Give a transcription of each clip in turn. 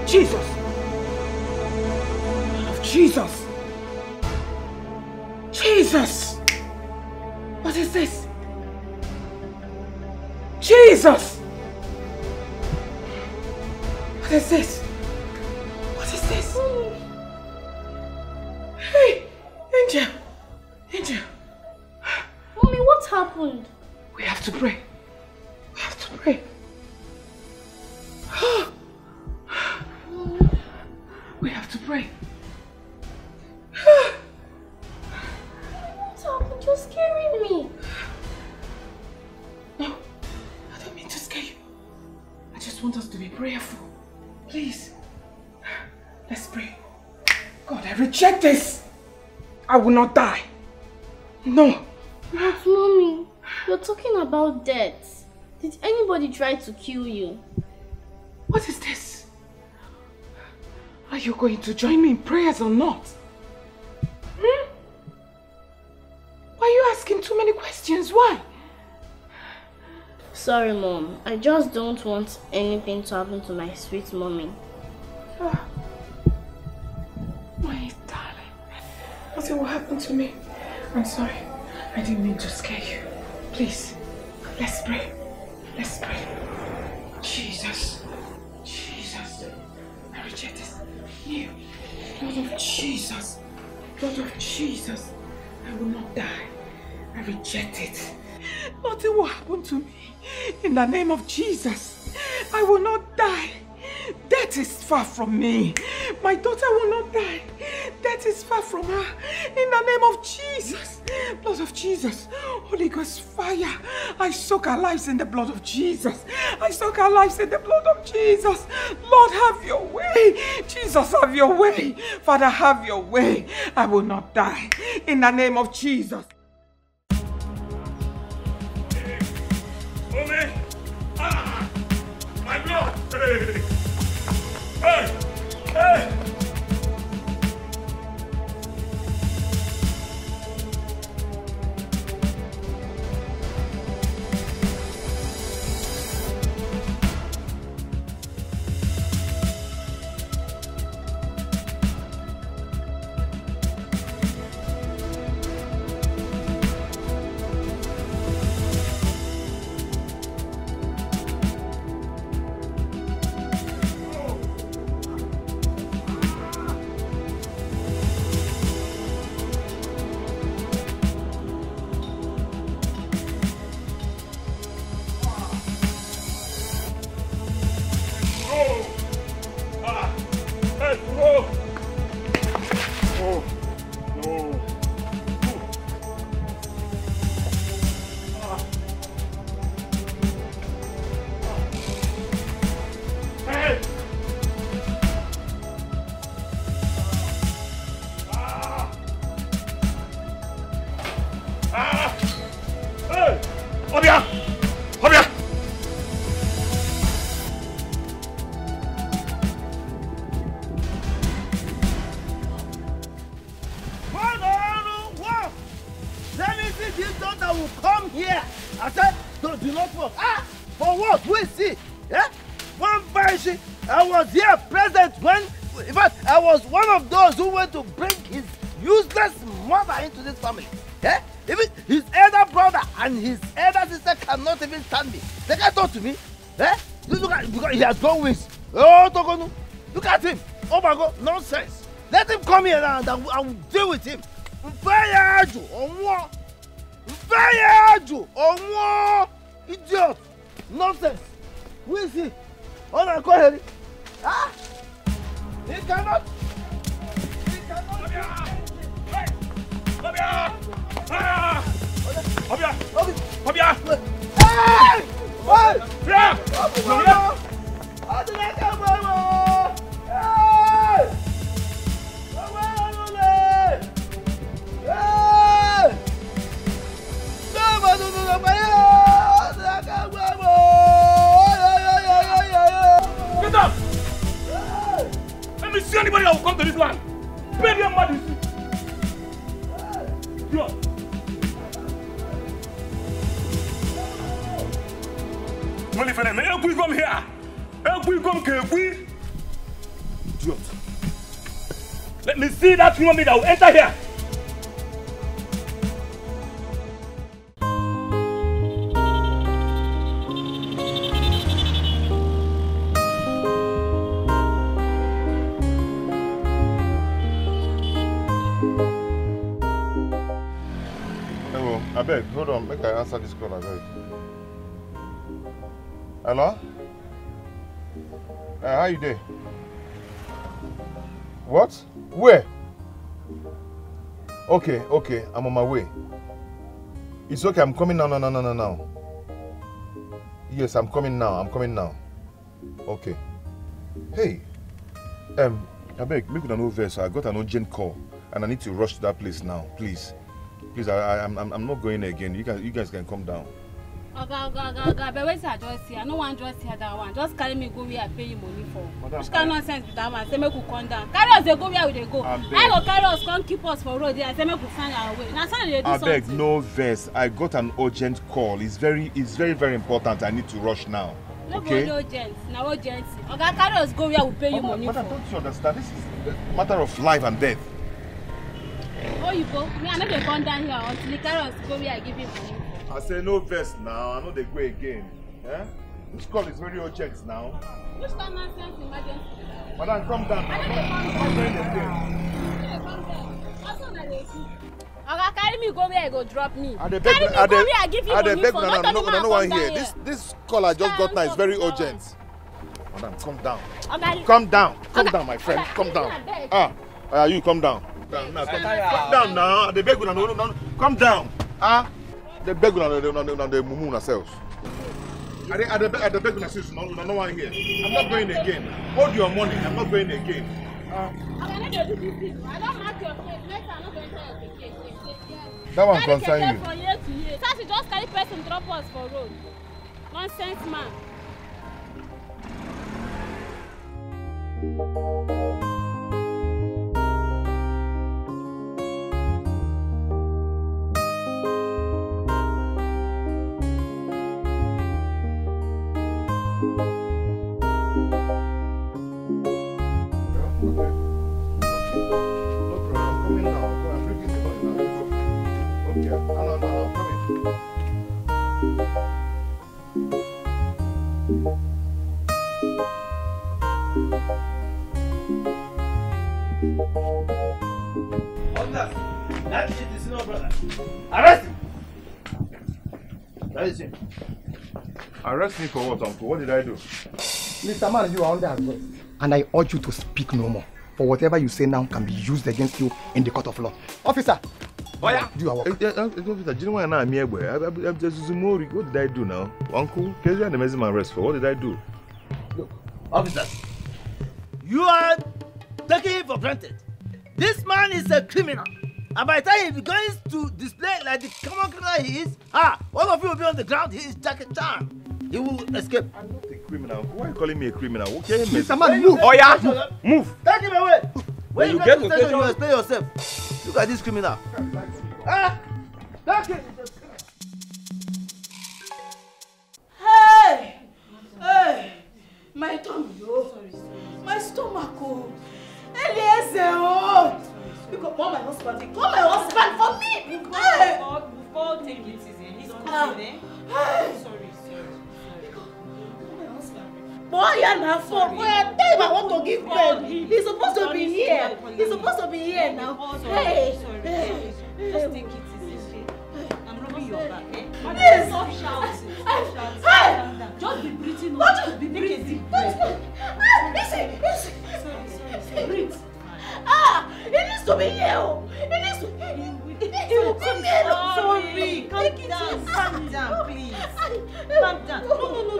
Jesus! Blood of Jesus! Jesus! What is this? Jesus! What is this? What is this? Hey! Angel! Angel! Mommy, what happened? We have to pray. We have to pray. We have to pray. What happened? You're scaring me. No, I don't mean to scare you. I just want us to be prayerful. Please. Let's pray. God, I reject this. I will not die. No. But Mommy, you're talking about death. Did anybody try to kill you? What is this? Are you going to join me in prayers or not? Why are you asking too many questions? Why? Sorry, Mom. I just don't want anything to happen to my sweet mommy. My darling. Nothing will happen to me. I'm sorry. I didn't mean to scare you. Please, let's pray. Let's pray. Jesus. Jesus. I reject this. You. Blood of Jesus. Blood of Jesus. I will not die. I reject it. Nothing will happen to me. In the name of Jesus. I will not die. Death is far from me. My daughter will not die. Death is far from her. In the name of Jesus. Blood of Jesus. Holy Ghost fire. I soak our lives in the blood of Jesus. I soak our lives in the blood of Jesus. Lord, have your way. Jesus, have your way. Father, have your way. I will not die. In the name of Jesus. Mommy! Ah! My blood! Hey! Hey! Hey! He has gone with. Oh, Togonu. Look at him. Oh my God, nonsense. Let him come here and I will deal with him. Idiot. Nonsense. Who is he? Oh, no, go ahead. Ah? He cannot. He cannot. Hey! Get up! Let me see anybody that will come to this land. Maybe I'm mad. Only for them. Hey, we come here. Hey, we come here. Let me see that human being that will enter here. Hello, I beg, hold on, make I answer this call, I beg. Hello? How you doing? What? Where? Okay, I'm on my way. It's okay, I'm coming now. Yes, I'm coming now. Okay. Hey, I beg, make no verse. I got an urgent call and I need to rush to that place now, please. Please, I'm not going again. You guys can come down. Okay, but wait till I just here. I don't want just here that one. Just carry me go where I pay you money for. Madam, which kind of nonsense with that one? Say make we come down. Carry us, they go where they go. I go carry us, come keep us for road there. I say make we find our way. Now say they do something. I beg, no verse. I got an urgent call. It's very important. I need to rush now. Okay? No urgent. Now urgency. Okay, carry us go where we pay you money for. Don't you understand? This is a matter of life and death. Oh, you go. Me, I know they come down here until you carry us go where I give you money. I say no verse now. I know they go again. Eh? This call is very urgent now. Which kind of nonsense emergency? Madam, come down. I'm not going again. Okay, carry me go where I go drop me. Carry me go where I give you money for. No one here. This call I just got now is very urgent. Madam, come down. Come down, my friend. Come down. You come down. Come down now. The beg no. Come down. The beg on the mumu ourselves. At the beg on no one here. I'm not going again. Hold your money. I'm not going again. I don't mark your face. Next I'm not going to tell your case. That one concern you. From year to year. So just carry person drop us for road. Nonsense man. That shit is no brother. Arrest him! That is him. Arrest me for what, uncle? What did I do? Mr. Man, you are under arrest. And I urge you to speak no more. For whatever you say now can be used against you in the court of law. Officer! Oh yeah. Do your work. Officer, do you know why I'm here? I'm just Zumori. What did I do now? Uncle, can you and the arrest for? What did I do? Look, officers, you are taking him for granted. This man is a criminal. And by the time he begins to display like the common criminal he is, all of you will be on the ground. He is Jackie Chan. He will escape. I'm not a criminal. Why are you calling me a criminal? Okay, Mr. Man, move. Oh yeah, move. Take him away. When you get to station, you explain yourself. Look at this criminal. Take him. Hey, my tummy, my stomach, Eliezer, you call my husband. Call my husband for me. Before take it easy. He's coming, Sorry. Boy, you're not for. I tell him I want to give birth. He's supposed to be here. He's supposed to be here now. Hey. Just take it easy. I'm rubbing your back, eh? Yes. Stop shouting. Hey. Just be breathing. Not be breathing. Listen. Sorry. Breathe. He needs to be here. He needs to. He will come here. Sorry. Calm down, please. Calm down. No,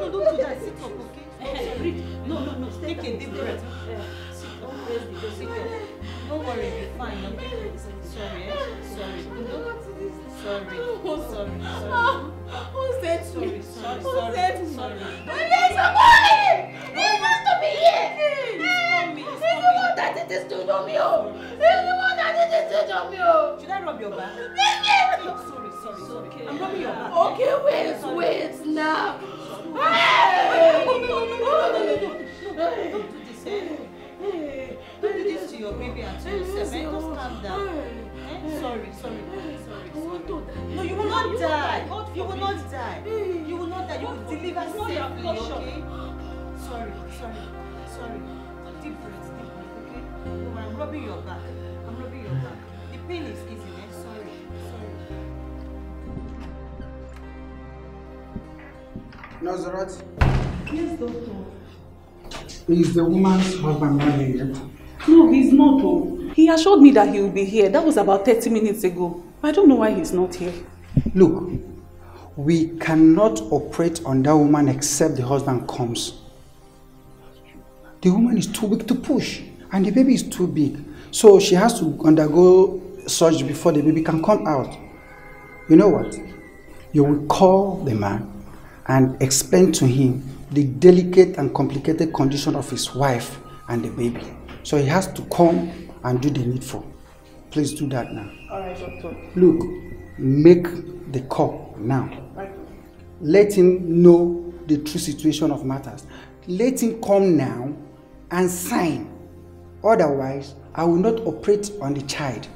don't do that. Sit up, okay? Breathe. No. Take a deep breath. Sit up. Don't worry, you'll be fine. Okay? Sorry. Sorry. Who said Sorry. Who said Sorry. There's somebody! He needs to be here! He's He's the one that did this to me! Should I rub your back? Sorry. Okay. I'm rubbing your back. Okay, wait now. No. Don't do this, eh? Don't do this to your baby and to yourself. You will not die. You will not die. You will deliver safely, okay? Sorry. Deep breath, okay? No, I'm rubbing your back. The pain is easy, eh? Sorry. Nazareth? Yes, doctor. Is the woman's husband not here yet? No, he's not. Oh. He assured me that he will be here. That was about 30 minutes ago. I don't know why he's not here. Look, we cannot operate on that woman except the husband comes. The woman is too weak to push, and the baby is too big. So she has to undergo surgery before the baby can come out. You know what? You will call the man and explain to him the delicate and complicated condition of his wife and the baby. So he has to come and do the needful. Please do that now. All right, doctor. Look, make the call now. Right. Let him know the true situation of matters. Let him come now and sign. Otherwise, I will not operate on the child.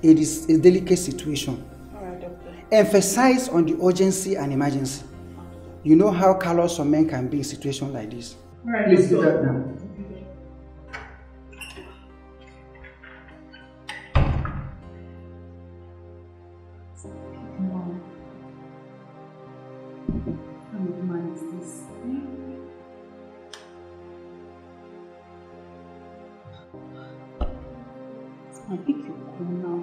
It is a delicate situation. All right, doctor. Emphasize on the urgency and emergency. You know how callous some men can be in situations like this. All right, please do that now. I think you're cool now.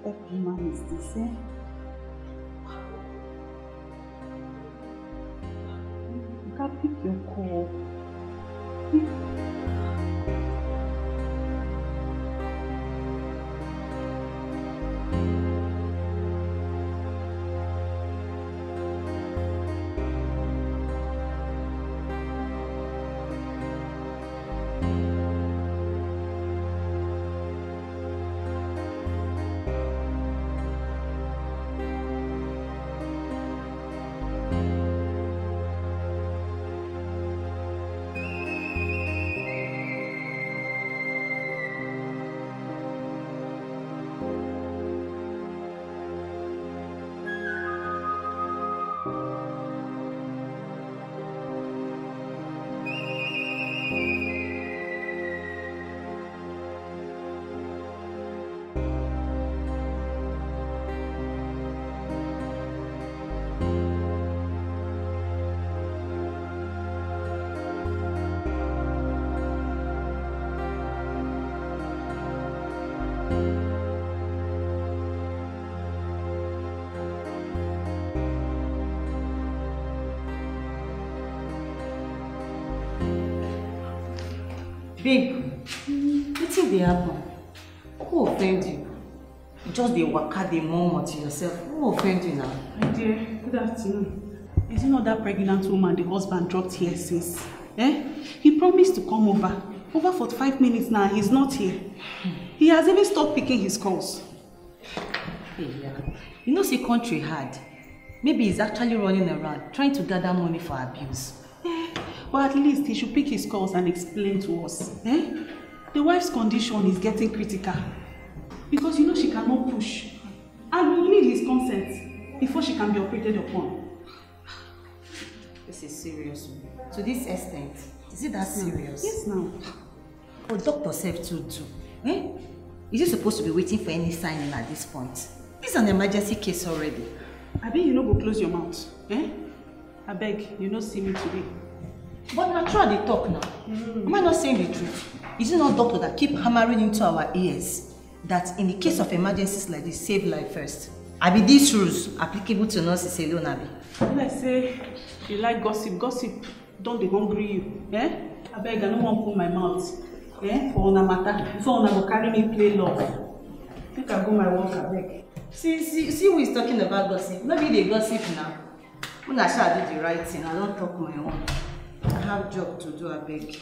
What woman is this, eh? You can't pick your call. Babe, wetin dey happen? Who offend you? You just dey waka dey murmur to yourself. Who offend you now? My dear, good afternoon. Is it not that pregnant woman the husband dropped here since? Eh? He promised to come over. Over 45 minutes now, he's not here. He has even stopped picking his calls. Hey, yeah. You know, see, country hard. Maybe he's actually running around, trying to gather money for abuse. But at least he should pick his calls and explain to us. Eh? The wife's condition is getting critical. Because you know she cannot push. And we will need his consent before she can be operated upon. This is serious. To this extent, is it that serious? Yes, now. But doctor said to do. Eh? Is he supposed to be waiting for any signing at this point? This is an emergency case already. I bet you no go close your mouth. Eh? I beg, you no see me today. But na true they talk now. Am I not saying the truth? Is it not doctor that keep hammering into our ears that in the case of emergencies like this, save life first? Abi these rules applicable to nurses alone, Abi? Let's say you like gossip. Gossip don't be hungry you. Eh? I beg, I don't want to put my mouth. Eh? For una matter. Before una go carry me play love. I think I go my work, I beg. See who is talking about gossip. Maybe they gossip now. When I shall do the right thing, I don't talk my own. I have job to do, I beg.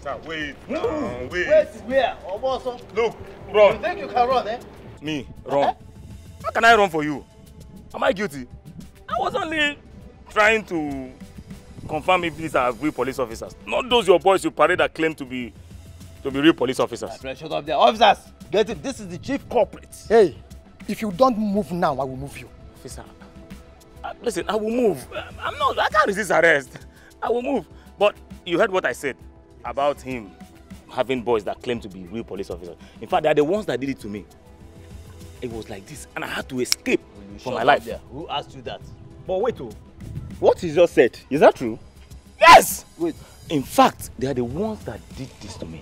Officer, wait. Wait. Wait. Wait where? Oboso. Look, run. You think you can run, eh? Me, run. How can I run for you? Am I guilty? I was only trying to confirm if these are real police officers. Not those your boys you parade that claim to be real police officers. My friend, shut up there. Officers, get it. This is the chief culprit. Hey, if you don't move now, I will move you. Officer, listen, I will move. I can't resist arrest. I will move. But you heard what I said about him having boys that claim to be real police officers. In fact, they are the ones that did it to me. It was like this, and I had to escape for my life. There. Who asked you that? But wait, what you just said, is that true? Yes! Wait. In fact, they are the ones that did this to me.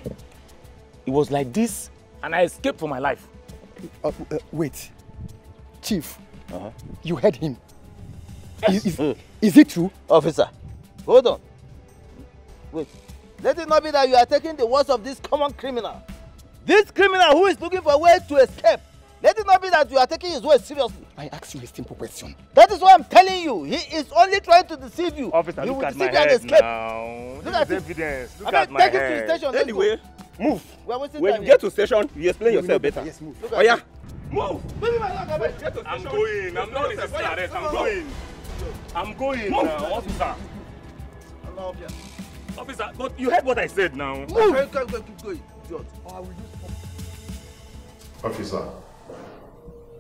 It was like this, and I escaped for my life. Wait. Chief, you heard him. Yes. Is it true? Officer, hold on. Wait. Let it not be that you are taking the words of this common criminal. This criminal who is looking for a way to escape. Let it not be that you are taking his words seriously. I asked you a simple question. That is what I'm telling you. He is only trying to deceive you. Officer, he look will at my deceive you and head escape. now. Look at this it. is evidence. Look I at mean, my take head. it to the station. Anyway, move. When you get to station, you explain yourself better. Yes, move. Oh yeah, move. I'm going. I'm not resisting arrest. I'm going. I'm going now, officer. Officer, but you heard what I said now. Move. Keep going.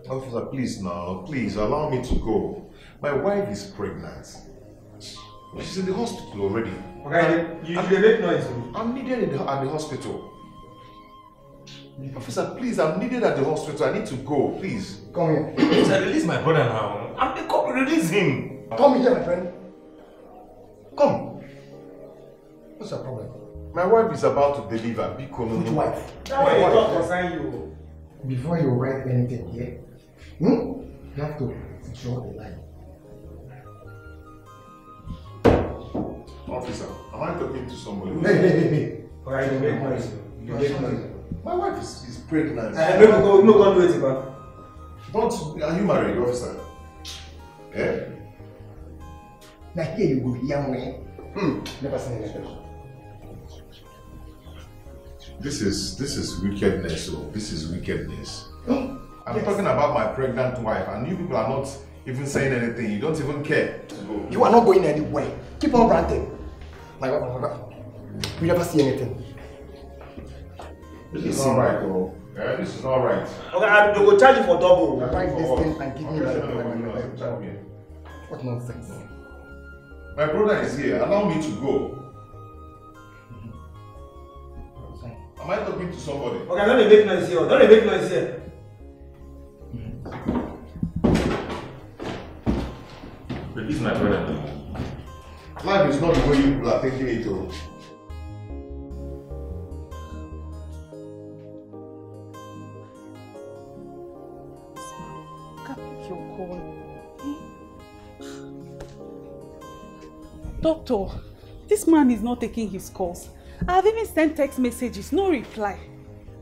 Officer, please now, please allow me to go. My wife is pregnant. She's in the hospital already. Okay, you make noise. I'm needed at the hospital. Officer, please, I'm needed at the hospital. I need to go, please. Come here. Please, release my brother now. I'm the cop. Release him. Come here, my friend. Come. What's your problem? My wife is about to deliver. Which wife? That way you talk concern you. Before you write anything here, you have to draw the line. Officer, am I talking to somebody? Hey. Alright, you make noise. You make noise. My wife is pregnant. No, can't do it, man. Don't, are you married, officer? Eh? Now here you go, young man. Never seen anything. This is wickedness, oh. This is wickedness. I'm talking about my pregnant wife, and you people are not even saying anything. You don't even care to go. You are not going anywhere. Keep on ranting. My wife, we never see anything. This is not right, oh. Yeah, this is not right. Okay, they will charge you for double. Write this thing and give me that. What nonsense. My brother is here. Allow me to go. Am I talking to somebody? Okay, don't make noise here. Don't make noise here. Release my brother. Life is not the way you people are thinking it, oh. Doctor, this man is not taking his calls. I have even sent text messages, no reply.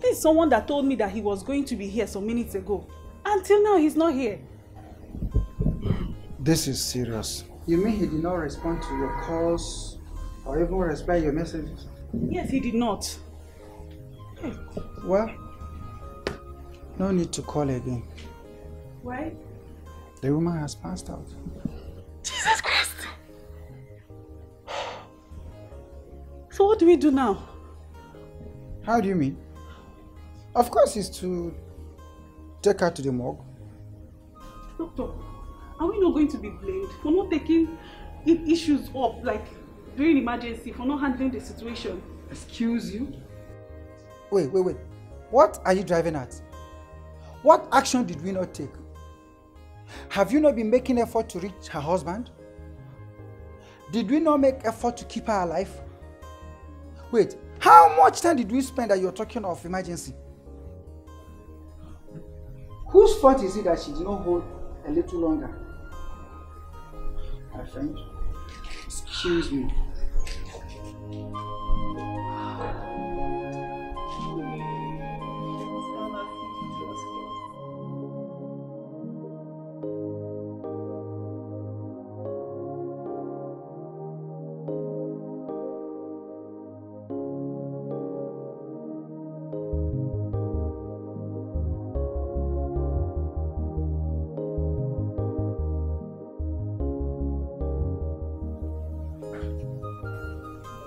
This is someone that told me that he was going to be here some minutes ago. Until now, he's not here. This is serious. You mean he did not respond to your calls or even reply your messages? Yes, he did not. Well, no need to call again. Why? The woman has passed out. Jesus Christ! So what do we do now? How do you mean? Of course it's to take her to the morgue. Doctor, are we not going to be blamed for not taking issues up, like during emergency, for not handling the situation? Excuse you? Wait. What are you driving at? What action did we not take? Have you not been making effort to reach her husband? Did we not make effort to keep her alive? Wait, how much time did we spend that you're talking of emergency? Whose fault is it that she did not hold a little longer? My friend, excuse me.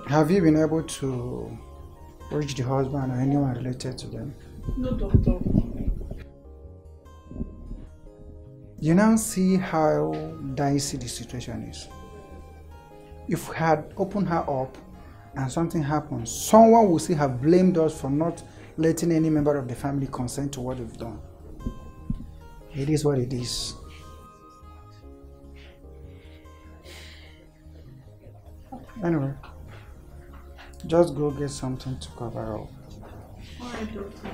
Have you been able to reach the husband or anyone related to them? No, doctor. You now see how dicey the situation is. If we had opened her up and something happened, someone would still have blamed us for not letting any member of the family consent to what we've done. It is what it is. Anyway, just go get something to cover up. Alright, doctor.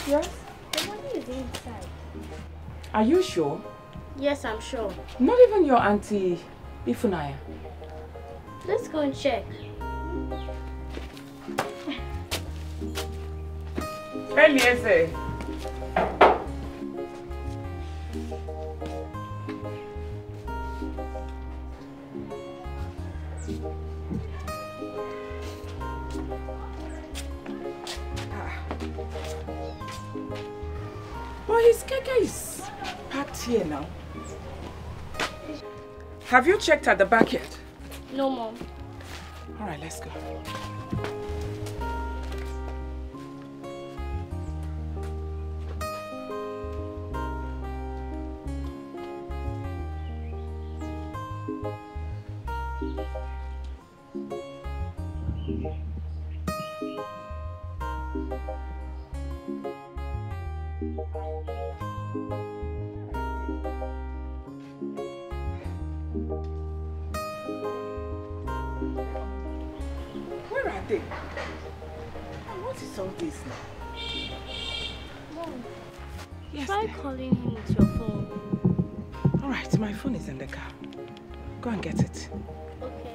Yes? The money is inside. Are you sure? Yes, I'm sure. Not even your auntie Ifunaya. Let's go and check. Eliezer. Well, his keke is packed here now. Have you checked at the back yet? No, Mom. All right, let's go. Where are they? And what is all this now? Mom, Yes, try dear. calling him with your phone. All right, my phone is in the car. Go and get it. Okay.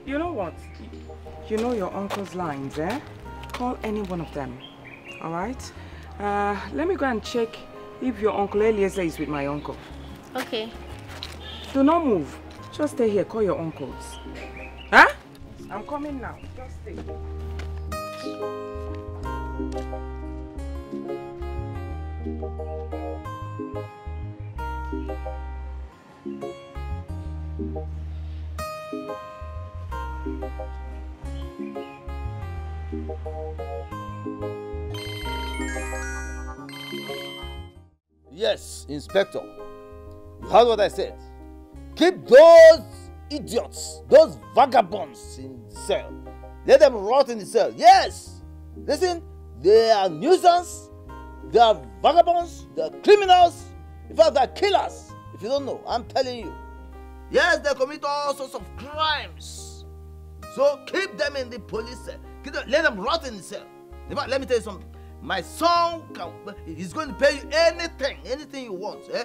You know what? You know your uncle's lines, eh? Call any one of them. All right? Let me go and check if your uncle Eliezer is with my uncle. Okay. Do not move. Just stay here. Call your uncles. Huh? I'm coming now. Just stay. Yes, Inspector. You heard what I said. Keep those idiots, those vagabonds in the cell. Let them rot in the cell. Yes! Listen, they are nuisance, they are vagabonds, they are criminals. In fact, they are killers. If you don't know, I'm telling you. Yes, they commit all sorts of crimes. So keep them in the police cell. Let them rot in the cell. In fact, let me tell you something. My son, he's going to pay you anything you want. Eh?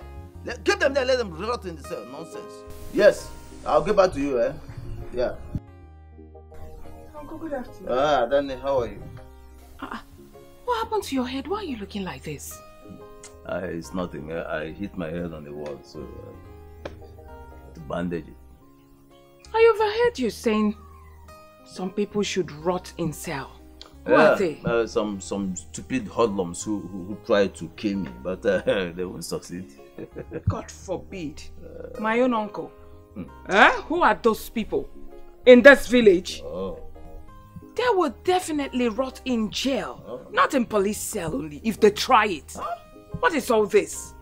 Keep them there, let them rot in the cell. Nonsense. Yes, I'll get back to you. Eh? Yeah. Uncle, good afternoon. Danny, how are you? What happened to your head? Why are you looking like this? It's nothing. I hit my head on the wall, so to bandage it. I overheard you saying some people should rot in cell. Who are they? Some stupid hoodlums who tried to kill me, but they won't succeed. God forbid. My own uncle. Who are those people in this village? Oh. They will definitely rot in jail, not in police cell only, if they try it. What is all this?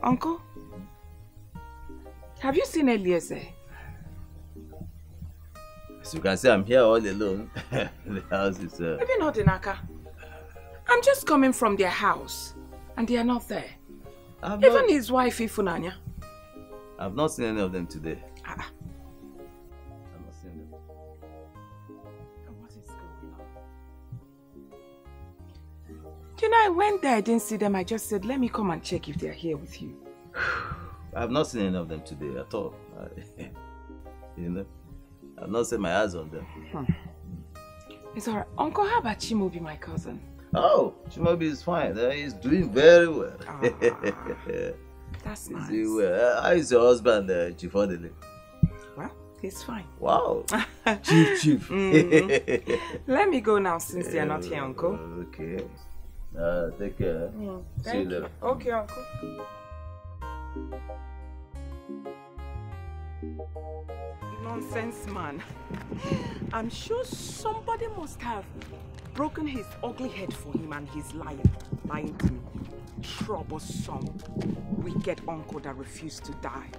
Uncle? Have you seen Eliezer? As you can see, I'm here all alone. The house is... Maybe not in Aka. I'm just coming from their house, and they are not there. Even his wife, Ifunanya. I've not seen any of them today. Ah. I've not seen them. What is going on? You know, I went there, I didn't see them. I just said, let me come and check if they're here with you. I've not seen any of them today at all. You know, I've not set my eyes on them. It's alright. Uncle, how about Chimobi, my cousin? Oh, Chimobi is fine. He's doing very well. That's nice. He's doing well. How is your husband, Chief Odele? Well, he's fine. Wow. Chief. Let me go now since they are not here, Uncle. Okay. Take care. See you later. Okay, Uncle. Nonsense, man. I'm sure somebody must have broken his ugly head for him and he's lying to me. Troublesome, wicked uncle that refused to die.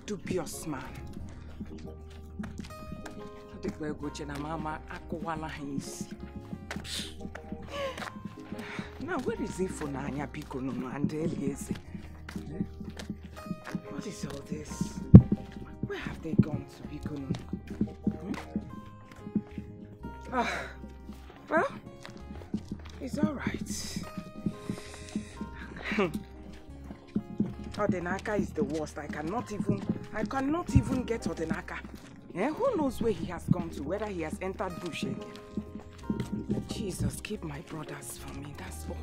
Dubious man. Now, where is Ifunanya Bikono and Eliezer? What is all this? Where have they gone to Bikono? Well, it's all right. Odenaka is the worst. I cannot even get Odenaka. Who knows where he has gone to, whether he has entered bush again. Jesus, keep my brothers for me, that's all.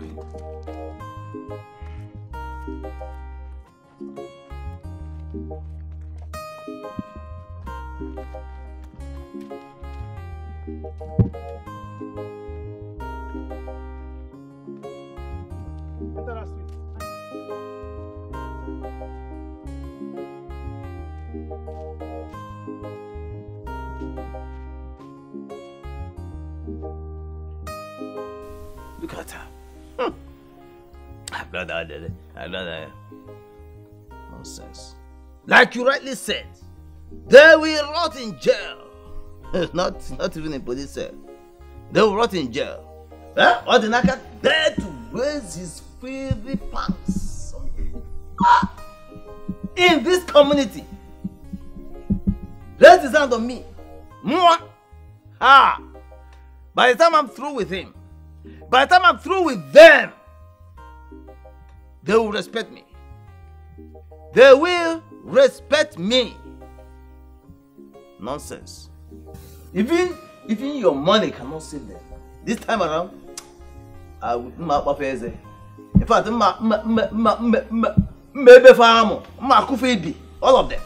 Look at her. I'm not nonsense. Like you rightly said, they will rot in jail. not even in police cell. They will rot in jail. Odinaka there to raise his filthy pants. In this community. Raise his hand on me. By the time I'm through with him, by the time I'm through with them, they will respect me. They will respect me. Nonsense. Even your money cannot save them. This time around, I will in fact, all of them.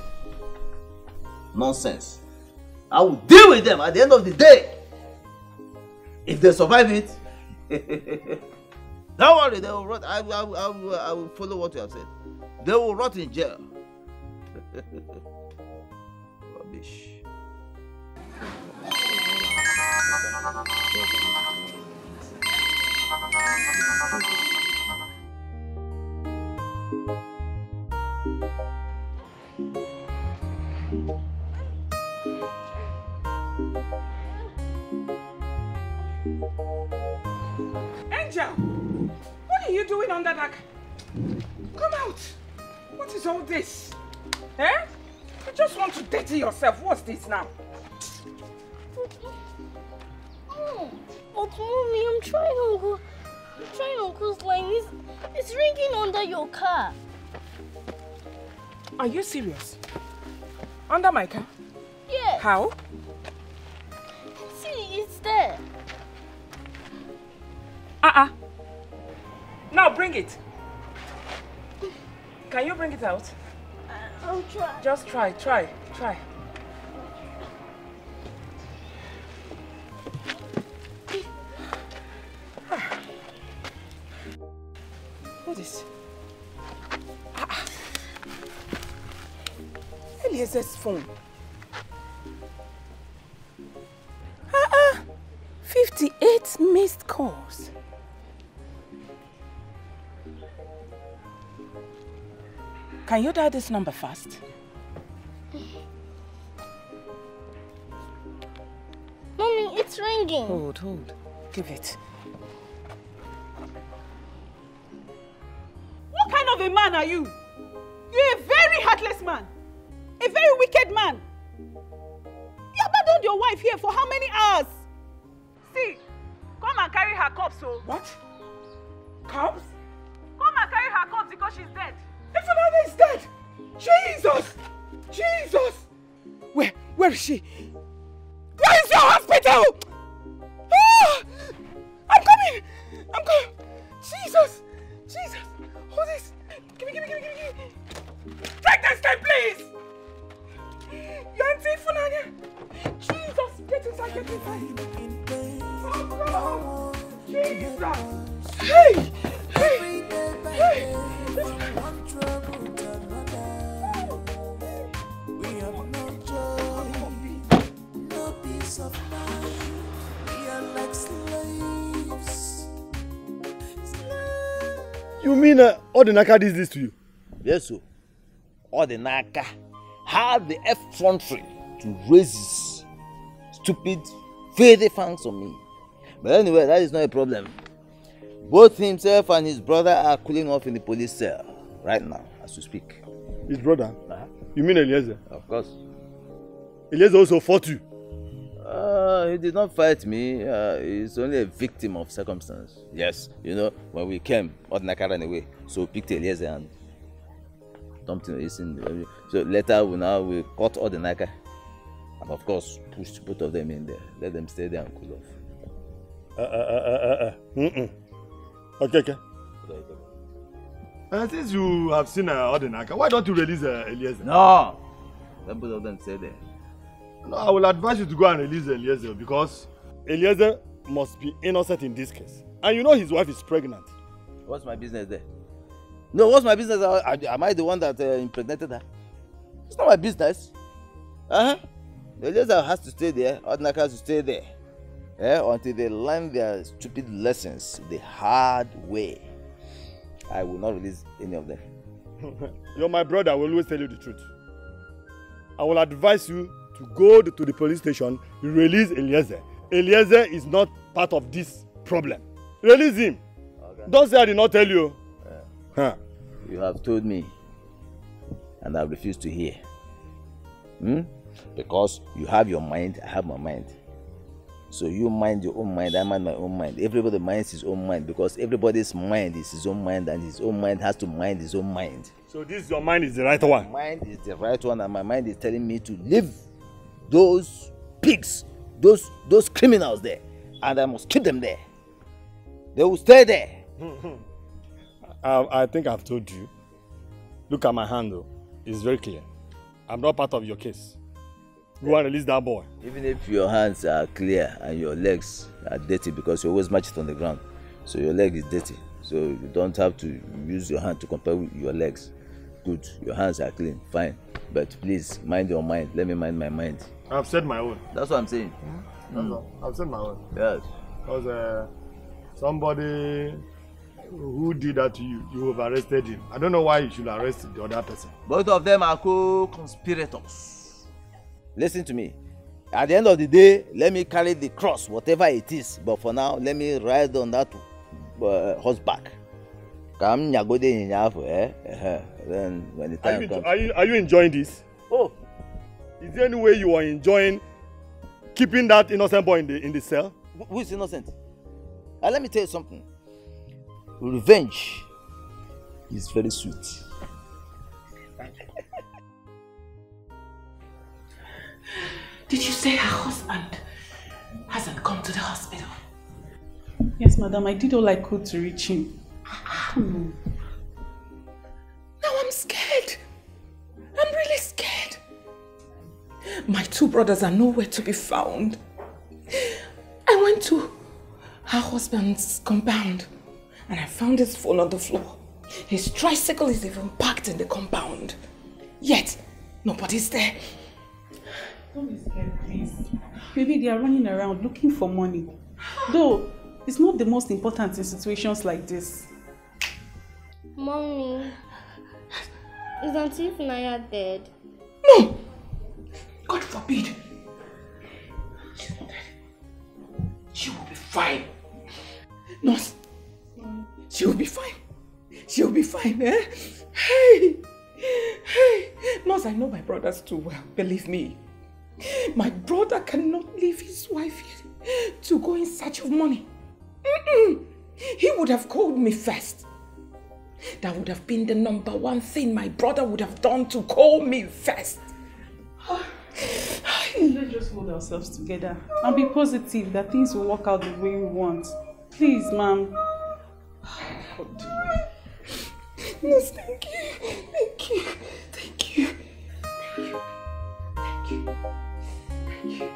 Nonsense. I will deal with them at the end of the day. If they survive it, don't worry, they will rot. I will follow what you have said. They will rot in jail. Rubbish. Angel, what are you doing under that? Come out. What is all this? You just want to dirty yourself. What's this now? But mommy, I'm trying Uncle's line. It's ringing under your car. Are you serious? Under my car? Yes. How? See, it's there. Now bring it. Can you bring it out? I'll try. Just try. What is? Eliezer's phone. 58 missed calls. Can you dial this number fast? It's ringing. Hold. Give it. What kind of a man are you? You're a very heartless man. A very wicked man. You abandoned your wife here for how many hours? See, come and carry her corpse, so. What? Corpse? Come and carry her corpse because she's dead. Ifunanya is dead! Jesus! Jesus! Where is she? Where is your hospital? Ah! I'm coming! Jesus! Hold this! Give me! Take this thing, please! Your auntie Ifunanya! Jesus! Get inside! Oh God! Jesus! Hey! You mean all the Naka did this to you? Yes, sir. All the Naka had the effrontery to raise his stupid, filthy fangs on me. But anyway, that is not a problem. Both himself and his brother are cooling off in the police cell right now, as we speak. His brother? You mean Eliezer? Of course. Eliezer also fought you? He did not fight me. He's only a victim of circumstance. Yes, you know, when we came, all the Naka ran away. So we picked Eliezer and dumped him. So later we caught all the Naka. And of course, pushed both of them in there. Let them stay there and cool off. Okay. Since you have seen all the Naka, why don't you release Eliezer? No! Let both of them stay there. No, I will advise you to go and release Eliezer because Eliezer must be innocent in this case. And you know his wife is pregnant. What's my business there? No, what's my business? Am I the one that impregnated her? It's not my business. Eliezer has to stay there. Odinaka has to stay there. Until they learn their stupid lessons the hard way. I will not release any of them. You're my brother. I will always tell you the truth. I will advise you to go to the police station, release Eliezer. Eliezer is not part of this problem. Release him. Okay. Don't say I did not tell you. You have told me, and I refuse to hear. Because you have your mind, I have my mind. So you mind your own mind, I mind my own mind. Everybody minds his own mind because everybody's mind is his own mind and his own mind has to mind his own mind. So this your mind is the right one? My mind is the right one and my mind is telling me to leave those pigs, those criminals there. And I must keep them there. They will stay there. I think I've told you. Look at my hand though. It's very clear. I'm not part of your case. Go and release that boy. Even if your hands are clear and your legs are dirty because you always match it on the ground. So your leg is dirty. So you don't have to use your hand to compare with your legs. Good. Your hands are clean. Fine. But please mind your mind. Let me mind my mind. I've said my own. That's what I'm saying. That's all. I've said my own. Yes. Because somebody who did that to you, you have arrested him. I don't know why you should arrest the other person. Both of them are co-conspirators. Listen to me. At the end of the day, let me carry the cross, whatever it is. But for now, let me ride on that horseback. Then when the time comes. Are you enjoying this? Oh. Is there any way you are enjoying keeping that innocent boy in the cell? Who is innocent? Let me tell you something. Revenge is very sweet. Did you say her husband hasn't come to the hospital? Yes, madam. I did all I could to reach him. Now I'm scared. I'm really scared. My two brothers are nowhere to be found. I went to her husband's compound and I found his phone on the floor. His tricycle is even parked in the compound. Yet, nobody's there. Don't be scared, please. Maybe they are running around looking for money. Though, it's not the most important in situations like this. Mommy, is Auntie Ifunanya dead? No! God forbid. She's not dead. fine. Nurse, she'll be fine. She'll be fine, eh? Hey! Nurse, I know my brothers too well, believe me. My brother cannot leave his wife here to go in search of money. He would have called me first. That would have been the #1 thing my brother would have done, to call me first. Let's just hold ourselves together and be positive that things will work out the way we want. Please, ma'am. Yes, thank you. Thank you. Thank you. Thank you. Thank you. Thank you.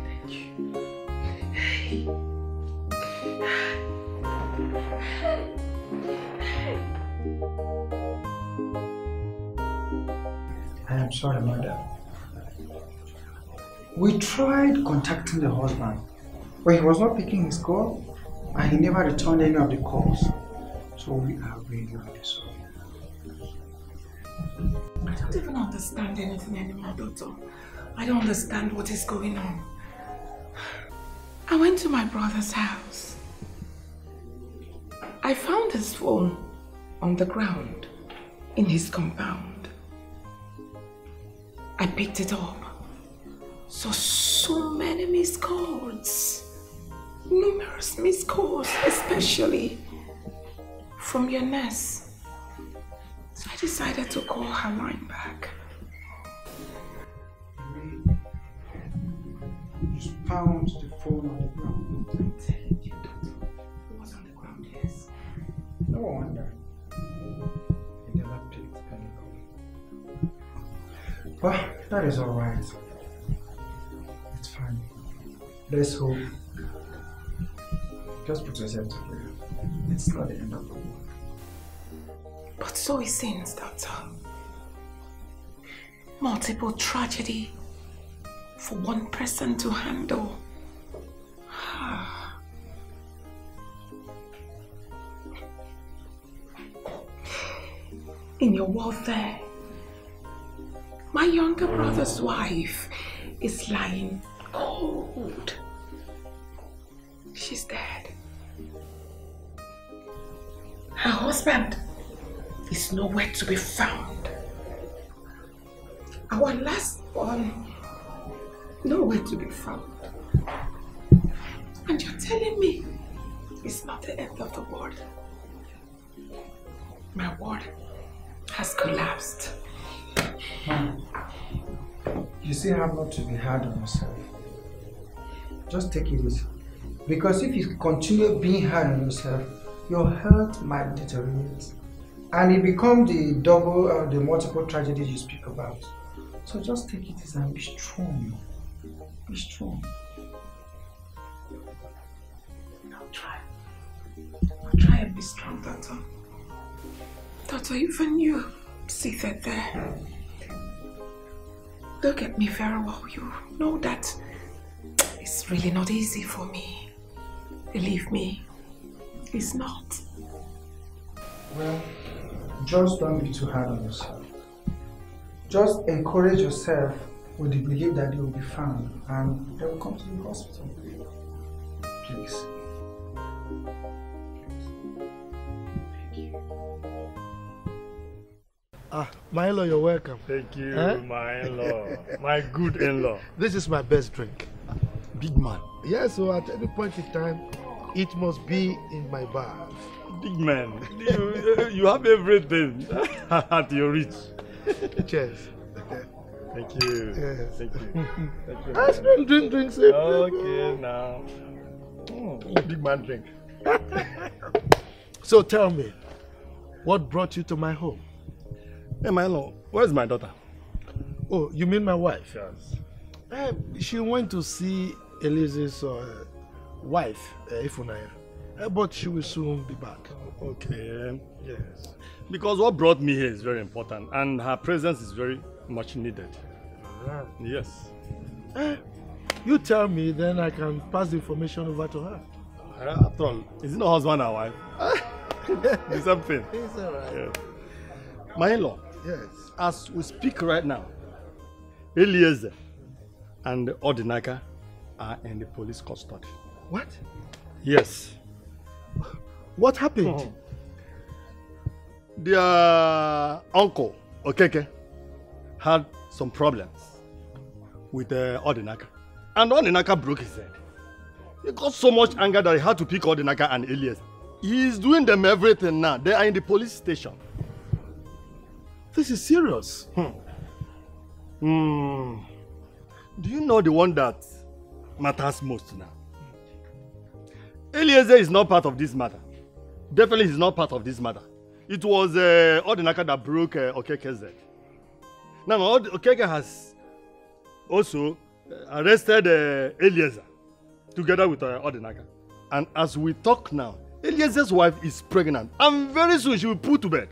Thank you. I am sorry, madam. We tried contacting the husband, but he was not picking his call and he never returned any of the calls. So we are really, really sorry. I don't even understand anything anymore, Doctor. I don't understand what is going on. I went to my brother's house. I found his phone on the ground in his compound. I picked it up. So many missed calls. Numerous missed calls, especially from your nurse. So I decided to call her line back. You found the phone on the ground. It was on the ground, yes. No wonder. You never picked any call. Well, that is alright. It's fine. Let's hope. Just put yourself together. It's not the end of the world. But so it seems, Doctor. Multiple tragedy for one person to handle. In your warfare, my younger brother's wife is lying cold. She's dead. Her husband is nowhere to be found. Our last one, nowhere to be found. And you're telling me it's not the end of the world. My world has collapsed. You still have not to be hard on yourself. Just take it easy. Because if you continue being hard on yourself, your health might deteriorate. And it becomes the double or the multiple tragedies you speak about. So just take it easy and be strong. Be strong. I'll try. I'll try and be strong, Doctor. Doctor, even you seated there. Look at me very well. You know that it's really not easy for me. Believe me, it's not. Well, just don't be too hard on yourself. Just encourage yourself with the belief that they will be found and they will come to the hospital. Please. My in-law, you're welcome. Thank you, my in-law. My good in-law. This is my best drink. Big man. Yes, so at any point in time, it must be in my bar. Big man. You have everything at your reach. Cheers. Thank you. Yes. Thank you. Thank you. Drink, sip. Okay, now. Big man drink. So tell me, what brought you to my home? Hey, my in-law, where's my daughter? Oh, you mean my wife? Yes. She went to see Elise's wife, Ifunaya, but she will soon be back. Okay. Yes. Because what brought me here is very important, and her presence is very much needed. Right. Yes. You tell me, then I can pass the information over to her. After all, is it not husband and wife? It's something. It's all right. Yeah. My in-law. Yes. As we speak right now, Eliezer and Odinaka are in the police custody. What? Yes. What happened? Their uncle, Okeke, had some problems with Odinaka. And Odinaka broke his head. He got so much anger that he had to pick Odinaka and Elias. He's doing them everything now. They are in the police station. This is serious. Do you know the one that matters most now? Eliezer is not part of this matter. Definitely he's not part of this matter. It was Odinaka that broke Okeke's head. Now Okeke has also arrested Eliezer together with Odinaka. And as we talk now, Eliezer's wife is pregnant. And very soon she will put to bed.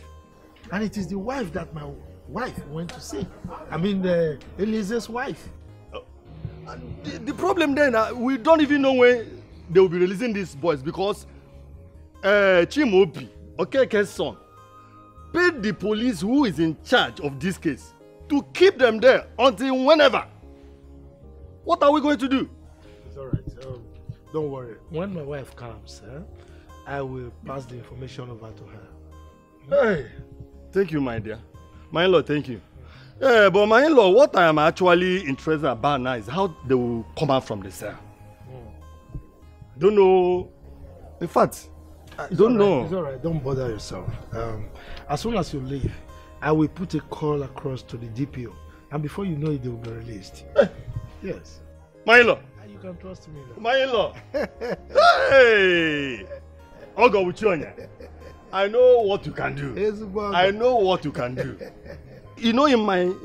And it is the wife that my wife went to see. I mean, Eliezer's wife. The problem then, we don't even know when they will be releasing these boys because Chimobi, Okeke's son, paid the police who is in charge of this case to keep them there until whenever. What are we going to do? It's all right. Don't worry. When my wife comes, I will pass the information over to her. Hey, thank you, my dear. My in-law, thank you. But my in-law, what I am actually interested about now is how they will come out from the cell. Don't know. In fact, don't know. It's all right. Don't bother yourself. As soon as you leave, I will put a call across to the DPO, and before you know it, they will be released. Yes. My in-law. You can trust me now. My in-law. Hey! Ogo Uchonya. I know what you can do. I know what you can do. You know, in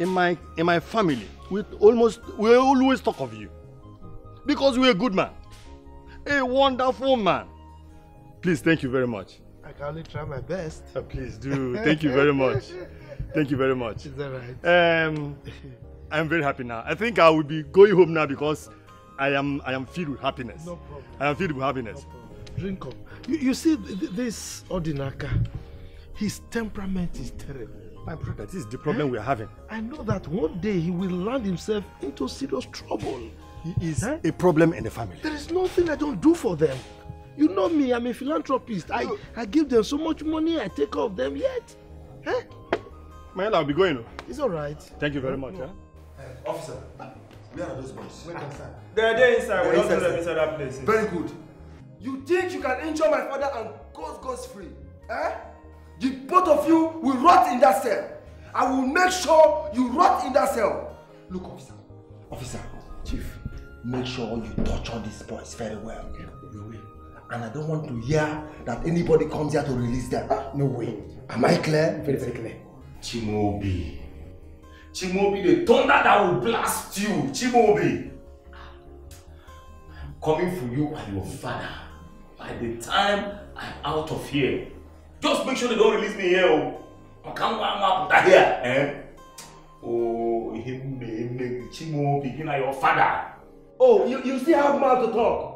my family, we always talk of you. Because you're a good man. A wonderful man. Please, thank you very much. I can only try my best. Please do. Thank you very much. Thank you very much. It's all right. I'm very happy now. I think I will be going home now because I am filled with happiness. No problem. I am filled with happiness. No problem. Drink up. You see, this Odinaka, his temperament is terrible. My brother, this is the problem we are having. I know that one day he will land himself into serious trouble. He is a problem in the family. There is nothing I don't do for them. You know me, I'm a philanthropist. I give them so much money, I take care of them yet. Man, I'll be going. It's all right. Thank you very much. Officer, where are those boys? They're there inside. We don't put them inside that place. Very good. You think you can injure my father and goes free? The both of you will rot in that cell. I will make sure you rot in that cell. Look, officer, chief, make sure you torture these boys very well. You will. And I don't want to hear that anybody comes here to release them. No way. Am I clear? Very, very clear. Chimobi, the thunder that will blast you, Chimobi. I'm coming for you and your father. By the time I'm out of here, just make sure they don't release me here. I can't want to here. Oh, Chimobi, your father. Oh, you still have mouth to talk.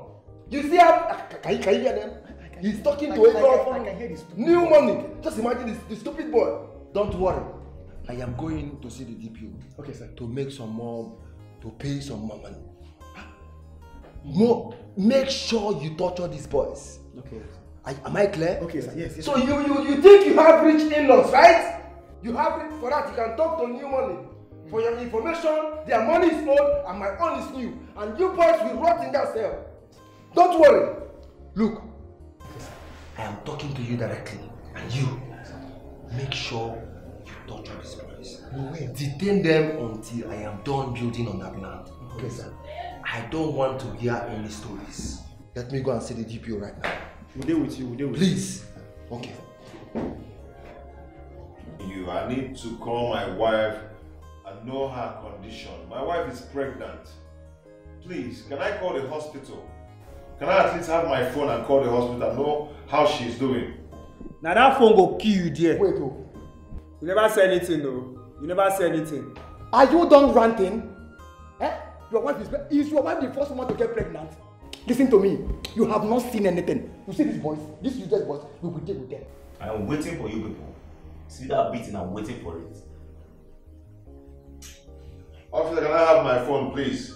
You still have. Can you hear them? He's talking to everyone. New money. Just imagine this stupid boy. Don't worry. I am going to see the DPO. Okay, sir. To make some more, to pay some more money. More. Make sure you torture these boys. Okay. Am I clear? Okay, sir. Yes. So you think you have rich in-laws, right? You have it for that. You can talk to new money. For your information, their money is old and my own is new. And you boys will rot in that cell. Don't worry. Look, I am talking to you directly. And you, make sure you torture these boys. Detain them until I am done building on that land. Okay, sir. I don't want to hear any stories. Let me go and see the DPO right now. We'll deal with you. Please. Okay. I need to call my wife and know her condition. My wife is pregnant. Please, can I call the hospital? Can I at least have my phone and call the hospital and know how she's doing? Now that phone go kill you there. Wait, You never say anything, no. You never say anything. Are you done ranting? Your wife is your wife the first woman to get pregnant? Listen to me. You have not seen anything. You see these boys, these useless boys, we will deal with them. I am waiting for you people. See that beating, I'm waiting for it. Officer, can I have my phone, please?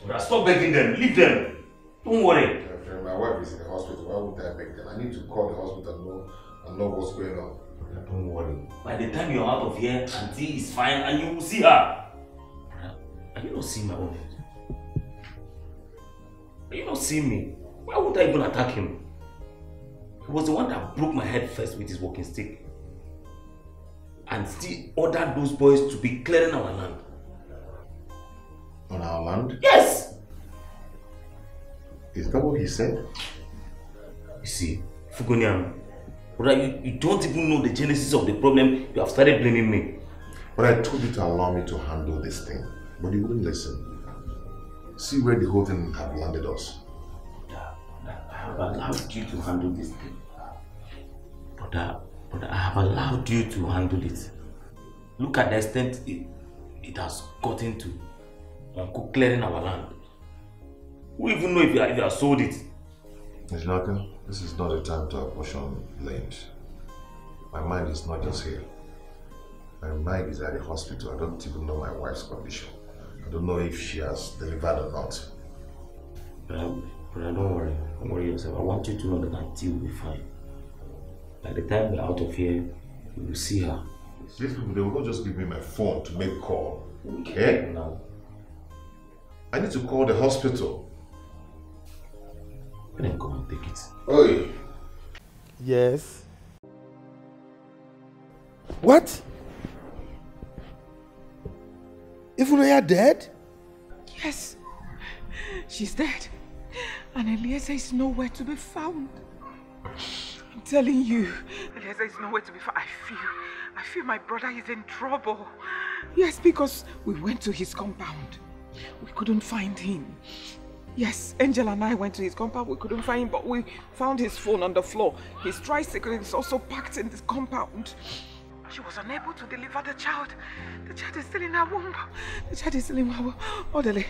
Brother, stop begging them. Leave them. Don't worry. My wife is in the hospital. Why would I beg them? I need to call the hospital and know what's going on. Don't worry. By the time you're out of here, Auntie is fine and you will see her. Brother, are you not seeing my wife? Are you not seeing me? Why would I even attack him? He was the one that broke my head first with his walking stick. And still ordered those boys to be clearing our land. On our land? Yes! Is that what he said? You see, Fugonian, brother, you don't even know the genesis of the problem. You have started blaming me. But I told you to allow me to handle this thing. But you wouldn't listen. See where the whole thing have landed us. I have allowed you to handle this thing. Brother, I have allowed you to handle it. Look at the extent it has gotten to. Uncle clearing our land. Who even know if you have sold it? Ejinaka, this is not a time to apportion blames. My mind is not just here. My mind is at the hospital. I don't even know my wife's condition. I don't know if she has delivered or not. Brother, don't worry. Don't worry yourself. I want you to know that Auntie will be fine. By the time we're out of here, you will see her. These people, they will not just give me my phone to make call. Okay? Now. I need to call the hospital. Then come and take it. Oi! Yes. What? Ifunanya dead? Yes. She's dead. And Eliezer is nowhere to be found. I'm telling you, Eliezer is nowhere to be found. I feel my brother is in trouble. Yes, because we went to his compound. We couldn't find him. Yes, Angel and I went to his compound. We couldn't find him, but we found his phone on the floor. His tricycle is also packed in this compound. She was unable to deliver the child. The child is still in her womb. The child is still in her womb. Orderly.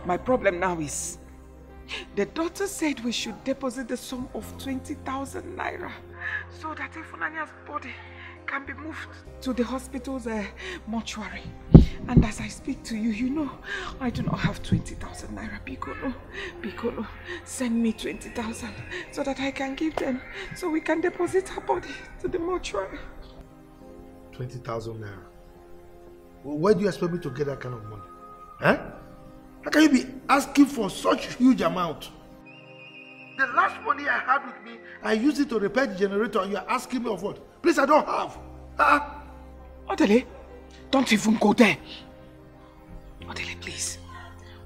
My problem now is, the doctor said we should deposit the sum of 20,000 naira so that Ifunanya's body can be moved to the hospital's mortuary. And as I speak to you, you know, I do not have 20,000 naira. Bikolo, send me 20,000 so that I can give them, so we can deposit her body to the mortuary. 20,000 naira. Well, where do you expect me to get that kind of money? Huh? How can you be asking for such huge amount? The last money I had with me, I used it to repair the generator, and you're asking me of what? Please, I don't have. Odele, don't even go there. Odele, please.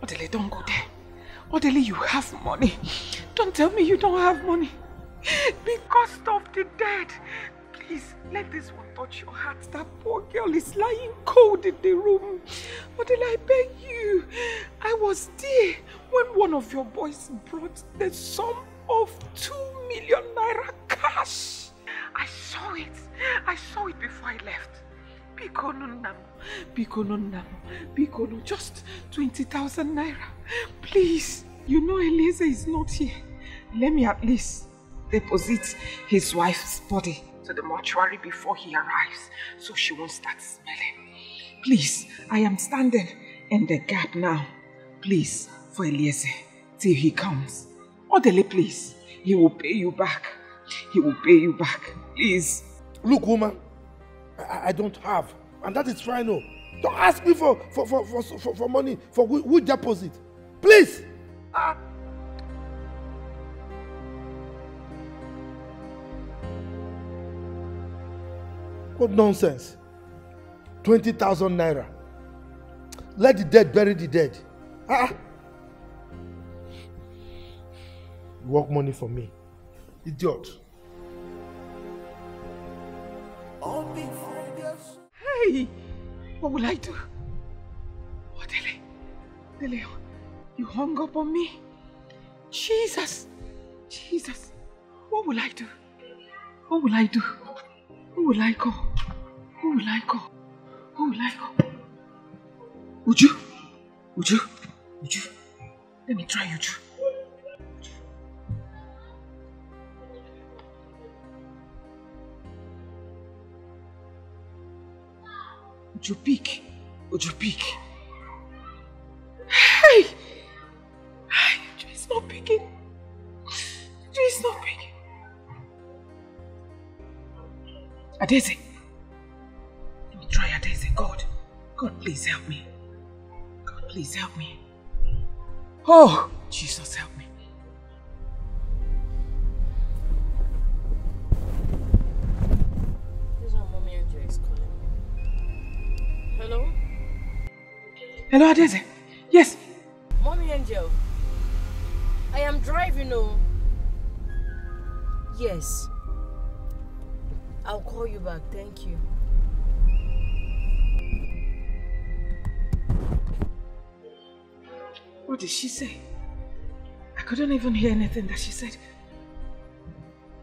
Odele, don't go there. Odele, you have money. Don't tell me you don't have money. Because of the dead. Please, let this one touch your heart. That poor girl is lying cold in the room. Odele, I beg you. I was there when one of your boys brought the sum of 2 million naira cash. I saw it. I saw it before I left. Bikono, just 20,000 naira. Please, you know Eliezer is not here. Let me at least deposit his wife's body to the mortuary before he arrives, so she won't start smelling. Please, I am standing in the gap now. Please, for Eliezer, till he comes. Odele, please, he will pay you back. He will pay you back, please. Look, woman, I don't have, and that is fine. No, don't ask me for money for which deposit, please. What nonsense! 20,000 naira. Let the dead bury the dead. Work money for me, idiot. Hey, what will I do? Oh, Dele, you hung up on me. Jesus, what will I do? What will I do? Who will I call? Who will I call? Who will I call? Uju. Let me try Uju. Uju, pick. It's not picking. It's not picking. Adeze. Let me try Adeze. God, please help me. God, please help me. Oh, Jesus, help me. This is what Mommy Angel is calling me. Hello? Hello, Adeze. Yes. Mommy Angel. I am driving, oh. Yes. I'll call you back. Thank you. What did she say? I couldn't even hear anything that she said.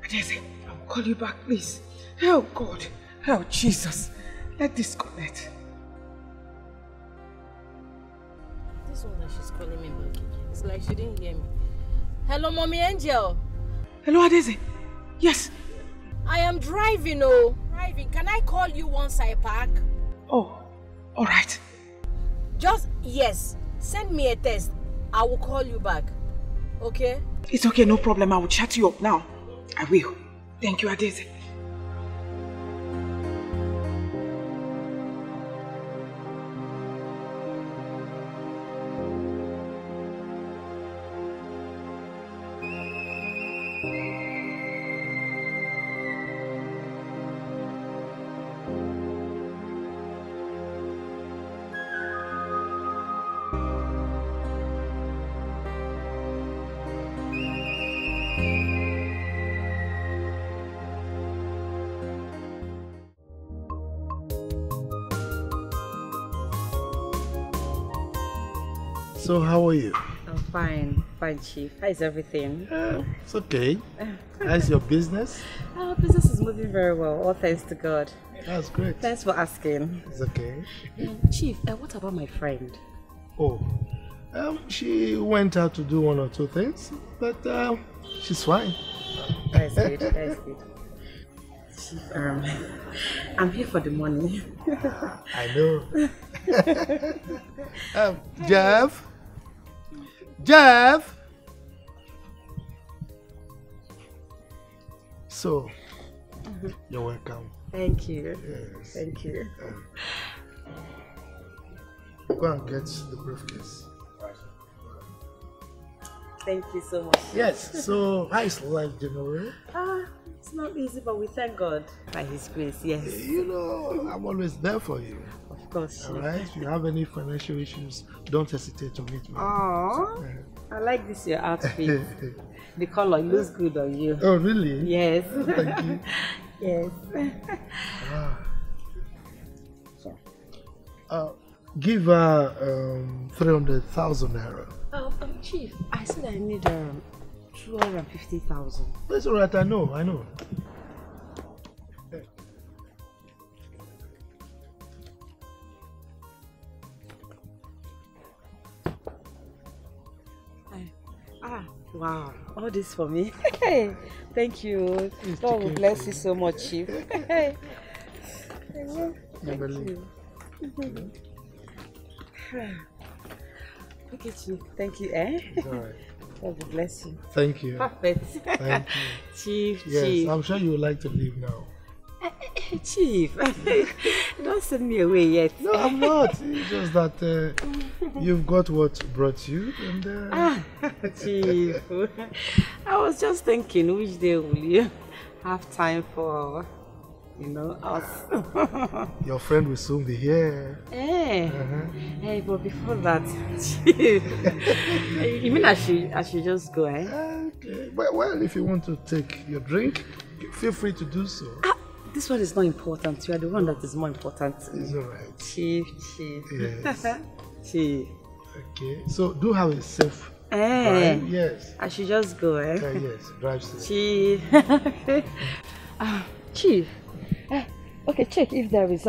Adeze, I'll call you back, please. Help, God. Help, Jesus. Let this connect. This one that she's calling me back. It's like she didn't hear me. Hello, Mommy Angel. Hello, Adeze. Yes. I am driving, oh. Driving. Can I call you once I park? Oh, all right. Just, yes. Send me a text. I will call you back. Okay? It's okay, no problem. I will chat you up now. I will. Thank you, Adeze. So how are you? I'm fine, Chief. How is everything? It's okay. How's your business? Our business is moving very well, all thanks to God. That's great. Thanks for asking. It's okay. Chief, what about my friend? Oh, she went out to do one or two things, but she's fine. That's good, that's good. Chief, I'm here for the money. I know. Jeff? Jeff? So, you're welcome. Thank you. Yes. Thank you. Go and get the briefcase. Thank you so much. Yes, so how is life generally? It's not easy, but we thank God by His grace, yes. You know, I'm always there for you. Of course. Alright, if you have any financial issues, don't hesitate to meet me. Aww, I like this your outfit. The color looks good on you. Oh, really? Yes. Thank you. Yes. Give her 300,000 naira. Chief, I said I need 250,000. That's alright, I know. Wow, all this for me. Thank you. God will bless you so much, Chief. Thank you. Okay, Chief. Thank you, It's alright. God will bless you. Thank you. Perfect. Thank you. Chief, yes, Chief. I'm sure you would like to leave now. Chief, don't send me away yet. No, I'm not. It's just that you've got what brought you. And, Chief, I was just thinking, which day will you have time for, us? Your friend will soon be here. Hey, hey, but before that, Chief, you mean I should just go, eh? Okay, well, if you want to take your drink, feel free to do so. This one is not important. You are the one that is more important to me. It's alright. Chief. Yes. Chief. Okay, so do have a safe drive. Yes. I should just go, eh? Yes, drive safe. Chief. Chief. Okay, check if there is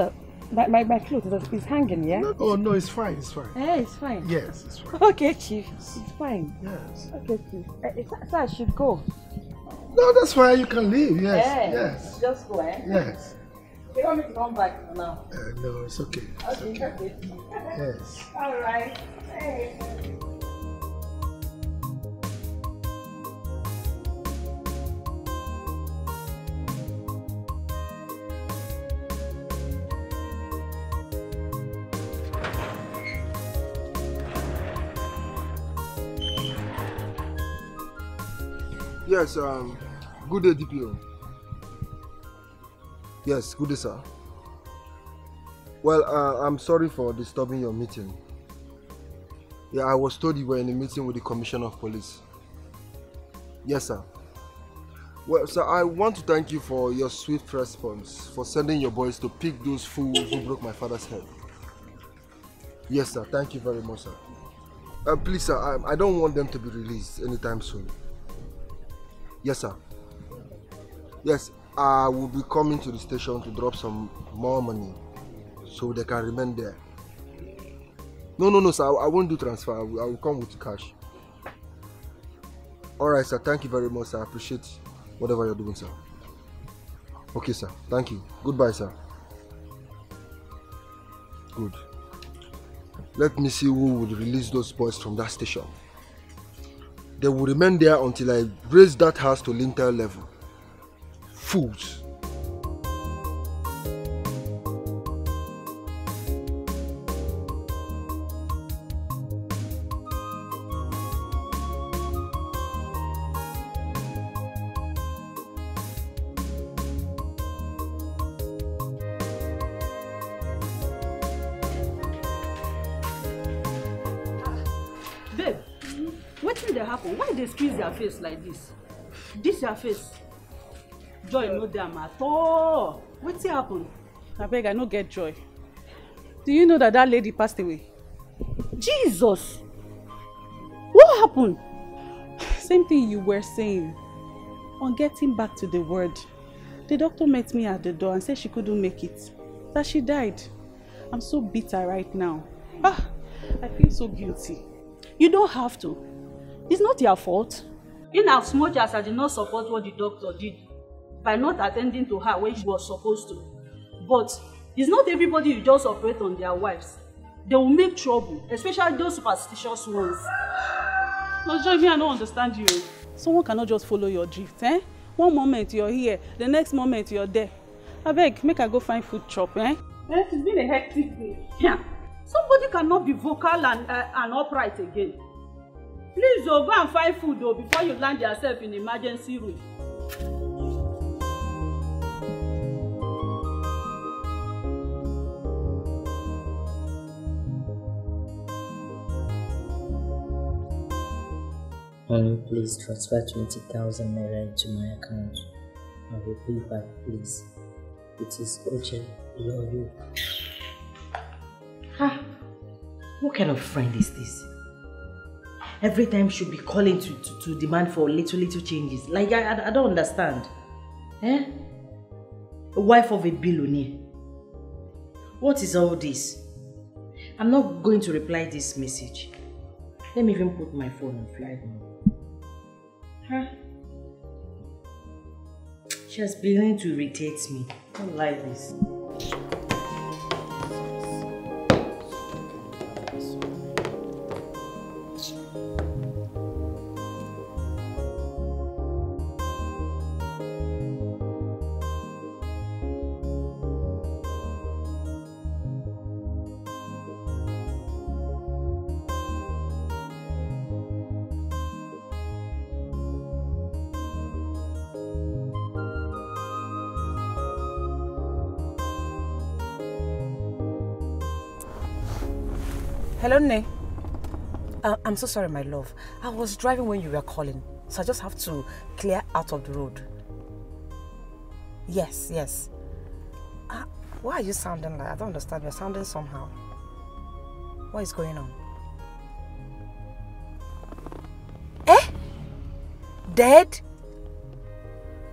my clothes is hanging, yeah? No, it's fine, it's fine. It's fine. Yes, it's fine. Okay, Chief. It's fine. Yes. Okay, Chief. So I should go. No, that's fine. You can leave. Yes. Yes. Just go, eh? Yes. You want me to come back now? No, it's okay. It's okay. Yes. All right. Hey. Yes, good day, DPO. Yes, good day, sir. Well, I'm sorry for disturbing your meeting. Yeah, I was told you were in a meeting with the Commissioner of Police. Yes, sir. Well, sir, I want to thank you for your swift response, for sending your boys to pick those fools who broke my father's head. Yes, sir. Thank you very much, sir. Please, sir, I don't want them to be released anytime soon. Yes, sir. Yes, I will be coming to the station to drop some more money so they can remain there. No, sir. I won't do transfer. I will come with cash. Alright, sir. Thank you very much, sir. I appreciate whatever you're doing, sir. Okay, sir. Thank you. Goodbye, sir. Good. Let me see who would release those boys from that station. They will remain there until I raise that house to lintel level. Fools. Why they squeeze their face like this? This your face. Joy no them at all. What's happen? I beg, I no get joy. Do you know that lady passed away? Jesus! What happened? Same thing you were saying. On getting back to the word, the doctor met me at the door and said she couldn't make it. That she died. I'm so bitter right now. I feel so guilty. You don't have to. It's not your fault. In as much as I did not support what the doctor did by not attending to her when she was supposed to. But it's not everybody you just operate on their wives. They will make trouble, especially those superstitious ones. No, Joy, me, I don't understand you. Someone cannot just follow your drift, eh? One moment you're here, the next moment you're there. I beg, make I go find food chop, eh? It's been a hectic day. Yeah. Somebody cannot be vocal and upright again. Please, go and find food before you land yourself in emergency room. Honey, please transfer 20,000 naira into my account. I will pay back, please. It is urgent. Love you. What kind of friend is this? Every time she'll be calling to demand for little changes. Like, I don't understand. Eh? A wife of a billionaire. What is all this? I'm not going to reply this message. Let me even put my phone on flight mode. She has begun to irritate me. I don't like this. Hello, Ne. I'm so sorry, my love. I was driving when you were calling, so I just have to clear out of the road. Yes. Why are you sounding like? I don't understand. You're sounding somehow. What is going on? Eh? Dead?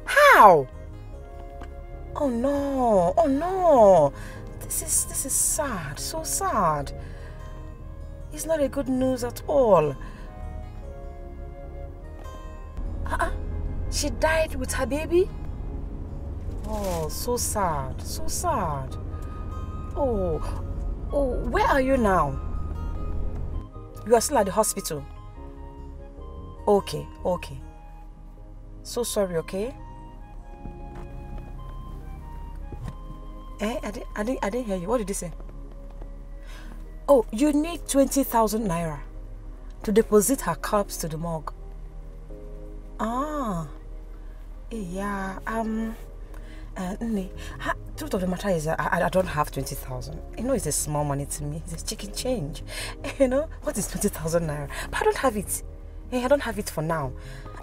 How? Oh no. This is sad. So sad. It's not a good news at all. She died with her baby? Oh, so sad. Oh, where are you now? You are still at the hospital? Okay. So sorry, okay? I didn't hear you. What did you say? Oh, you need 20,000 naira to deposit her corpse to the morgue. Ah. Yeah, truth of the matter is I don't have 20,000. You know, it's a small money to me. It's a chicken change. You know, what is 20,000 naira? But I don't have it. I don't have it for now.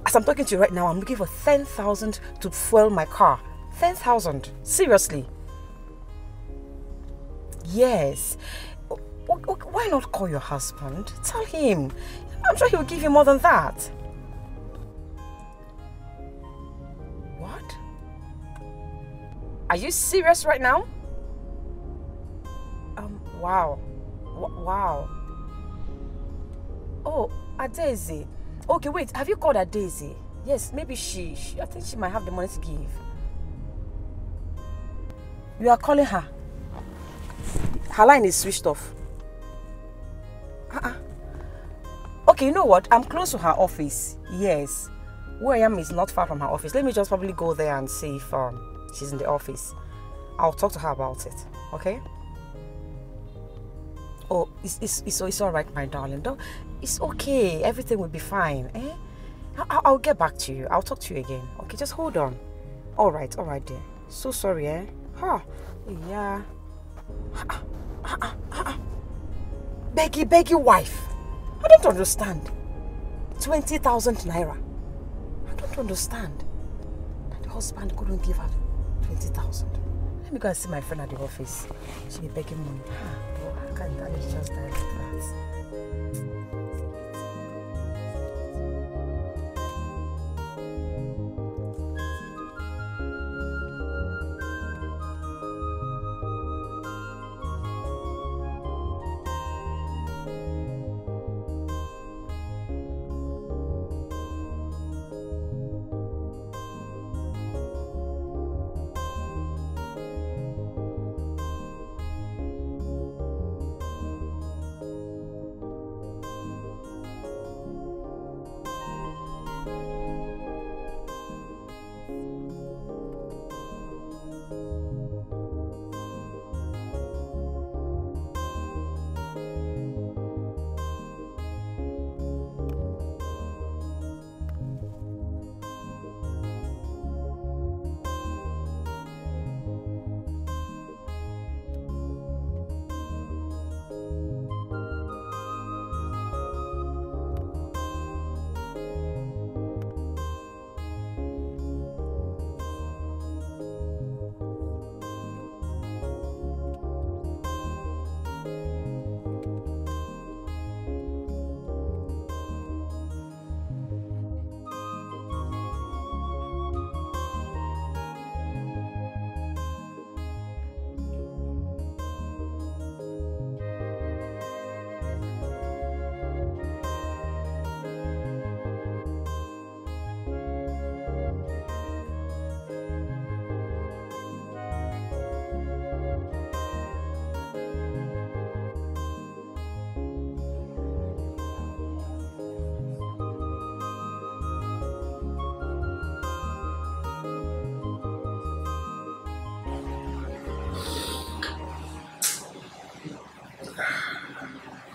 As I'm talking to you right now, I'm looking for 10,000 to fuel my car. 10,000. Seriously. Yes. Why not call your husband? Tell him. I'm sure he will give you more than that. What? Are you serious right now? Wow. Wow. Oh, Daisy. Okay, wait. Have you called her Daisy? Yes, maybe she I think she might have the money to give. You are calling her. Her line is switched off. Okay, you know what? I'm close to her office. Yes. Where I am is not far from her office. Let me just probably go there and see if she's in the office. I'll talk to her about it. Okay? Oh, it's all right, my darling. It's okay. Everything will be fine. Eh? I'll get back to you. I'll talk to you again. Okay, just hold on. All right, dear. So sorry, eh? Yeah. Beggy wife. I don't understand. 20,000 naira. I don't understand. That the husband couldn't give her 20,000. Let me go and see my friend at the office. She'll be begging money. How can that is just like that?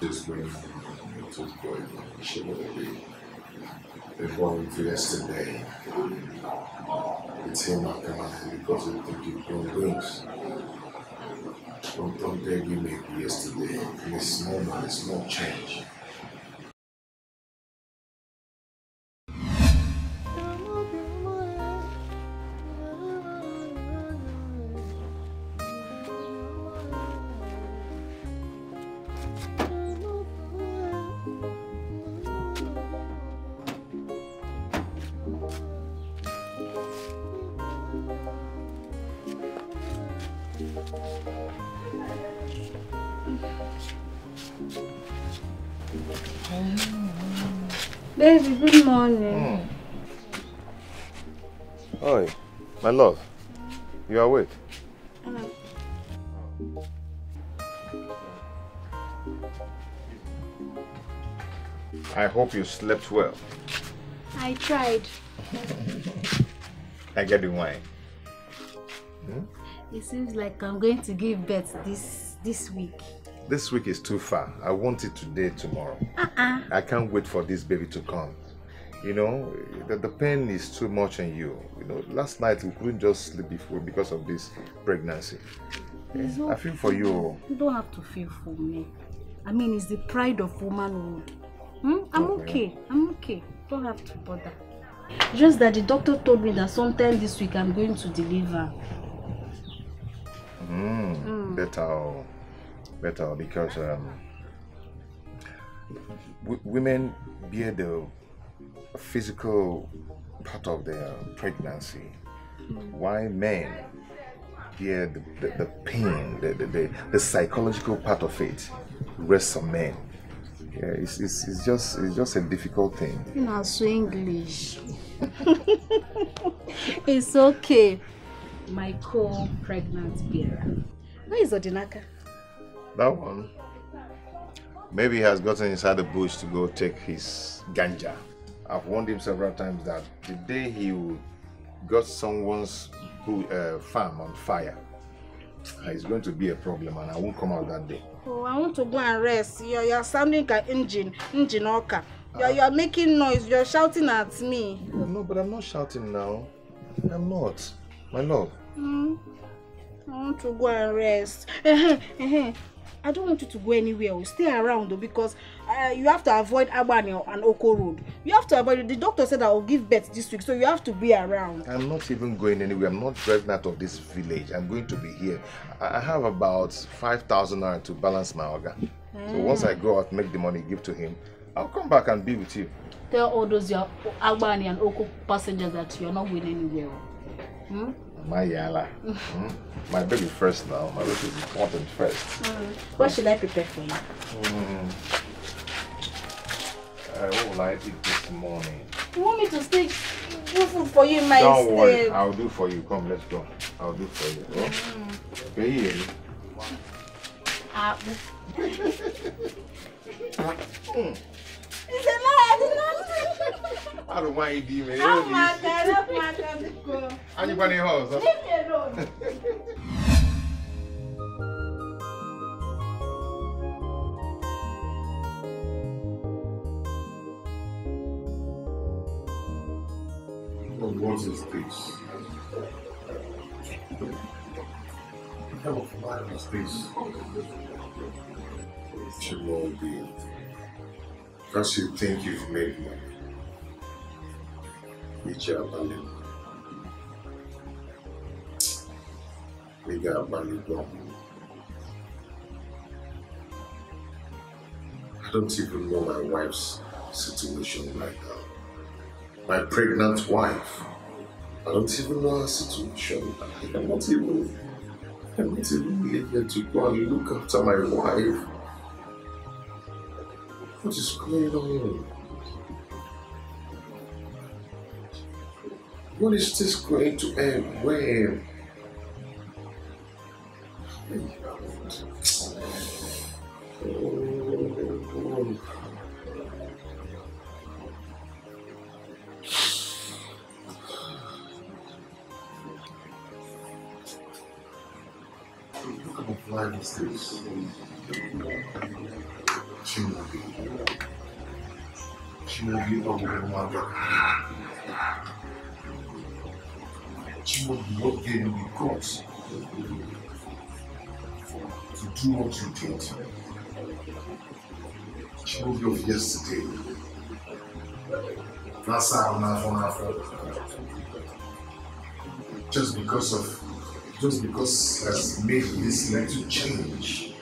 Just waiting to go before yesterday. It's him after nothing because I think you don't wings. Don't beg you make yesterday. And it's small money, small change. Baby, good morning. Oi, my love. You are awake? I hope you slept well. I tried. I get the wine. It seems like I'm going to give birth this week. This week is too far. I want it today, tomorrow. I can't wait for this baby to come. You know, the pain is too much on you. You know, last night we couldn't just sleep before because of this pregnancy. Yeah? I feel for you. You don't have to feel for me. I mean, it's the pride of womanhood. I'm okay. I'm okay. Don't have to bother. Just that the doctor told me that sometime this week I'm going to deliver. Better because women bear the physical part of their pregnancy, while men bear the pain, the psychological part of it rests on men. Yeah, it's just a difficult thing. You know, so English. It's okay. My co-pregnant bearer. Where is Odinaka? That one. Maybe he has gotten inside the bush to go take his ganja. I've warned him several times that the day he got someone's farm on fire, it's going to be a problem, and I won't come out that day. Oh, I want to go and rest. You're sounding like engine oka. You're making noise. You're shouting at me. No, but I'm not shouting now. I'm not, my love. I want to go and rest. I don't want you to go anywhere. We'll stay around though, because you have to avoid Abani and Oko Road. You have to avoid it. The doctor said I will give birth this week, so you have to be around. I'm not even going anywhere. I'm not driving out of this village. I'm going to be here. I have about 5,000 naira to balance my organ. So once I go out, make the money, give to him, I'll come back and be with you. Tell all those your Abani and Oko passengers that you're not going anywhere. My yala. My baby first now. My baby is important first. What should I prepare for you? What will I eat this morning? You want me to stay do food for you in my Don't stead? worry, I'll do for you. Come, let's go. I'll do for you. Okay, here. It's a lie, I did not. I don't want you to be I'm mad, go. Anybody else? Leave me alone. What is this? What kind of man is this? Chimobi, because you think you've made money. Which are valid. We got valid. I don't even know my wife's situation right now. My pregnant wife. I don't even know her situation. I'm not even able to go and look after my wife. What is going on? When is this going to end? When? What kind of life is this? She will be over the mother. She will be what gave you guts to do what you did. She will be of yesterday. That's how I'm not just because has made this little change.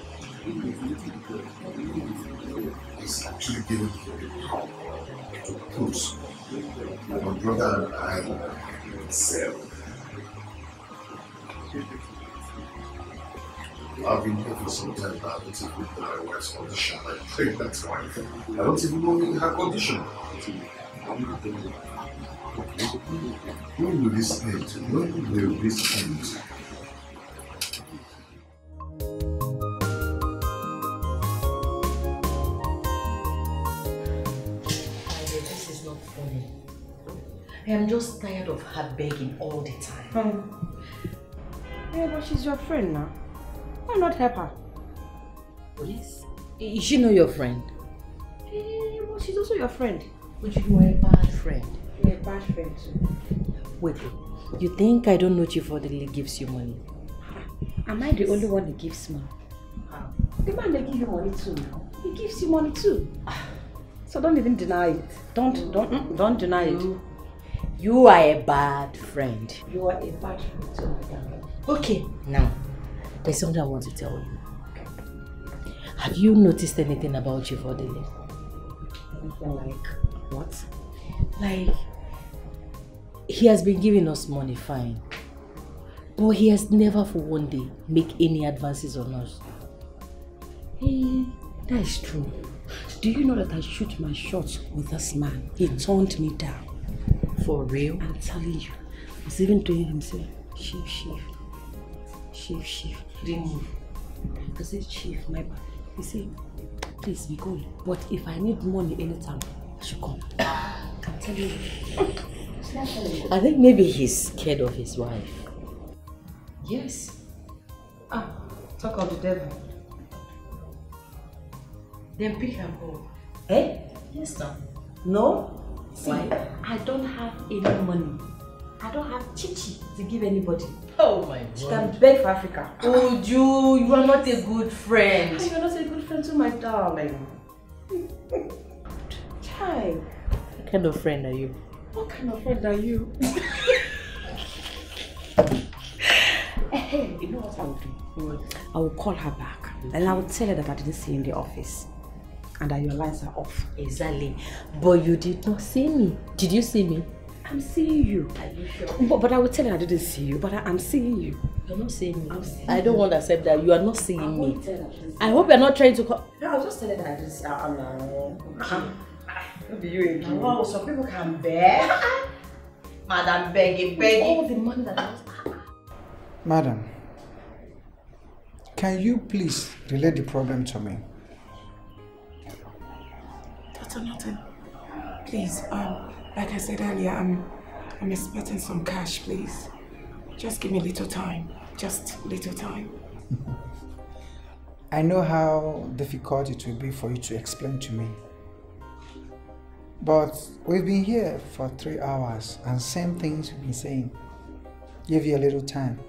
It's actually given power to put my brother and I self. I've been here for some time now. I don't even know my wife's condition. My pregnant wife. I don't even know her condition. When will this end? When will this end? This is not funny. I am just tired of her begging all the time. Yeah, but she's your friend now. Why not help her? Please? Is she not your friend? Well, she's also your friend. But you are a bad friend. You're a bad friend too. Wait, you think I don't know Chief gives you money? Am I the only one who gives money? The man they give you money too now. He gives you money too. So don't even deny it. Don't deny it. You are a bad friend. You are a bad friend too, madam. Okay, now there's something I want to tell you. Have you noticed anything about Chief Odele? Anything like what? Like, he has been giving us money, fine. But he has never for one day make any advances on us. Hey, that is true. Do you know that I shoot my shots with this man? He turned me down. For real? I'm telling you. He's even doing himself. Chief. He didn't move. I said, Chief, my bad. He said, please be cool. But if I need money anytime, I should come. I'm telling you. I think maybe he's scared of his wife. Yes. Talk of the devil. Then pick and go. Eh? Yes, sir. No? See, why? I don't have any money. I don't have chichi to give anybody. Oh my God. She can beg for Africa. Oh, you are not a good friend. You are not a good friend to my darling. Child. What kind of friend are you? What kind of friend are you? Hey, you know what I will do? I will call her back and I will tell her that I didn't see you in the office and that your lines are off. Exactly. But you did not see me. Did you see me? I'm seeing you. Are you sure? But I will tell her I didn't see you, but I'm seeing you. You're not seeing me. I'm seeing I don't want to accept that. You are not seeing me. I hope you're not trying to call. No, I'll just tell her that I didn't see her. Maybe you again. Oh, some people can beg. Madam begging. All the money that I was. Madam, can you please relate the problem to me? Dr. Norton, please, like I said earlier, I'm expecting some cash, please. Just give me a little time. Just a little time. I know how difficult it will be for you to explain to me. But we've been here for 3 hours and same things we've been saying. Give you a little time.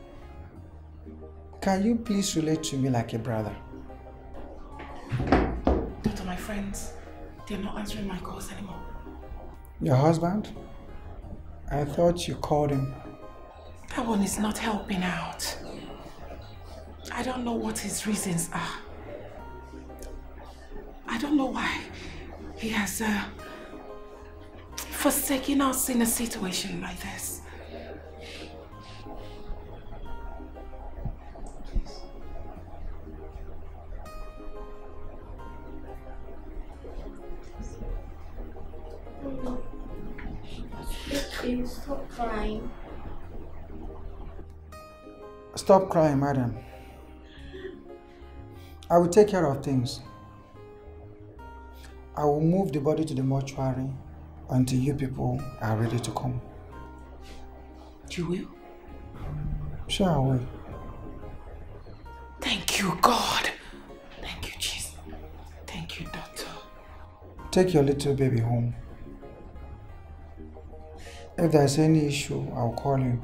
Can you please relate to me like a brother? Doctor, my friends, they're not answering my calls anymore. Your husband? I thought you called him. That one is not helping out. I don't know what his reasons are. I don't know why he has forsaken us in a situation like this. Please stop crying. Stop crying, madam. I will take care of things. I will move the body to the mortuary until you people are ready to come. You will? Sure, I will. Thank you, God. Thank you, Jesus. Thank you, doctor. Take your little baby home. If there's any issue, I'll call you.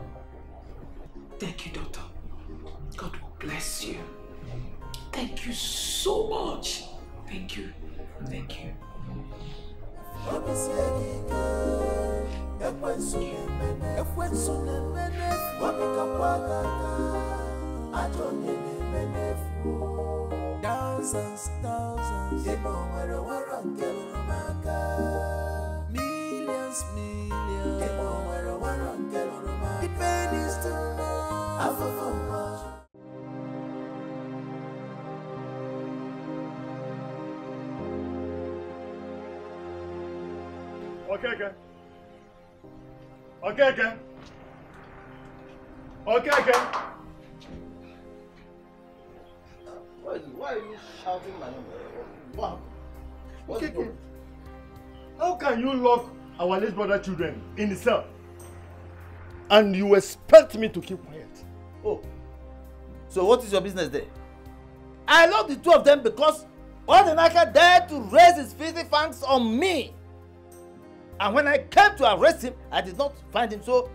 Thank you, doctor. God will bless you. Thank you so much. Thank you. Thank you. Thousands, millions, the pain is too much. Okay. Why are you shouting my name? What? Okay. How can you lock our late brother children in the cell? And you expect me to keep quiet? Oh. So what is your business there? I locked the two of them because Odinaka dared to raise his filthy fangs on me. And when I came to arrest him, I did not find him, so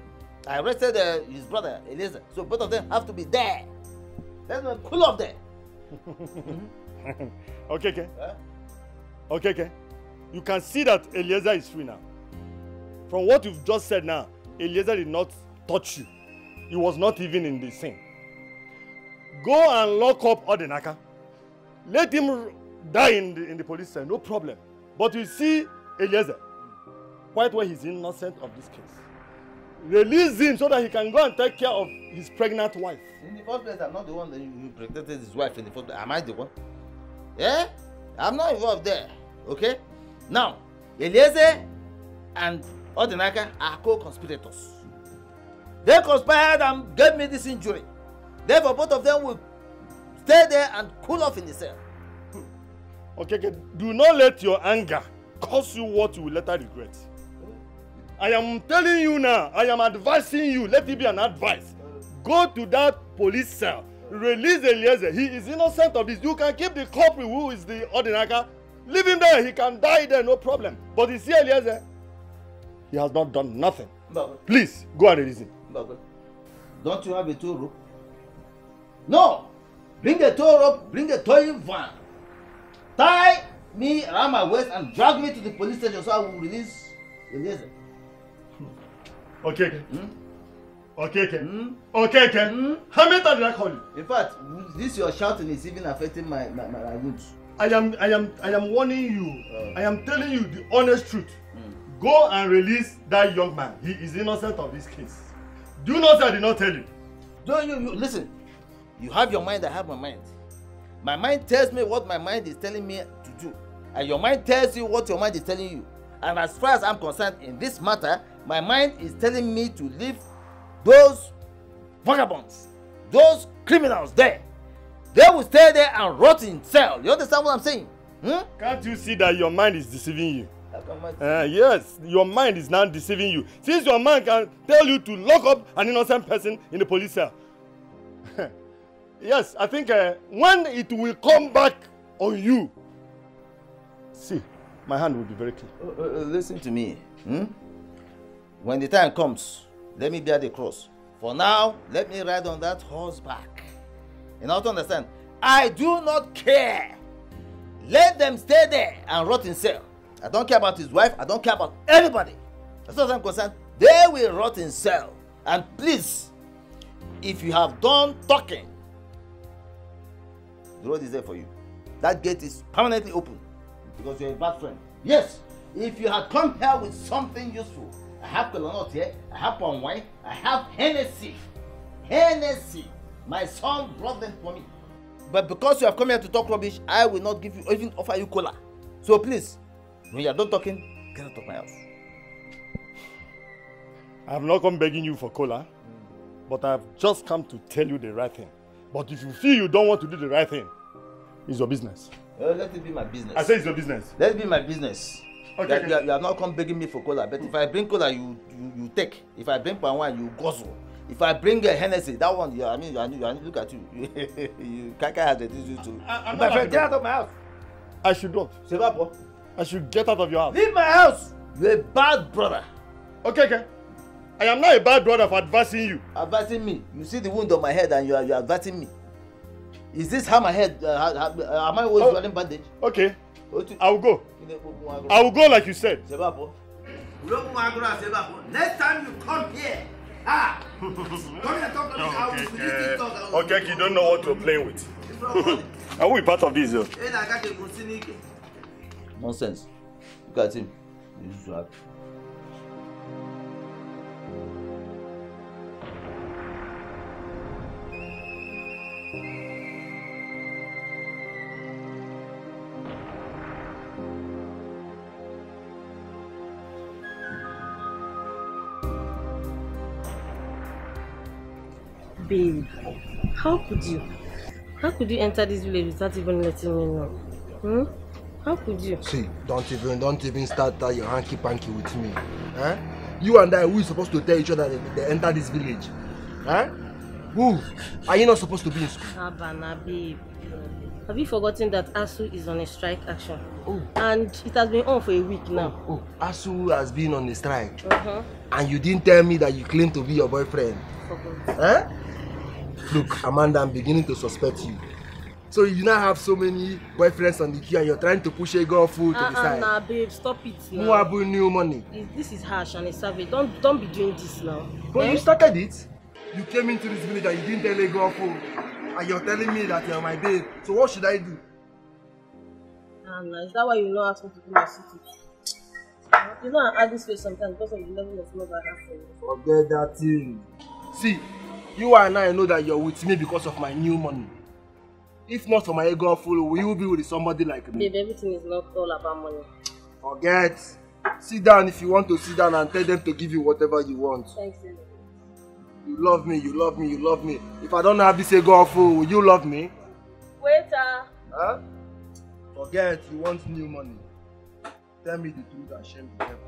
I arrested his brother, Eliezer. So both of them have to be there. Let them cool off there. Okay. Okay. You can see that Eliezer is free now. From what you've just said now, Eliezer did not touch you. He was not even in the scene. Go and lock up Odinaka. Let him die in the police cell, no problem. But you see Eliezer, quite when he's innocent of this case. Release him so that he can go and take care of his pregnant wife. In the first place, I'm not the one that you protected his wife in the first place. Am I the one? Yeah? I'm not involved there. Okay? Now, Eliezer and Odinaka are co-conspirators. They conspired and gave me this injury. Therefore, both of them will stay there and cool off in the cell. Okay. Do not let your anger cause you what you will later regret. I am telling you now, I am advising you, let it be an advice. Go to that police cell, release Eliezer. He is innocent of this. You can keep the culprit who is the Odinaka. Leave him there, he can die there, no problem. But you see Eliezer, he has not done nothing. Please, go and release him. Don't you have a tow rope? No! Bring a tow rope, bring a towing van. Tie me around my waist and drag me to the police station so I will release Eliezer. Okay. Okay. How many times did I call you? In fact, this your shouting is even affecting my roots. I am warning you. I am telling you the honest truth. Go and release that young man. He is innocent of this case. Do not say I did not tell you. Don't you listen. You have your mind, I have my mind. My mind tells me what my mind is telling me to do. And your mind tells you what your mind is telling you. And as far as I'm concerned in this matter, my mind is telling me to leave those vagabonds, those criminals there. They will stay there and rot in cell. You understand what I'm saying? Can't you see that your mind is deceiving you? Yes, your mind is now deceiving you. Since your mind can tell you to lock up an innocent person in the police cell. Yes, I think when it will come back on you, see, my hand will be very clear. Listen to me. When the time comes, let me bear the cross. For now, let me ride on that horseback. You know, to understand, I do not care. Let them stay there and rot in cell. I don't care about his wife. I don't care about anybody. As far as I'm concerned, they will rot in cell. And please, if you have done talking, the road is there for you. That gate is permanently open because you're a bad friend. Yes, if you had come here with something useful, I have Colonel here, I have palm wine, I have Hennessy. Hennessy. My son brought them for me. But because you have come here to talk rubbish, I will not give you, or even offer you cola. So please, when you are done talking, get out of my house. I have not come begging you for cola, but I have just come to tell you the right thing. But if you feel you don't want to do the right thing, it's your business. Let it be my business. I say it's your business. Let it be my business. Okay. You have not come begging me for cola, but if I bring cola, you take. If I bring palm wine, you guzzle. If I bring a Hennessy, that one, I mean, look at you. You Kaka has the disease too. My friend, get out of my house. I should not. C'est pas bro. I should get out of your house. Leave my house. You're a bad brother. Okay. I am not a bad brother for advising you. Advising me? You see the wound on my head and you are advising me. Is this how my head? Am I always wearing bandage? Okay. I will go. I will go like you said. Next time you come here, come here and talk to me. Okay, you don't know what you're playing with. I will be part of this. Nonsense. Look at him. He's drunk. Babe, how could you? How could you enter this village without even letting me know? How could you? See, don't even start that your hanky-panky with me. You and I, we supposed to tell each other that they enter this village. Who? Are you not supposed to be in school? Abana, babe. Have you forgotten that ASU is on a strike action? And it has been on for a week now. ASU has been on a strike. And you didn't tell me that you claim to be your boyfriend. Eh? Look, Amanda, I'm beginning to suspect you. So you now have so many boyfriends on the queue and you're trying to push a girl fool to the side. Nah, babe, stop it now. Muabu new money. This is harsh and it's savage. Don't be doing this now. But you started it. You came into this village and you didn't tell a girl fool. And you're telling me that you're my babe. So what should I do? Is that why you not ask me to do my city? You know I add this face sometimes because of the level of love I have for you. Forget that thing. See, you and I know that you're with me because of my new money. If not for my ego fool, will you be with somebody like me? Babe, everything is not all about money. Forget. Sit down if you want to sit down and tell them to give you whatever you want. Thanks, babe. You love me, you love me, you love me. If I don't have this ego fool, will you love me? Waiter. Huh? Forget, you want new money. Tell me the truth and shame the devil.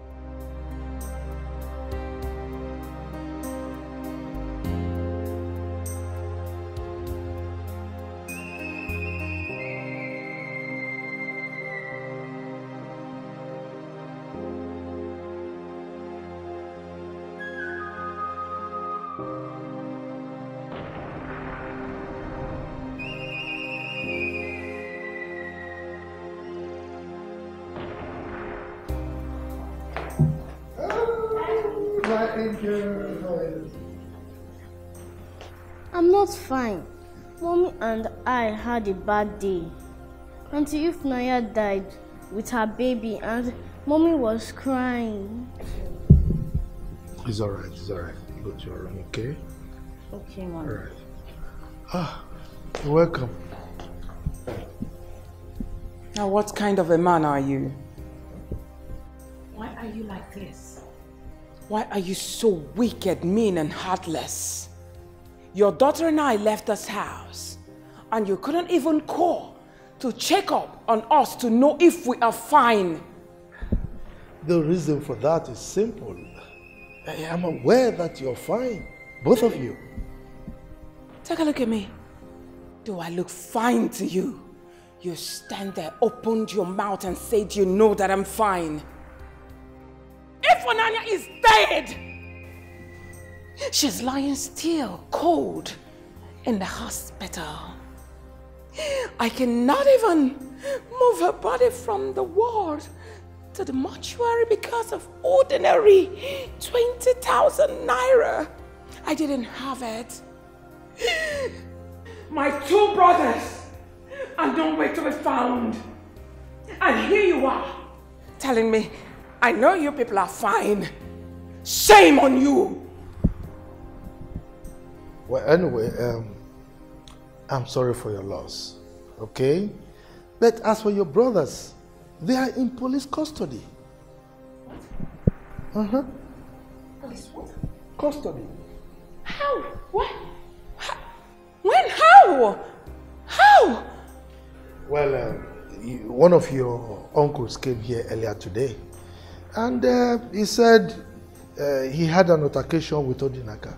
I'm not fine. Mommy and I had a bad day. Auntie Ifnaya died with her baby and Mommy was crying. It's alright, it's alright. Go to your room, okay? Okay, Mom. Alright. You're welcome. Now, what kind of a man are you? Why are you like this? Why are you so wicked, mean, and heartless? Your daughter and I left this house, and you couldn't even call to check up on us to know if we are fine. The reason for that is simple. I am aware that you're fine, both of you. Take a look at me. Do I look fine to you? You stand there, opened your mouth and said you know that I'm fine. If Onanya is dead, she's lying still, cold, in the hospital. I cannot even move her body from the ward to the mortuary because of ordinary 20,000 naira. I didn't have it. My two brothers are nowhere to be found. And here you are, telling me, I know you people are fine. Shame on you. Well, anyway, I'm sorry for your loss, okay? But as for your brothers, they are in police custody. What? Police what? Custody. How? What? When? How? How? Well, one of your uncles came here earlier today, and he said he had an altercation with Odinaka.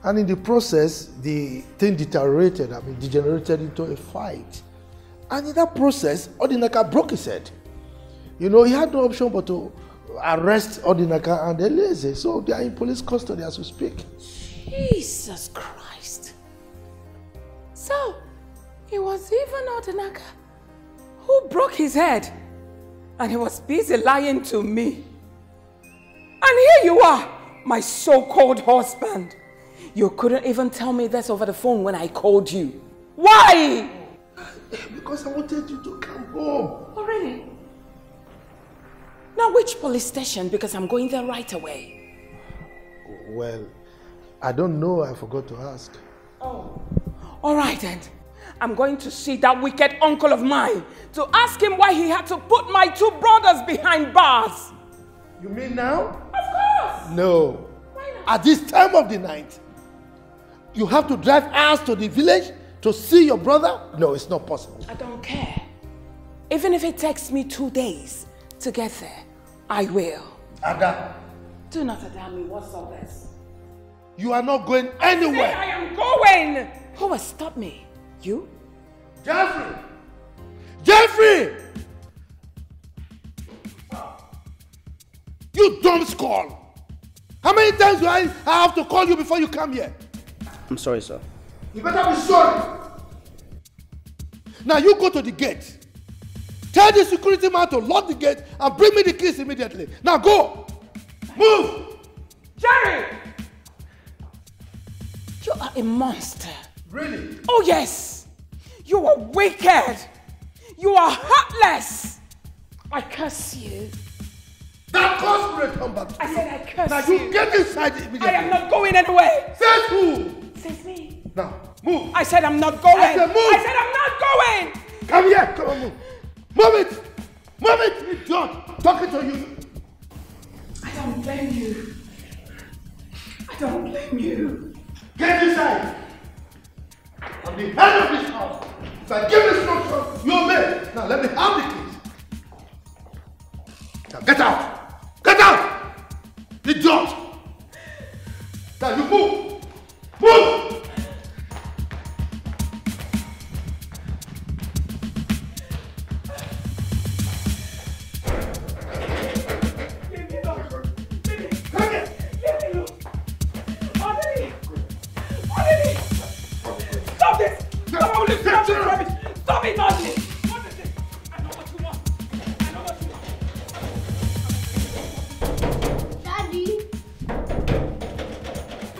And in the process, the thing degenerated into a fight. And in that process, Odinaka broke his head. You know, he had no option but to arrest Odinaka and Eleze. So they are in police custody as we speak. Jesus Christ. So, it was even Odinaka who broke his head. And he was busy lying to me. And here you are, my so-called husband. You couldn't even tell me this over the phone when I called you. Why? Because I wanted you to come home. Oh, really? Now, which police station? Because I'm going there right away. Well, I don't know. I forgot to ask. Oh. All right, then. I'm going to see that wicked uncle of mine to ask him why he had to put my two brothers behind bars. You mean now? Of course. No. At this time of the night, you have to drive us to the village to see your brother? No, it's not possible. I don't care. Even if it takes me 2 days to get there, I will. Ada. Do not tell me what's all this. You are not going anywhere. I am going. Who will stop me? You? Jeffrey! Jeffrey! You dumb skull! How many times do I have to call you before you come here? I'm sorry, sir. You better be sorry. Now you go to the gate. Tell the security man to lock the gate and bring me the keys immediately. Now go! Move! Jerry! You are a monster. Really? Oh yes! You are wicked! You are heartless! I curse you. That curse will come back. I said I curse now you get inside immediately. I am not going anywhere. Says who? Says me. Now, move. I said I'm not going. I said move. I said I'm not going. Come here. Come on, move. Move it. Move it, idiot. Talking to you. I don't blame you. I don't blame you. Get inside. I'm the head of this house. If I give instructions, you obey. Now let me have the keys. Now get out. Get out. Idiot. Now you move. Move. Stop this! Stop all this! Stop this rubbish! Stop it, Nolly! What is this? I know what you want. I know what you want. Daddy!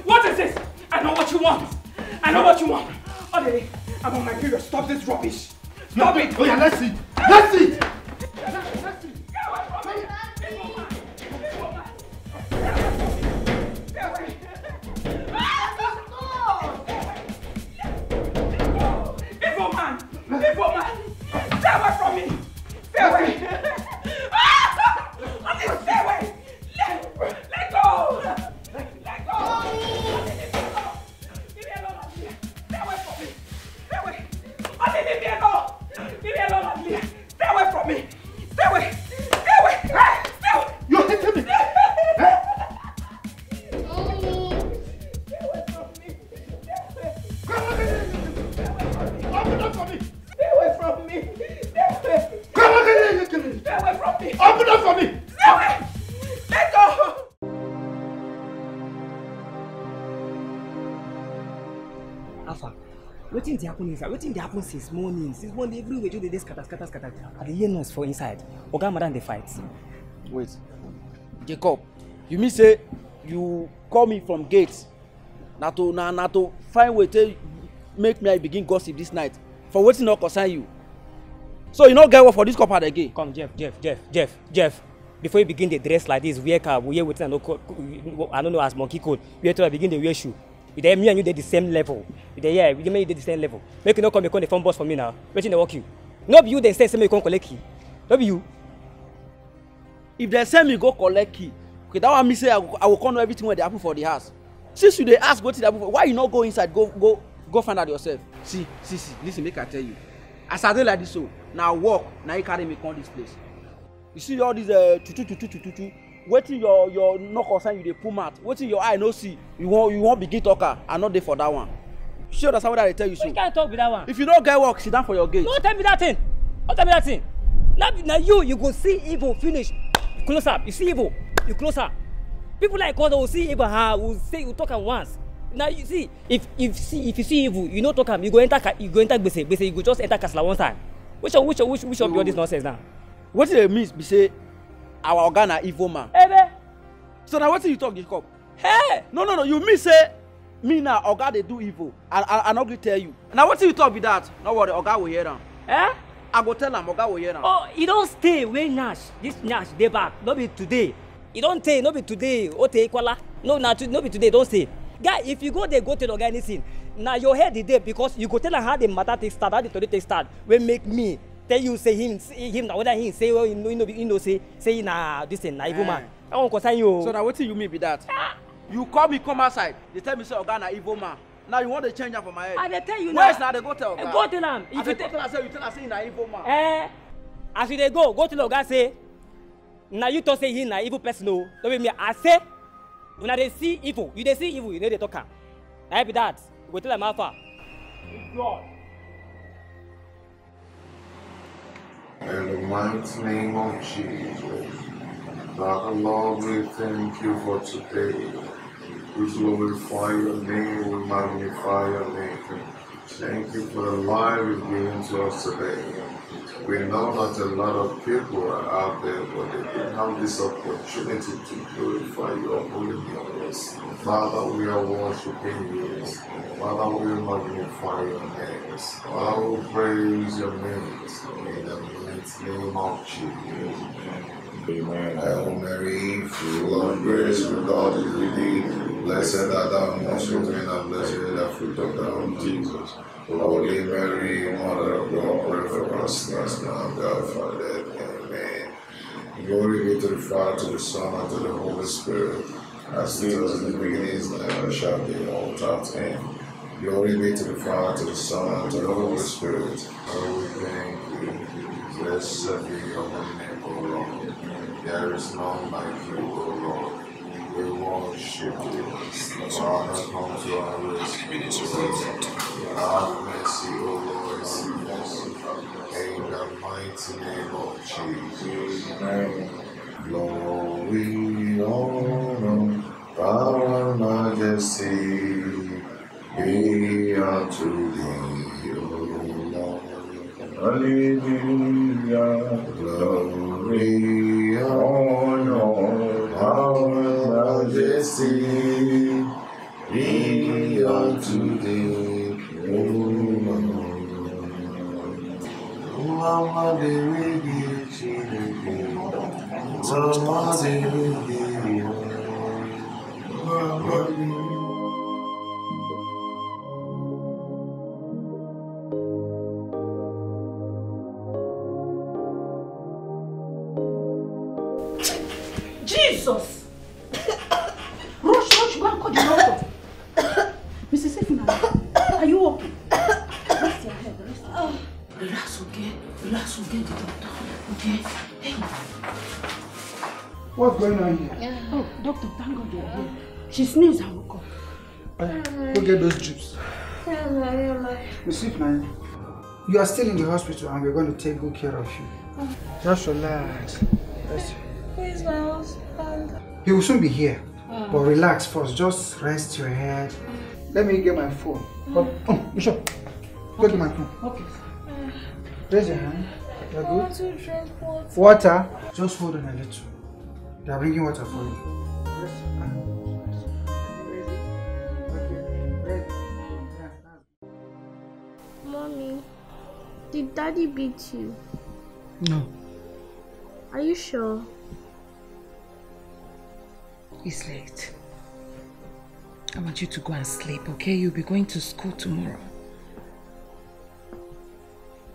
What is this? I know what you want. I know what you want. Odili, I'm on my period. Stop this rubbish. Stop it! Oh yeah, let's see. Let's see. Evil man! Stay away from me! Stay away! Stay away! Let go! Let go! Leave me alone, stay away from me! Stay away! Leave me alone! Leave me alone, stay away from me! Stay away! Stay away! Stay away! You're hitting me! Stay away from me! Open up for me! Stay away from me! Stay away! Come on, stay away from me! Open up for me! Stay away! Let go! Alpha, wetin dey happen inside? Wetin dey happen since morning? Since morning, everywhere you dey scatter. I dey hear noise for inside. Oga Madam dey fight. Wait, Jacob, you mean say you call me from gate? Na to find way to make me I begin gossip this night for wetin no concern you. So you no get work for this couple again. Come, Jeff. Before you begin the dress like this, wear cap, wear wetin I don't know as monkey code. You have to begin the wear shoe. You dey me and you dey the same level. You dey here, we dey the same level. Make you no come the phone boss for me now. Wetin dey work you? No be you dey say me come collect key. No be you. If they send me go collect key, okay, that one me say I will come know everything wey dey happen for the house. Since you dey ask wetin dey happen for, why you no go inside go find out yourself? See, listen, make I tell you. As I dey like this so, na work na you carry me come this place. You see all these tutu. Wetin your no concern you dey pull mouth. Wetin your eye no see, you wan begin talk am. I no dey for that one. You sure understand what I dey tell you so? You can't talk with that one. If you no get work, sit down for your gate. No tell me that thing. Don't tell me that thing. Now you go see evil finish. You close up. You see evil. You close up. People like us will see evil. Will say you talk am once. Now you see if you see evil, you no talk am. You go enter gbese. You go just enter castle one time. Which of be all this nonsense now? Wetin dey mean be say our oga na evil man. Ebe. So now wetin you talk Jacob? Hey. No. You mean say me now oga dey do evil. I no gree tell you. Now wetin you talk be that? No worry, oga will hear am. Eh? I go tell am oga will hear am. Oh, you don stay wey Nash. This Nash dey back. No be today. You don tey. No be today. Ote Ikwala. No be today. Don stay. Guy, if you go there, go tell oga anything. Now your head is there because you go tell am how the matter take start, how the story take start. Wey make me tell you say him na whether him say well you know say na this thing na evil man. I wan concern you. So now wetin you mean be that? You call me come outside. They tell me say oga na evil man. Now you want to change am for my head. I dey tell you now. Where's now they go tell oga? Go tell am. If you tell am say he na evil man. As you dey go tell oga say na you talk say he na evil person o. No be me. I say una dey see evil. You dey see evil. You no dey talk am. Na be that. Go tell am how far. God. In the mighty name of Jesus. Father, Lord, we thank you for today. We glorify your name, we magnify your name. Thank you for the life you've given to us today. We know that a lot of people are out there, but they didn't have this opportunity to glorify your holy name. Father, we are worshiping you. Father, we magnify your name. Father, we praise your name. In the mighty name of Jesus. Amen. Hail Mary, full of grace, the Lord is with thee. Blessed art thou amongst women, and blessed is the fruit of thy womb, Jesus. Holy Mary, Mother of God, pray for us sinners now and God for death. Amen. Glory be to the Father, to the Son, and to the Holy Spirit, as it was in the beginning, is now, and shall be, all without end. Glory be to the Father, to the Son, and to the Holy Spirit. Oh, we thank you. Blessed be your holy name, O Lord. There is none like you, O Lord. We worship you. Father, come to our rescue. Have mercy, O Lord, have mercy. In the mighty name of Jesus. Amen. Glory, honor, power, and majesty be unto thee, O Lord. Hallelujah. Glory, honor, power, majesty be unto thee, O Lord. Mama, they will give you the Mama, they will give you Jesus! Rush, go and call the doctor. Mrs. Ifuna, are you okay? Rest your head, rest your head. Relax, okay? Relax, we'll get the doctor, okay? Hey. What's going on here? Oh, doctor, thank God you're here. She sneezed and woke up. Go get those drips. Miss Ifuna, you are still in the hospital and we're going to take good care of you. Just relax. Where's my husband? He will soon be here. But relax first. Just rest your head. Let me get my phone. Oh, Bishop. Go get my phone. Okay. Raise your hand. You're I want good? to drink water. Water? Just hold on a little. They are bringing water for you. Mommy, did Daddy beat you? No. Are you sure? It's late. I want you to go and sleep, okay? You'll be going to school tomorrow.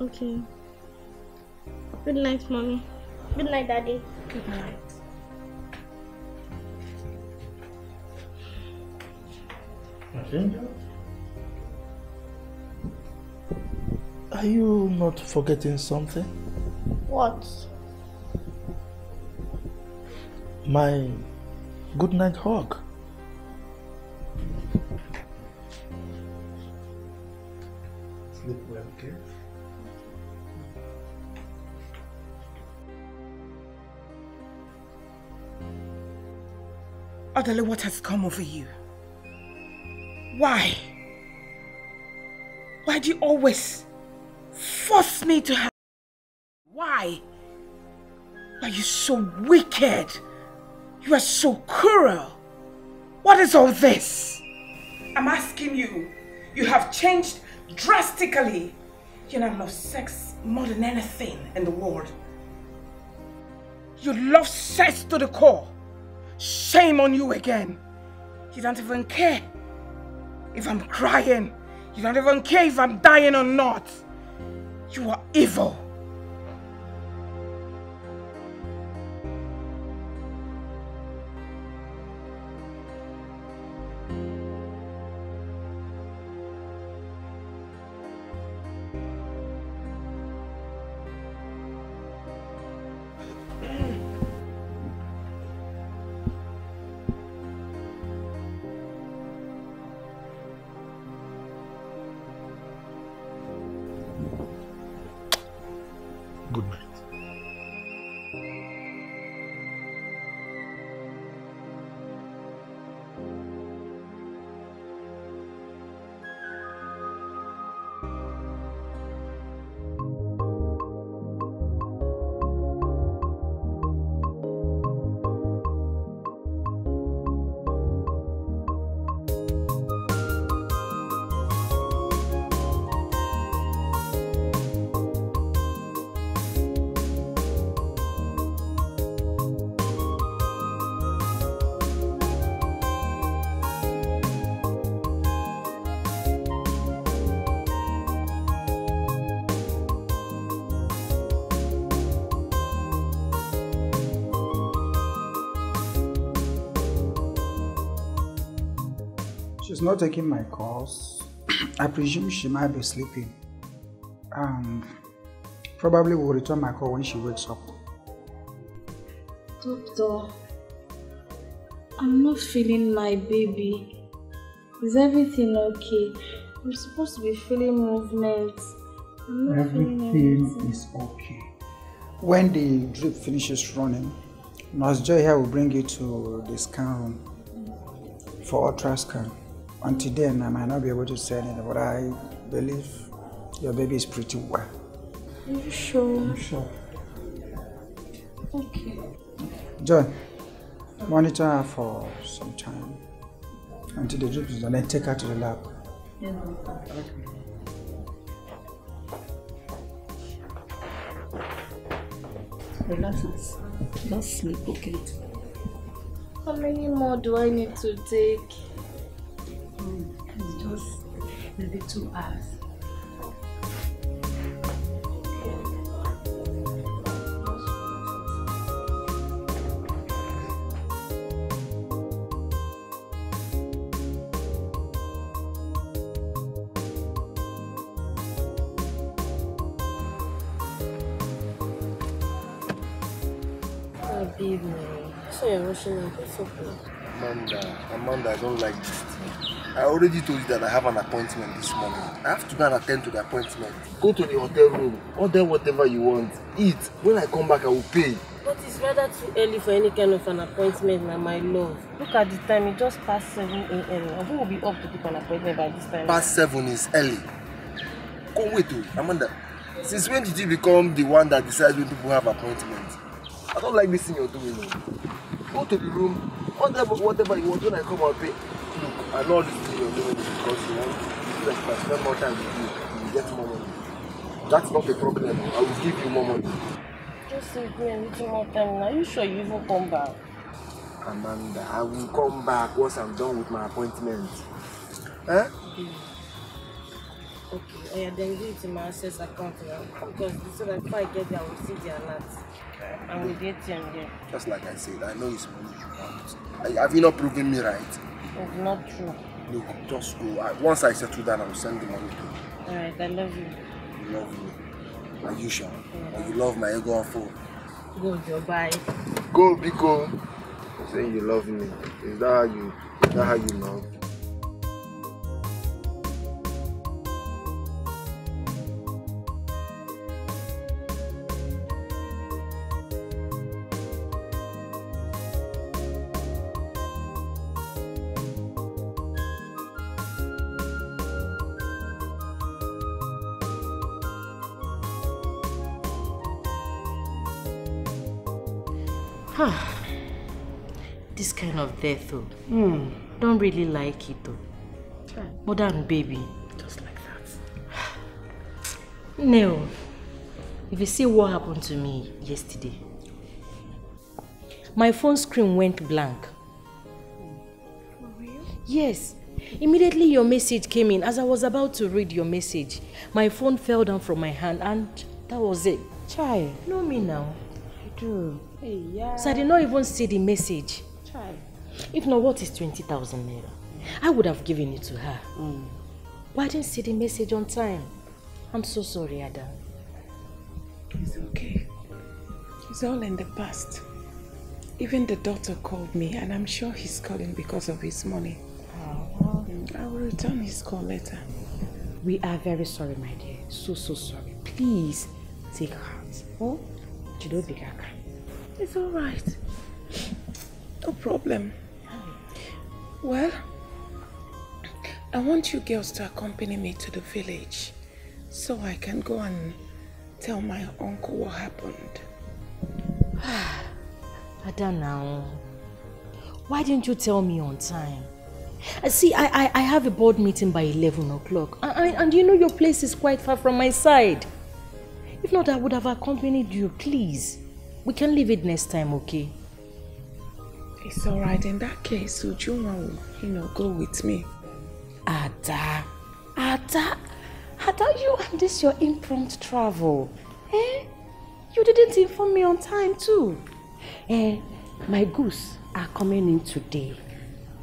Okay. Good night, Mommy. Good night, Daddy. Good night. Okay. Are you not forgetting something? What? My good night hug. Sleep well, okay? Adele, what has come over you? Why? Why do you always force me to have... Why? Why are you so wicked? You are so cruel. What is all this? I'm asking you. You have changed drastically. You now love sex more than anything in the world. You love sex to the core. Shame on you again. You don't even care if I'm crying. You don't even care if I'm dying or not. You are evil. Good night. She's not taking my calls. I presume she might be sleeping. Probably will return my call when she wakes up. Doctor, I'm not feeling my baby. Is everything okay? I'm supposed to be feeling movements. I'm not feeling Everything is okay. When the drip finishes running, Nurse Joy here will bring you to the scan room for ultrascan. Until then, I might not be able to say anything, but I believe your baby is pretty well. Are you sure? I'm sure. Okay. Joy, monitor her for some time until the drip is done, then take her to the lab. Yeah. Relax. Just sleep, okay? How many more do I need to take? It's just maybe 2 hours. Baby, so you're rushing me. It's okay. Amanda, I don't like this thing. I already told you that I have an appointment this morning. I have to go and attend to the appointment. Go to the hotel room, order whatever you want, eat. When I come back, I will pay. But it's rather too early for any kind of an appointment now, my love. Look at the time, it just past 7 a.m. Who will be up to keep an appointment by this time? Past 7 is early. Come wait, Amanda. Since when did you become the one that decides when people have appointments? I don't like this thing you're doing. Go to the room, order whatever you want. When I come, I'll pay. Look, I know this thing you're doing because you want to if I spend more time with you, you will get more money. That's not a problem. I will give you more money. Just give me a little more time now. Are you sure you even come back? Amanda, I will come back once I'm done with my appointment. Huh? Okay, yeah, then give it to my access account now. Because so that if I get there, I will see the alert. And with the ATM there. Just like I said, I know it's money you want. Have you not proven me right? It's not true. Look, just go. Once I settle down, I will send the money to you. Alright, I love you. You love me. Are you sure? Yeah. You love my ego phone? Go, Joe, bye. Go, Biko. You're saying you love me. Is that how you love? This kind of death, though. Don't really like it, though. Mother and baby. Just like that. No. If you see what happened to me yesterday, my phone screen went blank. For real? Yes. Immediately your message came in. As I was about to read your message, my phone fell down from my hand and that was it. Child. You know me now. I do. Hey, yeah. So I did not even see the message. Child. If not, what is 20,000 naira? I would have given it to her. Why didn't see the message on time? I'm so sorry, Ada. It's okay. It's all in the past. Even the doctor called me and I'm sure he's calling because of his money. I will return his call later. We are very sorry, my dear. So sorry. Please take heart. Oh? It's all right. No problem. Well, I want you girls to accompany me to the village so I can go and tell my uncle what happened. Ada now. Why didn't you tell me on time? See, I have a board meeting by 11 o'clock. And you know your place is quite far from my side. If not, I would have accompanied you, please. We can leave it next time, okay? It's all right. In that case, Ujuma will, go with me. Ada, you and this your impromptu travel. You didn't inform me on time too. My goose are coming in today.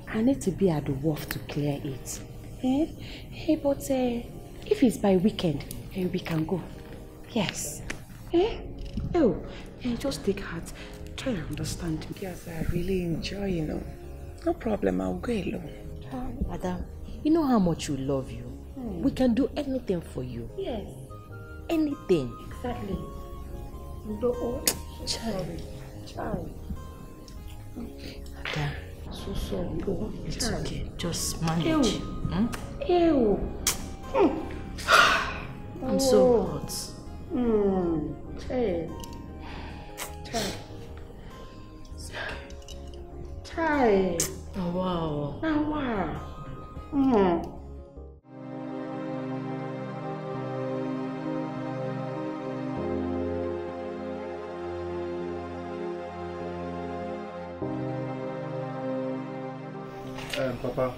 I need to be at the wharf to clear it. Eh? Hey, but if it's by weekend, we can go. Yes. Eh? Oh, just take heart. Try to understand. Yes, I really enjoy, you know. No problem, I'll go alone. Madam, you know how much we love you. We can do anything for you. Yes. Anything. Exactly. Child. Ada, So sorry. Oh, it's okay. Just manage. Ew. I'm so hot. Child. Child. Oh, wow. Oh, wow. Papa,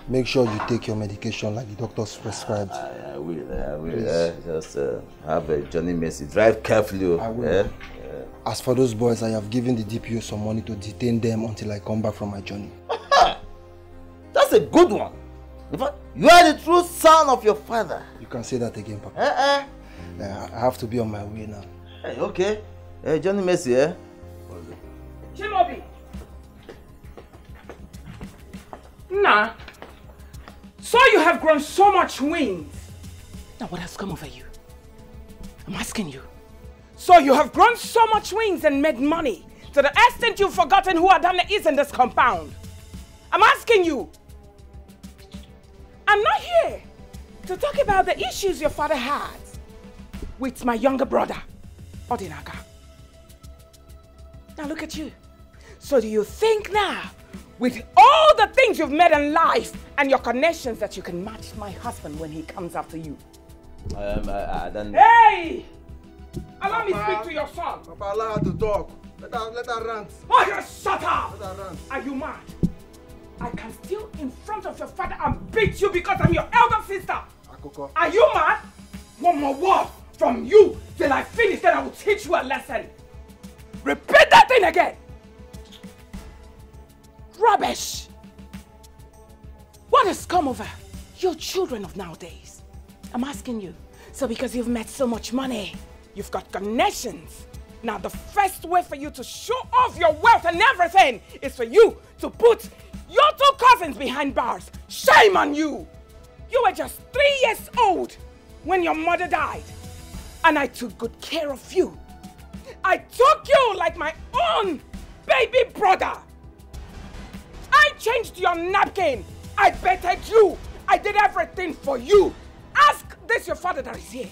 make sure you take your medication like the doctors prescribed. I will. Just have a Johnny Mercy. Drive carefully. I will. As for those boys, I have given the DPO some money to detain them until I come back from my journey. That's a good one. In fact, you are the true son of your father. You can say that again, Papa. I have to be on my way now. Hey, okay. Hey, Johnny Mercy, eh? Chimobi! Nah. So you have grown so much wings. Now what has come over you? I'm asking you. So you have grown so much wings and made money to the extent you've forgotten who Adana is in this compound. I'm asking you. I'm not here to talk about the issues your father had with my younger brother, Odinaga. Now look at you. So do you think now, with all the things you've made in life and your connections, that you can match my husband when he comes after you? I don't... Hey! Allow me to speak to your son. Papa, allow her to talk. Let her rant. Oh, you shut up! Let her rant. Are you mad? I can steal in front of your father and beat you because I'm your elder sister. Akoko. Are you mad? One more word from you till I finish, then I will teach you a lesson. Repeat that thing again. Rubbish. What has come over you children of nowadays? I'm asking you. So because you've made so much money, you've got connections. Now the first way for you to show off your wealth and everything is for you to put your two cousins behind bars. Shame on you. You were just 3 years old when your mother died. And I took good care of you. I took you like my own baby brother. I changed your napkin. I betted you. I did everything for you. Ask this your father that is here.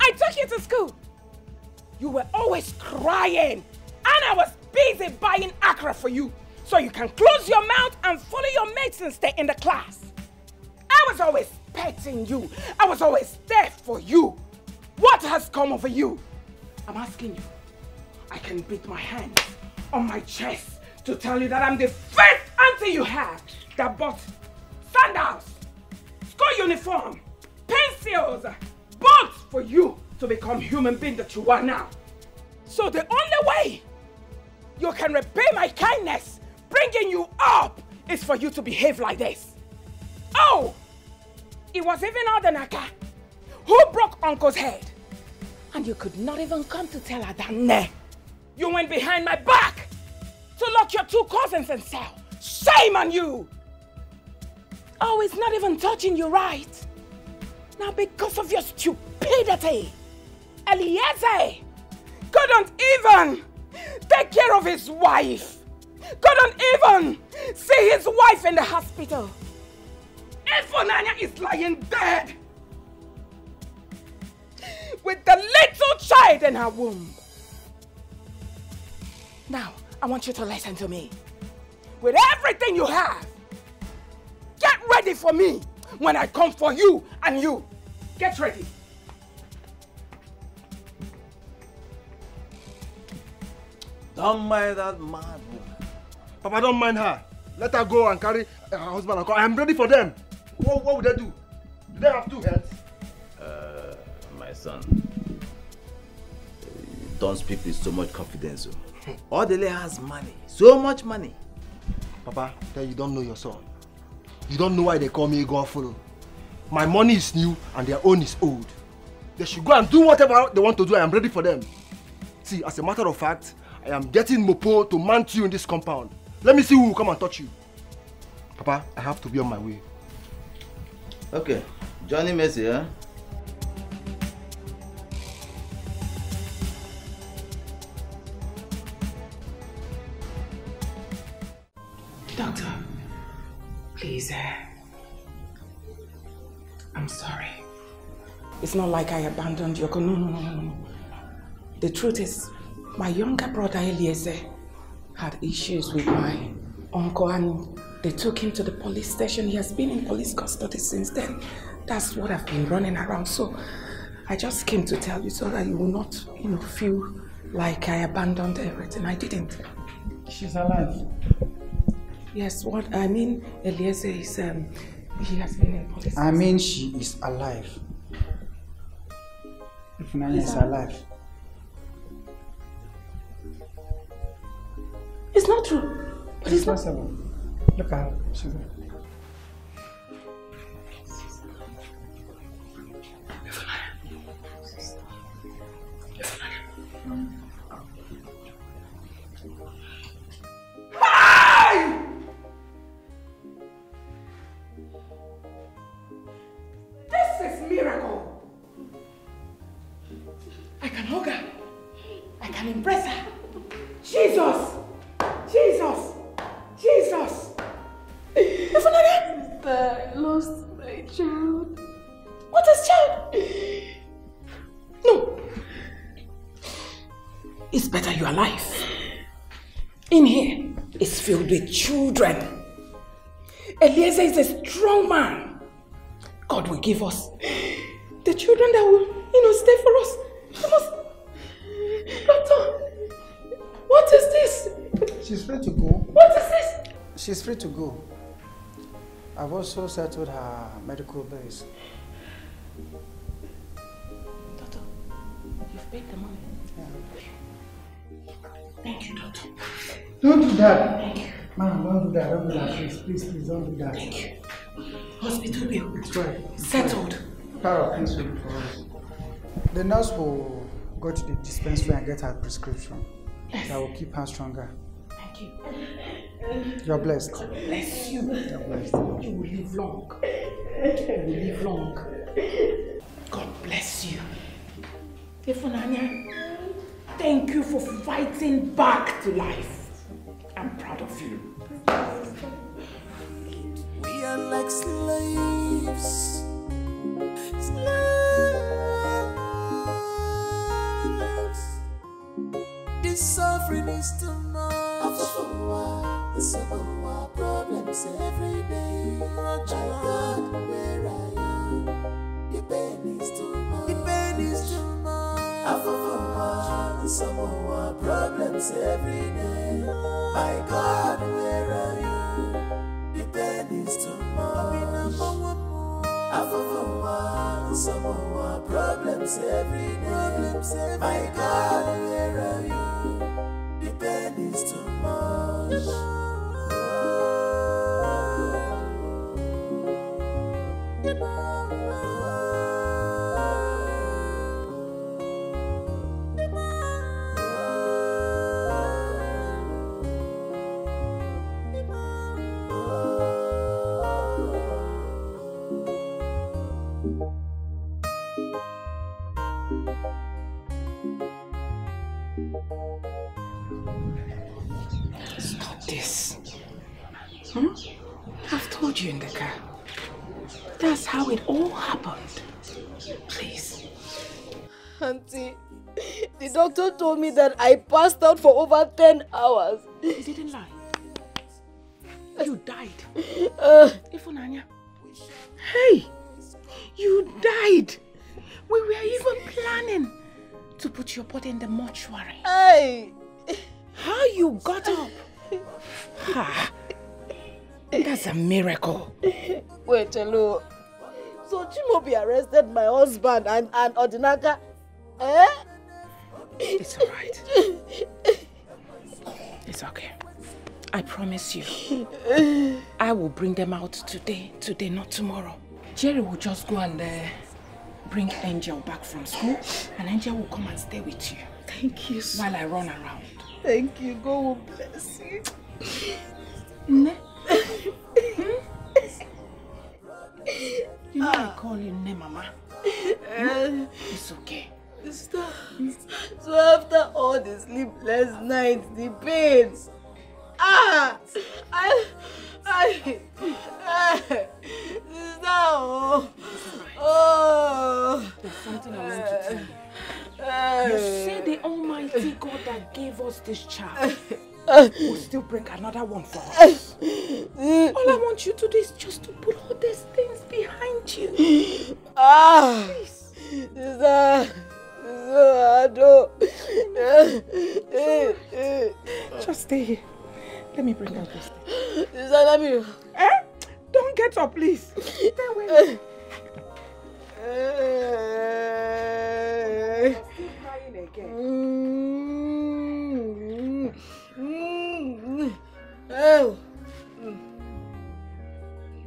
I took you to school. You were always crying. And I was busy buying akra for you. So you can close your mouth and follow your mates and stay in the class. I was always petting you. I was always there for you. What has come over you? I'm asking you. I can beat my hands on my chest to tell you that I'm the first auntie you had that bought sandals, school uniform, pencils, books for you to become human being that you are now. So the only way you can repay my kindness, bringing you up, is for you to behave like this. Oh, it was even Odenaka who broke Uncle's head. And you could not even come to tell Adane. You went behind my back to lock your two cousins in cell. Shame on you! Oh, it's not even touching you right. Now because of your stupidity, Eliezer couldn't even take care of his wife. Couldn't even see his wife in the hospital. Efonanya is lying dead with the little child in her womb. Now, I want you to listen to me. With everything you have, get ready for me when I come for you and you. Get ready. Don't mind that mad woman. Papa, don't mind her. Let her go and carry her husband and call. I am ready for them. What would they do? Do they have 2 heads? My son, don't speak with so much confidence. Odele has money, so much money. Papa, then you don't know your son. You don't know why they call me Godfollow. My money is new and their own is old. They should go and do whatever they want to do. I am ready for them. See, as a matter of fact, I am getting Mopo to mount you in this compound. Let me see who will come and touch you. Papa, I have to be on my way. Okay, Johnny Messi, huh? Doctor, please, I'm sorry. It's not like I abandoned you. No. The truth is, my younger brother Eliezer had issues with my uncle and they took him to the police station. He has been in police custody since then. That's what I've been running around. So I just came to tell you so that you will not, feel like I abandoned everything. I didn't. She's alive. Yes, what I mean, Eliezer is, he has been in police. I mean, she is alive. If Nanya is alive. It's not true. But It's possible. Look at her. She's there. This is miracle. I can hug her. I can embrace her. Jesus! Jesus! Jesus! I lost my child. What is child? No. It's better you're alive. In here, it's filled with children. Eliezer is a strong man. God will give us the children that will, stay for us. We must... Doctor, what is this? She's free to go. What is this? She's free to go. I've also settled her medical bills. Doctor, you've paid the money. Yeah. Thank you, doctor. Don't do that. Thank you. Ma'am, don't do that. Don't do that. Please, don't do that. Thank you. Hospital bill. It's right. Settled. Power of things will be for us. The nurse will go to the dispensary and get her prescription. Yes. That will keep her stronger. Thank you. You're blessed. God bless you. You're blessed. You will live long. You will live long. God bless you. Ifunanya, thank you for fighting back to life. I'm proud of you. We are like slaves. This suffering is too much. Some of our problems every day. My God, where I am, the pain is too much. The pain is too much. Some of our problems every day. My God, where are you? The pain is too much. Some of our problems every day. My God, where are you? The pain is too much. Stop this. I've told you in the car. That's how it all happened. Please. Auntie, the doctor told me that I passed out for over 10 hours. He didn't lie. You died. Ifunanya. Hey, you died. We were even planning to put your body in the mortuary. Hey. How you got up? That's a miracle. Wait, hello. So Chimobi arrested my husband and Odinaka. Eh? It's alright. It's okay. I promise you. I will bring them out today, not tomorrow. Jerry will just go and bring Angel back from school, and Angel will come and stay with you. Thank you so while I run around. Thank you. God will bless you. Ne? You know I call you Ne Mama. It's okay. Stop. So after all the sleepless nights, the pains, There's something I want to tell you. You say the Almighty God that gave us this child will still bring another one for us. All I want you to do is just to put all these things behind you. Please. Just stay here. Let me bring out this thing. Don't get up, please. Stay away. Crying again.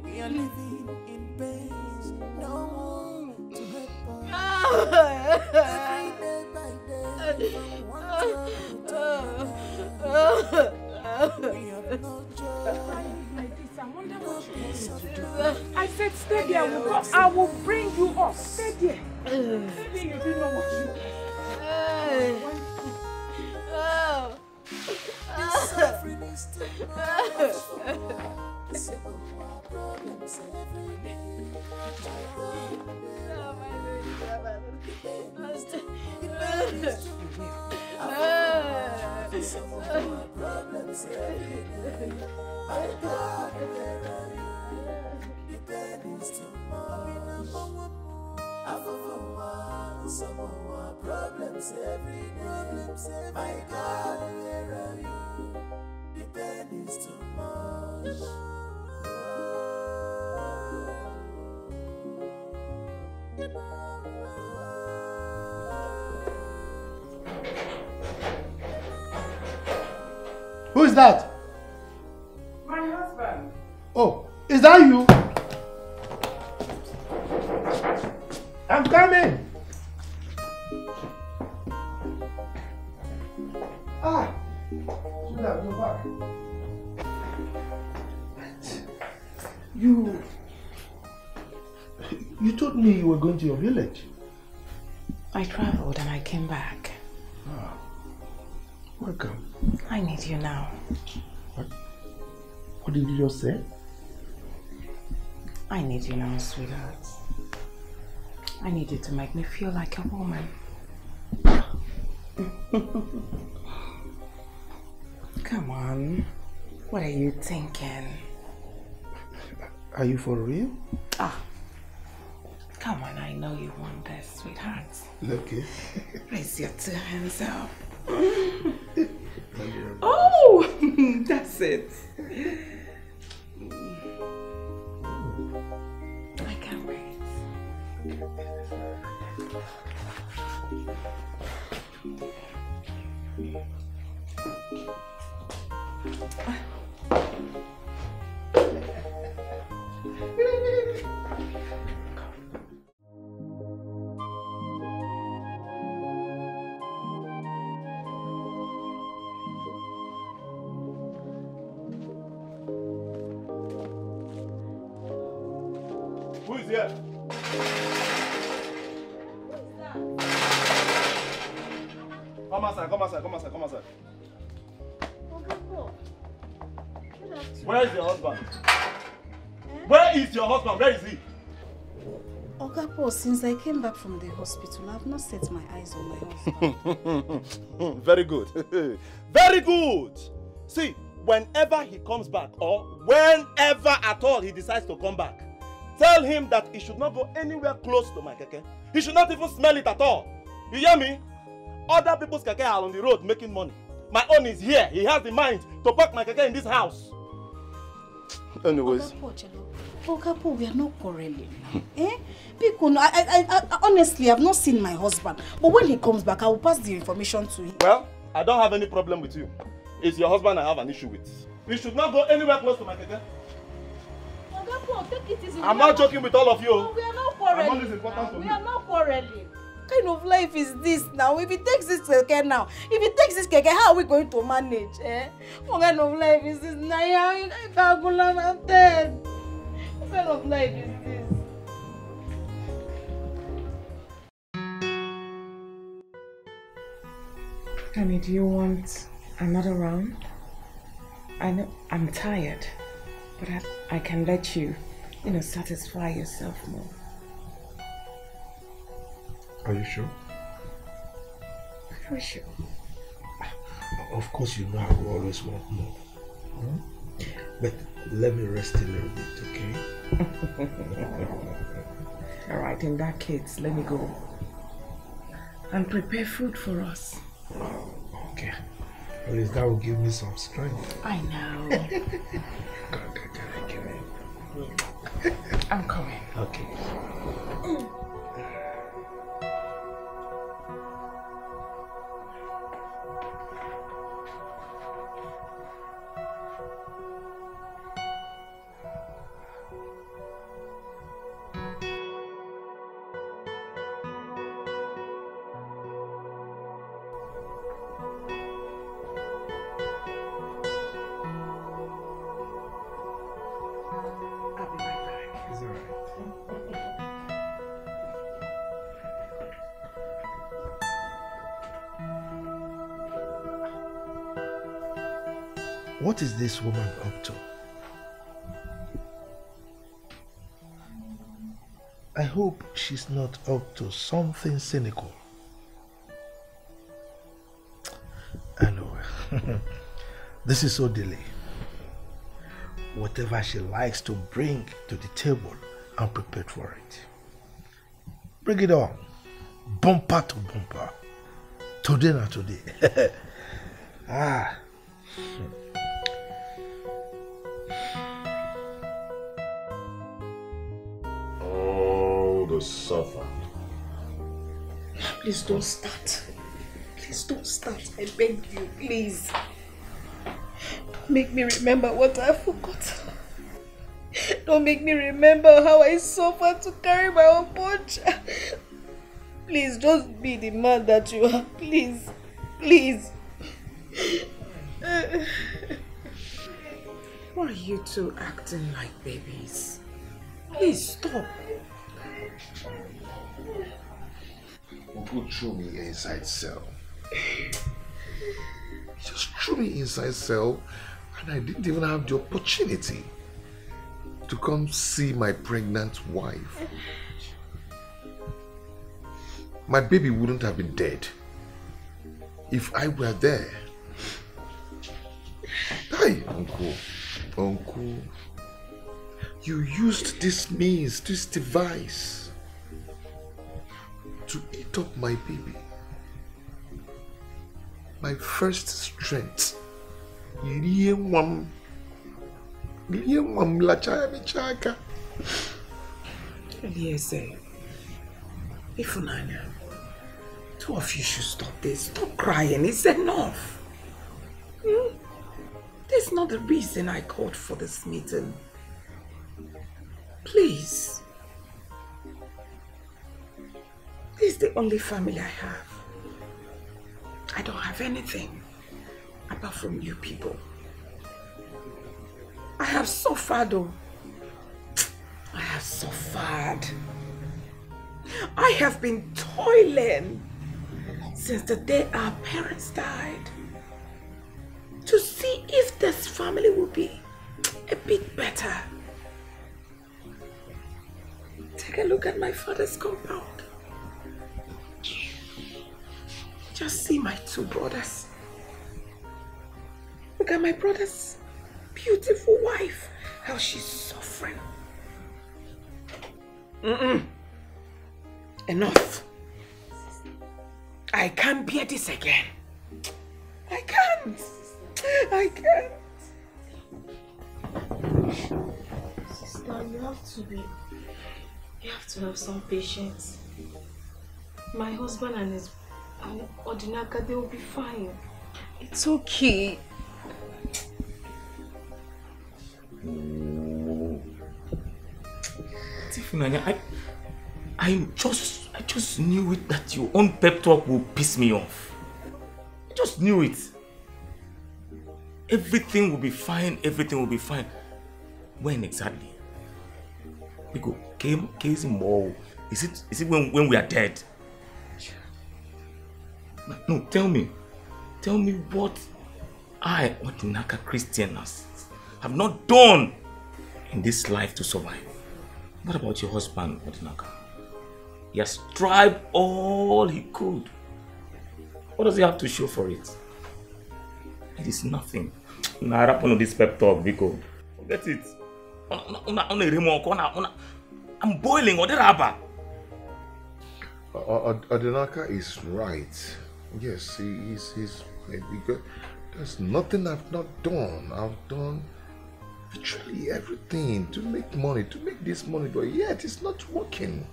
We are living in pains, no one to help us. Every day by day, one we have no joy. I wonder what you want me to do. I said stay there. I will bring you up. Stay there. Maybe you didn't know what you Suffering is too much. Simple problems every day. Problems every day. My God, where are you? The pain is too much. Some more problems every day. My God, where are you? The pain is too much. Who is that? My husband. Oh, is that you? I'm coming. You're back. You told me you were going to your village. I traveled and I came back. Welcome. I need you now. What did you just say? I need you now, sweetheart. I need you to make me feel like a woman. Come on. What are you thinking? Are you for real? Come on, I know you want this, sweetheart. Okay. Raise your two hands up. Oh, that's it. I can't wait. Who is here? Come outside, come outside, come outside, come outside. Where is your husband? Where is your husband? Where is he? Okapo, since I came back from the hospital, I have not set my eyes on my husband. Very good. Very good. See, whenever he comes back, or whenever at all he decides to come back, tell him that he should not go anywhere close to my keke. He should not even smell it at all. You hear me? Other people's keke are on the road making money. My own is here. He has the mind to park my keke in this house. Anyways. Okapo, we are not quarreling. Because I honestly have not seen my husband. But when he comes back, I will pass the information to him. Well, I don't have any problem with you. It's your husband I have an issue with. You should not go anywhere close to my keke. Take it easy. I'm not joking with all of you. No, we are not quarreling. I'm always important to me. We are not quarreling. What kind of life is this now? If he takes this keke now, how are we going to manage? What kind of life is this? Naya, I'm dead. What kind of life is this? Honey, do you want another round? I know I'm tired, but I can let you, satisfy yourself more. Are you sure? For sure. Of course, you know I will always want more. Hmm? But let me rest a little bit, okay? All right, in that case, let me go and prepare food for us. Okay. At least that will give me some strength. I know. I'm coming. Okay. What is this woman up to? I hope she's not up to something cynical. I know. This is so delayed. Whatever she likes to bring to the table, I'm prepared for it. Bring it on. Bumper to bumper. Today not today. Ah. To suffer. Please don't start. Please don't start. I beg you, please. Don't make me remember what I forgot. Don't make me remember how I suffered to carry my own punch. Please, just be the man that you are. Please. Please. Why are you two acting like babies? Please stop. Uncle threw me inside cell. He just threw me inside cell and I didn't even have the opportunity to come see my pregnant wife. My baby wouldn't have been dead if I were there. Hey, Uncle, you used this means, this device to eat up my baby. My first strength. Eliezer, Ifunanya, two of you should stop this. Stop crying. It's enough. This is not the reason I called for this meeting. Please. This is the only family I have. I don't have anything apart from you people. I have suffered, though. I have suffered. I have been toiling since the day our parents died to see if this family will be a bit better. Take a look at my father's compound. Just see my two brothers. Look at my brother's beautiful wife, how she's suffering. Enough. I can't bear this again. I can't. I can't. Sister, you have to have some patience. My husband and Odinaka, they will be fine. It's okay. I just knew it that your own pep talk will piss me off. I just knew it. Everything will be fine, everything will be fine. When exactly? Because case more. Is it when we are dead? No, tell me what the Naka Christians have not done in this life to survive. What about your husband, Odinaka? He has tried all he could. What does he have to show for it? It is nothing. On this pep talk, Biko. Forget it. I'm boiling. Odinaka is right. Yes, he's because there's nothing I've not done. I've done literally everything to make money, to make this money, but yet it's not working.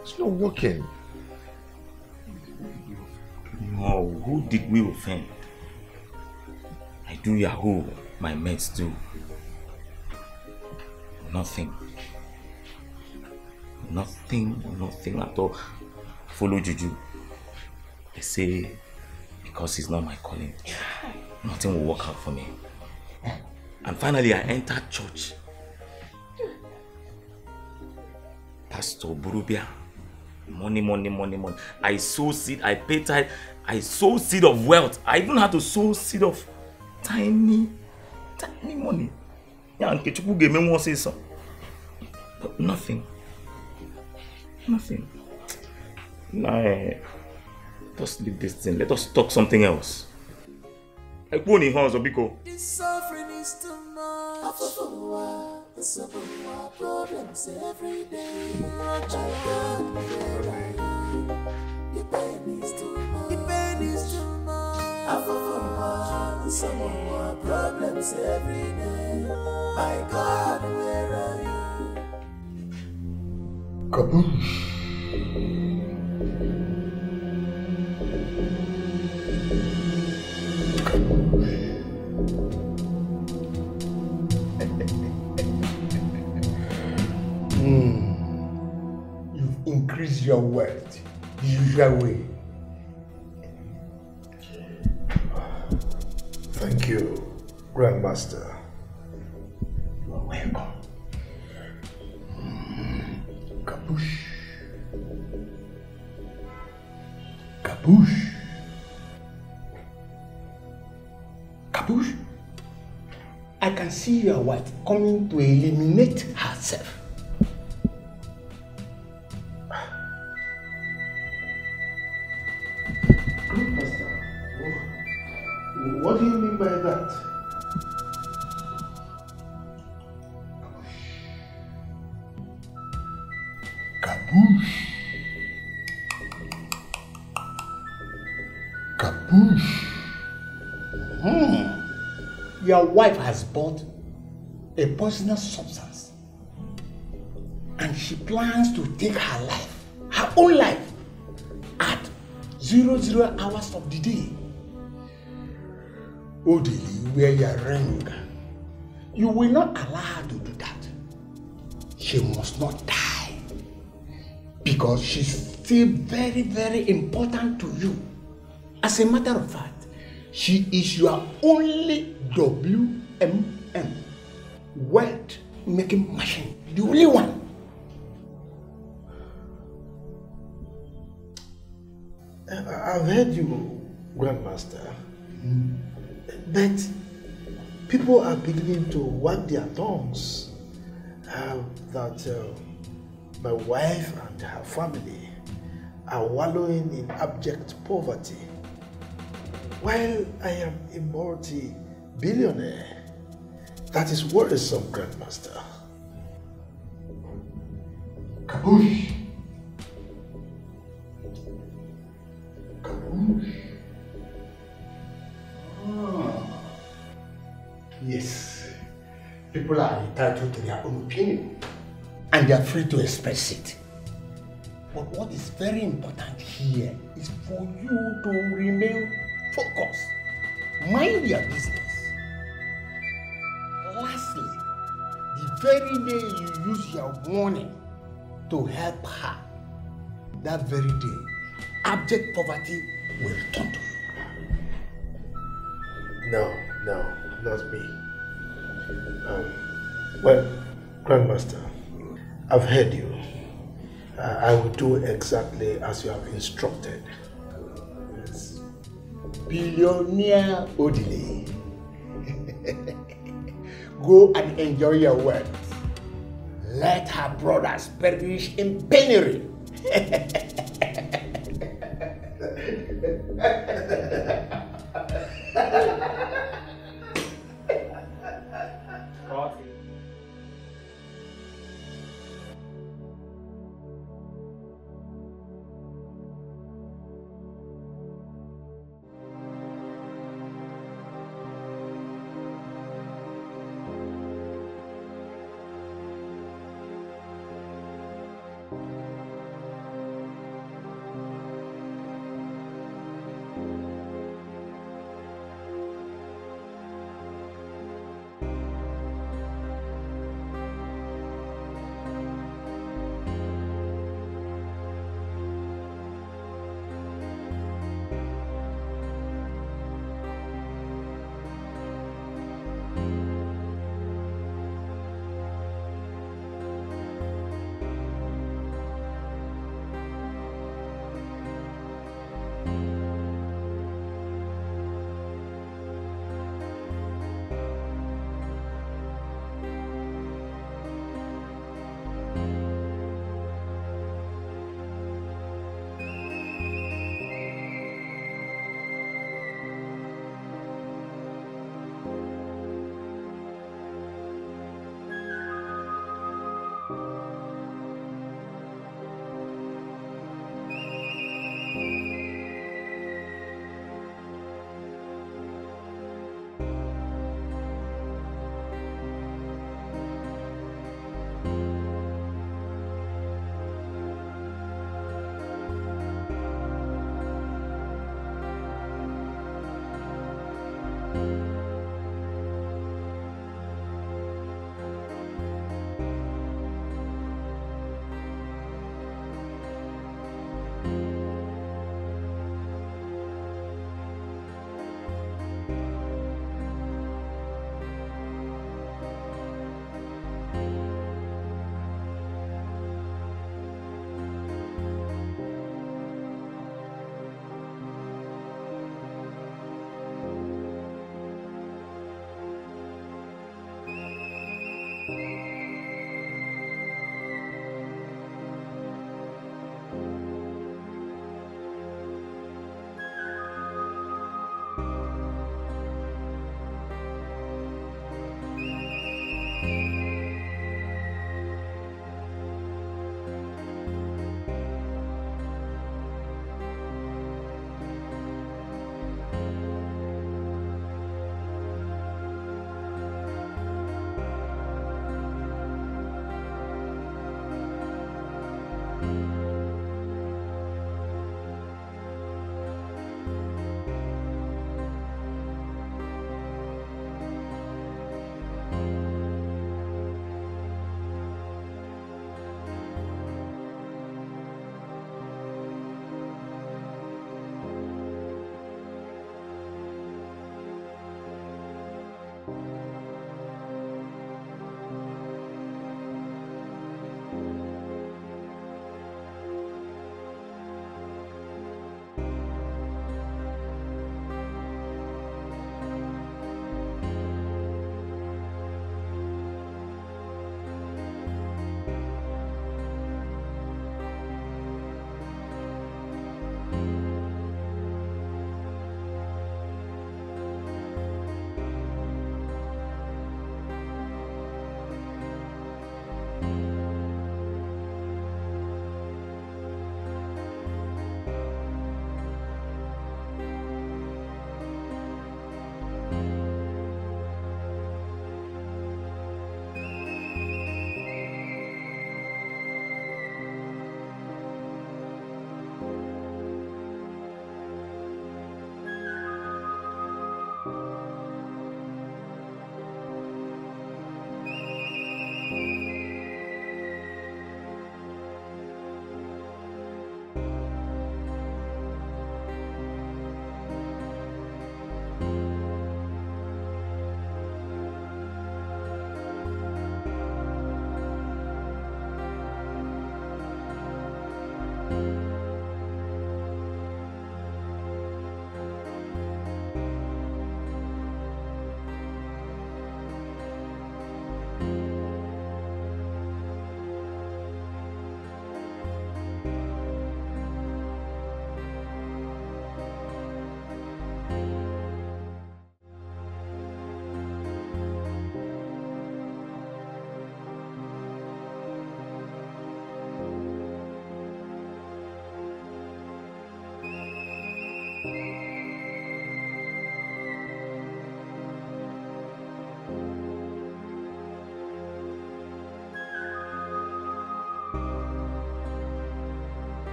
It's not working. No, who did we offend? I do Yahoo, my mates do. Nothing. Nothing at all. Follow Juju. They say because it's not my calling, nothing will work out for me. And finally I entered church. Pastor Burubia. Money. I sow seed, I pay tithe, I sow seed of wealth. I even had to sow seed of tiny money. Yeah, and Kechuku gave me one say so. But nothing. Nah, just leave this thing. Let us talk something else. I go in house, Obiko. This suffering is too much. The problems every day. The pain is too much. The pain is too much. The problems every day. My God, where are you? Kaboosh. You've increased your wealth the usual way. Thank you, Grandmaster. You are welcome. Kaboosh. Kaboosh. Kaboosh. I can see your wife coming to eliminate herself. Grandmaster, what do you mean by that? Kaboosh. Kaboosh. Your wife has bought a poisonous substance and she plans to take her life, her own life, at 00 hours of the day. Odili, where you are wrong. You will not allow her to do that. She must not die because she's still very, very important to you. As a matter of fact, she is your only WMM, wealth making machine, the only one. I've heard you, Grandmaster, but people are beginning to wag their tongues that my wife and her family are wallowing in abject poverty, while I am a multi-billionaire. That is worrisome, Grandmaster. Kaboosh. Kaboosh. Yes, people are entitled to their own opinion and they are free to express it. But what is very important here is for you to remain focused. Mind your business. Lastly, the very day you use your money to help her, that very day, abject poverty will return to you. No, not me. Well, Grandmaster, I've heard you. I will do exactly as you have instructed. Yes. Billionaire Odile. Go and enjoy your wealth. Let her brothers perish in penury.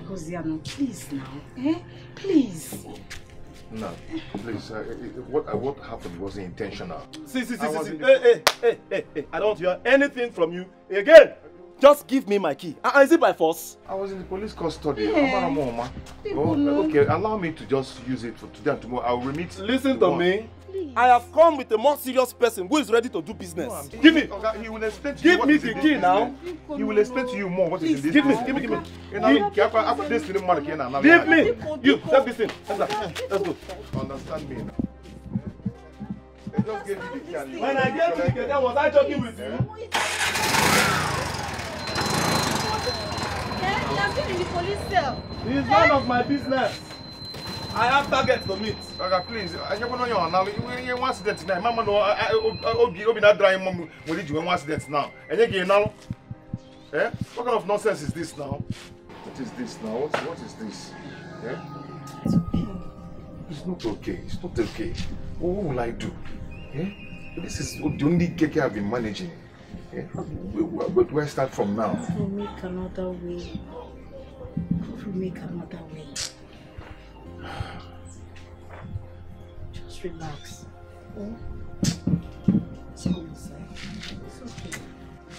Osiano, please now. Please. No, please. What happened wasn't intentional. See. Hey. I don't hear anything from you again. Just give me my key. Is it by force? I was in the police custody. Yeah. Okay, allow me to just use it for today and tomorrow. I'll remit. Listen to me. Please. I have come with a more serious person who is ready to do business. No, give me. Okay, he will explain to you. Give me the key now. He will explain to you more what is in this. Give me. Give me. You, take this in. Let's go. Understand me now. Just give me the key. When I gave you the key, was I joking with you? You have been in the police cell. It's none of my business. I have targets to meet. Okay, please. I just want to know now. You want accident now. Mama no. Obi not drying mom. Will you want accident now? And you now. Eh? What kind of nonsense is this now? What is this now? What is this? Eh? It's okay. It's not okay. It's not okay. What will I do? Eh? This is the only cake I've been managing. Yeah? Where do I start from now? We'll make another way. We'll make another way. Just relax. Oh. Let's go inside. It's okay.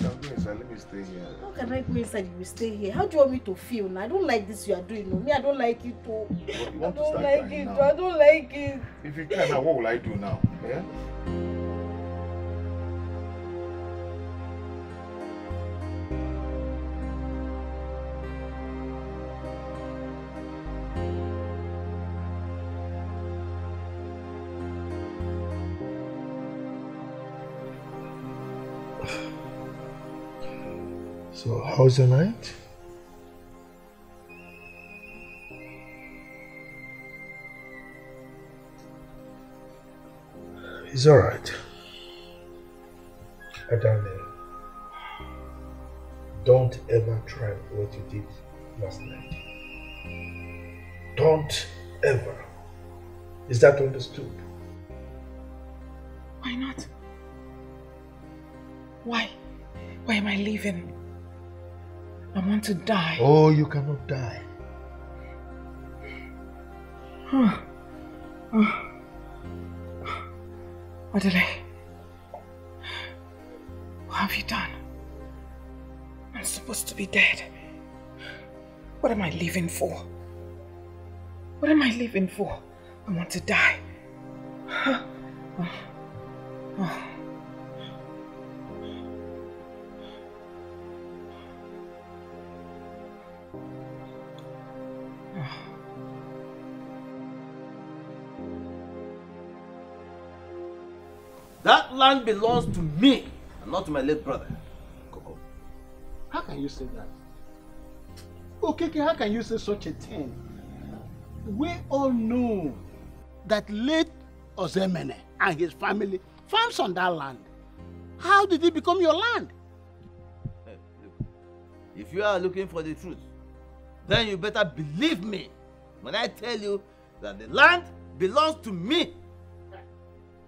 I'll go inside. Let me stay here. How can I go inside if you stay here? How do you want me to feel now? I don't like this you are doing. No, me, I don't like it too. I don't like it. I don't like it. If you can, now what will I do now? Yeah? So, how's your night? It's alright. Darling, don't ever try what you did last night. Don't ever. Is that understood? Why not? Why? Why am I leaving? I want to die. Oh, you cannot die. Adele, what have you done? I'm supposed to be dead. What am I living for? What am I living for? I want to die. That land belongs to me and not to my late brother. Coco, how can you say that? Okay, how can you say such a thing? We all know that late Ozemene and his family farms on that land. How did it become your land? Hey, look, if you are looking for the truth, then you better believe me when I tell you that the land belongs to me.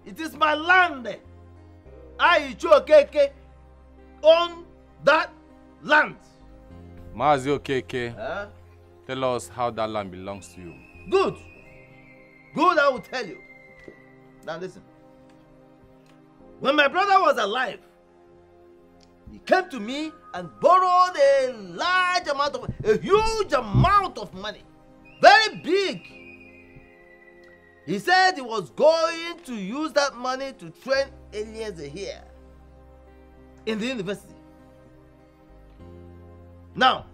It is my land. I, Okeke, own that land. Mazi Okeke, tell us how that land belongs to you. Good. Good, I will tell you. Now listen. When my brother was alive, he came to me and borrowed a huge amount of money. Very big. He said he was going to use that money to train Eliezer here in the university. Now,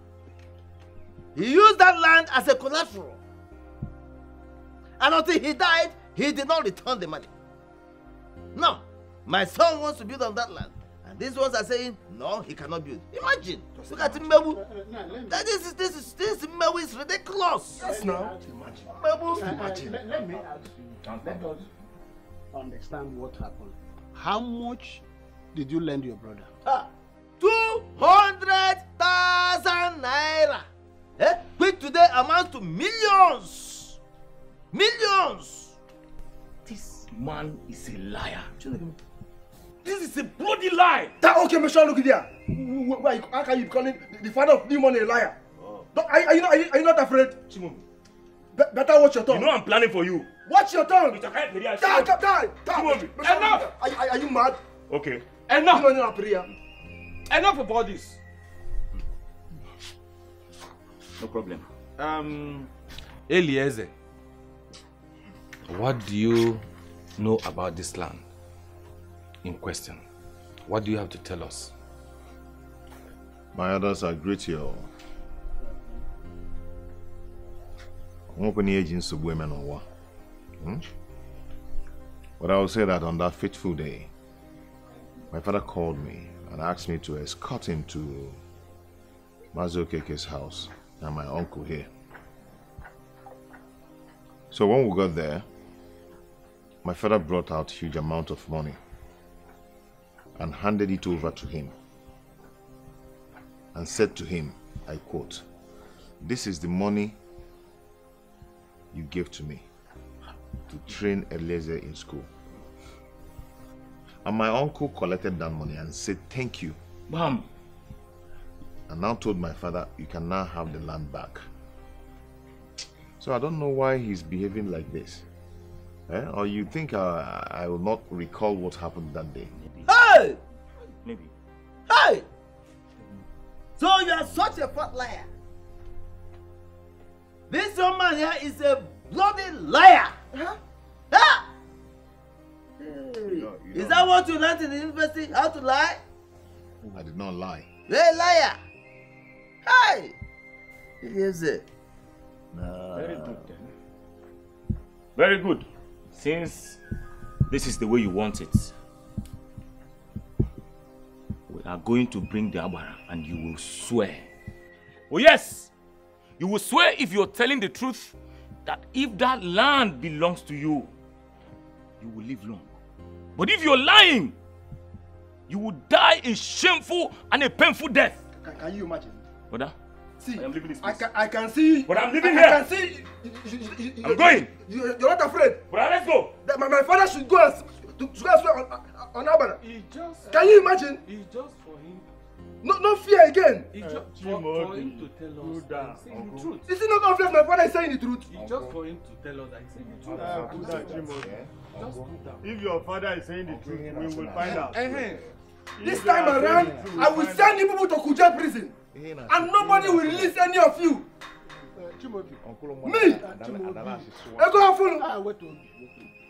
he used that land as a collateral. And until he died, he did not return the money. Now, my son wants to build on that land. And these ones are saying, no, he cannot build. Imagine. Look at Mmewu. This Mmewu is ridiculous. Yes, now. Imagine. Let me ask you. Let us understand what happened. How much did you lend your brother? 200,000 naira. Which today amounts to millions. Millions. This man is a liar. This is a bloody lie. Okay, Michelle, look there. How can you be calling the father of new money a liar? Are you not afraid? Better watch your tongue. You know I'm planning for you. Watch your tongue. Die. Enough. Are you mad? Okay. Enough. Enough about this. No problem. Eliezer, what do you know about this land in question? What do you have to tell us? My others agree to you. But I will say that on that fateful day, my father called me and asked me to escort him to Mazi Okeke's house and my uncle here. So when we got there, my father brought out a huge amount of money and handed it over to him and said to him, I quote, "This is the money you gave to me to train Eliezer in school. And my uncle collected that money and said thank you. Bam. And now told my father, you can now have the land back. So I don't know why he's behaving like this. Or you think I will not recall what happened that day? Hey! Maybe. Hey! So you are such a fat liar. This young man here is a bloody liar. Huh? Ah! Hey. Is that what you learned in the university? How to lie? I did not lie. You're a liar. Hey! Yes, sir. Very good then. Very good. Since this is the way you want it, we are going to bring the Abara and you will swear. Oh yes! You will swear if you're telling the truth that if that land belongs to you, you will live long. But if you're lying, you will die a shameful and a painful death. Can you imagine? Brother, see, I am leaving this place. I can see. But I'm leaving I here. can see. I'm going. You're not afraid. Brother, let's go. That my father should go and swear on Abana. Can you imagine? It's just for him. No fear again. It's just for him to tell us the truth. Is it not obvious my father is saying the truth? It's just for him to tell us that he's saying the truth. Just do that. If your father is saying the truth, we will find out. This time around, I will send you people to Kuja prison. And nobody will release any of you. Me?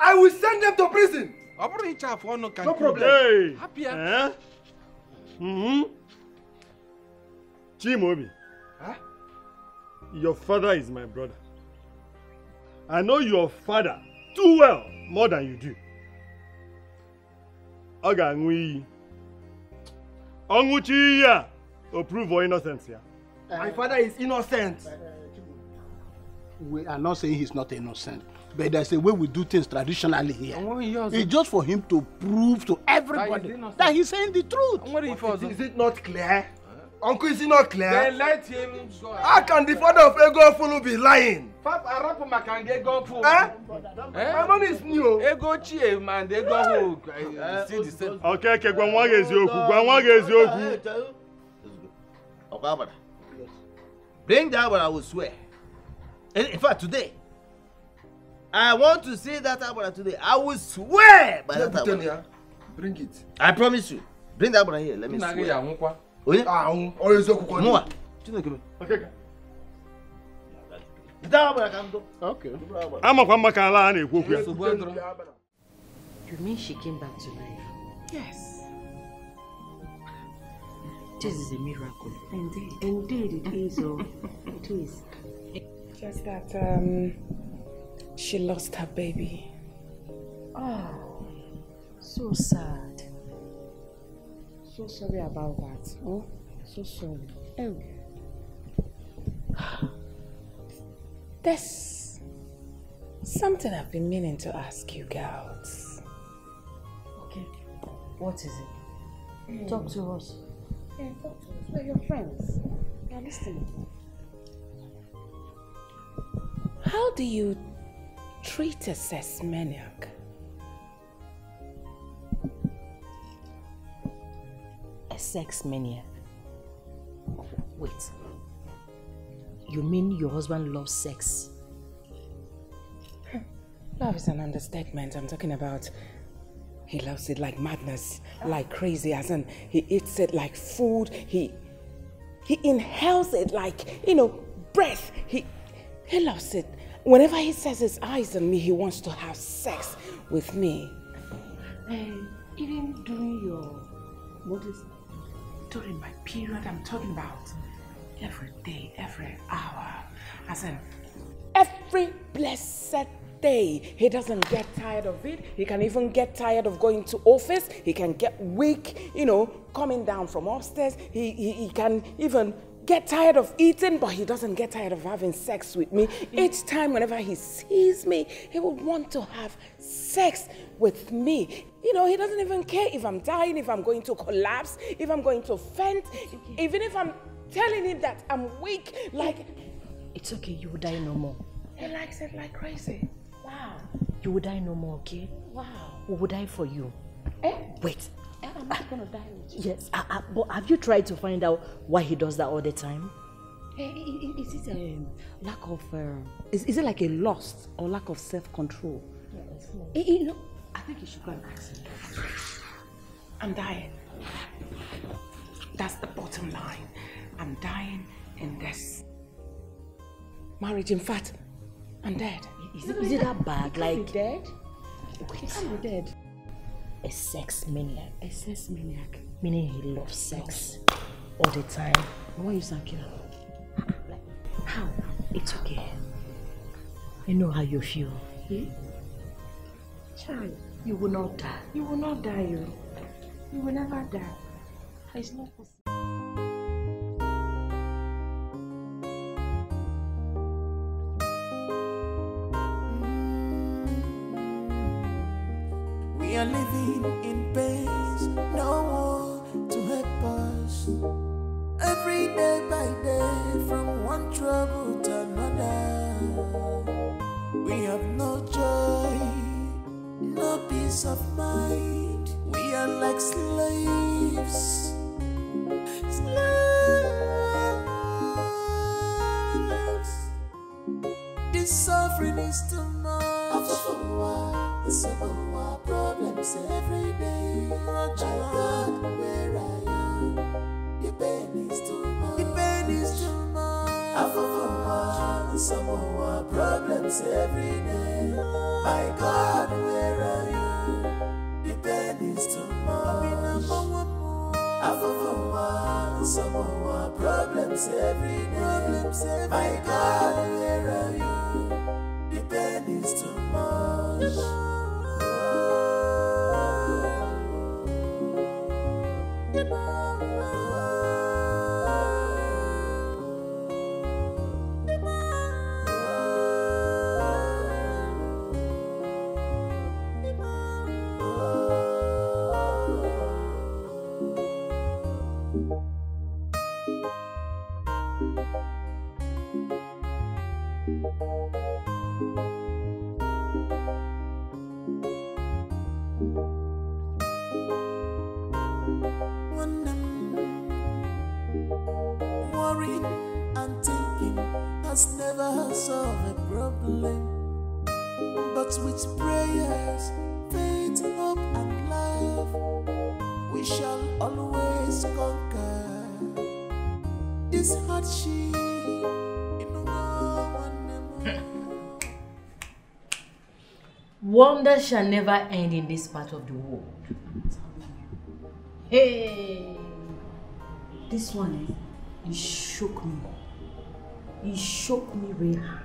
I will send them to prison. No problem. Hey! Happier. Chimobi, your father is my brother. I know your father too well, more than you do. Ogangui. Onguchi ya. To prove your innocence here. My father is innocent. We are not saying he's not innocent, but there's a way we do things traditionally here. It's just for him to prove to everybody that he's saying the truth. Is it not clear? Uncle, is it not clear? Then let him go. How can the father of Ego Fulu be lying? My money is new. Ego Chie, man, they go home. See the same. Okay, Gwangwage is yoku. Gwangwage is yoku. Okay, bring that one, I will swear. In fact, today, I want to see that Abara today. I will swear by that Abara. Bring it. I promise you. Bring that Abara here. Let me swear. Okay. You mean she came back to life? Yes. This is a miracle. Indeed. Indeed, it is. Oh, it is. Just that she lost her baby. Oh, so sad. So sorry about that. Oh, so sorry. Oh. There's something I've been meaning to ask you girls. Okay. What is it? Talk to us. Yeah, talk to us. We're your friends. You're listening. How do you treat a sex maniac? A sex maniac? Wait. You mean your husband loves sex? Love is an understatement. I'm talking about he loves it like madness, like crazy, as in he eats it like food. He inhales it like, breath. He loves it. Whenever he sets his eyes on me, he wants to have sex with me. Even during your, during my period, I'm talking about every day, every hour. As in, every blessed day. He doesn't get tired of it. He can even get tired of going to office. He can get weak, coming down from upstairs. He can even get tired of eating, but he doesn't get tired of having sex with me. Each time, whenever he sees me, he would want to have sex with me. He doesn't even care if I'm dying, if I'm going to collapse, if I'm going to faint, even if I'm telling him that I'm weak, like... It's okay, you will die no more. He likes it like crazy. Wow. You will die no more, okay? Wow. We will die for you. Wait. I'm not gonna die with you. Yes, but have you tried to find out why he does that all the time? Is it a lack of... is it like a lust or lack of self-control? You know, I think you should go and ask him. I'm dying. That's the bottom line. I'm dying in this marriage. In fact, I'm dead. Is it that bad? He can't be dead. He can't be dead. A sex maniac. A sex maniac. Meaning he loves sex all the time. Why you sound killer? How? It's okay. You know how you feel. Child, you will not die. You will not die, you. You will never die. It's not possible. We are living in pain, no one to help us. Every day by day, from one trouble to another. We have no joy, no peace of mind. We are like slaves. This suffering is too much. Problems every day. My God, where I am, the pain is too much. The pain is too much. Some more problems every day. My God, where are you? The pain is too much. Some more problems every day. My God, where are you? The pain is too much. Worrying and thinking has never solved a problem, but with prayers, faith, hope and love, we shall always conquer this hardship. Wonder shall never end in this part of the world. Hey, this one, he shook me. He shook me very hard.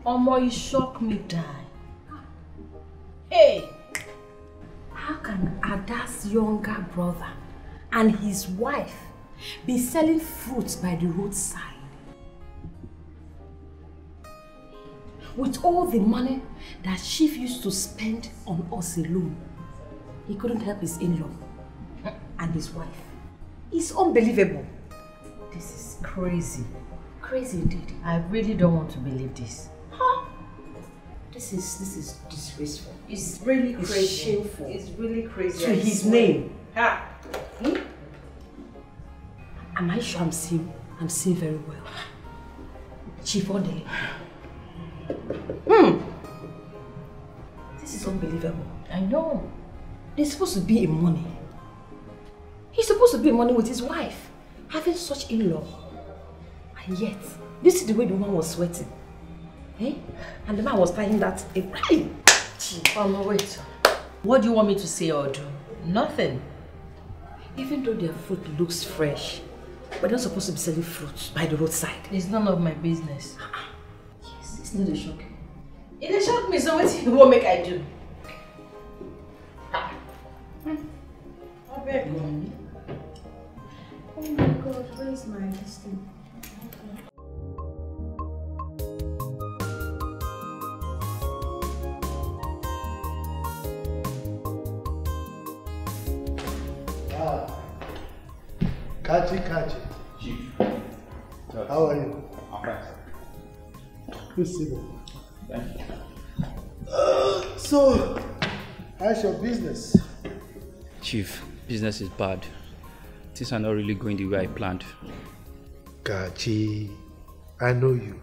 Omo, he shook me die. Hey, how can Ada's younger brother and his wife be selling fruits by the roadside? With all the money that Chief used to spend on us alone, he couldn't help his in-law and his wife. It's unbelievable. This is crazy. Crazy indeed. I really don't want to believe this. Huh? This is disgraceful. It's really crazy. It's shameful. It's really crazy. To his name. Ha! Hmm? Am I sure I'm seeing very well? Chief Odele. This is unbelievable. I know. They're supposed to be in money. He's supposed to be in money with his wife, having such in-law. And yet, this is the way the woman was sweating. Eh? And the man was tying that. Oh no, wait. What do you want me to say or do? Nothing. Even though their fruit looks fresh, we're not supposed to be selling fruits by the roadside. It's none of my business. Yes, it's not a shock. It shocked me, so what make I do? Oh my God, where is my destiny? Kachi. Chief. How are you? I'm fine. Please sit down. Thank you. So, how's your business? Chief, business is bad. Things are not really going the way I planned. Kachi, I know you.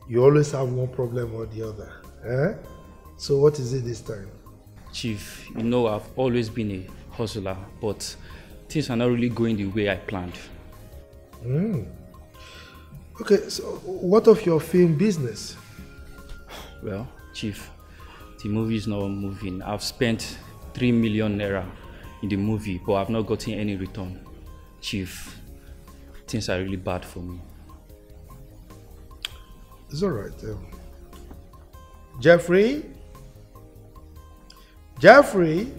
You always have one problem or the other. Eh? So what is it this time? Chief, you know I've always been a hustler, but things are not really going the way I planned. Okay, so what of your film business? Well, Chief, the movie is not moving. I've spent 3 million naira in the movie, but I've not gotten any return. Chief, things are really bad for me. It's alright. Jeffrey? Jeffrey?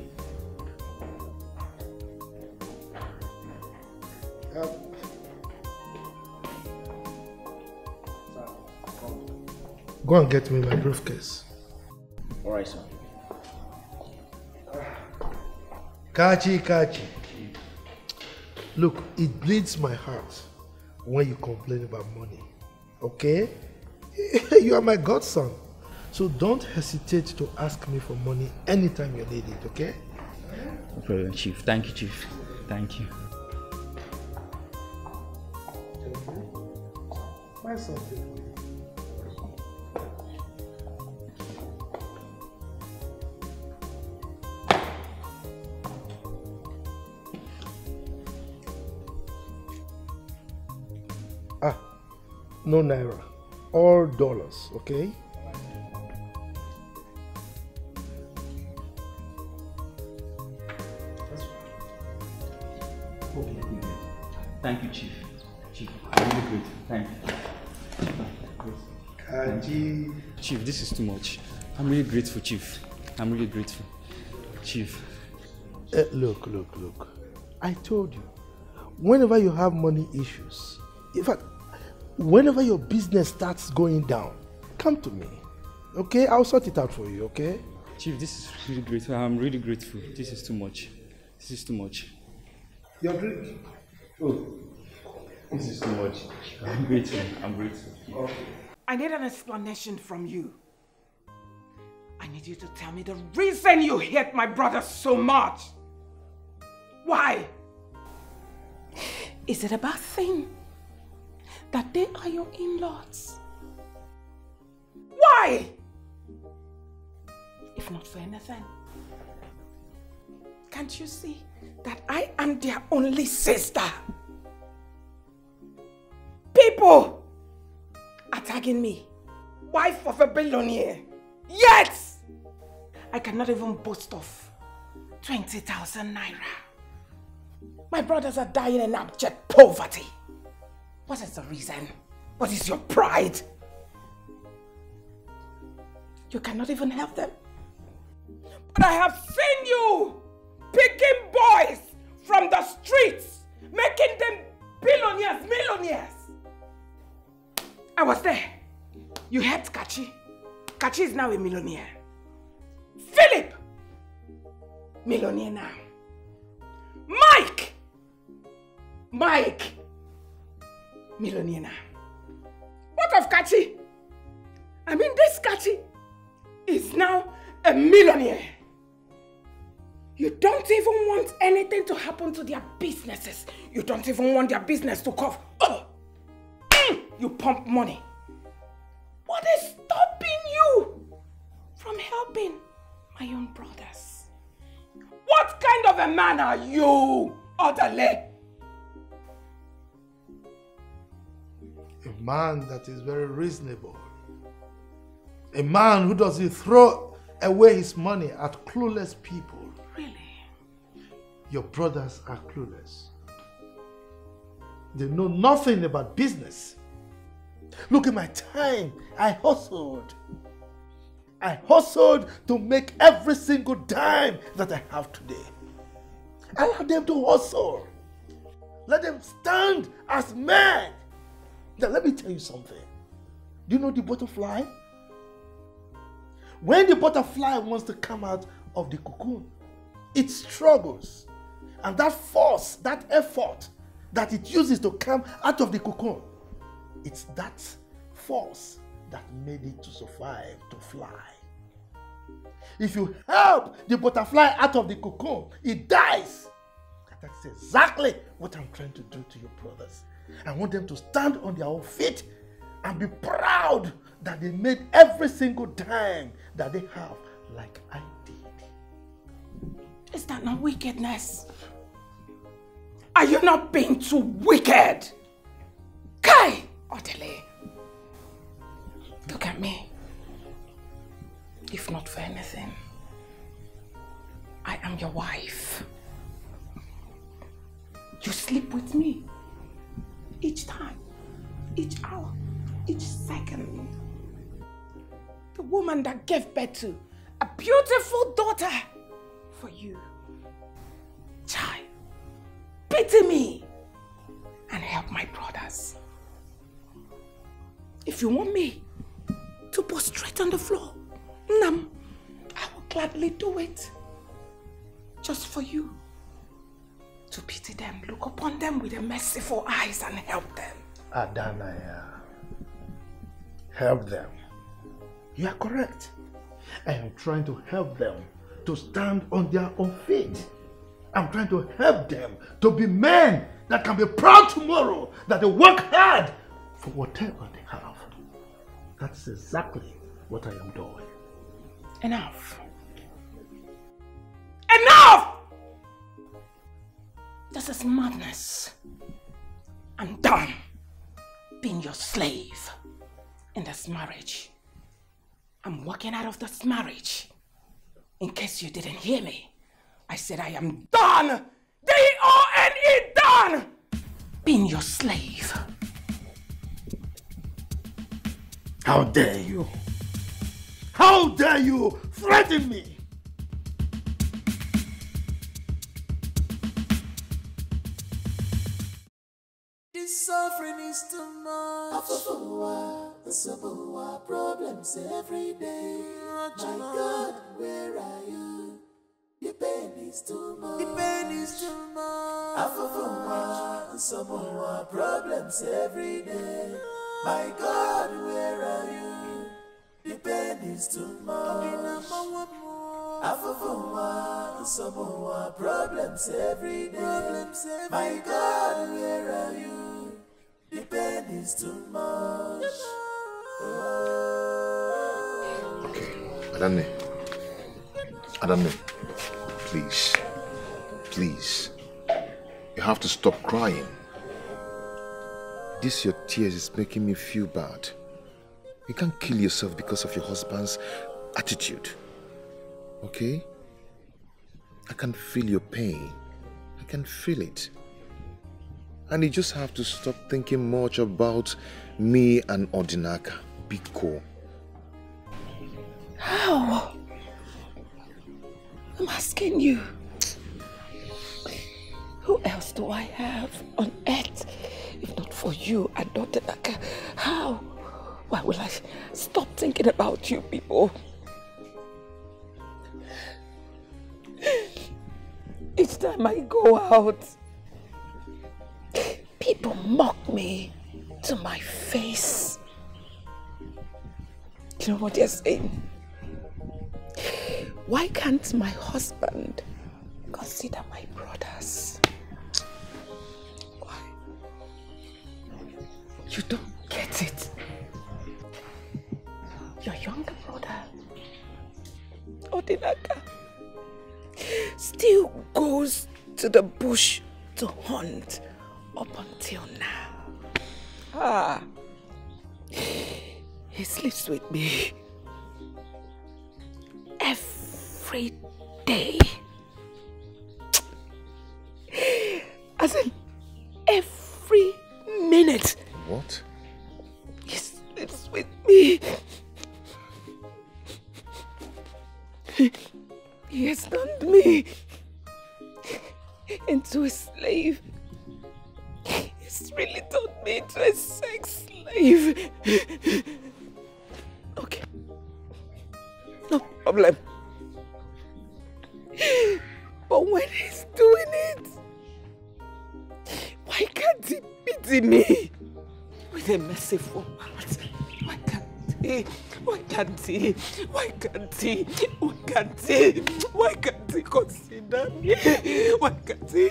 Go and get me my briefcase. Alright, sir. Kachi. Look, it bleeds my heart when you complain about money. Okay? You are my godson. So don't hesitate to ask me for money anytime you need it, okay? No problem, Chief. Thank you, Chief. Thank you. Buy something. No naira, all dollars, okay? Thank you, Chief. Chief, I'm really grateful. Thank you. Kaji. Chief, this is too much. I'm really grateful, Chief. I'm really grateful. Chief. Look. I told you, whenever you have money issues, in fact, whenever your business starts going down, come to me, okay? I'll sort it out for you, okay? Chief, this is really grateful. I'm really grateful. This is too much. This is too much. Your drink? Oh, this is too much. I'm grateful. Okay. I need an explanation from you. I need you to tell me the reason you hate my brother so much. Why? Is it a bad thing that they are your in-laws? Why? If not for anything, can't you see that I am their only sister? People are tagging me, wife of a billionaire, yet I cannot even boast of 20,000 naira. My brothers are dying in abject poverty. What is the reason? What is your pride? You cannot even help them. But I have seen you picking boys from the streets, making them billionaires, millionaires. I was there. You helped Kachi. Kachi is now a millionaire. Philip, millionaire now. Mike, millionaire now. What of Kachi? I mean, this Kachi is now a millionaire. You don't even want anything to happen to their businesses. You don't even want their business to cough. Oh! You pump money. What is stopping you from helping my own brothers? What kind of a man are you, orderly? A man that is very reasonable. A man who doesn't throw away his money at clueless people. Really? Your brothers are clueless. They know nothing about business. Look at my time. I hustled. I hustled to make every single dime that I have today. Allow them to hustle. Let them stand as men. Now let me tell you something. Do you know the butterfly? When the butterfly wants to come out of the cocoon, it struggles. And that force, that effort that it uses to come out of the cocoon, it's that force that made it to survive, to fly. If you help the butterfly out of the cocoon, it dies. That's exactly what I'm trying to do to your brothers. I want them to stand on their own feet and be proud that they made every single dime that they have like I did. Is that not wickedness? Are you not being too wicked? Kai, Odele, look at me. If not for anything, I am your wife. You sleep with me each time, each hour, each second. The woman that gave birth to a beautiful daughter for you. Chai, pity me and help my brothers. If you want me to prostrate on the floor, Nam, I will gladly do it. Just for you. To pity them, look upon them with a merciful eyes and help them. Adanaya, help them. You are correct. I am trying to help them to stand on their own feet. I'm trying to help them to be men that can be proud tomorrow, that they work hard for whatever they have. That's exactly what I am doing. Enough. Enough! This is madness. I'm done being your slave in this marriage. I'm walking out of this marriage. In case you didn't hear me, I said I am done! D-O-N-E, done! Being your slave. How dare you? How dare you threaten me? This suffering is too much. Problems every day. My God, where are you? The pain is too much. The pain is too much. Problems every day. My God, where are you? The pain is too much. Problems every day. My God, where are you? The pain is too much. Okay, Adane, please, you have to stop crying. Your tears is making me feel bad. You can't kill yourself because of your husband's attitude. Okay? I can feel your pain. I can feel it. And you just have to stop thinking much about me and Odinaka. Be cool. How? I'm asking you. Who else do I have on earth if not for you and Odinaka? How? Why will I stop thinking about you people? Each time I go out, people mock me to my face. You know what they're saying? Why can't my husband consider my brothers? Why? You don't get it. Your younger brother, Odinaka, still goes to the bush to hunt up until now. He sleeps with me every day. As in, every minute. What? He sleeps with me. He has turned me into a slave. He's really turned me into a sex slave. Okay. No problem. But when he's doing it, why can't he pity me with a merciful heart? Why can't he Why can't he? Why can't he? Why can't he? Why can't he consider me? Why can't he?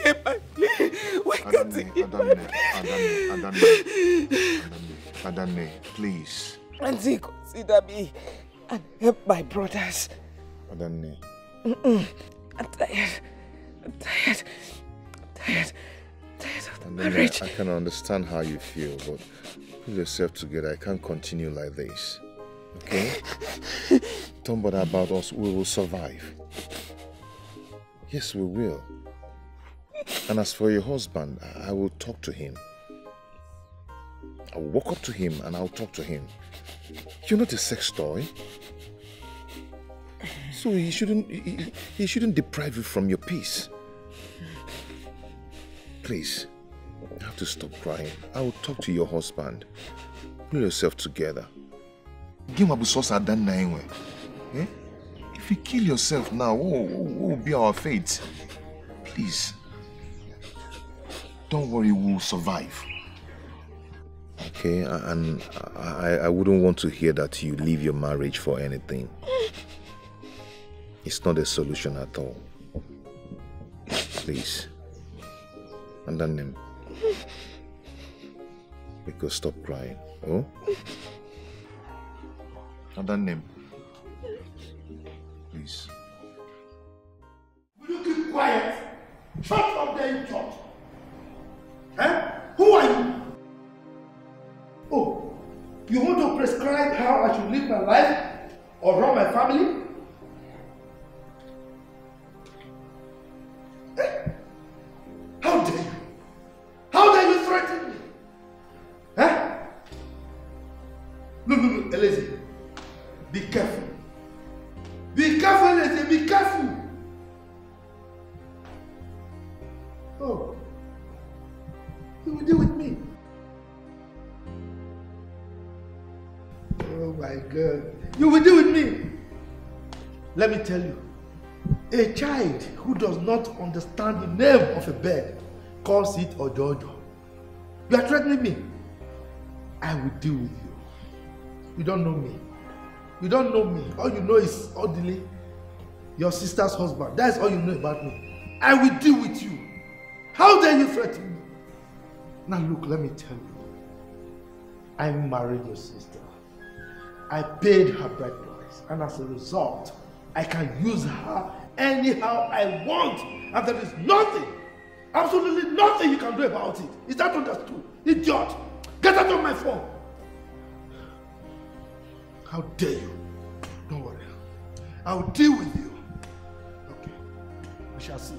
Why can't he? Adane, please. Can't he consider me and help my brothers? Adane. I'm tired. I'm tired. Tired of the marriage. I can understand how you feel, but pull yourself together. I can't continue like this. Okay? Don't bother about us. We will survive. Yes, we will. And as for your husband, I will talk to him. I will walk up to him and I'll talk to him. You're not a sex toy. So he shouldn't deprive you from your peace. Please, you have to stop crying. I will talk to your husband. Pull yourself together. If you kill yourself now, what will be our fate? Please. Don't worry, we'll survive. Okay, and I wouldn't want to hear that you leave your marriage for anything. It's not a solution at all. Please. And then because stop crying. Oh? And then please. Will you keep quiet? Shut up there, you church. Eh? Who are you? Oh, you want to prescribe how I should live my life or run my family? Eh? How dare you? How dare you threaten me? Eh? No, Elise. Be careful. Be careful, Elise. Be careful. Oh. You will deal with me. Oh my God. You will deal with me. Let me tell you. A child who does not understand the name of a bird calls it Ojojo. You are threatening me. I will deal with you. You don't know me. You don't know me. All you know is Odile, your sister's husband. That's all you know about me. I will deal with you. How dare you threaten me? Now look, let me tell you. I married your sister. I paid her bride price, and as a result, I can use her anyhow I want, and there is nothing, absolutely nothing you can do about it. Is that understood? Idiot! Get out of my phone! How dare you? Don't worry. I'll deal with you. Okay. We shall see.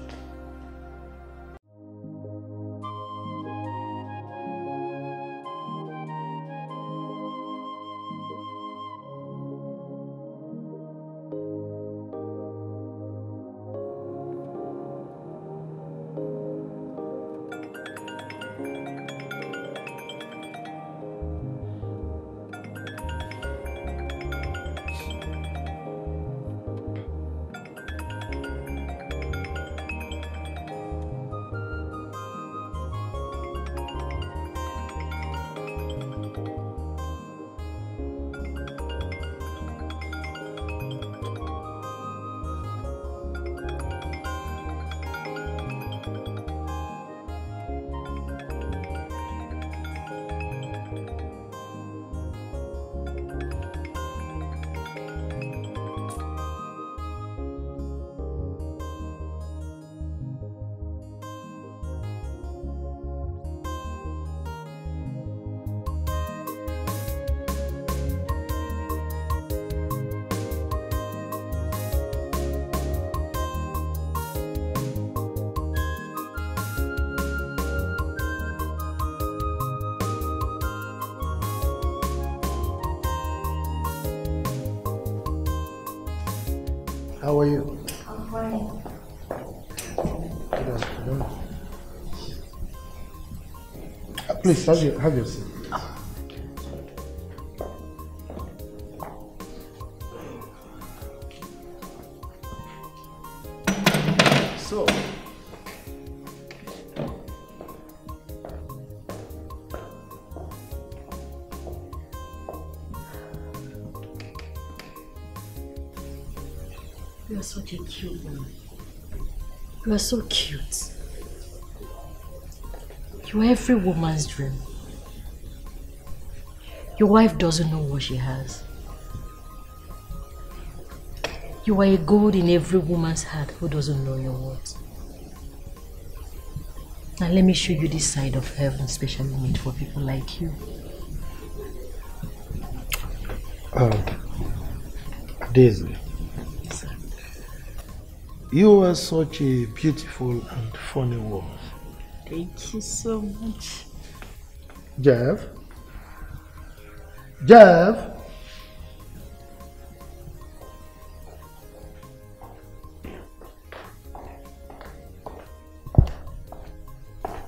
How are you? I'm fine. Good afternoon. Please, have your seat. So, such a cute woman. You are so cute. You are every woman's dream. Your wife doesn't know what she has. You are a gold in every woman's heart who doesn't know your worth. Now let me show you this side of heaven specially made for people like you. Daisy, you are such a beautiful and funny woman. Thank you so much. Jeff? Jeff?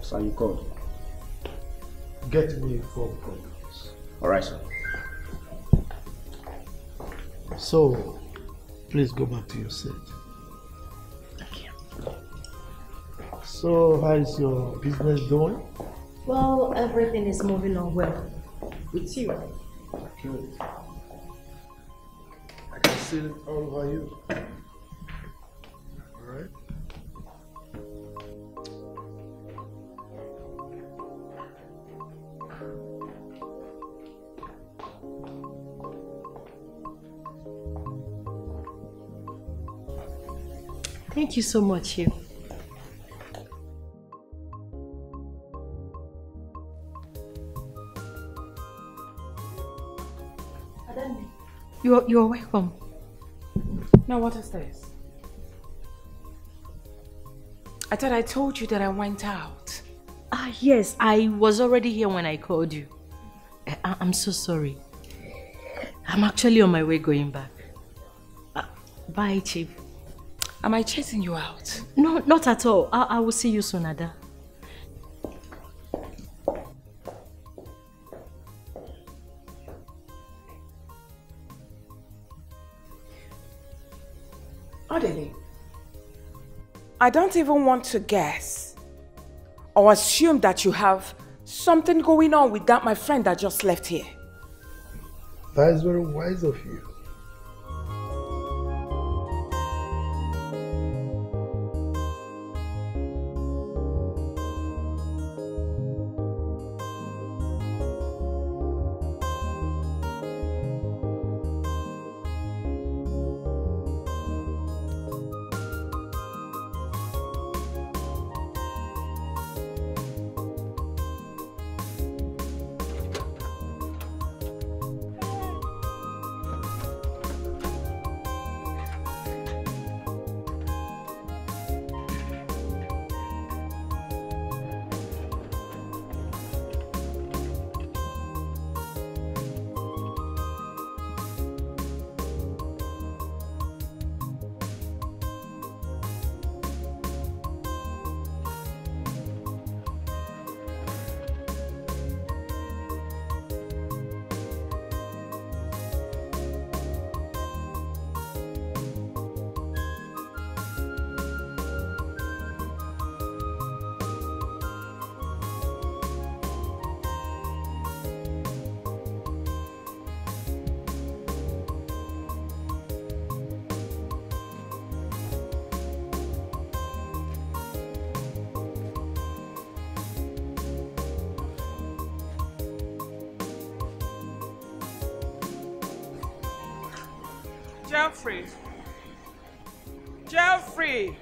So you called? Get me 4 problems. Alright, sir. So, please go back to your seat. Thank you. So, how is your business doing? Well, everything is moving on well. With you. Good. I can see it all over you. Alright? Thank you so much, Hugh. You're welcome. Now what is this? I thought I told you that I went out. Ah, yes, I was already here when I called you. I'm so sorry. I'm actually on my way going back. Bye, Chief. Am I chasing you out? No, not at all. I will see you soon, Ada. Odele, I don't even want to guess or assume that you have something going on with that my friend that just left here. That is very wise of you. Jeffrey! Jeffrey!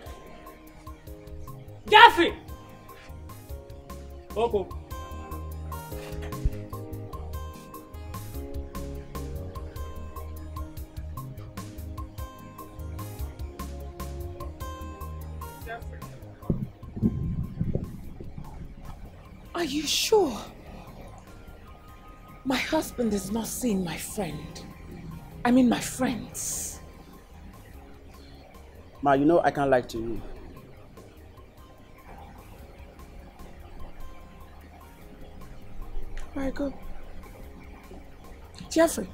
Jeffrey! Okay. Jeffrey. Are you sure? My husband is not seeing my friend. I mean my friends. Ma, you know I can't lie to you. Very good. Jeffrey.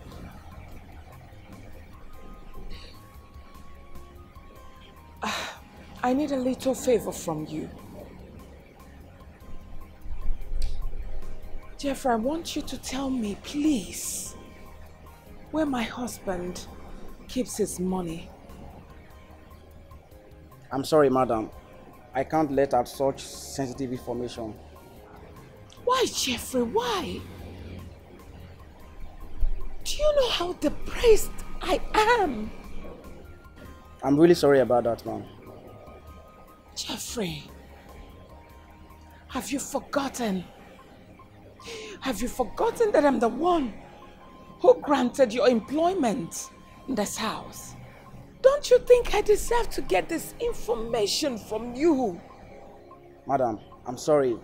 I need a little favor from you. Jeffrey, I want you to tell me, please, where my husband keeps his money. I'm sorry, madam. I can't let out such sensitive information. Why, Jeffrey? Why? Do you know how depressed I am? I'm really sorry about that, ma'am. Jeffrey, have you forgotten? Have you forgotten that I'm the one who granted your employment in this house? Don't you think I deserve to get this information from you? Madam, I'm sorry.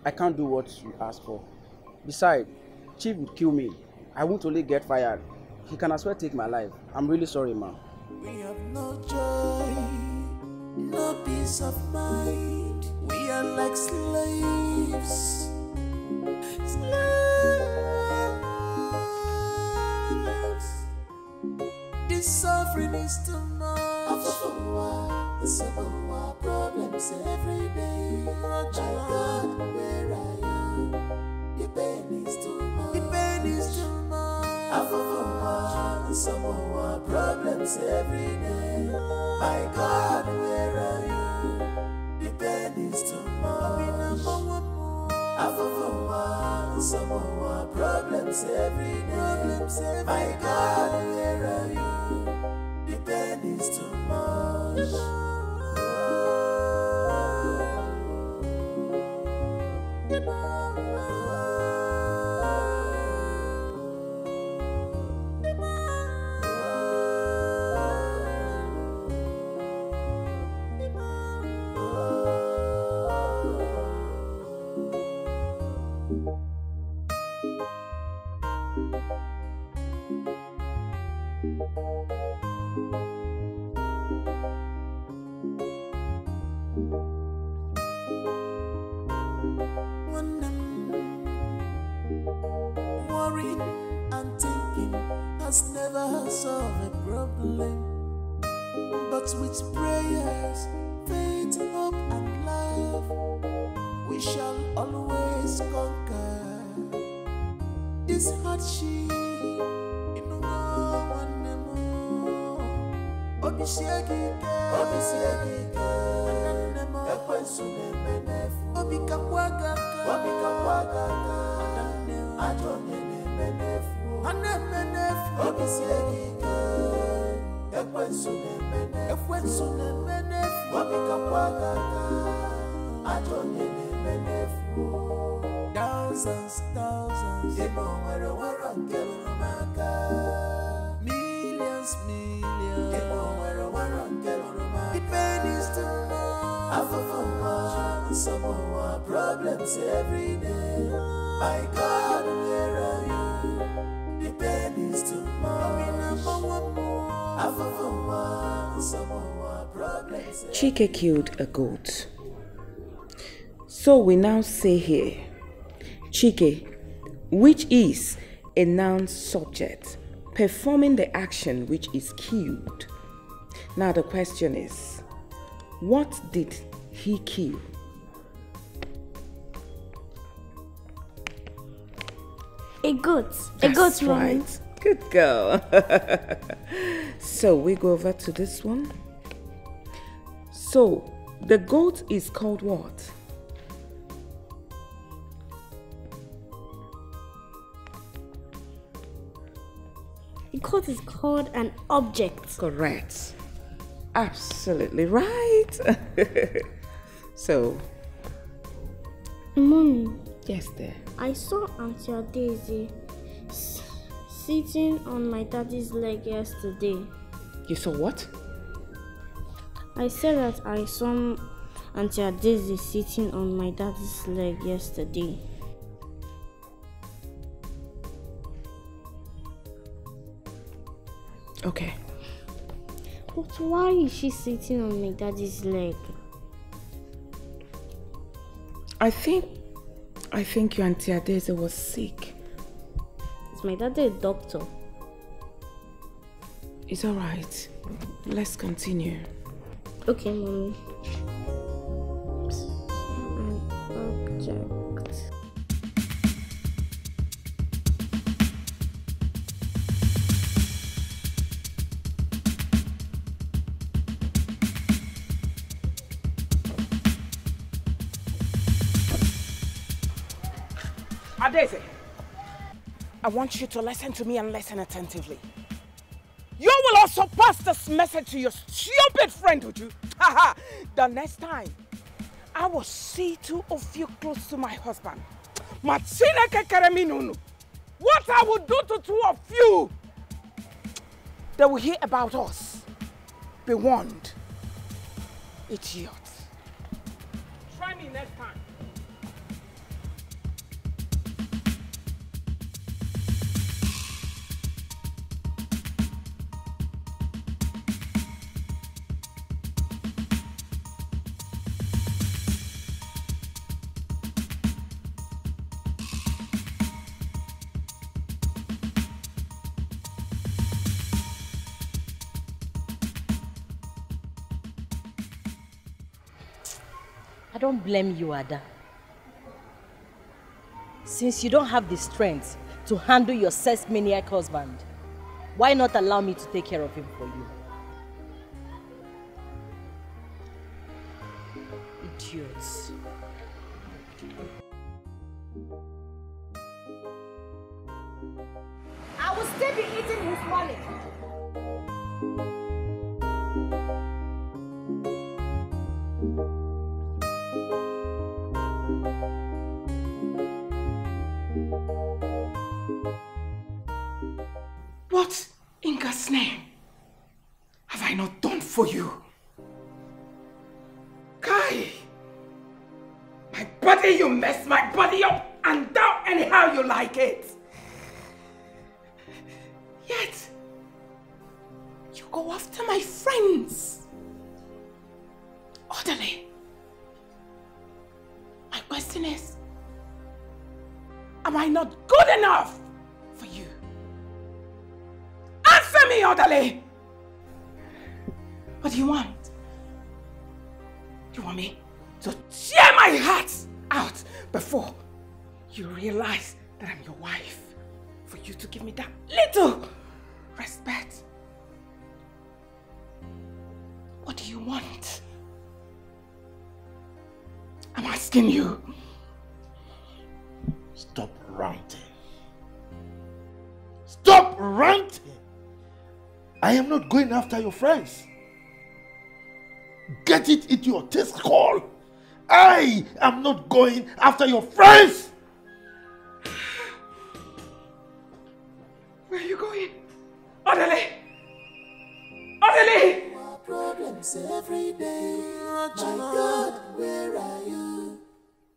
I can't do what you asked for. Besides, Chief would kill me. I won't only get fired. He can as well take my life. I'm really sorry, ma'am. We have no joy, no peace of mind. We are like slaves. Slaves. This suffering is too much. Some of our problems every day. My God, where I am, the pain is too much. The pain is too much. Some of our problems every day. My God, where are you? The pain is too much. Some of our problems every day. My God, where are you? The pain is too much. Worrying and thinking has never solved a problem, but with prayers, faith, hope and love, we shall always conquer this hardship. Thousands, millions, millions. The pain is too much. Some of our problems every day. My God, where are you? The pain is too much. Some of our problems. Chike killed a goat. So we now say here, Chike, which is a noun subject, performing the action which is killed. Now the question is, what did he kill? A goat. That's A goat, Mommy. right. Good girl. So we go over to this one. So the goat is called what? A goat is called an object. Correct. Absolutely right. So, Mommy. Yes, dear. I saw Auntie Daisy sitting on my daddy's leg yesterday. You saw what? I said that I saw Auntie Daisy sitting on my daddy's leg yesterday. Okay. But why is she sitting on my daddy's leg? I think your Auntie Adeze was sick. Is my daddy a doctor? It's alright. Let's continue. Okay, Mommy. An object. Adese, I want you to listen to me and listen attentively. You will also pass this message to your stupid friend, would you? Haha! The next time, I will see two of you close to my husband. What I will do to two of you, they will hear about us. Be warned. Idiots. Try me next time. I don't blame you, Ada. Since you don't have the strength to handle your sex maniac husband, why not allow me to take care of him for you? Idiots. I will still be eating his money. What in God's name have I not done for you? Kai! My body, you mess my body up and down anyhow you like it. Yet, you go after my friends. Orderly. My question is, am I not good enough for you? Answer me, orderly! What do you want? You want me to tear my heart out before you realize that I'm your wife? For you to give me that little respect? What do you want? I'm asking you. Stop ranting. Stop ranting! I am not going after your friends. Get it into your taste call. I am not going after your friends. Where are you going? Orderly! Orderly! Problems every day. My God, where are you?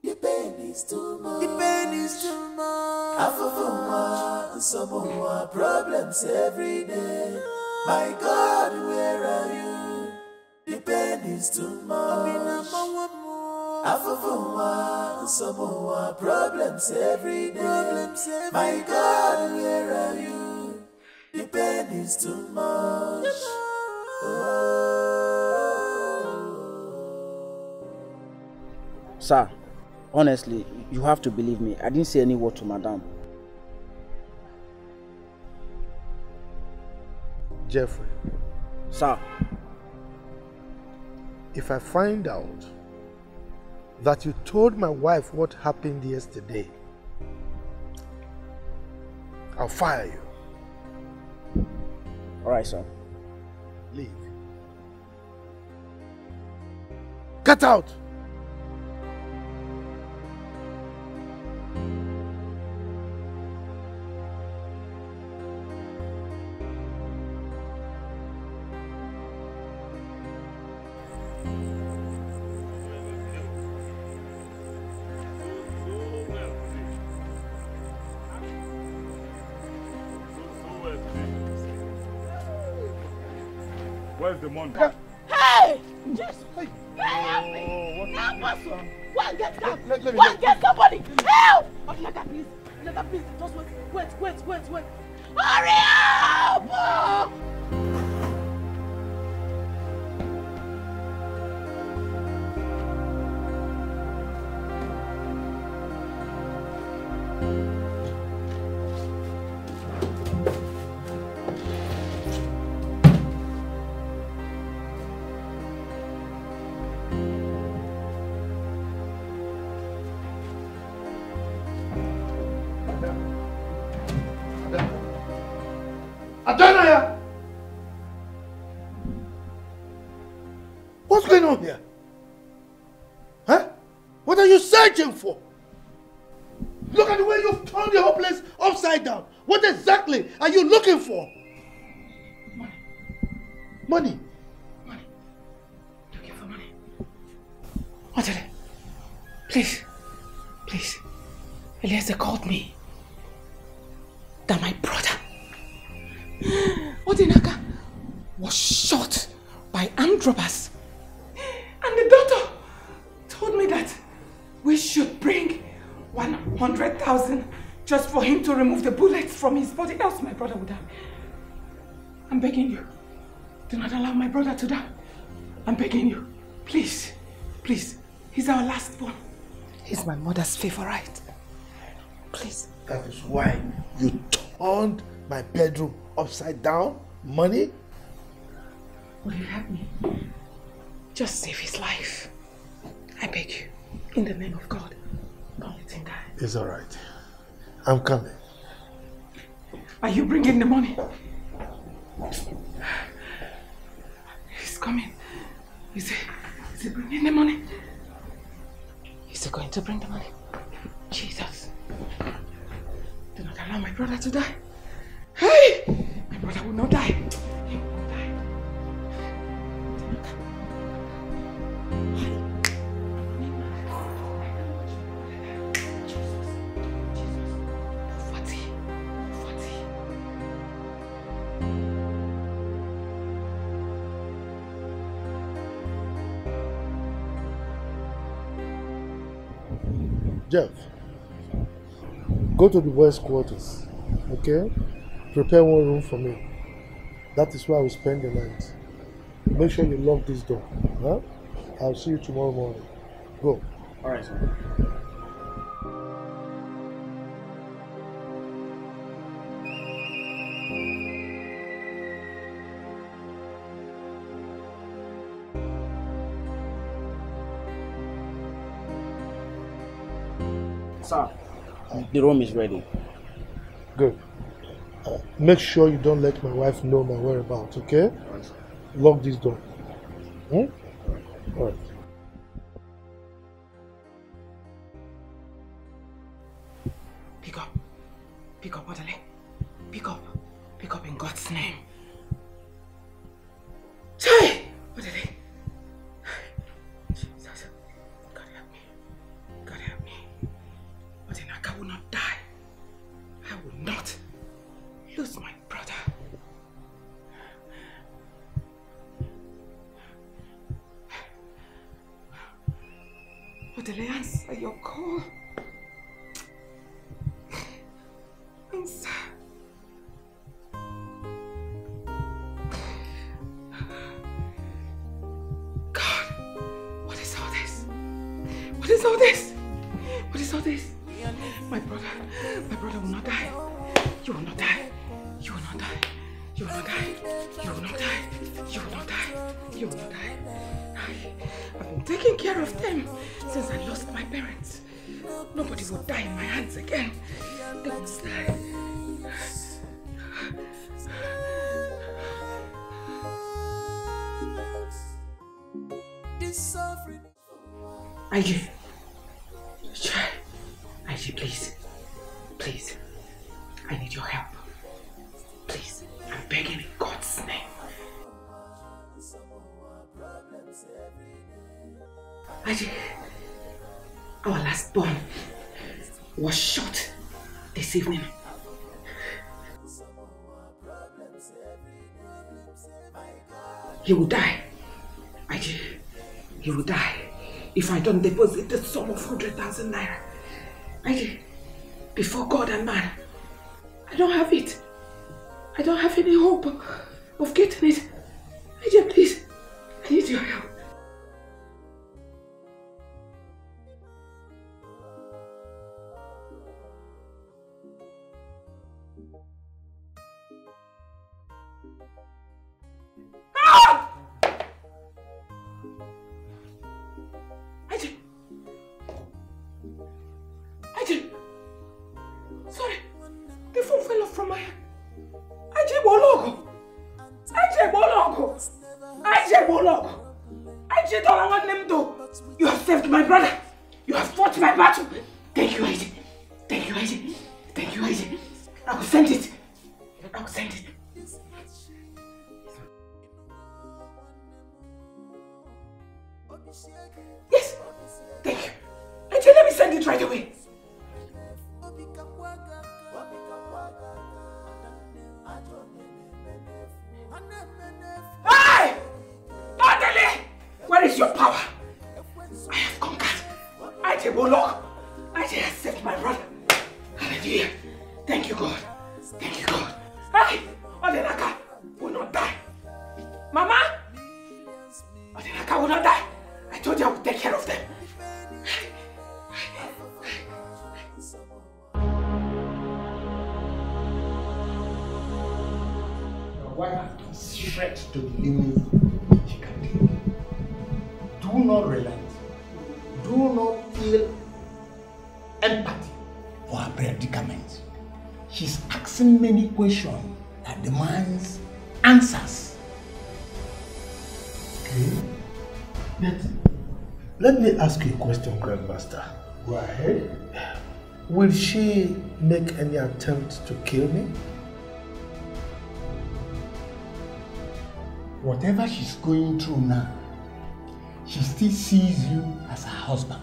The pain is too much. The pain is too much. Some more problems every day. My God, where are you? The pain is too much. Some more problems every day. My God, where are you? The pain is too much. Sir, honestly, you have to believe me. I didn't say any word to Madame. Jeffrey. Sir. If I find out that you told my wife what happened yesterday, I'll fire you. All right, sir. Leave. Get out! Where's the money? Hey! Just help me! Help us! Go and get help! Go and get somebody! Help! Odinaka, please! Odinaka, please! Just wait! Hurry up! Adanaya! What's going on here? Huh? What are you searching for? Look at the way you've turned the whole place upside down. What exactly are you looking for? Money. Money. Looking for money. Odele, please. Please. Eliezer called me that my brother, Odinaka, was shot by armed robbers. And the doctor told me that we should bring 100,000 just for him to remove the bullets from his body, else my brother would die. I'm begging you, do not allow my brother to die. I'm begging you, please, please. He's our last born. He's my mother's favorite. Please. That is why you turned my bedroom upside down? Money? Will you help me? Just save his life. I beg you, in the name of God. Don't let him die. It's alright. I'm coming. Are you bringing the money? He's coming. Is he bringing the money? Is he going to bring the money? Jesus. Do not allow my brother to die. Hey! My brother will not die. He will not die. Jeff, go to the boys' quarters, okay? Prepare one room for me. That is where I will spend the night. Make sure you lock this door, huh? I'll see you tomorrow morning. Go. All right, sir. Sir, the room is ready. Good. Make sure you don't let my wife know my whereabouts, okay? Lock this door. Hmm? All right. Pick up. Pick up, Odele. Pick up. Pick up in God's name. Chai! Odele. Jesus. God help me. God help me. Odinaka will not die. I will not lose my brother. Odele, answer your call. Answer. God, what is all this? What is all this? What is all this? My brother will not die. You will not die. You will not die. You will not die. You will not die. You will not die. You will not die. I've been taking care of them since I lost my parents. Nobody will die in my hands again. They won't die. IG. Try. IG, please. Please. I need your help. Please. I'm begging in God's name. IG. Our last born was shot this evening. He will die. IG. He will die if I don't deposit the sum of 100,000 naira. IG. Before God and man. I don't have it. I don't have any hope of getting it. IG, please. I need your help. Sorry, the phone fell off from my hand. Aji Bologo. You have saved my brother. You have fought my battle. Thank you, Ije. Thank you, Ije. Thank you, Ije. I will send it. I will send it. Yes. Thank you. Ije, let me send it right away. Hey! Adele! Where is your power? I have conquered. Ije Bolok. Ije has saved my brother. Hallelujah. Thank you, God. Thank you, God. Hey! Odenaka will not die. Mama! Odenaka will not die. I told you I would take care of them. Your wife has stretched to the limit she can take. Do not relent. Do not feel empathy for her predicament. She's asking many questions that demands answers. Okay. But let me ask you a question, Grandmaster. Go ahead. Will she make any attempt to kill me? Whatever she's going through now, she still sees you as her husband.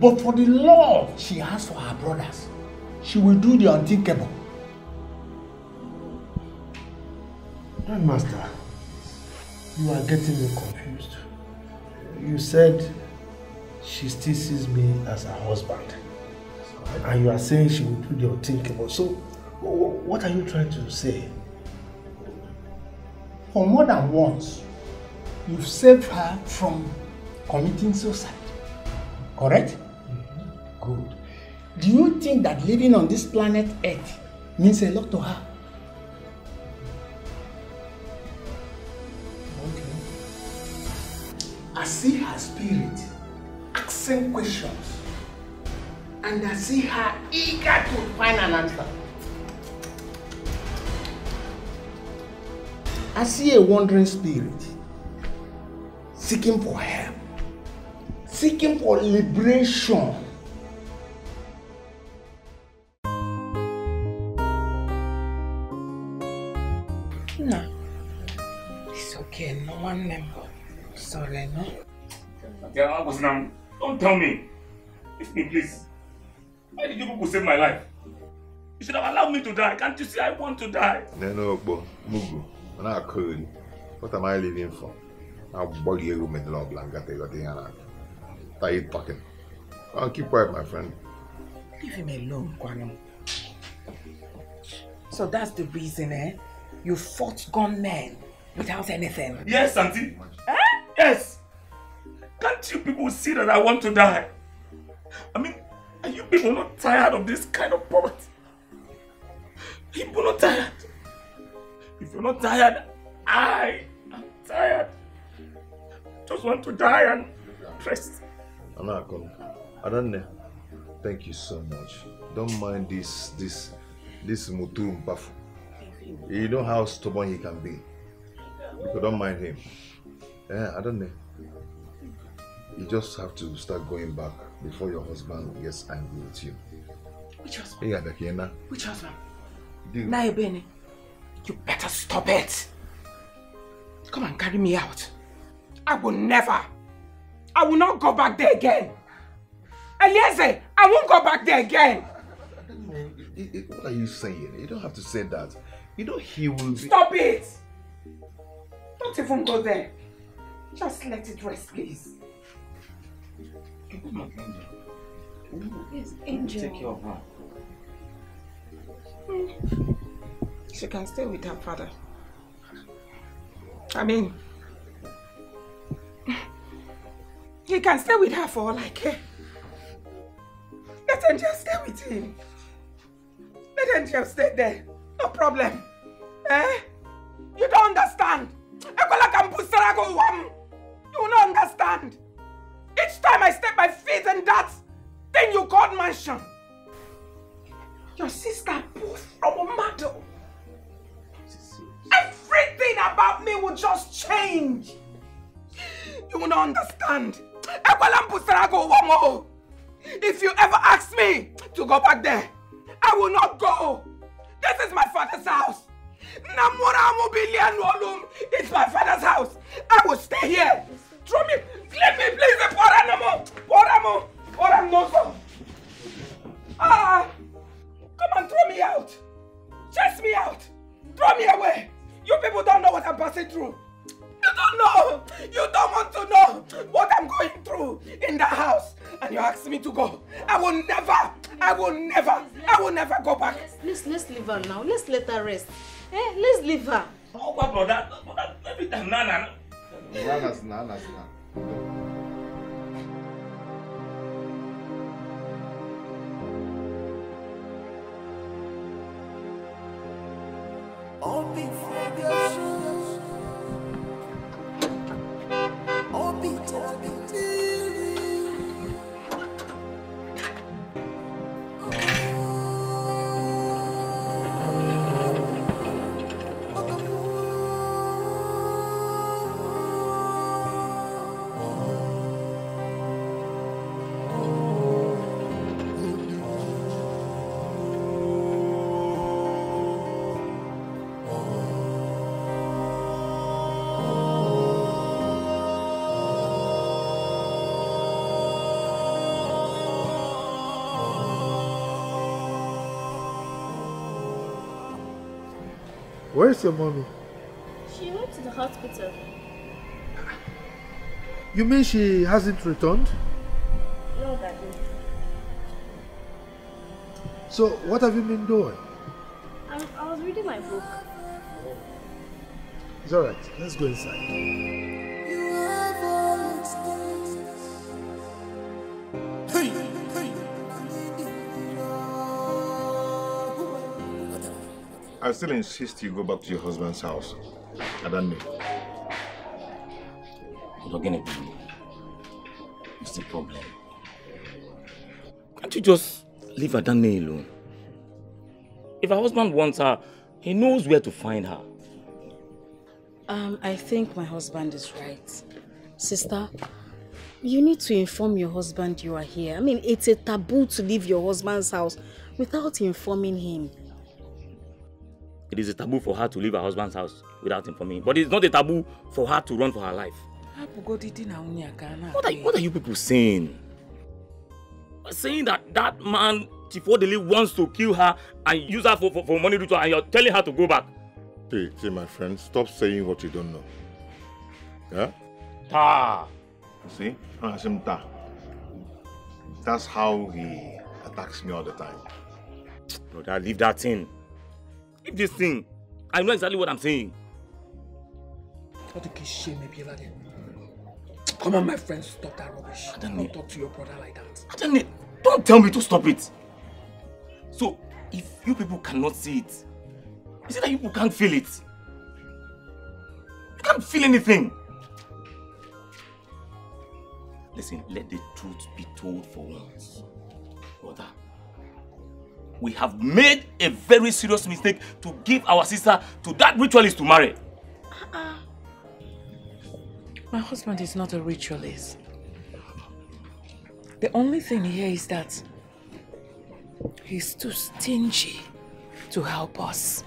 But for the love she has for her brothers, she will do the unthinkable. Grandmaster, you are getting me confused. You said she still sees me as her husband. And you are saying she will do the unthinkable. So, what are you trying to say? For more than once, you've saved her from committing suicide. Correct? Mm-hmm. Good. Do you think that living on this planet Earth means a lot to her? Okay. I see her spirit asking questions, and I see her eager to find an answer. I see a wandering spirit seeking for help, seeking for liberation. No, it's okay. No one member. Sorry, no. Don't tell me. Leave me, please. Why did you people save my life? You should have allowed me to die. Can't you see I want to die? No, Mugu. I'm not cold. What am I living for? I'll bug you with the love blanket. Are you talking? I'll keep quiet, my friend. Leave him alone, Kwano. So that's the reason, eh? You fought gunmen without anything. Yes, Auntie. Eh? Yes. Can't you people see that I want to die? I mean, are you people not tired of this kind of poverty? Are you people not tired? If you're not tired, I am tired. Just want to die and rest. Anakon, I don't know. Thank you so much. Don't mind this Mutu Mpafu. You know how stubborn he can be. You don't mind him. Yeah, I don't know. You just have to start going back before your husband gets angry with you. Which husband? Yeah, which husband? Naibene, you better stop it. Come and carry me out. I will never. I will not go back there again. Eliezer, I won't go back there again. What are you saying? You don't have to say that. You know he will be... Stop it! Don't even go there. Just let it rest, please. Come on, Angel. Yes, Angel. Take care of her. She can stay with her father. I mean, he can stay with her for all I care. Let Angel stay with him. Let Angel stay there. No problem. Eh? You don't understand. You will not understand. Each time I step my feet in that thing you called mansion, your sister pulls from a model. Everything about me will just change. You will not understand. understand. If you ever ask me to go back there, I will not go. This is my father's house. It's my father's house. I will stay here. Throw me. Leave me, please. Come and throw me out. Chase me out. Throw me away. You people don't know what I'm passing through. You don't know. You don't want to know what I'm going through in the house. And you ask me to go. I will never go back. Let's leave her now. Let's let her rest. Let's leave her. Oh, brother. Every time, Nana. Where's your mommy? She went to the hospital. You mean she hasn't returned? No, Daddy. So, what have you been doing? I was reading my book. It's alright, let's go inside. I still insist you go back to your husband's house. I don't know. What's the problem? Can't you just leave Adane alone? If her husband wants her, he knows where to find her. I think my husband is right. Sister, you need to inform your husband you are here. I mean, it's a taboo to leave your husband's house without informing him. It is a taboo for her to leave her husband's house without informing him. But it's not a taboo for her to run for her life. What are you people saying? Saying that man, Chifodeli, wants to kill her and use her for money ritual, and you're telling her to go back. See, my friend, stop saying what you don't know. Yeah? Ta. See? Ta. That's how he attacks me all the time. Brother, leave that thing. Leave this thing. I know exactly what I'm saying. Come on, my friend, stop that rubbish. Don't talk to your brother like that. Don't tell me to stop it. So, if you people cannot see it, is it that you people can't feel it? You can't feel anything. Listen, let the truth be told for once. Brother, we have made a very serious mistake to give our sister to that ritualist to marry. My husband is not a ritualist. The only thing here is that he's too stingy to help us.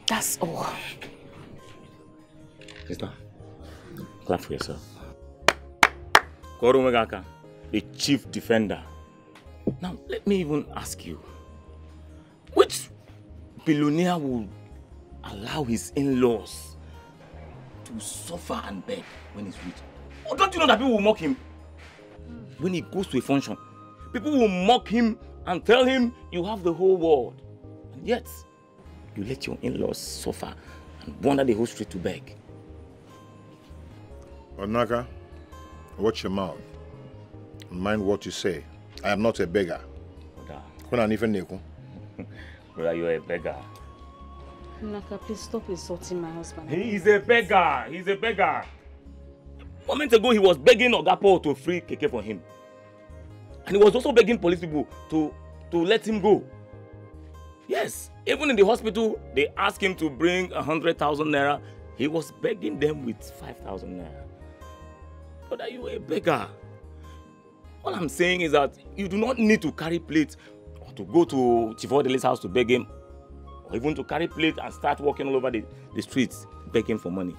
That's all. Sister, clap for yourself. Korumegaka, the chief defender. Now, let me even ask you, which billionaire would allow his in-laws to suffer and beg when he's rich? Or don't you know that people will mock him? When he goes to a function, people will mock him and tell him you have the whole world. And yet, you let your in-laws suffer and wander the whole street to beg. Onaka, watch your mouth. Mind what you say. I am not a beggar. Brother, you're a beggar. Naka, please stop insulting my husband. He is a beggar. He's a beggar. A moment ago, he was begging Ogapo to free Keke for him. And he was also begging police people to let him go. Yes, even in the hospital, they asked him to bring 100,000 naira. He was begging them with 5,000 naira. Brother, you are a beggar. All I'm saying is that you do not need to carry plate or to go to Chief Odele's house to beg him, or even to carry plate and start walking all over the streets begging for money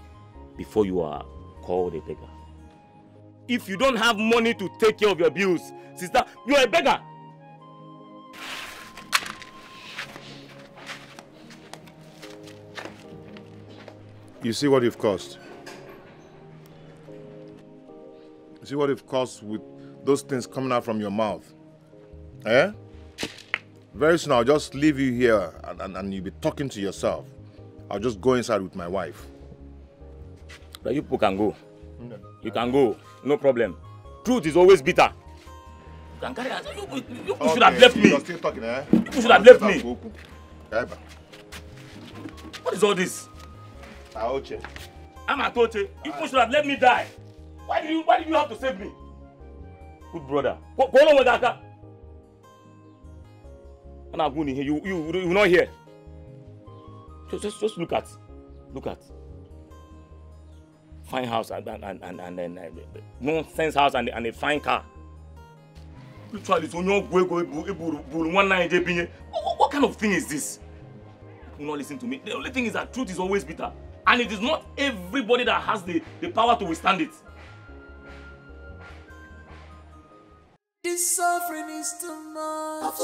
before you are called a beggar. If you don't have money to take care of your bills, sister, you are a beggar. You see what you've caused? You see what you've caused with those things coming out from your mouth? Eh? Very soon I'll just leave you here and you'll be talking to yourself. I'll just go inside with my wife. But you people can go. You can go. No problem. Truth is always bitter. You can carry answer. You should have left me. You're still talking, eh? You should have left me. What is all this? Aoche. I'm Atoche. You should have let me die. Why did you have to save me? Good brother. Go on with that. You will not hear. Just look at. Fine house and nonsense house and a fine car. Literally, what kind of thing is this? You not listen to me. The only thing is that truth is always bitter. And it is not everybody that has the power to withstand it. This suffering is too much.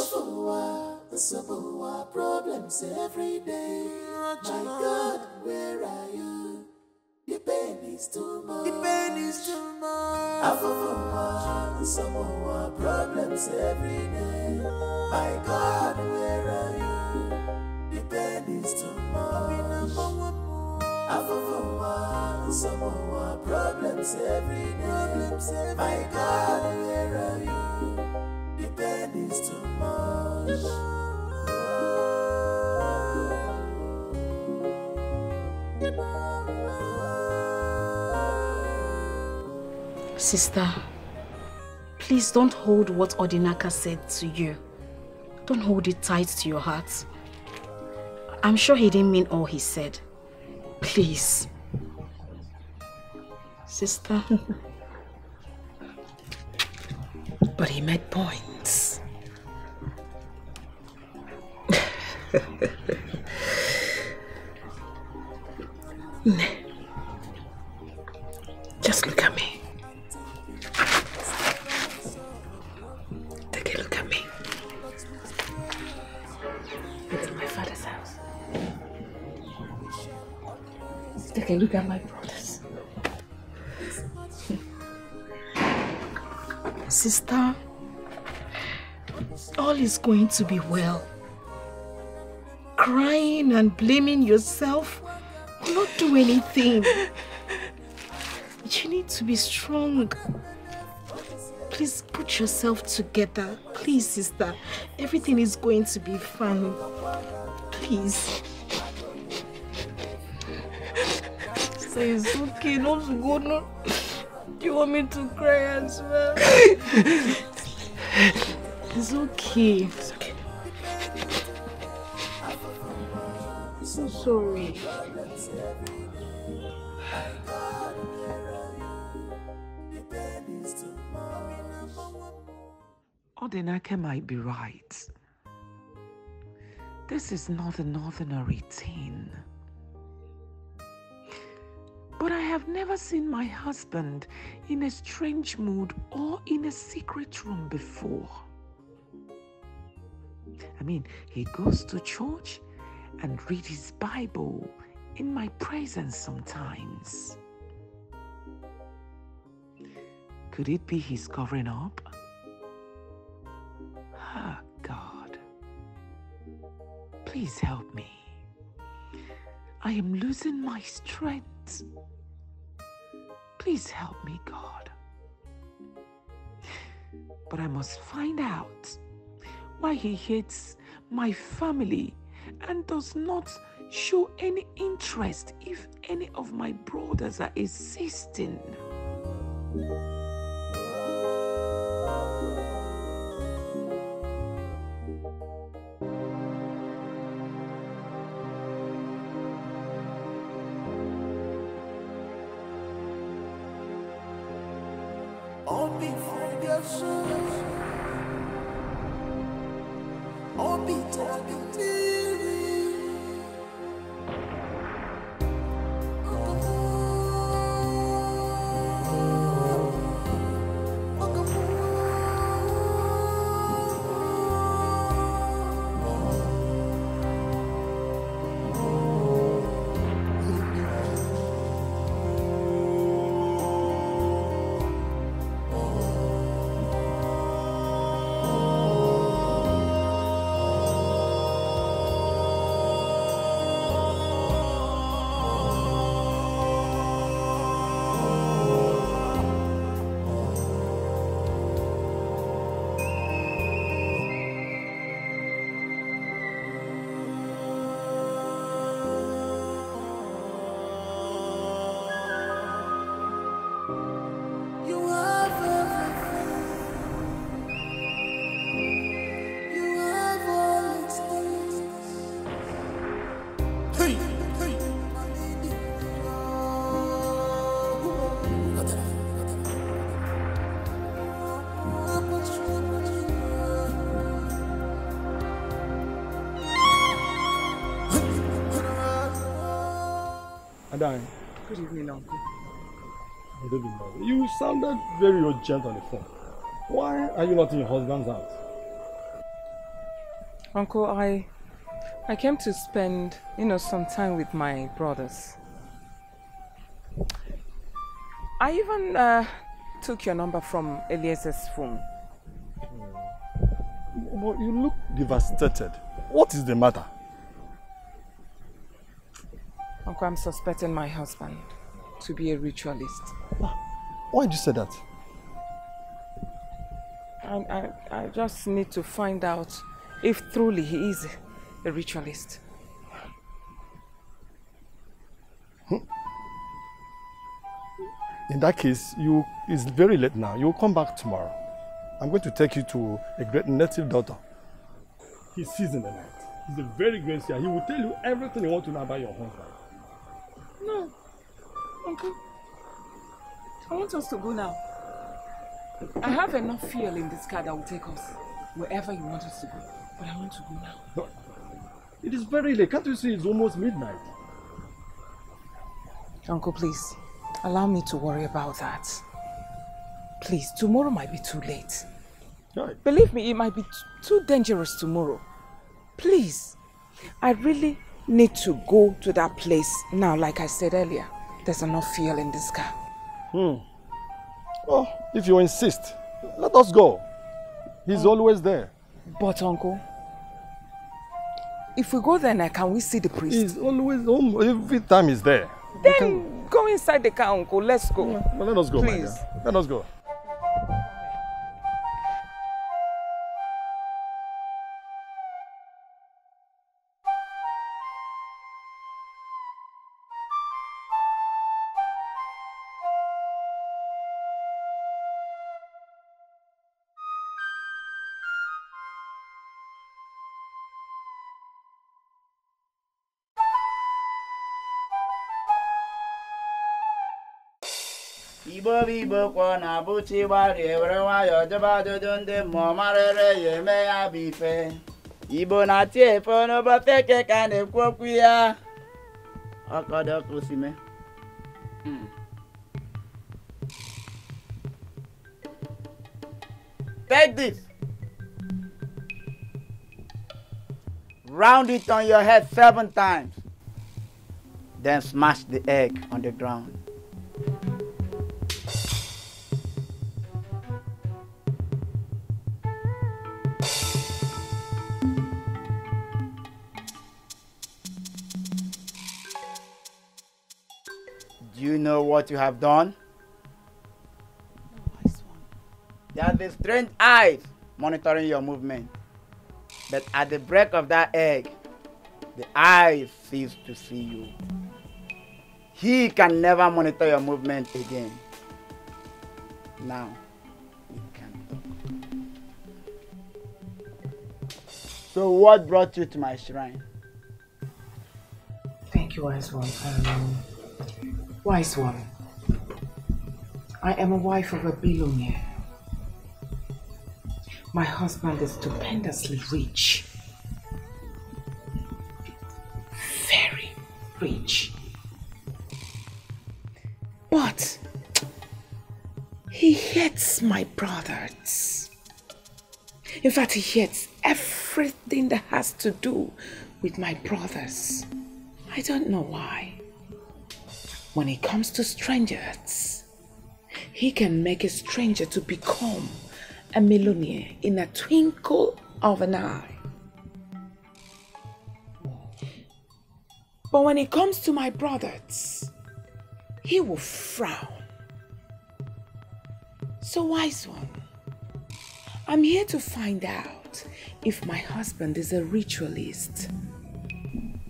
Problems every day. My God, where are you? The pain is too much. Some more problems every day. My God, where are you? The pain is too much. Some more problems every day. My God, where are you? The pain is too much. Sister, please don't hold what Odinaka said to you. Don't hold it tight to your heart. I'm sure he didn't mean all he said. Please. Sister. But he made points. Just look at me. Take a look at me. It's my father's house. Take a look at my brothers. Sister, all is going to be well. Crying and blaming yourself will not do anything. You need to be strong. Please put yourself together. Please, sister. Everything is going to be fine. Please. Say it's okay, not to go. No. Do you want me to cry as well? It's okay. It's okay. I'm sorry. Odinaka might be right. This is not an ordinary teen. But I have never seen my husband in a strange mood or in a secret room before. I mean, he goes to church and reads his Bible in my presence sometimes. Could it be he's covering up? Ah, God. Please help me. I am losing my strength. Please help me, God. But I must find out why he hates my family and does not show any interest if any of my brothers are assisting. Obi Ferguson, Obi Tabitiri. Adai. Good evening, Uncle. Good evening, Mother. You sounded very urgent on the phone. Why are you not in your husband's house? Uncle, I came to spend, some time with my brothers. I even took your number from Eliezer's phone. But you look devastated. What is the matter? Uncle, I'm suspecting my husband to be a ritualist. Why did you say that? I just need to find out if truly he is a ritualist. In that case, it's very late now. You'll come back tomorrow. I'm going to take you to a great native doctor. He sees in the night. He's a very great seer. He will tell you everything you want to know about your husband. No, Uncle. I want us to go now. I have enough fuel in this car that will take us wherever you want us to go. But I want to go now. No. It is very late. Can't you see it's almost midnight? Uncle, please, allow me to worry about that. Please, tomorrow might be too late. Right. Believe me, it might be too dangerous tomorrow. Please, I really need to go to that place now, like I said earlier. There's enough fuel in this car. Oh, if you insist, let us go. He's always there. But Uncle, if we go there now, can we see the priest? He's always home. Every time he's there. Then go inside the car, Uncle. Let's go. Well, let us go, please. My dear. Let us go. Ibo kwa na buchi bari evre wa yo jaba jodonde mo marere ye me ya bife. Ibo na tie fo no ba feke kan e kwoku ya. Akodo kusime. Take this. Round it on your head 7 times. Then smash the egg on the ground. Do you know what you have done? There's the strange eyes monitoring your movement. But at the break of that egg, the eyes cease to see you. He can never monitor your movement again. Now, you can talk. So what brought you to my shrine? Thank you, Wise One. Wise One, I am a wife of a billionaire. My husband is stupendously rich. Very rich. But he hates my brothers. In fact, he hates everything that has to do with my brothers. I don't know why. When it comes to strangers, he can make a stranger to become a millionaire in a twinkle of an eye. But when it comes to my brothers, he will frown. So wise one, I'm here to find out if my husband is a ritualist.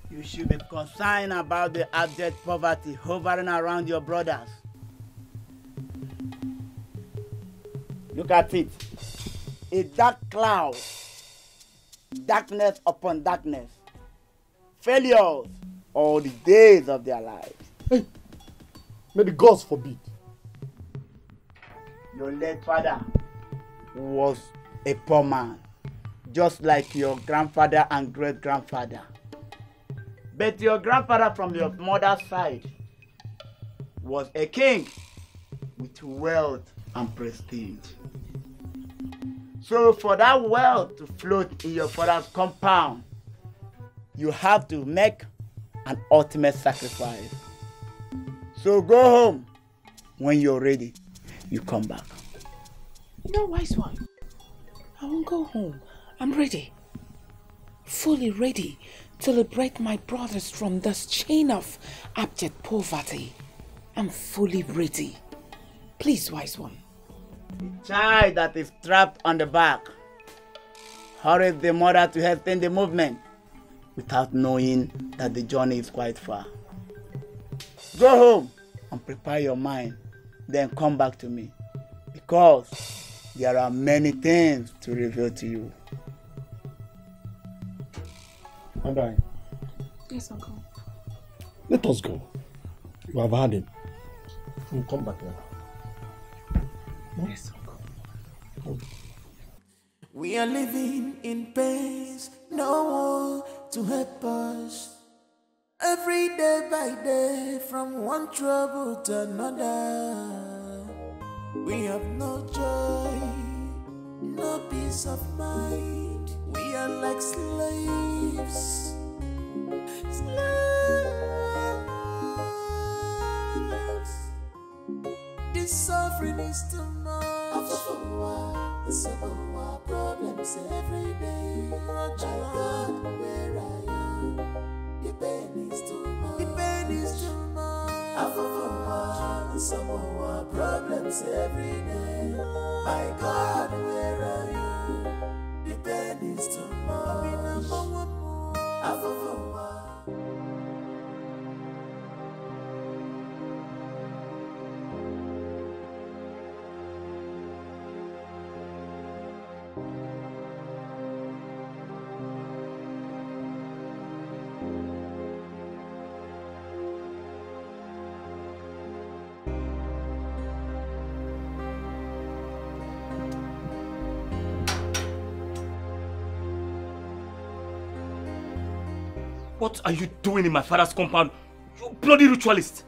You should be concerned about the abject poverty hovering around your brothers. Look at it. A dark cloud. Darkness upon darkness. Failures all the days of their lives. Hey, may the gods forbid. Your late father was a poor man, just like your grandfather and great-grandfather. But your grandfather from your mother's side was a king with wealth and prestige. So for that wealth to float in your father's compound, you have to make an ultimate sacrifice. So go home. When you're ready, you come back. No, wise one. I won't go home. I'm ready. Fully ready to liberate my brothers from this chain of abject poverty. I'm fully ready. Please, wise one. The child that is trapped on the back hurries the mother to hasten the movement without knowing that the journey is quite far. Go home and prepare your mind, then come back to me, because there are many things to reveal to you. And I. Yes, Uncle. Let us go. You have had him. We'll come back now. Yes, Uncle. We are living in pains, no one to help us. Every day by day, from one trouble to another. We have no joy, no peace of mind. We are like slaves. This suffering is too much. Some our problems every day. My God, where I am, the pain is too much. The pain is too much. Some of our problems every day. My God, where are you? The pain is too much. What are you doing in my father's compound? You bloody ritualist!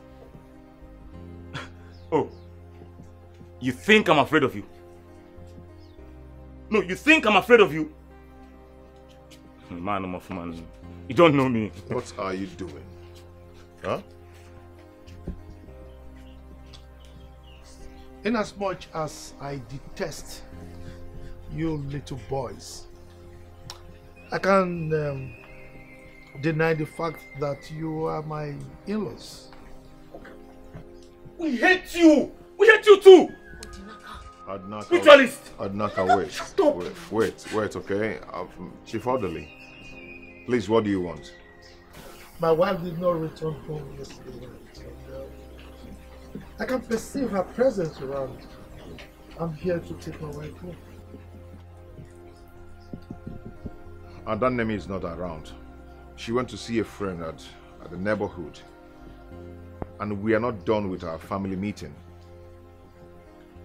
Oh, you think I'm afraid of you? No, you think I'm afraid of you? Man, I'm off, man. You don't know me. What are you doing? Huh? Inasmuch as I detest you little boys, I can deny the fact that you are my in-laws. We hate you! We hate you too! Adnaka, Ritualist! Adnaka, wait. Stop! Wait, okay? Chief Orderly, please, what do you want? My wife did not return home yesterday night. I can perceive her presence around. I'm here to take my wife home. And that Nemi is not around. She went to see a friend at the neighborhood. And we are not done with our family meeting.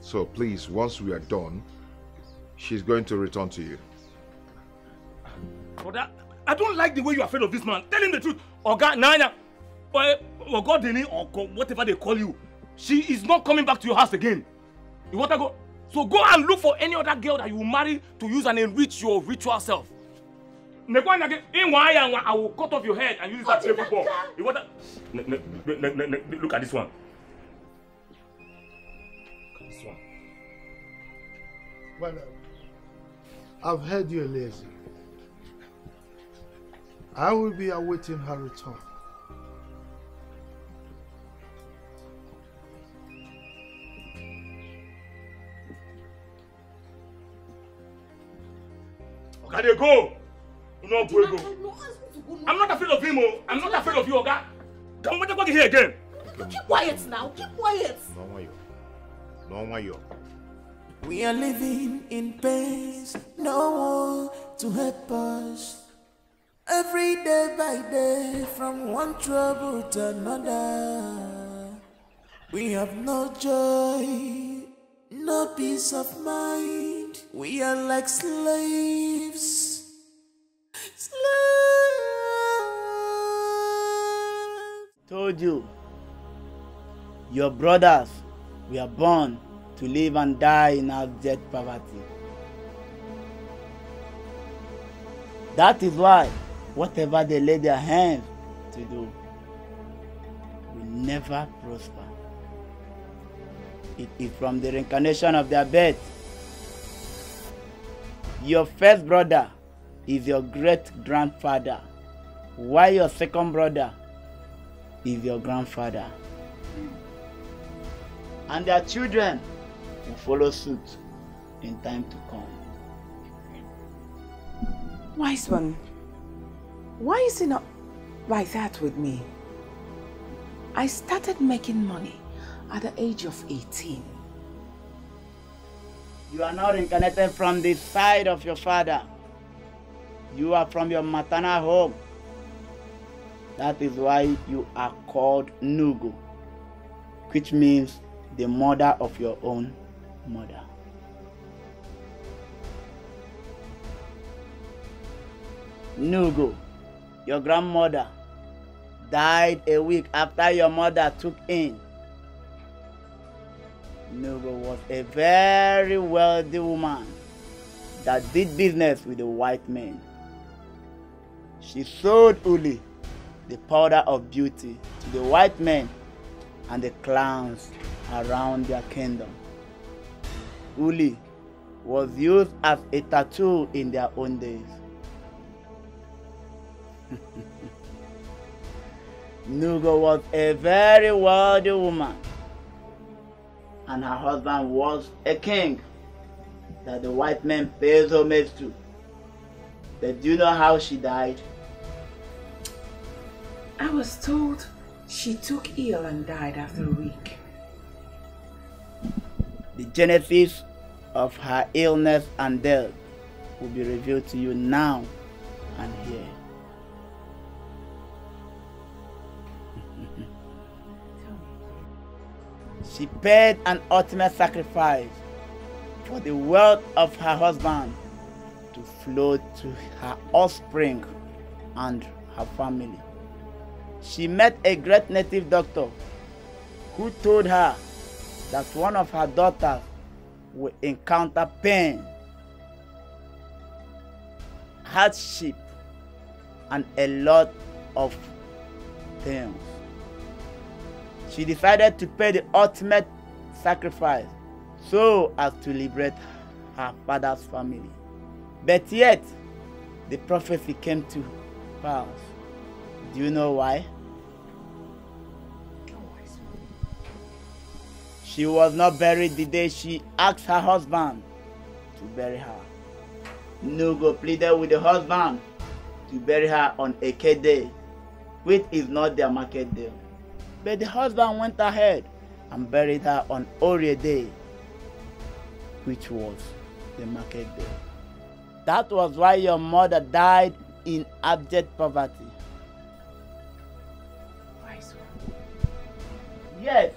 So please, once we are done, she's going to return to you. Brother, I don't like the way you are afraid of this man. Tell him the truth. Oga, Nanya, or God, or whatever they call you, she is not coming back to your house again. You want to go? So go and look for any other girl that you will marry to use and enrich your ritual self. I will cut off your head and use it as a football. You want to... Look at this one. This one. Well, I've heard you're lazy. I will be awaiting her return. Okay, they go. No, go. I'm not afraid of him. I'm not afraid of you, Oga. Come on, go here again. Keep quiet now. Keep quiet. No, Mayo. We are living in pain, no one to help us. Every day by day, from one trouble to another. We have no joy, no peace of mind. We are like slaves. Told you, your brothers were born to live and die in abject poverty. That is why whatever they lay their hands to do will never prosper. It is from the reincarnation of their birth. Your first brother is your great-grandfather, while your second brother is your grandfather. And their children will follow suit in time to come. Wise one, why is it not like that with me? I started making money at the age of 18. You are not reincarnated from the side of your father. You are from your maternal home. That is why you are called Nugu, which means the mother of your own mother. Nugu, your grandmother, died a week after your mother took in. Nugu was a very wealthy woman that did business with the white men. She sold Uli, the powder of beauty, to the white men and the clans around their kingdom. Uli was used as a tattoo in their own days. Nugu was a very wealthy woman, and her husband was a king that the white men paid homage to. But do you know how she died? I was told she took ill and died after a week. The genesis of her illness and death will be revealed to you now and here. She paid an ultimate sacrifice for the wealth of her husband to flow to her offspring and her family. She met a great native doctor who told her that one of her daughters will encounter pain, hardship, and a lot of things. She decided to pay the ultimate sacrifice so as to liberate her father's family. But yet, the prophecy came to pass. Do you know why? She was not buried the day she asked her husband to bury her. Nugu pleaded with the husband to bury her on Eke Day, which is not their market day. But the husband went ahead and buried her on Orie Day, which was the market day. That was why your mother died in abject poverty. Yes,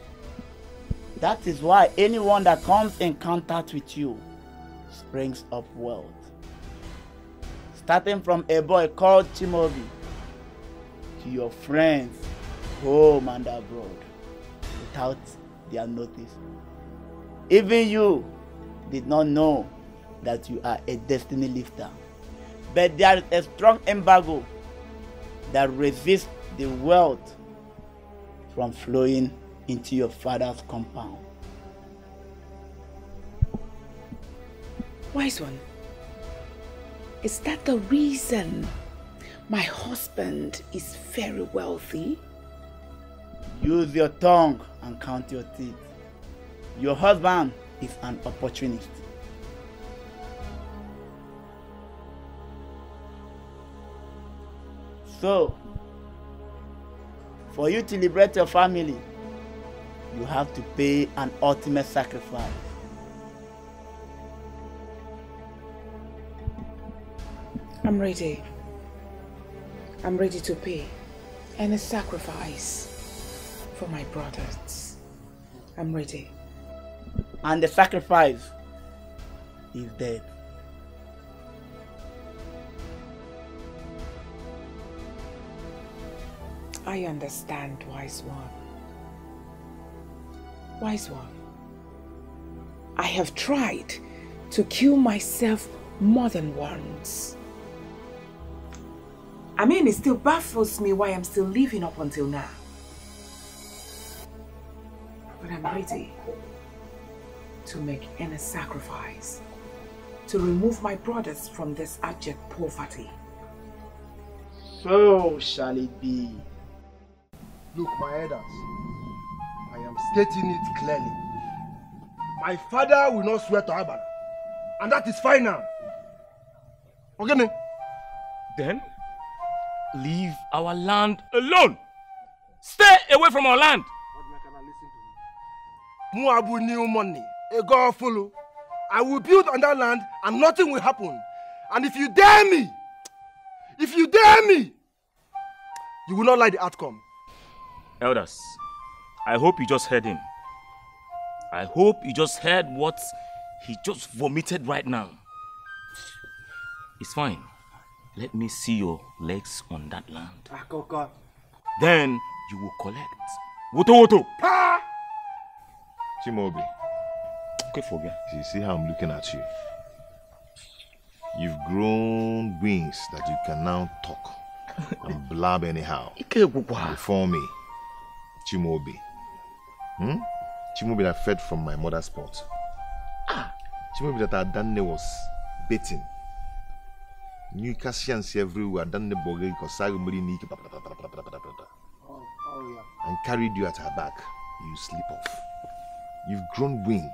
That is why anyone that comes in contact with you springs up wealth. Starting from a boy called Chimobi to your friends home and abroad without their notice. Even you did not know that you are a destiny lifter. But there is a strong embargo that resists the wealth from flowing into your father's compound. Wise one, is that the reason my husband is very wealthy? Use your tongue and count your teeth. Your husband is an opportunist. So, for you to liberate your family, you have to pay an ultimate sacrifice. I'm ready. I'm ready to pay any sacrifice for my brothers. I'm ready. And the sacrifice is death. I understand, wise one. Wise one. I have tried to kill myself more than once. I mean, it still baffles me why I'm still living up until now. But I'm ready to make any sacrifice to remove my brothers from this abject poverty. So shall it be. Look, my elders, I am stating it clearly. My father will not swear to Abara, and that is final. Okay? Then, leave our land alone. Stay away from our land. Muabu new money, a God follow. I will build on that land and nothing will happen. And if you dare me, you will not like the outcome. Elders, I hope you just heard him. I hope you just heard what he just vomited right now. It's fine. Let me see your legs on that land. Then you will collect. Woto. Chimobi. Okay, forget. You see how I'm looking at you? You've grown wings that you can now talk and blab anyhow. Before me, Chimobi. Chimobi that fed from my mother's pot. Chimobi that Adanne was baiting. New Cassians everywhere, Adanne Boge, Kosagumri Niki, and carried you at her back. You slip off. You've grown wing.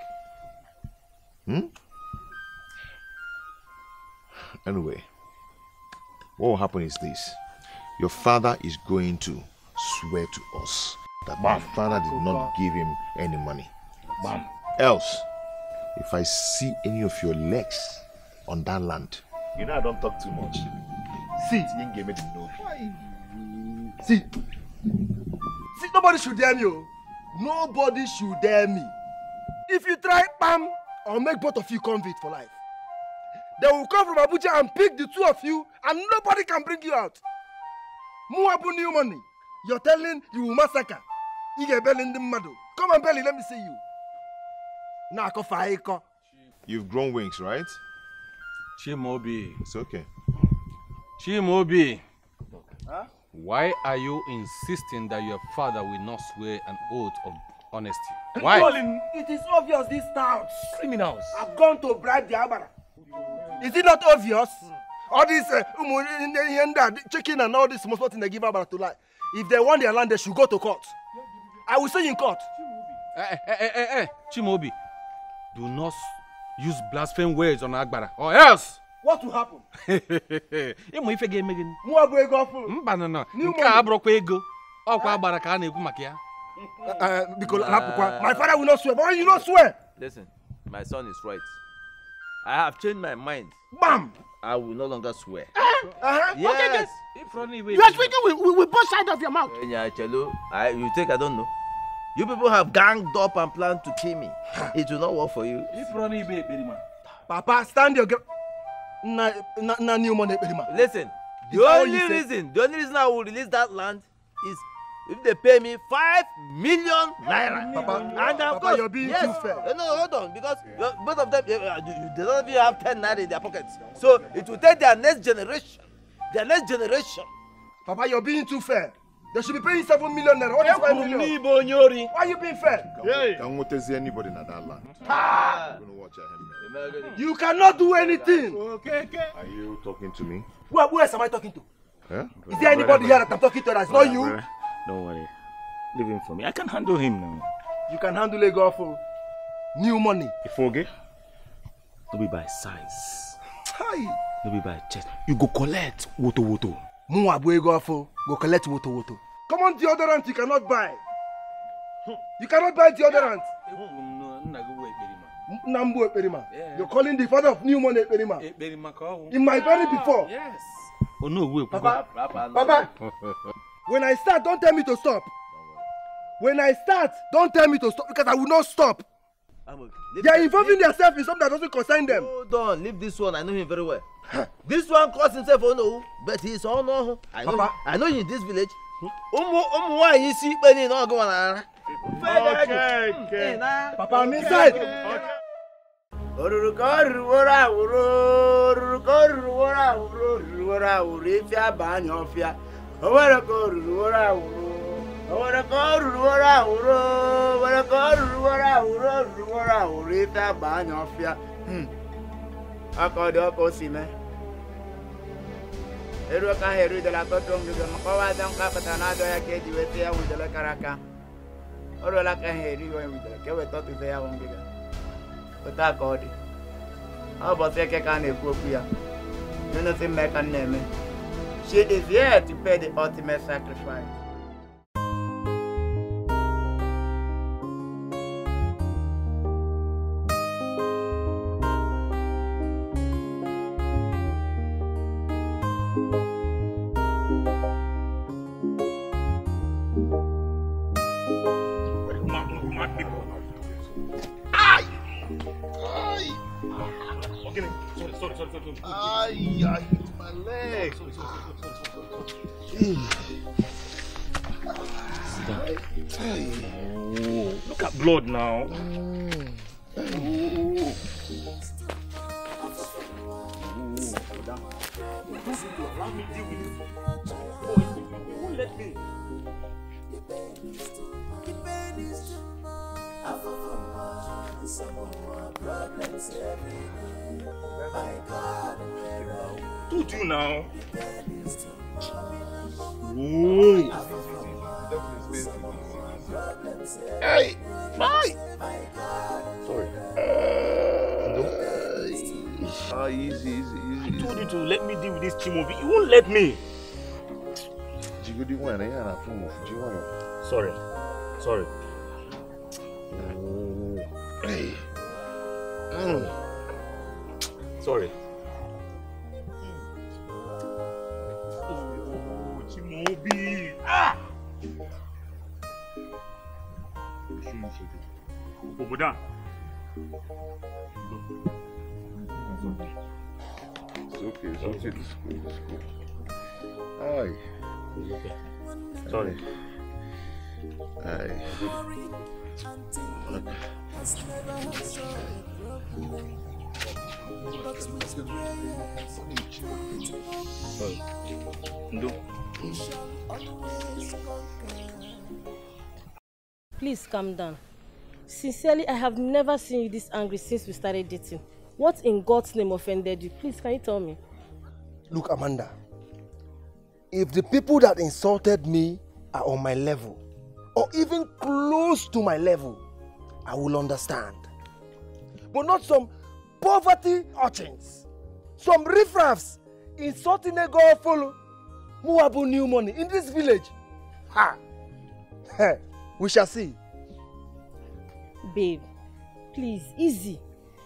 Anyway, what will happen is this. Your father is going to swear to us that my father did not give him any money. Else, if I see any of your legs on that land, you know I don't talk too much. See, See, nobody should dare me. Nobody should dare me. If you try, bam, I'll make both of you convict for life. They will come from Abuja and pick the two of you, and nobody can bring you out. Muabu new money. You're telling you will massacre. You get belly in the madu. Come on, belly, let me see you. Nako faiko. You've grown wings, right? Chimobi. It's okay. Chimobi. Huh? Why are you insisting that your father will not swear an oath of honesty? Why? It is obvious these touts, criminals, have gone to bribe the Abara. Is it not obvious? All this chicken and all this small thing they give Abara to lie. If they want their land, they should go to court. I will say in court. Chimobi, do not use blasphemous words on Agbara, or else. What will happen? If again, Megan. Muabu ego full. Banana. Nka abroko ego. Okwa Agbara ka na-ekwu maka ya. Because my father will not swear. But why you not swear? Listen, my son is right. I have changed my mind. Bam! I will no longer swear. Yes. Okay, you are speaking with both sides of your mouth. You think I don't know? You people have ganged up and planned to kill me. It will not work for you. Papa, stand your ground. Na new money, Listen, the only reason I will release that land is if they pay me 5 million naira. Papa, and of course, you're being too fair. No, hold on, because both of them, they don't even have 10 naira in their pockets. So it will take their next generation. Papa, you're being too fair. They should be paying 7 million naira. What is 5 million? Why are you being fair? Can't see anybody in that land. You cannot do anything. Okay. Are you talking to me? Who else am I talking to? Huh? Is there anybody here that I'm talking to that's not you? Brother, don't worry. Leave him for me. I can handle him now. You can handle a girl for new money. If okay, don't be by size. Hi. Don't be by chest. You go collect woto. Go collect woto. Come on, deodorant you cannot buy. You cannot buy deodorant. Nambu Eperima. You're calling the father of new money Eperima. In my body before. Yes. Oh no, Papa. When I start, don't tell me to stop. When I start, don't tell me to stop because I will not stop. They are involving themselves in something that doesn't concern them. Hold on, leave this one. I know him very well. This one calls himself Ono, but he's Ono. I know him in this village. Why you see Benny not going on? Okay. Papa, I'm inside. She is here to pay the ultimate sacrifice. I hit my leg. Oh, look at blood now. Allow me to deal with this. Won't let me. Told you now. Whoa. Hey, bye. Sorry. Easy. I told you to let me deal with this Chimobi. You won't let me. Sorry. Hey. Sorry. Oh, Chimobi. Ah! Oboda. It's okay. It's cool. Aye. Okay. Sorry. Aye. Please calm down. Sincerely, I have never seen you this angry since we started dating. What in God's name offended you? Please, can you tell me? Look, Amanda, if the people that insulted me are on my level, or even close to my level, I will understand. But not some poverty urchins, some riffraffs insulting a girl full Muabu new money in this village. Ha! We shall see. Babe, please, easy.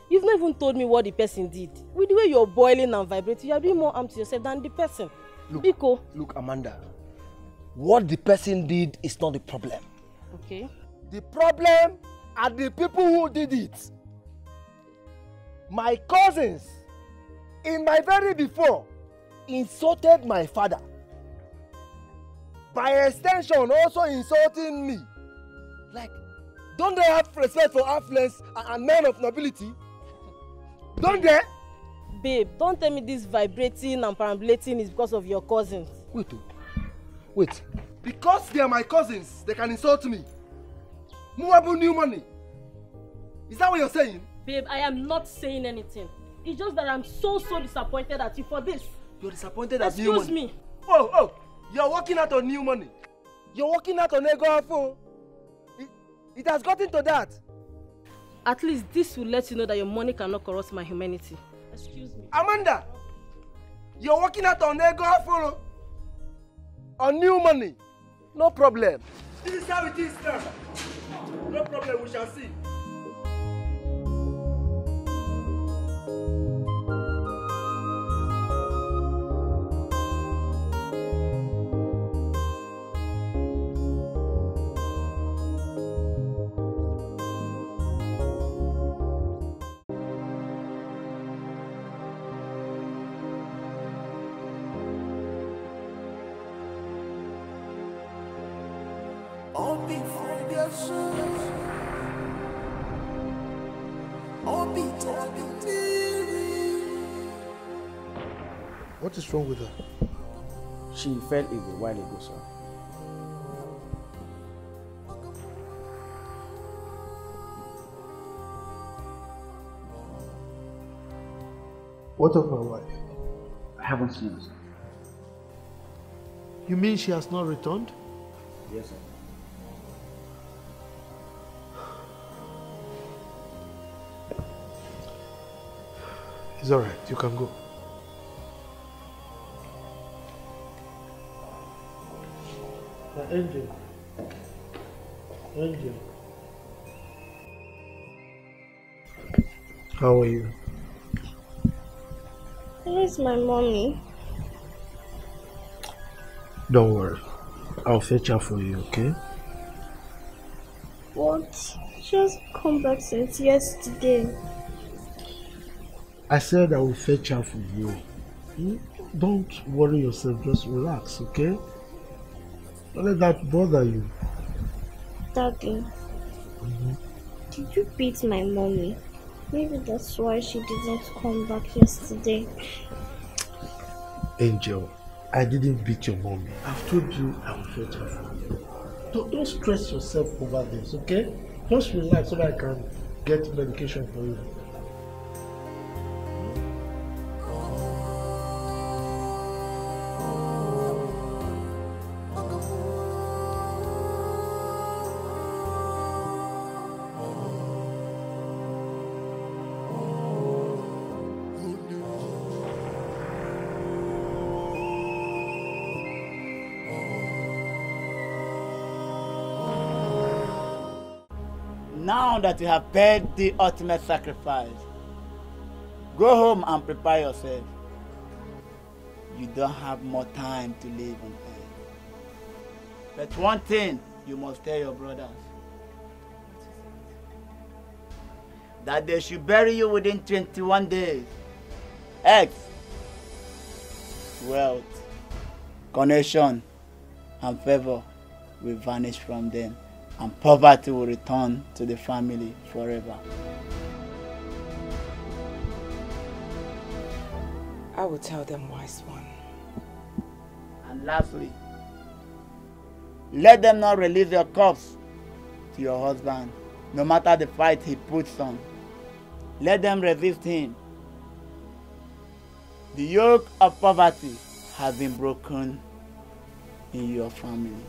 You've not even told me what the person did. With the way you're boiling and vibrating, you're doing more harm to yourself than the person. Look, Amanda, what the person did is not the problem. Okay. The problem are the people who did it. My cousins, in my very before, insulted my father. By extension, also insulting me. Like, don't they have respect for affluence and men of nobility? Don't they? Babe, don't tell me this vibrating and perambulating is because of your cousins. Wait. Because they are my cousins, they can insult me. Movable new money. Is that what you're saying? Babe, I am not saying anything. It's just that I'm so disappointed at you for this. You're disappointed at new money? Excuse me. Oh, you're working out on new money. You're working out on ego phone. It has gotten to that. At least this will let you know that your money cannot corrupt my humanity. Excuse me. Amanda, you're working out on ego phone. On new money. No problem. This is how it is now. No problem, we shall see. What is wrong with her? She fell ill a while ago, sir. What of my wife? I haven't seen her, sir. You mean she has not returned? Yes, sir. It's all right. You can go. Angel. How are you? Where's my mommy? Don't worry. I'll fetch her for you, okay? What? She hasn't come back since yesterday. I said I will fetch her for you. Don't worry yourself, just relax, okay? Don't let that bother you. Daddy, did you beat my mommy? Maybe that's why she did not come back yesterday. Angel, I didn't beat your mommy. I've told you I will fetch her for you. Don't stress yourself over this, okay? Just relax so that I can get medication for you. Now that you have paid the ultimate sacrifice, go home and prepare yourself. You don't have more time to live on earth. But one thing you must tell your brothers, that they should bury you within 21 days. Eggs, wealth, connection, and favor will vanish from them, and poverty will return to the family forever. I will tell them, wise one. And lastly, let them not release your corpse to your husband, no matter the fight he puts on. Let them resist him. The yoke of poverty has been broken in your family.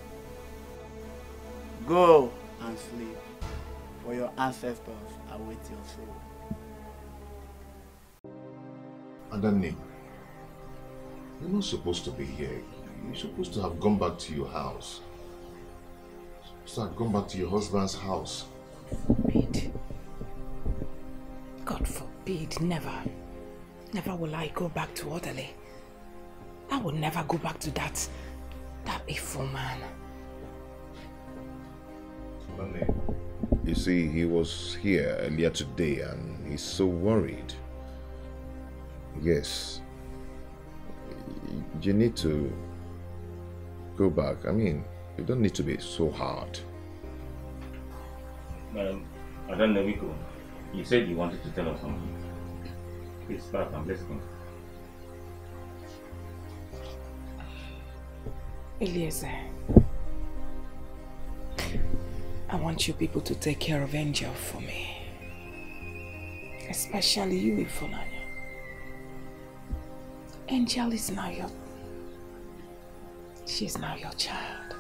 Go and sleep, for your ancestors await your soul. Adani, you're not supposed to be here. You're supposed to have gone back to your house. You're supposed to have gone back to your husband's house. Forbid. God forbid, never. Never will I go back to orderly. I will never go back to that evil man. You see, he was here earlier today and he's so worried. Yes. You need to go back. I mean, you don't need to be so hard. Madam Neviko, you said you wanted to tell us something. Please start and let's go. Eliezer, I want you people to take care of Angel for me. Especially you, Ifunanya. Angel is now she's now your child.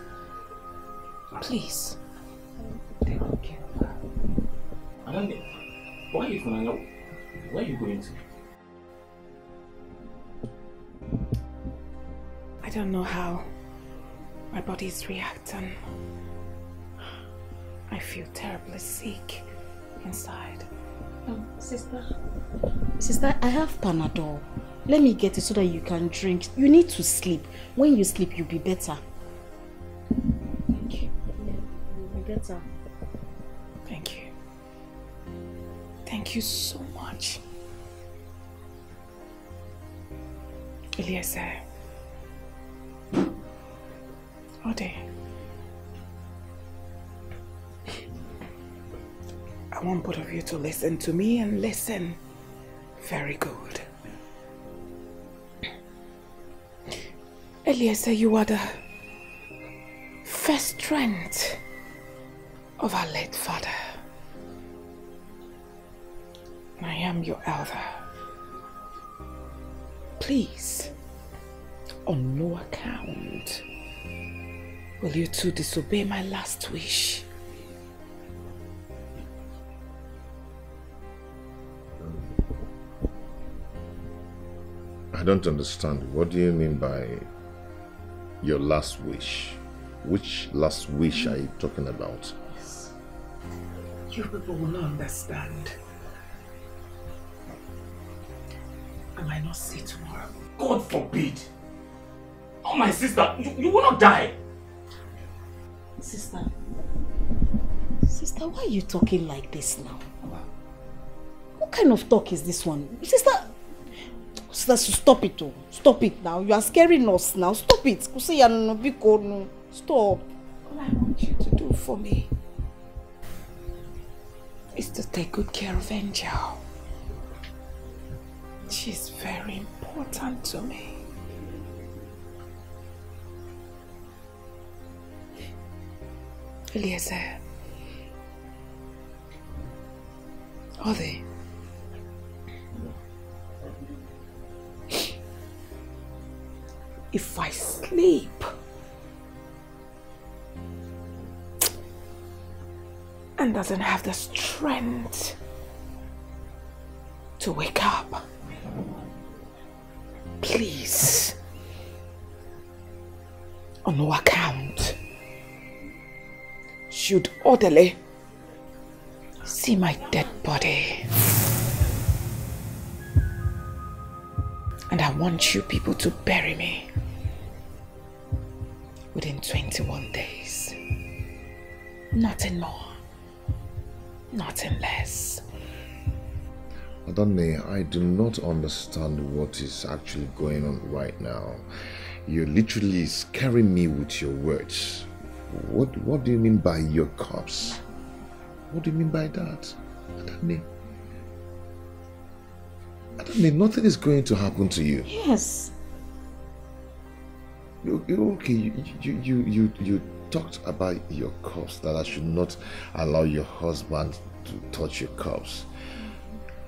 Please, take good care of her. Anande, why Ifunanya? Where are you going to? I don't know how my body is reacting. I feel terribly sick inside. Sister, I have Panadol. Let me get it so that you can drink. You need to sleep. When you sleep, you'll be better. Thank you. You'll be better. Thank you. Thank you so much. Eliezer. Ode. I want both of you to listen to me and listen very good. Eliezer, you are the first strength of our late father. I am your elder. Please, on no account will you two disobey my last wish. I don't understand. What do you mean by your last wish? Which last wish are you talking about? Yes. You people will not understand. I might not see tomorrow. God forbid! Oh, my sister, you will not die! Sister, why are you talking like this now? What kind of talk is this one? Sister, stop it. Oh. Stop it now. You are scaring us now. Stop it. Stop. All I want you to do for me is to take good care of Angel. She's very important to me. Eliezer. Ode. If I sleep, and doesn't have the strength to wake up, please, on no account should orderly see my dead body. And I want you people to bury me within 21 days. Nothing more, nothing less. Adane, I do not understand what is actually going on right now. You're literally scaring me with your words. What do you mean by your corpse? What do you mean by that? Adane, nothing is going to happen to you. Yes. Okay, you talked about your corpse, that I should not allow your husband to touch your corpse.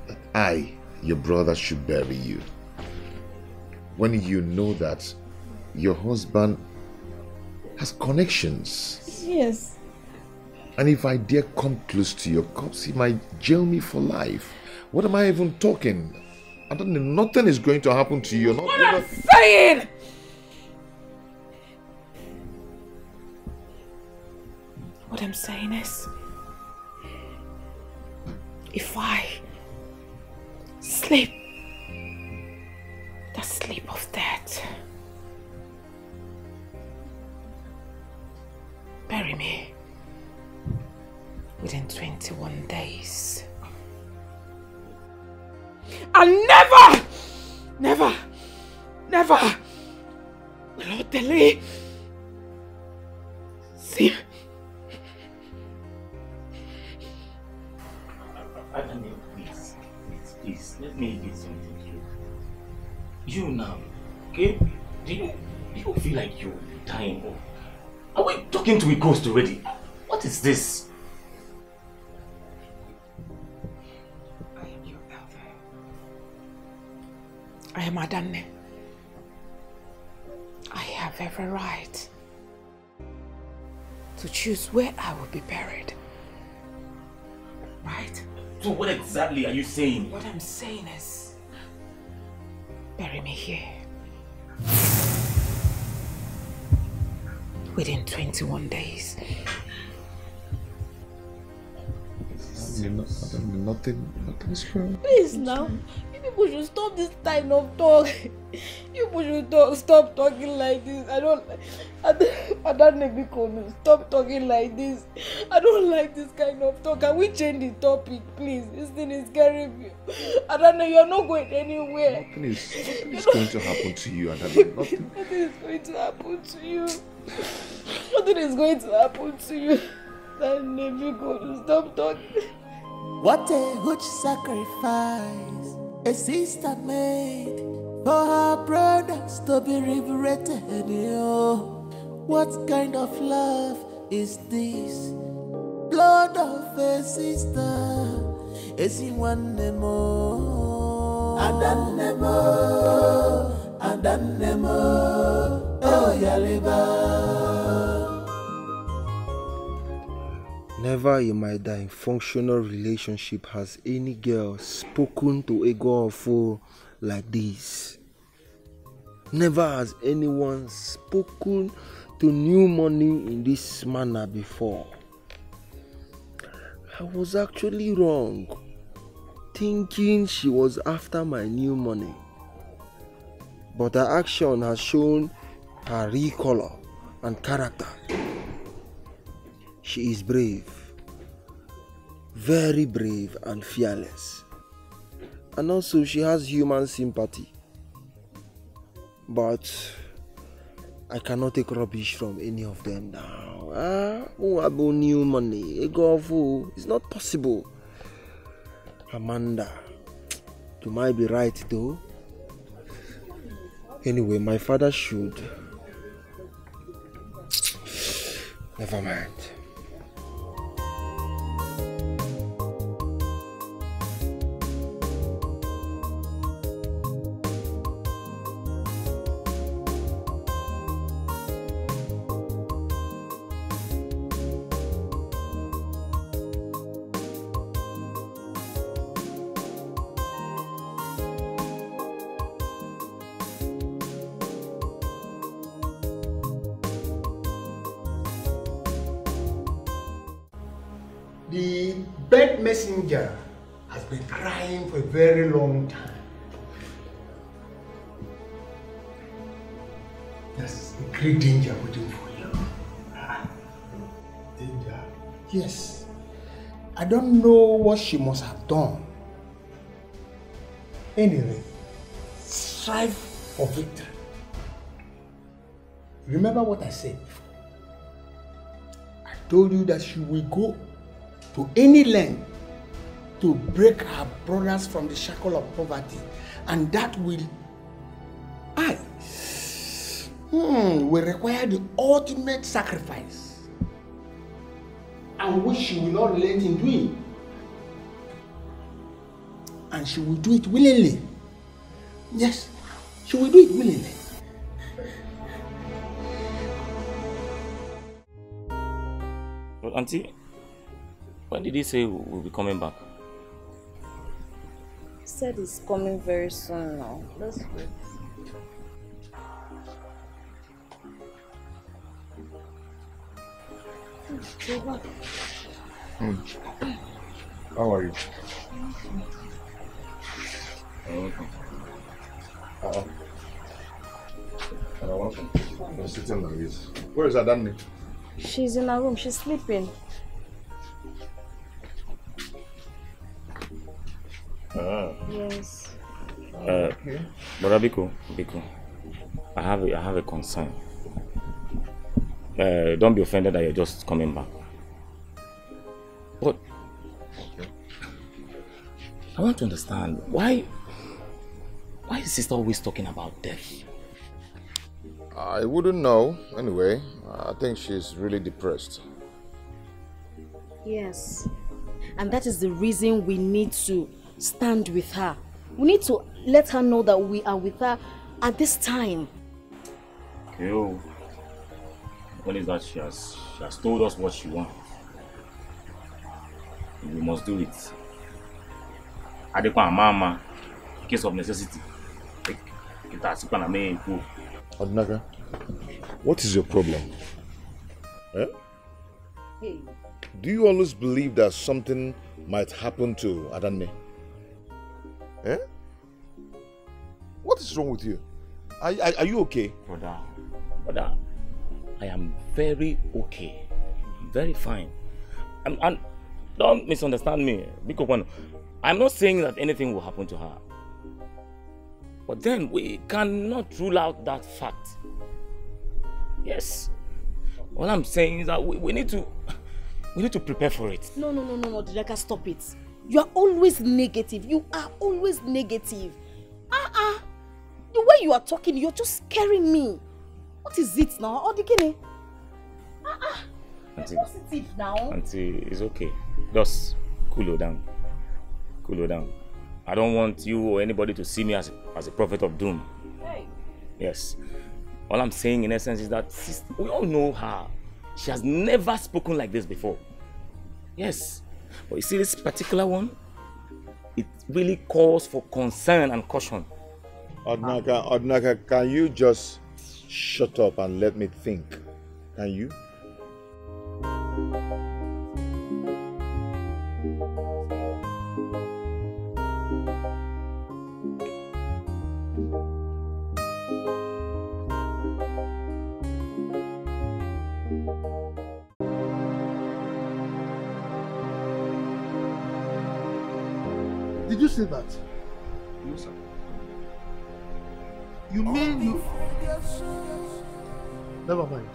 That I, your brother, should bury you. When you know that your husband has connections. Yes. And if I dare come close to your corpse, he might jail me for life. What am I even talking? I don't know, nothing is going to happen to you. What I'm saying! What I'm saying is, if I sleep the sleep of death, bury me within 21 days. And never will I delay. See? Please, let me get something clear. You now, okay? Do you feel like you're dying? Or are we talking to a ghost already? What is this? I am your elder. I am Adanne. I have every right to choose where I will be buried. Right? So what exactly are you saying? What I'm saying is, bury me here. Within 21 days. Nothing is wrong. Please now, you people should stop this kind of talk. You people should stop talking like this. I don't stop talking like this. I don't like this kind of talk. Can we change the topic, please? This thing is scaring me. I don't know, you're not going anywhere. Nothing is going to happen to you, Adanne. Nothing. Nothing is going to happen to you. Nothing is going to happen to you. Then if you go to stop talking. What a huge sacrifice a sister made for her brothers to be liberated. What kind of love is this? Blood of a sister. Is in one nemo. Adanemo. Oh, Yaliba. Never in my functional relationship has any girl spoken to a girl for like this. Never has anyone spoken to new money in this manner before. I was actually wrong, thinking she was after my new money. But her action has shown her real color and character. She is brave, very brave and fearless. And also she has human sympathy. But I cannot take rubbish from any of them now. Who about new money? A girl fool. It's not possible. Amanda, you might be right though. Anyway, my father should. Never mind. The bed messenger has been crying for a very long time. There's a great danger waiting for you. Danger? Yes. I don't know what she must have done. Anyway, strive for victory. Remember what I said before. I told you that she will go to any length to break her brothers from the shackle of poverty, and that will require the ultimate sacrifice, and which she will not relent in doing, and she will do it willingly. Yes, she will do it willingly. But Auntie, when did he say we'll be coming back? He said he's coming very soon now. Let's wait. How are you? Welcome. You're sitting like this. Where is Adanne? She's in her room. She's sleeping. Yes. Okay. Brother Biko, I have a concern. Don't be offended that you're just coming back. But I want to understand why is sister always talking about death? I wouldn't know. Anyway, I think she's really depressed. Yes. And that is the reason we need to stand with her. We need to let her know that we are with her at this time. Okay, oh. What is that? She has told us what she wants. We must do it. Adekwa mama, in case of necessity. Odnaga, what is your problem? Eh? Hey. Do you always believe that something might happen to Adanne? Eh? What is wrong with you? Are you okay? Brother, I am very okay. Very fine. And don't misunderstand me. Because I'm not saying that anything will happen to her. But then we cannot rule out that fact. Yes. All I'm saying is that we need to prepare for it. No, Didaka, stop it. You are always negative. You are always negative. The way you are talking, you're just scaring me. What is it now? Odikene? Be positive now. Auntie, it's okay. Just cool her down. Cool her down. I don't want you or anybody to see me as a prophet of doom. Hey. Yes. All I'm saying in essence is that we all know her. She has never spoken like this before. Yes. But you see this particular one? It really calls for concern and caution. Odnaga, can you just shut up and let me think? Can you? Did you see that? No, sir. You mean you... Never mind.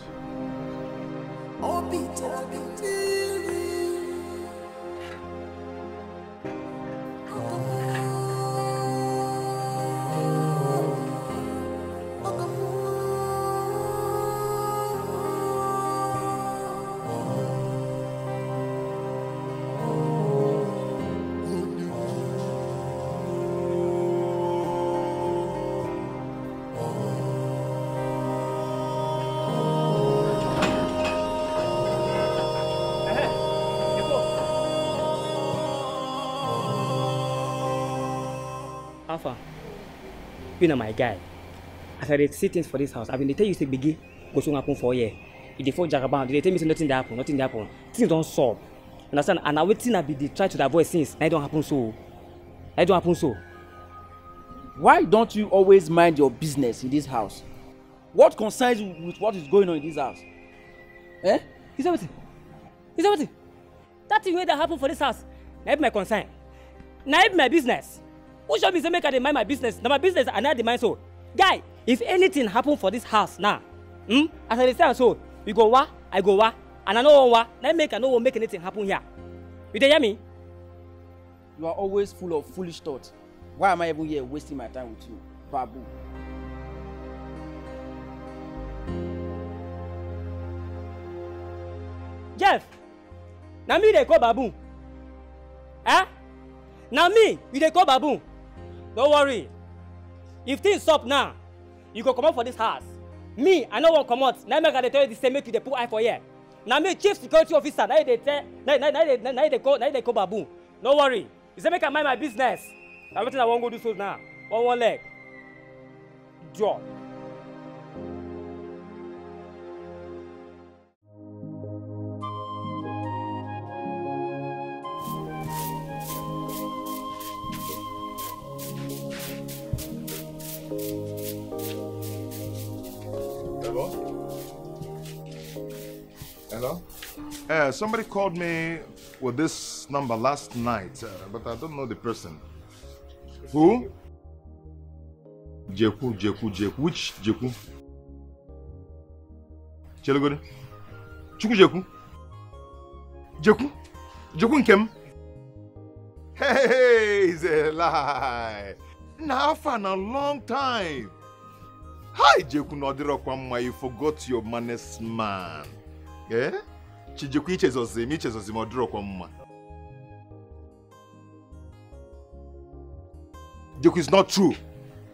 Alpha, you know my guy. As I see things for this house, I've been tell you say biggie go soon happen for a year. If they fall jagaban, they tell me say nothing happen. Things don't solve. Understand? And I waiting I be they try to avoid things. It don't happen so. Why don't you always mind your business in this house? What concerns you with what is going on in this house? Eh? Is everything? That thing that happen for this house, not my concern. Not my business. Who should be say make I mind my business? Now my business and not the mind so. Guy, if anything happen for this house now, as I say so, we go wa, I go wa, and I know wa, I know make anything happen here. You hear me? You are always full of foolish thoughts. Why am I even here wasting my time with you, Babu? Jeff, now me they call Babu. Eh? Now me, you they call Babu. Don't worry. If things stop now, you go come out for this house. Me, I know one come out. Now make I tell you the same make you the put eye for here. Now me chief security officer. Now they tell. Now they call Babu. Don't worry. You say make I mind my business. Everything I won't go do so now. One leg. Draw. Hello? Somebody called me with this number last night, but I don't know the person. Who? Jeku. Which Jeku? Chelogode? Chuku Jeku? Jeku Nkem? Hey, it's a lie. Now for a long time. Hi, Jeku Nodiro Kwamma, you forgot your manners, man. Eh? Chijeku Ichezozim Odiro Kwamma. Jeku, it's not true.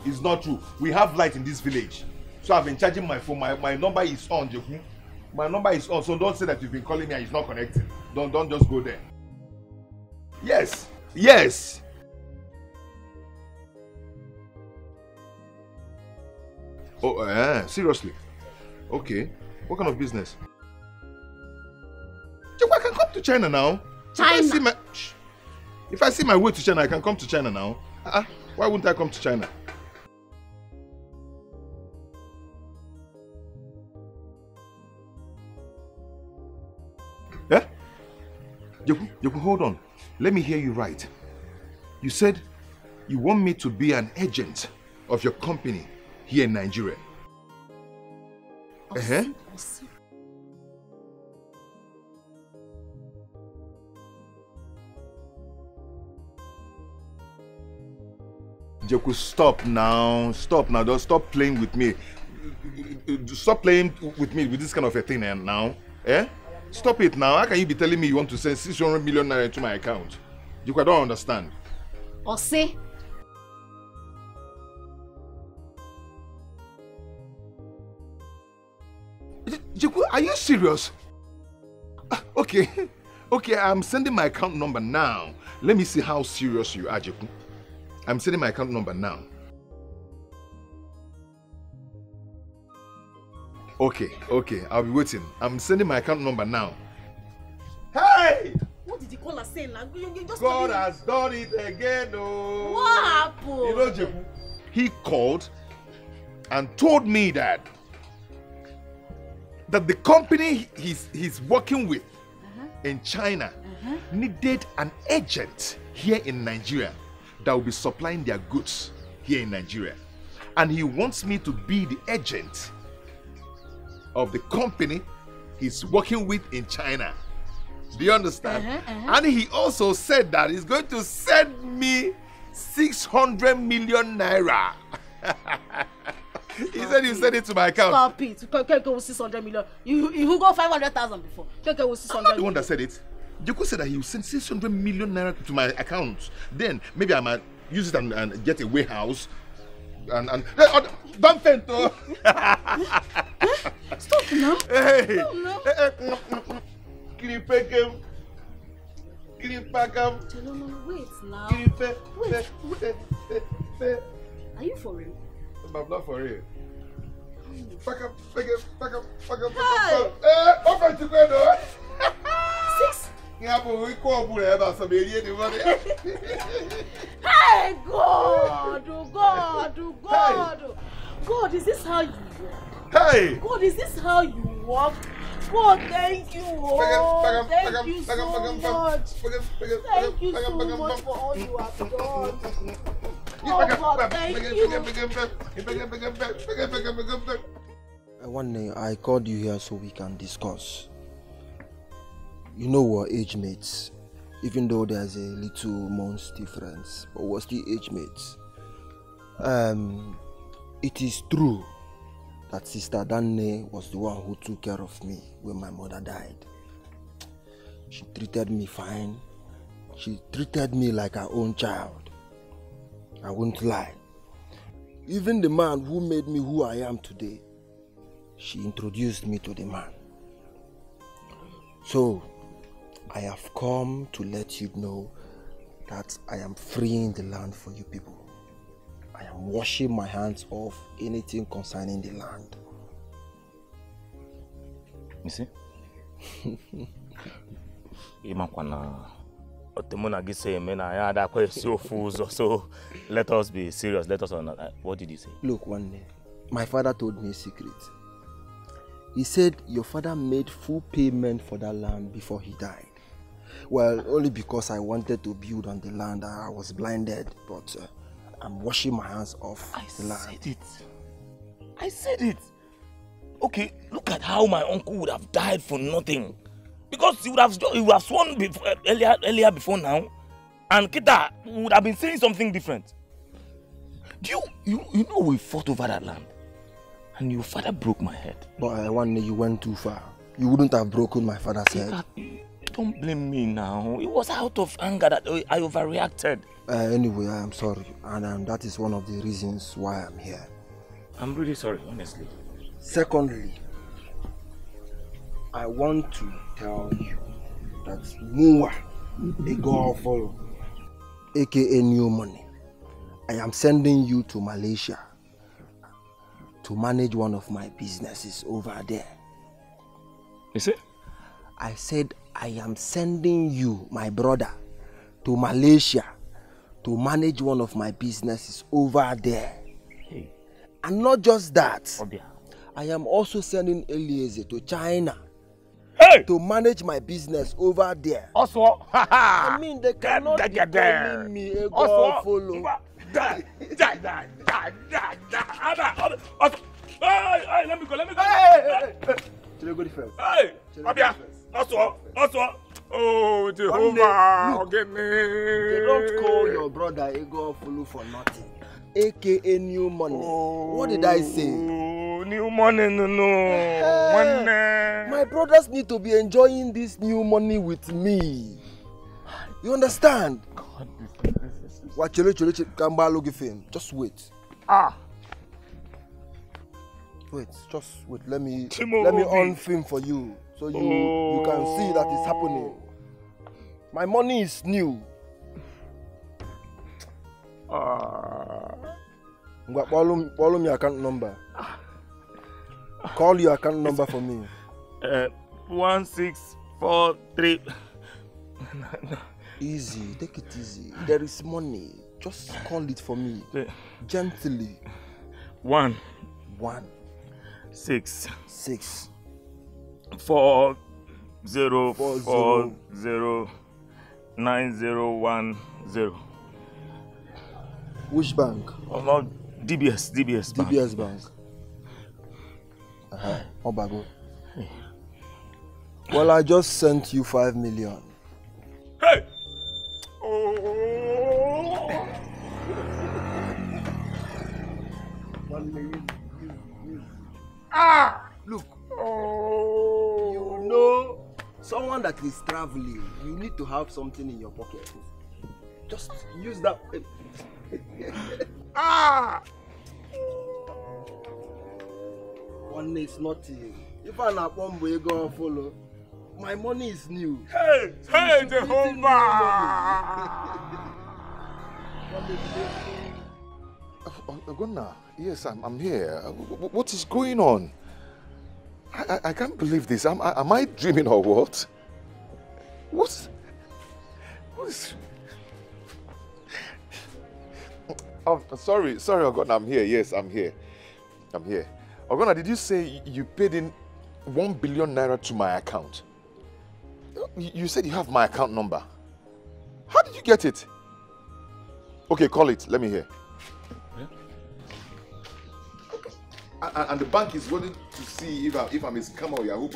It's not true. We have light in this village. So I've been charging my phone. My number is on, Jeku. My number is on. So don't say that you've been calling me and it's not connected. Don't just go there. Yes. Yes. Oh, seriously? Okay. What kind of business? Jeku, I can come to China now. China? If I see my way to China, I can come to China now. Why wouldn't I come to China? Yeah? Jeku, hold on. Let me hear you right. You said you want me to be an agent of your company here in Nigeria. Jeku, stop now. Stop now. Don't stop playing with me. Stop playing with me with this kind of a thing now. Eh? Stop it now. How can you be telling me you want to send 600 million naira into my account? Jeku, I don't understand. Ose? Jeku, are you serious? Okay. Okay, I'm sending my account number now. Let me see how serious you are, Jeku. I'm sending my account number now. Okay, I'll be waiting. I'm sending my account number now. Hey! What did you call us saying? Like, you just God has done it again, oh. What happened? You know, Jeku, he called and told me that the company he's working with in China needed an agent here in Nigeria that will be supplying their goods here in Nigeria. And he wants me to be the agent of the company he's working with in China. Do you understand? And he also said that he's going to send me 600 million naira. He said he sent it to my account. Stop it. Keke was 600 million. You got 500,000 before. Keke was 600 I'm not the one that said it. Jeku said that he will send 600 million naira to my account. Then maybe I might use it and get a warehouse. And don't faint, though. Stop now. Hey. Stop now. Wait now. Wait. Are you for real? I'm not for real. Pack up. Hey! Open to go, though. 6? Yeah, but we call some idiot. Hey, God! God, is this how you walk? Hey! God, is this how you walk? God, thank you. Thank you so much. Thank you so much for all you have done. Oh, God, thank you. One day I called you here so we can discuss. You know we're age mates, even though there's a little months difference, but we're still age mates. It is true that Sister Danne was the one who took care of me when my mother died. She treated me fine. She treated me like her own child. I won't lie. Even the man who made me who I am today, she introduced me to the man. So, I have come to let you know that I am freeing the land for you people. I am washing my hands off anything concerning the land. You see? So let us be serious. Let us not. What did he say? Look, one day, my father told me a secret. He said your father made full payment for that land before he died. Well, only because I wanted to build on the land, I was blinded, but I'm washing my hands off the land. I said it. Okay, look at how my uncle would have died for nothing. Because he would have sworn before, earlier before now. And Kita would have been saying something different. Do you know we fought over that land? And your father broke my head. But one day you went too far. You wouldn't have broken my father's head. Don't blame me now. It was out of anger that I overreacted. Anyway, I am sorry. And that is one of the reasons why I'm here. I'm really sorry, honestly. Secondly, I want to tell you that Mua, a girl follow, aka New Money, I am sending you to Malaysia to manage one of my businesses over there. You see? I said I am sending you, my brother, to Malaysia to manage one of my businesses over there. Hey. And not just that, Obia. I am also sending Eliezer to China to manage my business over there. Also, I mean, they cannot be calling me a girl follow. Hey, let me go. Hey, go first. Hey, Obia. Also. Oh, Jehovah, forgive me. They don't call your brother a girl follow for nothing. AKA New Money. What did I say? New Money, no. My brothers need to be enjoying this new money with me. You understand? God, just wait. Wait, just wait. Let me on film for you, so you can see that it's happening. My money is new. Call me your account number. Call your account number for me. 1643. Easy, take it easy. There is money. Just call it for me. Gently. 1 6 4 0 4 0 9010. Which bank? Not DBS Bank. DBS Bank. Obago. Well, I just sent you 5 million. Hey! Look. You know, someone that is traveling, you need to have something in your pocket. Just use that. One is nothing. If I'm not one way go follow, my money is new. Hey, Jehovah! Ogonna, yes, I'm here. What is going on? I can't believe this. Am I dreaming or what? What is... Oh, sorry, Ogonna, I'm here. Yes, I'm here. Ogonna, did you say you paid in 1 billion naira to my account? You said you have my account number. How did you get it? Okay, call it. Let me hear. And the bank is wanting to see if I'm a scammer or Yahoo.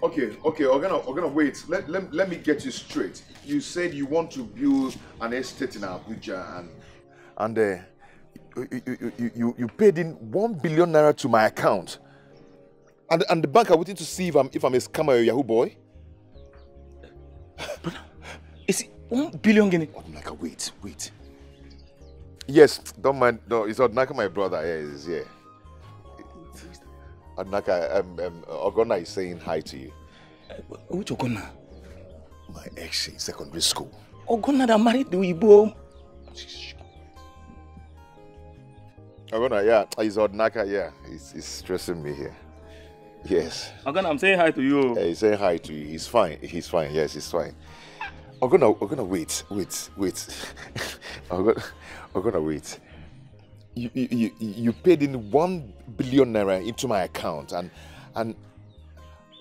Okay, Ogonna, wait. Let me get you straight. You said you want to build an estate in Abuja, and you paid in 1 billion naira to my account, and the bank are waiting to see if I'm a scammer or Yahoo boy. Is it 1 billion guinea? Odnaka, wait. Yes, don't mind. No, it's Odnaka, my brother. Yeah, he's here. Odnaka, Ogonna is saying hi to you. Which Ogonna? My ex in secondary school. Ogonna that married the Igbo. Ogonna, yeah, he's Odnaka, yeah. He's stressing me here. Yes. Ogonna, I'm saying hi to you. Yeah, he's saying hi to you. He's fine. Yes, he's fine. Ogonna, wait. Ogonna, wait. You paid in 1 billion naira into my account, and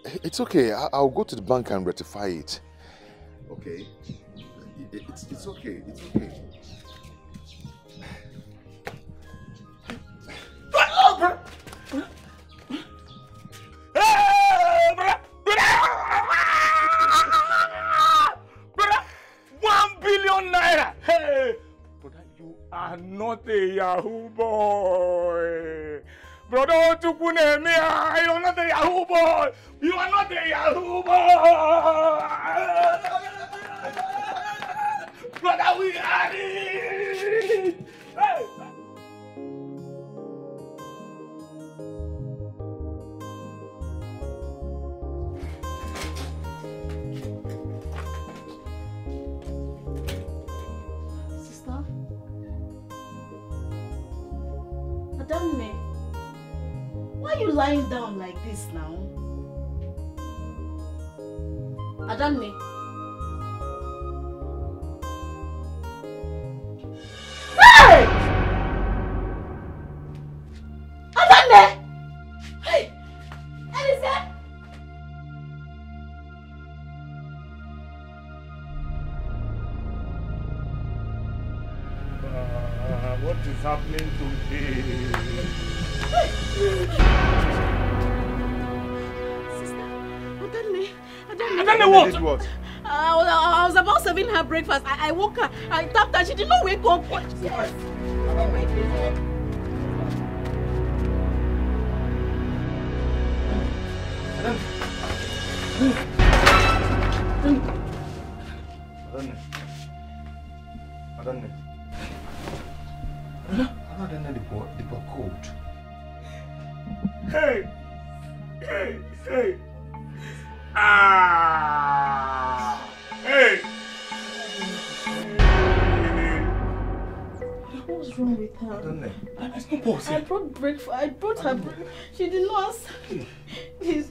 it's okay. I'll go to the bank and rectify it. Okay. It's okay. It's okay. Brother, 1 billion naira. Hey, brother, you are not a Yahoo boy. Brother, you're not a Yahoo boy. You are not a Yahoo boy. Brother, we are it. Hey. Adamne, why are you lying down like this now? Adamne. Hey! Adamne! Hey! Elisa! What is happening today? Sister, Adamne, Adamne, what? Did what? I was about serving her breakfast. I woke her. I tapped her. She did not wake up. Yes. Oh my goodness. They were cold. Hey! Hey! Hey! Ah! Hey! What's wrong with her? There's no pause. I brought breakfast. I brought her breakfast. She did not answer. Please.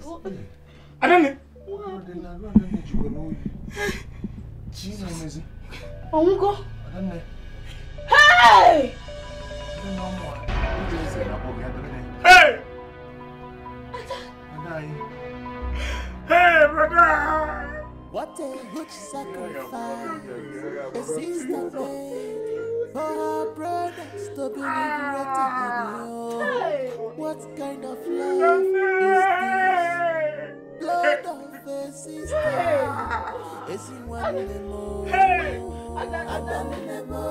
I don't know. Ongo. Hey! Hey! Hey, brother! What a huge sacrifice a sister made for her brothers to be liberated. What kind of love is this? Blood of a sister. Is it one more? Adanemo.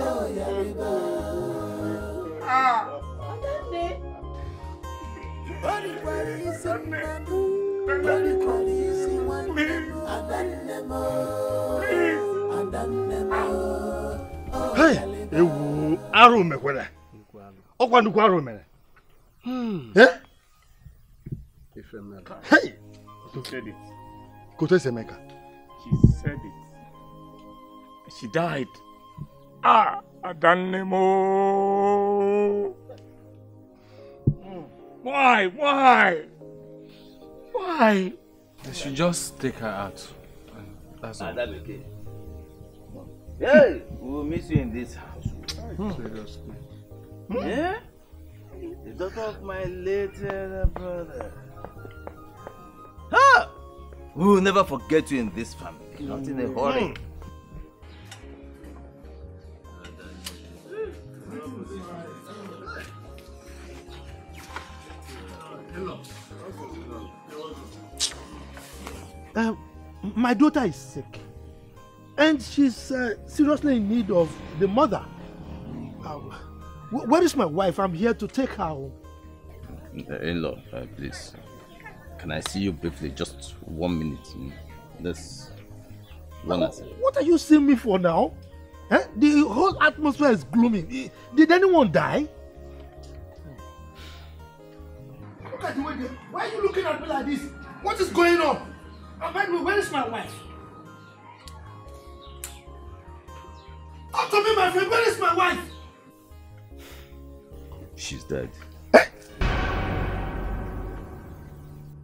Oh, Yariba. Body is in Nanu. Body is in one. Adanemo. Hey, ewu aro mekwere. Okwa ndukwa aro mere. Eh? Hey, She said it. Kote Semeka. She said it. She died. Ah, Adanemo. Why? Why? Why? They should just take her out. That's all. That's okay. Hey, we will miss you in this house. Yeah? The daughter of my late brother. Ha! We will never forget you in this family. Not in a hurry. My daughter is sick, and she's seriously in need of the mother. Where is my wife? I'm here to take her home. In-law, please. Can I see you briefly? Just 1 minute. This one. What are you seeing me for now? Eh? The whole atmosphere is gloomy. Did anyone die? Look at the way why are you looking at me like this? What is going on? Where is my wife? Talk to me, my friend. Where is my wife? She's dead.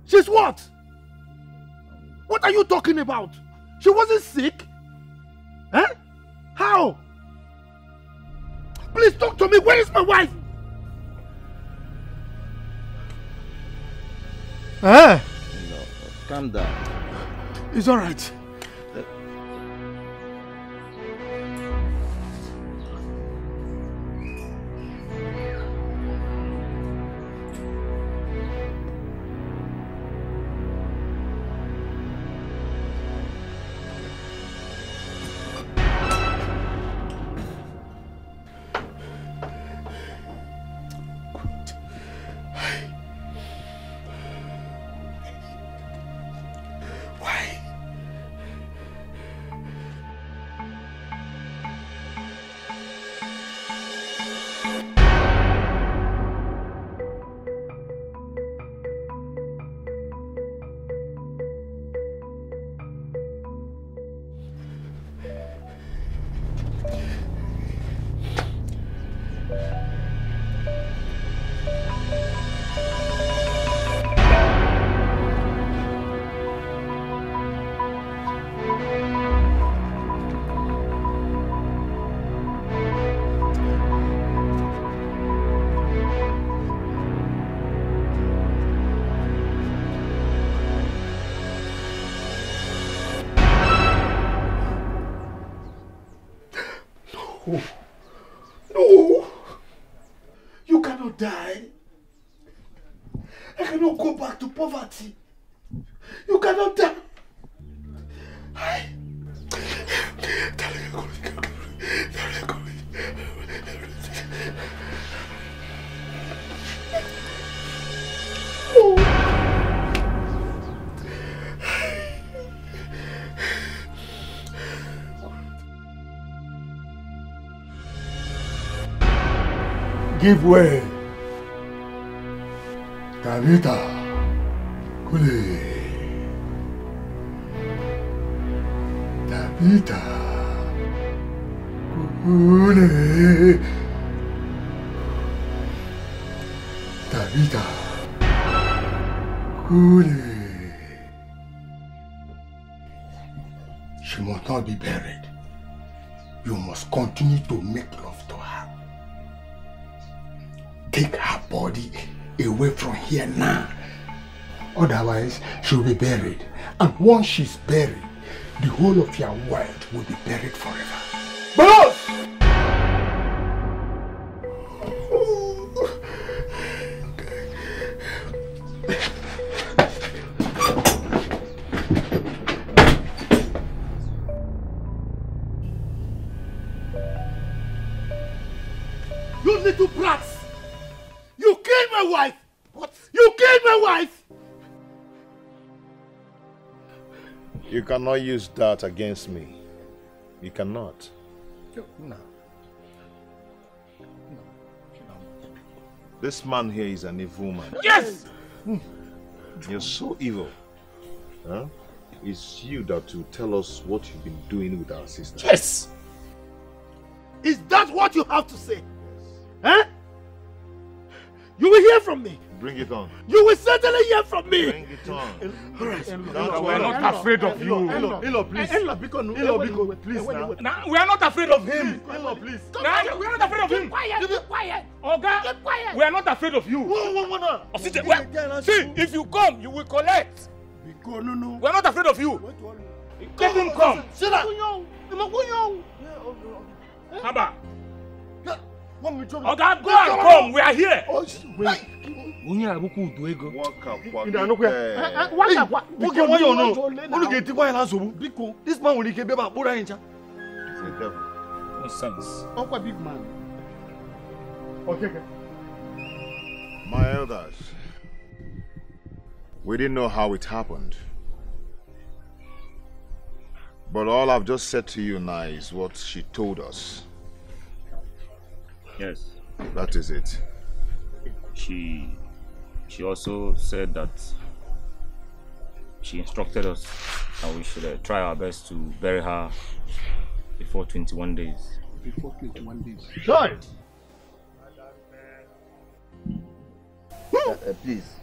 She's what? What are you talking about? She wasn't sick? Eh? How? Please talk to me. Where is my wife? No, calm down. It's all right. No. No. You cannot die. I cannot go back to poverty. You cannot die. Give way. Tabitha. Kule. Tabitha. Kule. Tabitha. Kule. She must not be buried. You must continue to make love to her. Take her body away from here now. Otherwise, she'll be buried. And once she's buried, the whole of your world will be buried forever. Boss! You little brats! You killed my wife! What? You killed my wife! You cannot use that against me. You cannot. No. This man here is an evil man. Yes! You're so evil. Huh? It's you that will tell us what you've been doing with our sister. Yes! Is that what you have to say? Huh? You will hear from me. Bring it on. You will certainly hear from me. Bring it on. All right. We're not afraid of you. Elo, please. Please. We are not afraid of him. Elo, please. We are not afraid of him. Be quiet. Oga, Keep quiet. we are not afraid of you. See, if you come, you will collect. We are not afraid of you. Let him come. Sit down. Haba. Oga, go and come. We are here. This man will be about no sense. Uncle big man. Okay. My elders, we didn't know how it happened. But all I've just said to you now is what she told us. Yes. That is it. She also said that she instructed us that we should try our best to bury her before 21 days. Before 21 days. Sure. Please,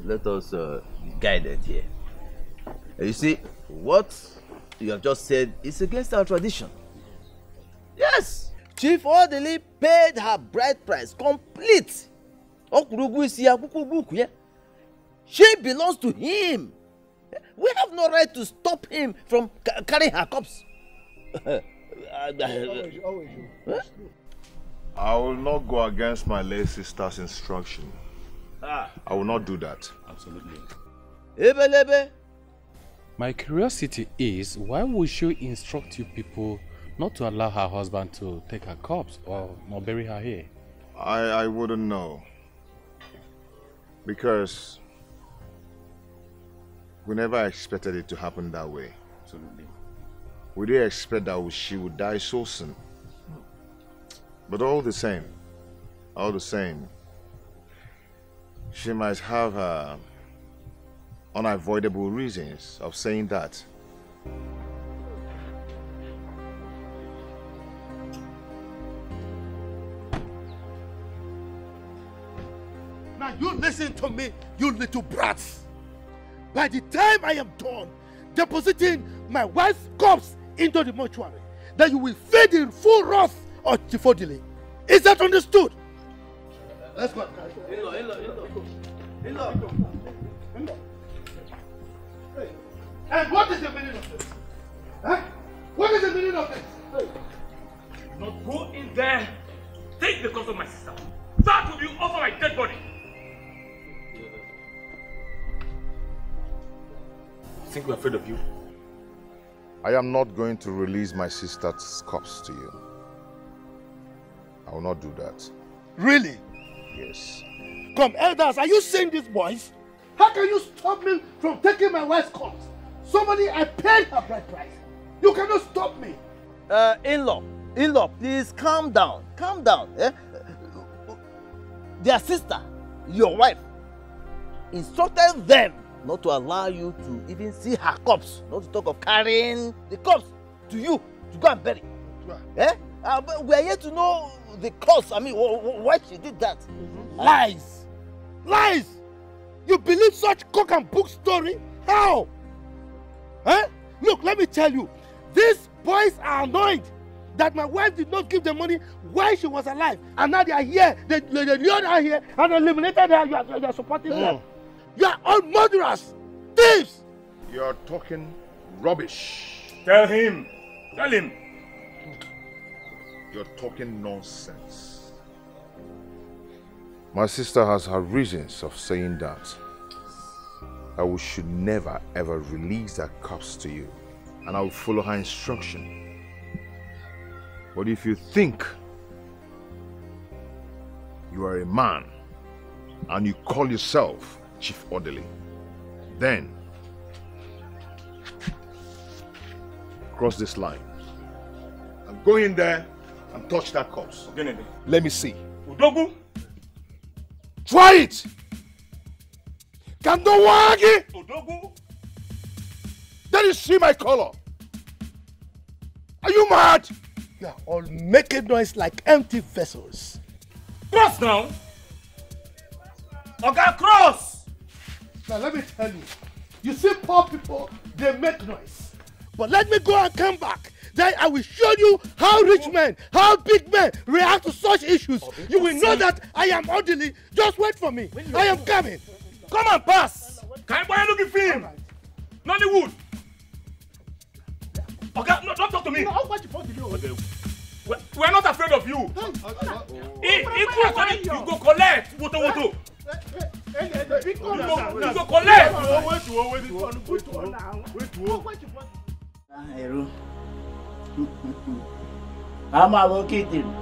let us be guided here. You see, what you have just said is against our tradition. Yes, Chief Orderly paid her bride price complete. She belongs to him. We have no right to stop him from carrying her corpse. I will not go against my late sister's instruction. I will not do that. Absolutely. Ebelebe. My curiosity is, why would she instruct you people not to allow her husband to take her corpse or not bury her here? I wouldn't know. Because we never expected it to happen that way. Absolutely. We didn't expect that she would die so soon. But all the same, she might have unavoidable reasons of saying that. Now you listen to me, you little brats. By the time I am done depositing my wife's corpse into the mortuary, then you will fade in full wrath or delay. Is that understood? Let's go. Hey. And what is the meaning of this? Huh? What is the meaning of this? Hey. Not go in there, take the corpse of my sister. That will be over my dead body. I think we're afraid of you. I am not going to release my sister's corpse to you. I will not do that. Really? Yes. Come, elders, are you seeing these boys? How can you stop me from taking my wife's corpse? Somebody, I paid her bride price. You cannot stop me. In-law, please calm down. Calm down. Eh? Their sister, your wife, instructed them not to allow you to even see her corpse, not to talk of carrying the corpse to you to go and bury. Eh? But we are here to know the cause. I mean, why she did that. Lies! Lies! You believe such cock and book story? How? Huh? Look, let me tell you, these boys are annoyed that my wife did not give them money while she was alive, and now they are here. They lured her here and eliminated her. You are supporting them. You are all murderers, thieves. You are talking rubbish. Tell him. Tell him. You're talking nonsense. My sister has her reasons of saying that. We should never ever release that corpse to you, and I will follow her instruction. But if you think you are a man and you call yourself Chief Orderly, then cross this line and go in there and touch that corpse. Let me see. Udogu. Try it. Kandowagi. Udogu. Then you see my color. Are you mad? You are all making noise like empty vessels. Cross now. Okay, cross. Now let me tell you. You see poor people, they make noise. But let me go and come back. Then I will show you how rich men, how big men react to such issues. You will know that I am orderly. Just wait for me. I am coming. Come and pass. Can I look at film? Nollywood. Okay, no, don't talk to me. We're not afraid of you. You go collect. Woto. You go collect. I'm advocating.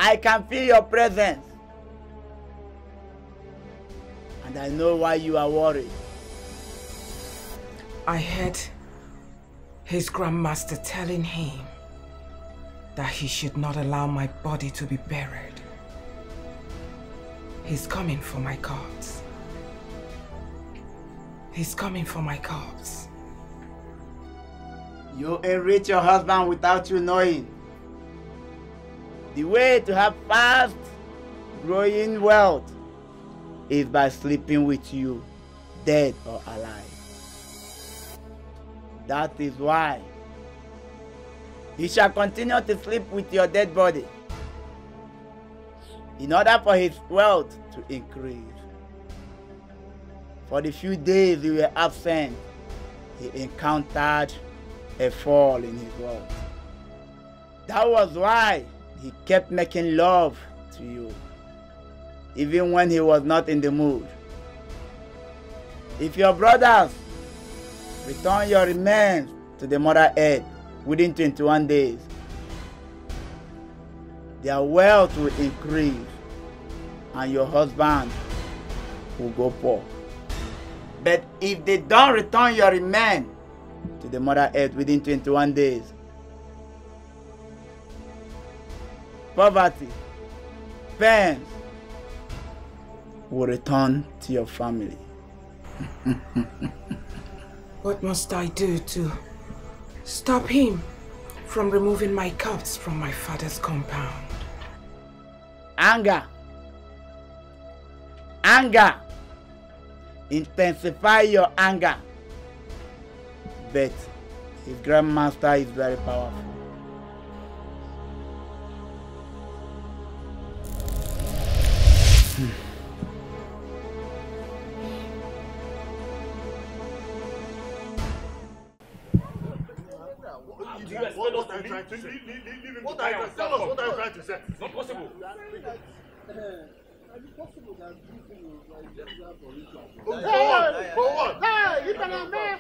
I can feel your presence. And I know why you are worried. I heard his grandmaster telling him that he should not allow my body to be buried. He's coming for my corpse. He's coming for my corpse. You enrich your husband without you knowing. The way to have fast growing wealth is by sleeping with you, dead or alive. That is why he shall continue to sleep with your dead body in order for his wealth to increase. For the few days you were absent, he encountered a fall in his wealth. That was why he kept making love to you, even when he was not in the mood. If your brothers return your remains to the mother earth within 21 days, their wealth will increase and your husband will go poor. But if they don't return your remains to the mother earth within 21 days, poverty, pain will return to your family. What must I do to stop him from removing my corpse from my father's compound? Anger. Anger. Intensify your anger. But his grandmaster is very powerful. What are you trying to say? What are you trying to tell us? What are you trying to say? It's not possible. For what? Hey, you cannot man.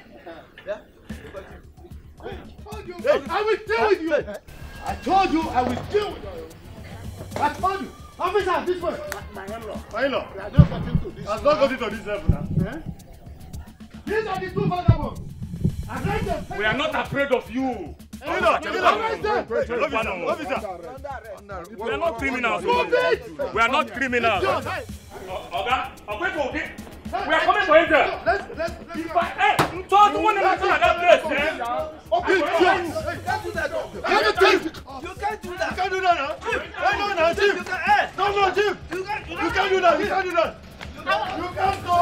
Hey, I will deal with you. I told you I will deal with you. I told you. Officer, this way. My in-law. My in-law. We are not getting to this. I've not gotten to this level now. These are the two vagabonds. We are not afraid of you. We are not criminals. We are not criminals. Oga, we are coming for intel. If I so the one that that place, you can't do that. You can't do that. You can't do that. No, Chief. No, Chief. You can't do that. You can't do that. You can't go.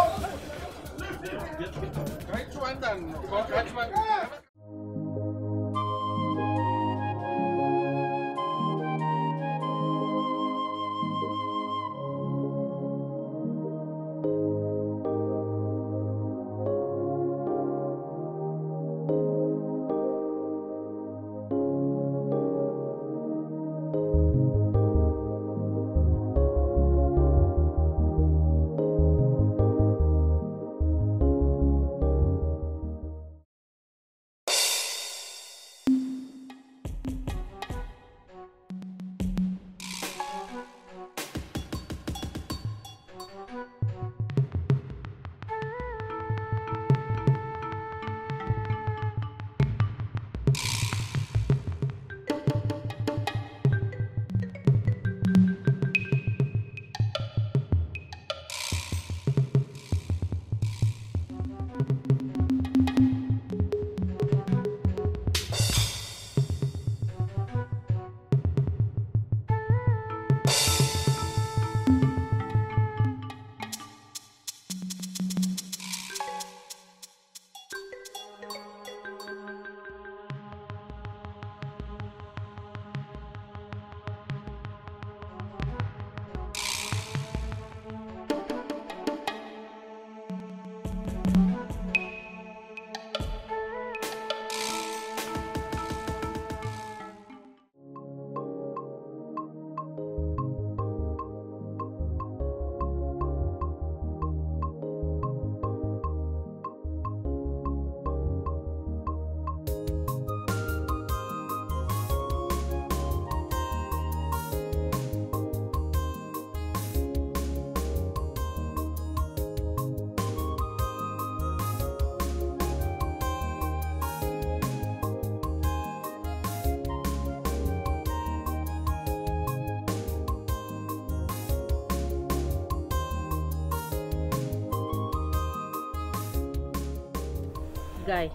Guy,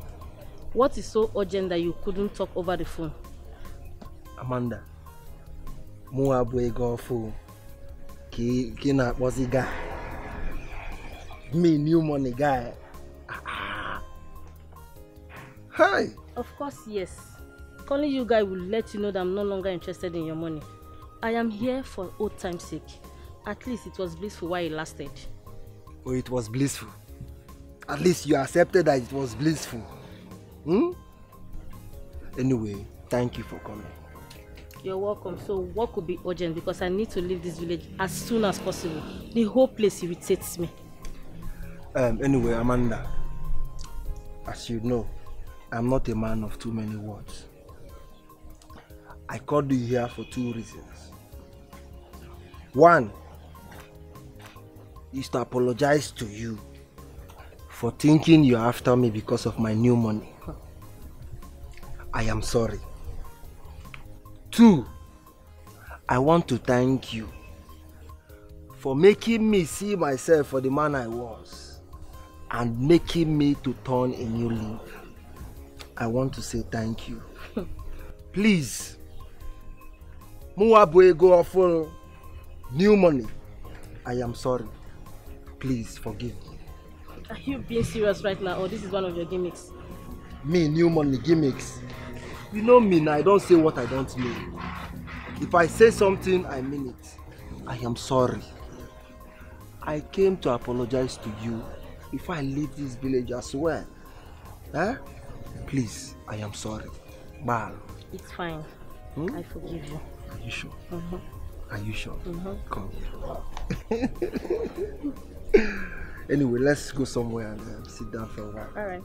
what is so urgent that you couldn't talk over the phone? Amanda, Mua boy go for Kina was a guy. Me new money guy. Hi. Of course, yes. Calling you guy will let you know that I'm no longer interested in your money. I am here for old time's sake. At least it was blissful while it lasted. Oh, it was blissful. At least you accepted that it was blissful. Hmm? Anyway, thank you for coming. You're welcome. So what could be urgent? Because I need to leave this village as soon as possible. The whole place irritates me. Anyway, Amanda, as you know, I'm not a man of too many words. I called you here for 2 reasons. One is to apologize to you for thinking you're after me because of my new money. I am sorry. 2, I want to thank you for making me see myself for the man I was and making me to turn a new leaf. I want to say thank you. Please, go for new money. I am sorry. Please forgive me. Are you being serious right now, or this is one of your gimmicks? Me, new money gimmicks. You know me now, I don't say what I don't mean. If I say something, I mean it. I am sorry. I came to apologize to you before I leave this village as well. Huh? Please, I am sorry. Bye. It's fine. I forgive you. Are you sure? Mm-hmm. Are you sure? Mm-hmm. Come. Anyway, let's go somewhere and sit down for a while. All right.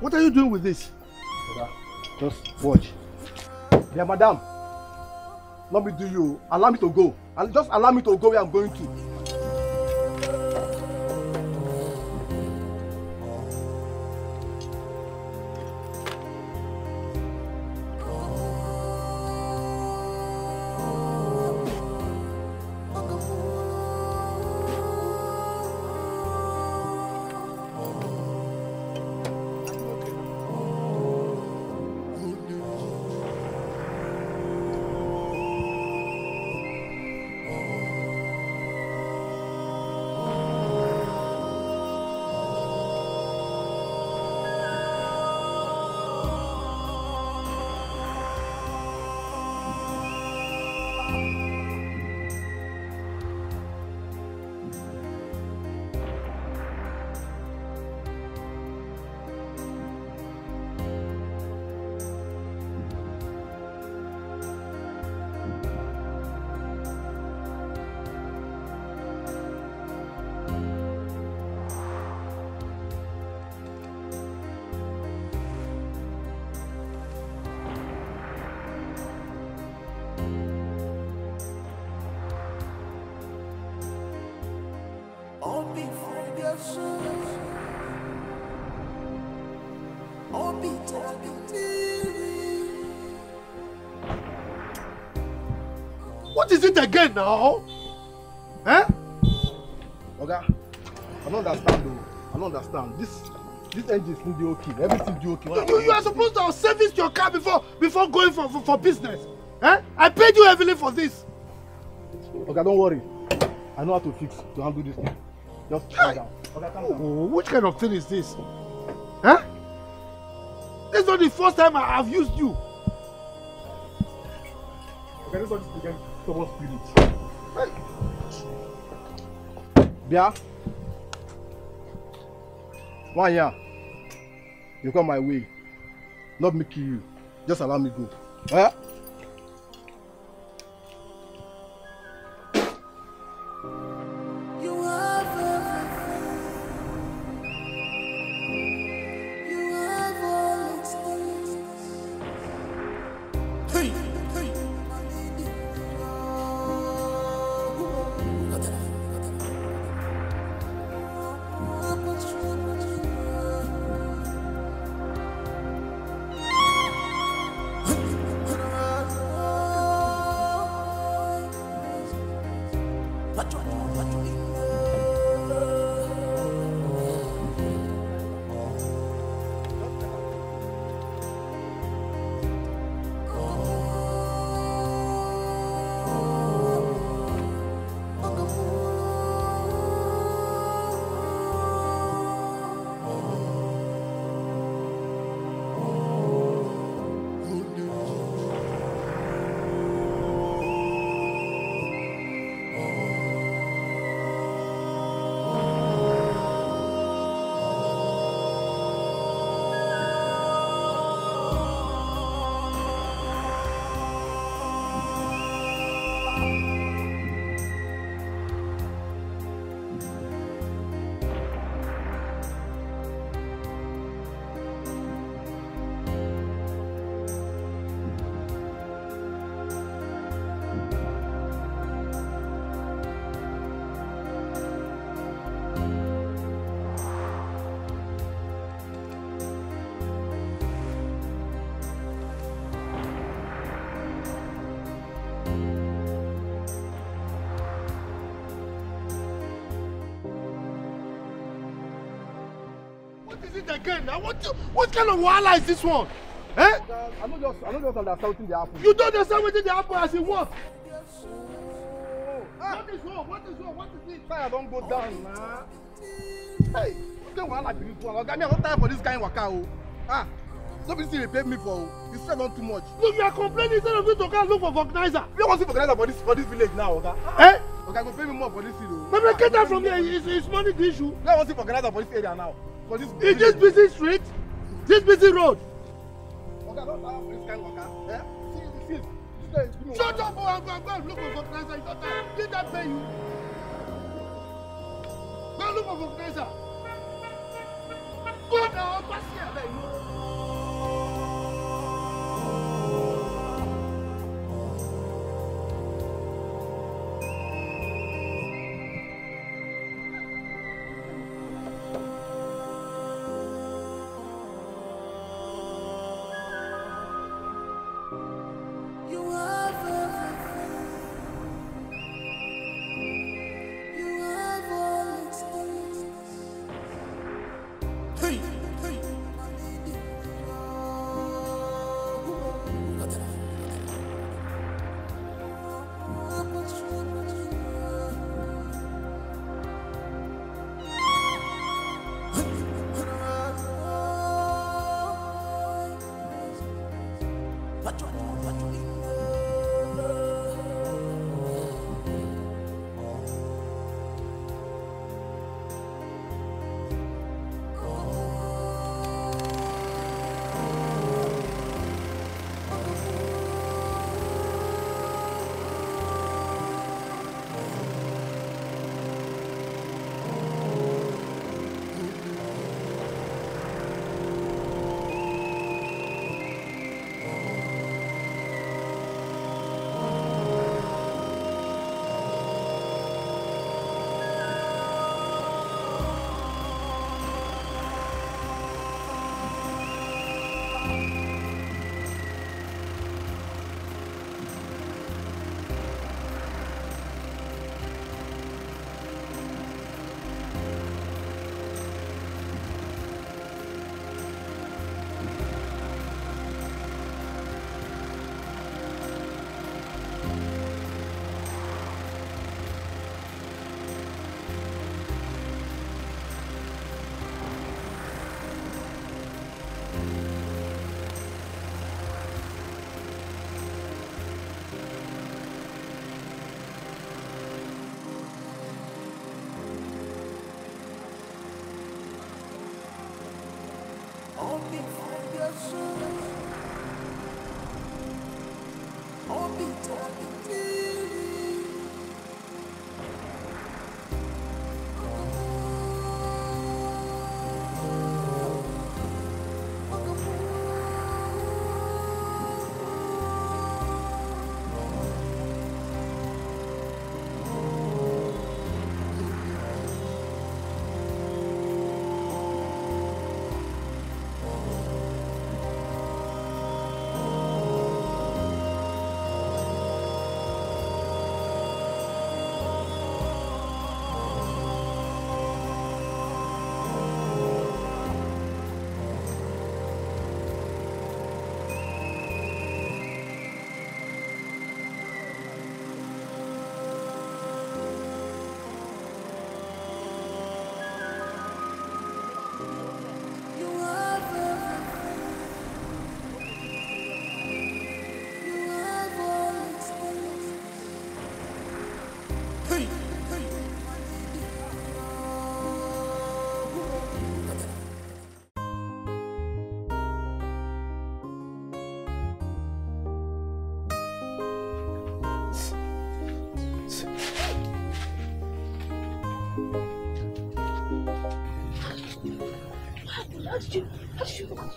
What are you doing with this? Just watch. Yeah, madam. Let me do you. Allow me to go. Just allow me to go where I'm going to. What is it again now? Eh? Okay, I don't understand though. I don't understand. This engine is still okay. Everything do okay. You are supposed to have serviced your car before going for business. Eh? I paid you heavily for this. Okay, don't worry. I know how to fix to handle this thing. Just calm down. Okay, calm down. Oh, which kind of thing is this? Huh? This is not the first time I have used you. Okay, this one is again stubborn spirit. Bia. One year. You come my way. Not me kill you. Just allow me go. Eh? Again, now what kind of wahala is this one? Eh? I don't just understand something they happen. You don't understand what they happen as in what? What is wrong? What is wrong? What is it? Fire don't go down, man. Hey, what wahala be this one? I don't time for this kind of waka. Ah, don't be they pay me for. You spend on too much. Look, you are complaining instead of you to go and look for vulcanizer. We want to see vulcanizer for this village now, okay? Eh? Okay, go pay me more for this city. But get that from here. It's money the issue. We want to see vulcanizer for this area now. For this in this busy street, this busy road. Okay, I don't tire for this kind of waka. Eh? See. Shut up, oh, go and look for vulcanizer. You don't tire. Did that pay you? Go and look for vulcanizer. Go now, pass here. How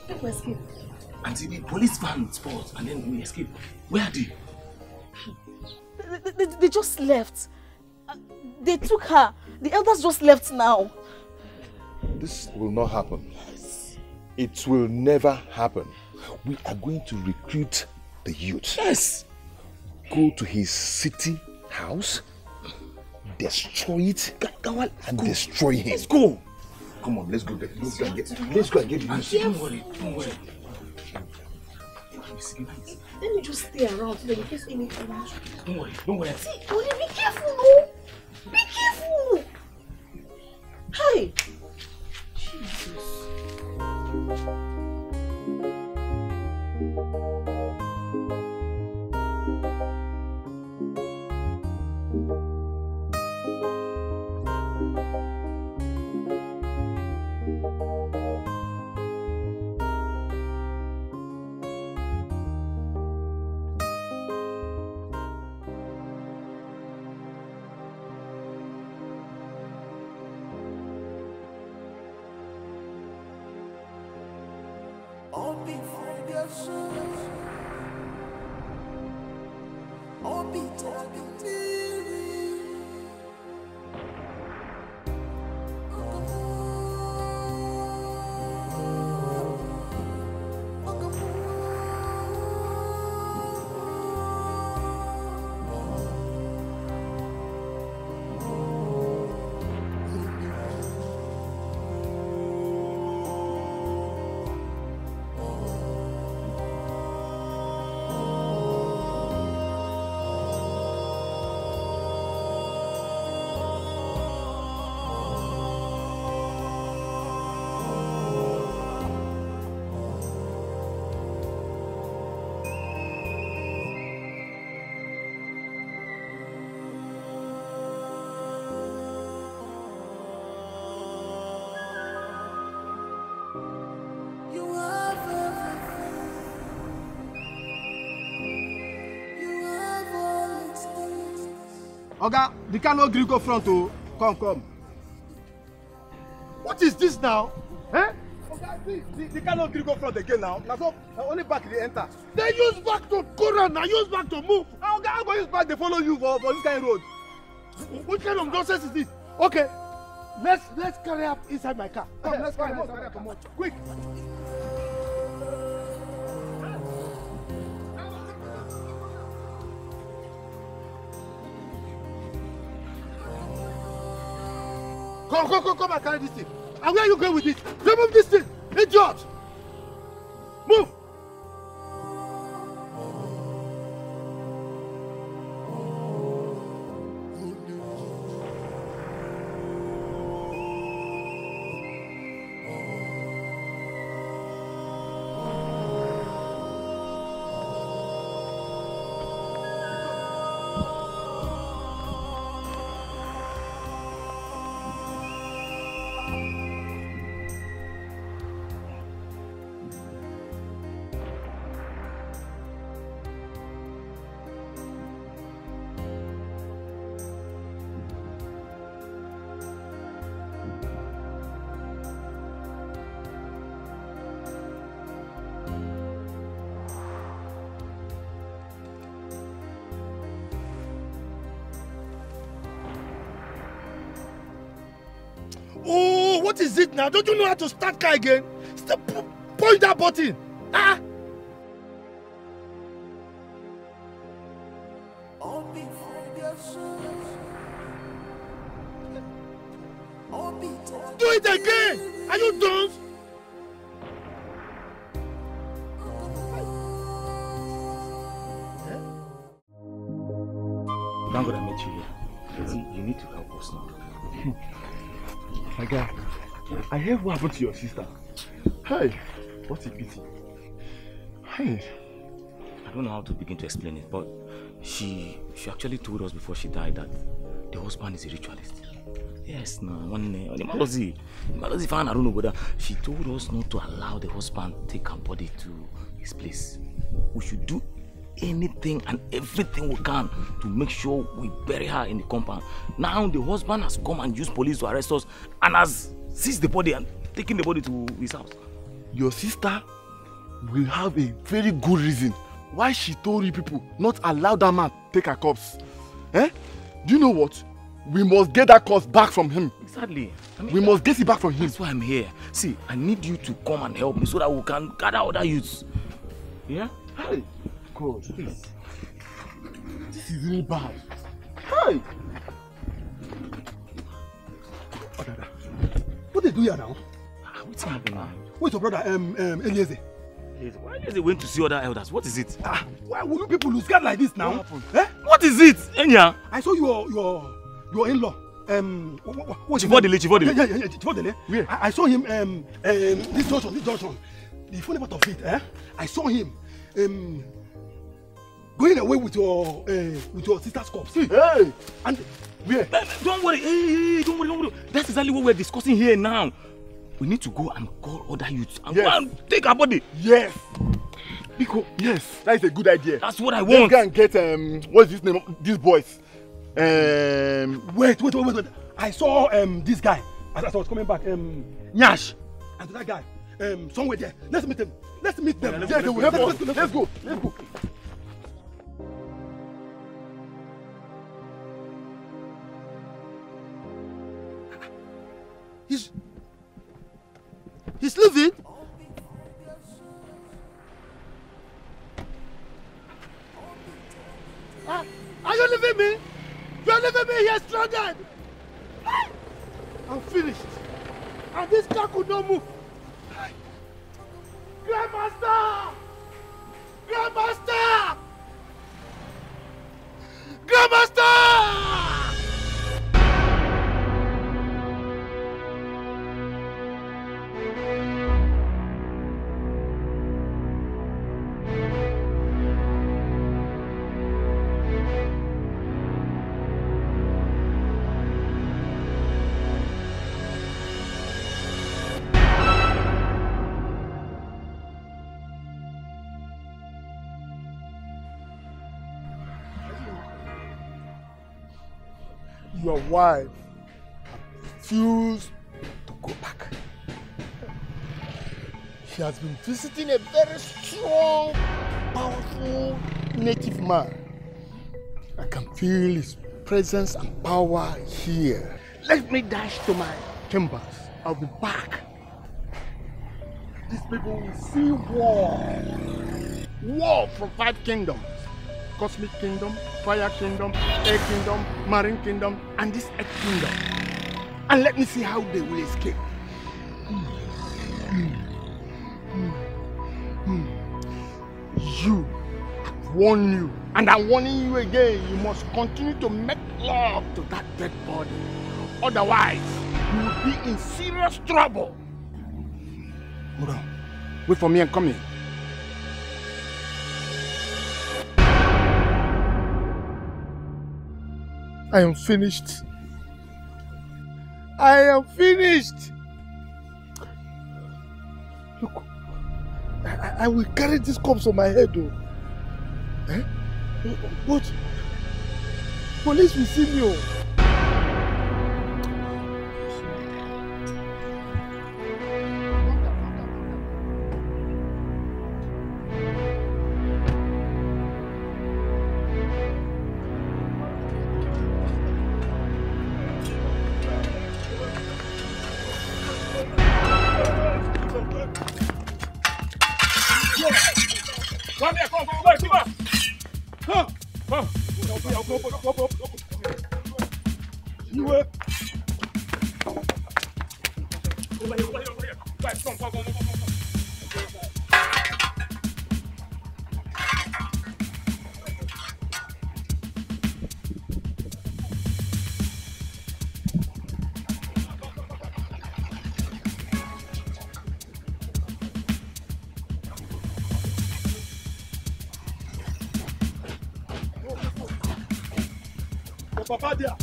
did you escape? Auntie, the police van spot and then we escaped. Where are they? They just left. They took her. The elders just left now. This will not happen. It will never happen. We are going to recruit the youth. Yes. Go to his city house, destroy it, and destroy him. Let's go. Come on, let's go there. Let's go and get the youth. Don't worry, don't worry. Let me just stay around so that in case anything happens. Don't worry. See, be careful, no? Be careful. Hi. Jesus. Oga, the car no gree go front oh. Come. What is this now? Eh? Oga, the car no gree go front again now. Now so only back they enter. They use back to go round, now use back to move. Oga, how go use back they follow you for this kind of road? Which kind of nonsense is this? Okay, let's carry up inside my car. Come, let's carry up inside my car. Quick. Come and carry this thing. And where are you going with this? Remove this thing, idiot! Move! Oh, what is it now? Don't you know how to start car again? Stop, point that button. Ah! Do it again! Are you done? Thank God I met you here. See, you need to help us now. My guy, I heard what happened to your sister. Hey, what a pity. Hey. I don't know how to begin to explain it, but she actually told us before she died that the husband is a ritualist. Yes, no, one day, fan, I don't know, but she told us not to allow the husband take her body to his place. We should do anything and everything we can to make sure we bury her in the compound. Now the husband has come and used police to arrest us and has seized the body and taken the body to his house. Your sister will have a very good reason why she told you people not allow that man take her corpse. Eh? Do you know what? We must get that corpse back from him. Exactly. We must get it back from him. That's why I'm here. See, I need you to come and help me so that we can gather other youths. Yeah? Hey, God, please. This is really bad. Hey! Oh, Dada. What they do here now? What's happening now? Where's your brother, Eliezer? Why is he went to see other elders? What is it? Why will you people lose guard like this now? What happened? Eh? What is it? Enya? I saw your in-law. Chivodele. Yeah, Chivodele. Where? I saw him, this junction. The funny part of it, I saw him, going away with your sister's corpse. Hey! And where? Don't worry, hey, don't worry. That's exactly what we're discussing here now. We need to go and call other youths and go and take our body. Yes. Biko, yes, that is a good idea. That's what I want. Let's go and get what's his name? These boys. Wait. I saw this guy as I was coming back. Nyash, and that guy. Somewhere there. Let's meet them. Yeah, they will help us. Let's go. He's leaving. Are you leaving me? You are leaving me here stranded. I'm finished. And this car could not move. Grandmaster! Your wife refused to go back. She has been visiting a very strong, powerful native man. I can feel his presence and power here. Let me dash to my chambers. I'll be back. These people will see war. War from 5 kingdoms. Cosmic kingdom, fire kingdom, air kingdom, marine kingdom, and this earth kingdom. And let me see how they will escape. You, I've warned you, and I'm warning you again. You must continue to make love to that dead body. Otherwise, you will be in serious trouble. Hold on. Wait for me and come in. I am finished. Look, I will carry this corpse on my head, though. Eh? But police will see me. Come here, come, boys, come on. Come. You were. Over here. Guys, come. Papa there.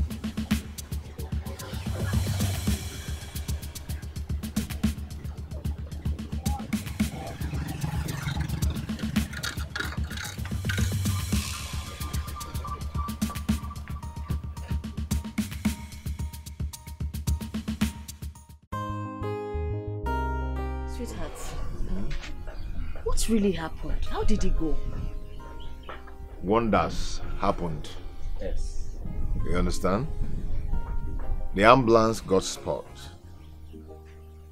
Sweetheart, what really happened? How did it go? Wonders happened. Yes. You understand? The ambulance got spot.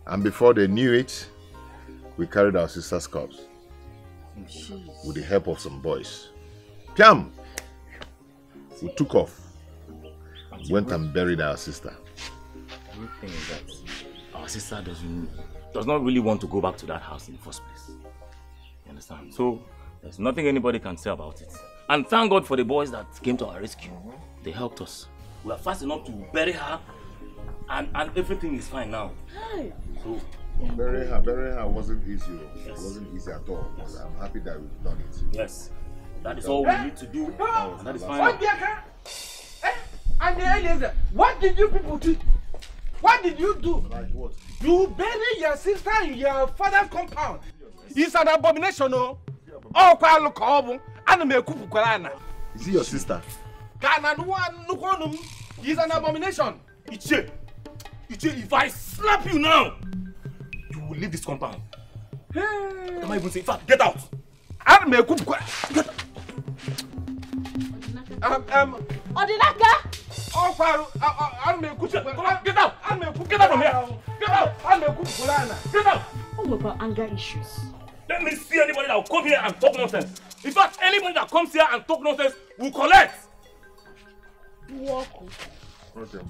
And before they knew it, we carried our sister's corpse. Jeez. With the help of some boys. Piam! We took off. Went and buried our sister. The good thing is that our sister does not really want to go back to that house in the first place. You understand? So, there's nothing anybody can say about it. And thank God for the boys that came to our rescue. They helped us. We are fast enough to bury her, and everything is fine now. Hi. So, burying her wasn't easy. Yes. It wasn't easy at all. But I'm happy that we've done it. Yes. That is all we need to do. And that is fine. What did you people do? What did you do? Like what? You bury your sister in your father's compound. It's an abomination, no? Oh, is it your sister? He's an abomination. Iche, if I slap you now, you will leave this compound. What am I even saying? In fact, get out. Get out. Odinaka! Oh, get out! Get out from here! Get out! Get out! All about anger issues. Let me see anybody that will come here and talk nonsense. In fact, anybody that comes here and talk nonsense will collect. Okay.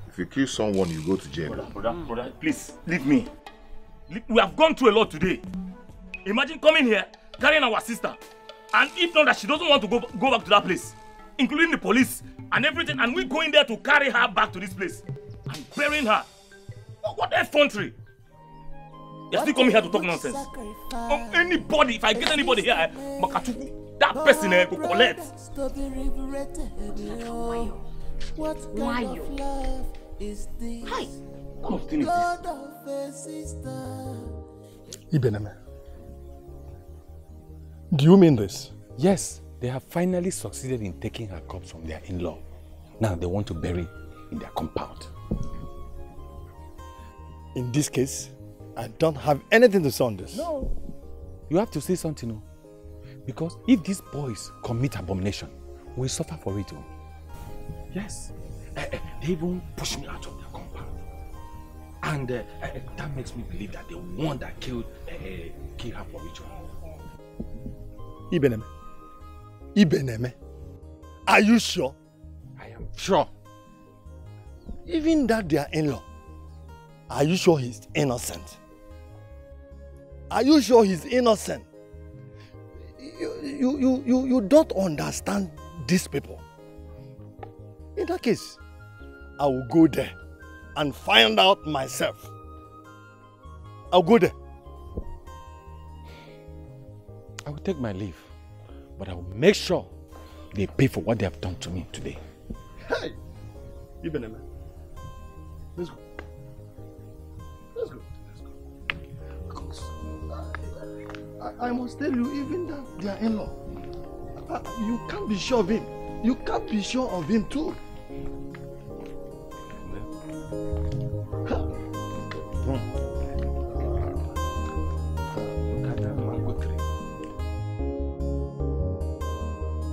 If you kill someone, you go to jail. Brother, please, leave me. We have gone through a lot today. Imagine coming here, carrying our sister. And if not that she doesn't want to go back to that place, including the police and everything, and we going there to carry her back to this place and burying her. What effrontery? You're still coming here to talk nonsense. Anybody, if I get anybody here, Makatuku, that person will collect. Why? Hi. What kind of thing is this? Ibeneme, do you mean this? Yes, they have finally succeeded in taking her corpse from their in-law. Now they want to bury in their compound. In this case, I don't have anything to say on this. No. You have to say something, no? Because if these boys commit abomination, we suffer for it. Oh. Yes. They even push me out of their compound. And that makes me believe that the one that killed her for ritual. Ibeneme, are you sure? I am sure. Even that their in-law, are you sure he's innocent? Are you sure he's innocent? You don't understand these people. In that case, I will go there and find out myself. I'll go there. I will take my leave, but I will make sure they pay for what they have done to me today. Hey! Ibeneme, let's go. Let's go. Because I must tell you, even that their in-law, you can't be sure of him. You can't be sure of him too.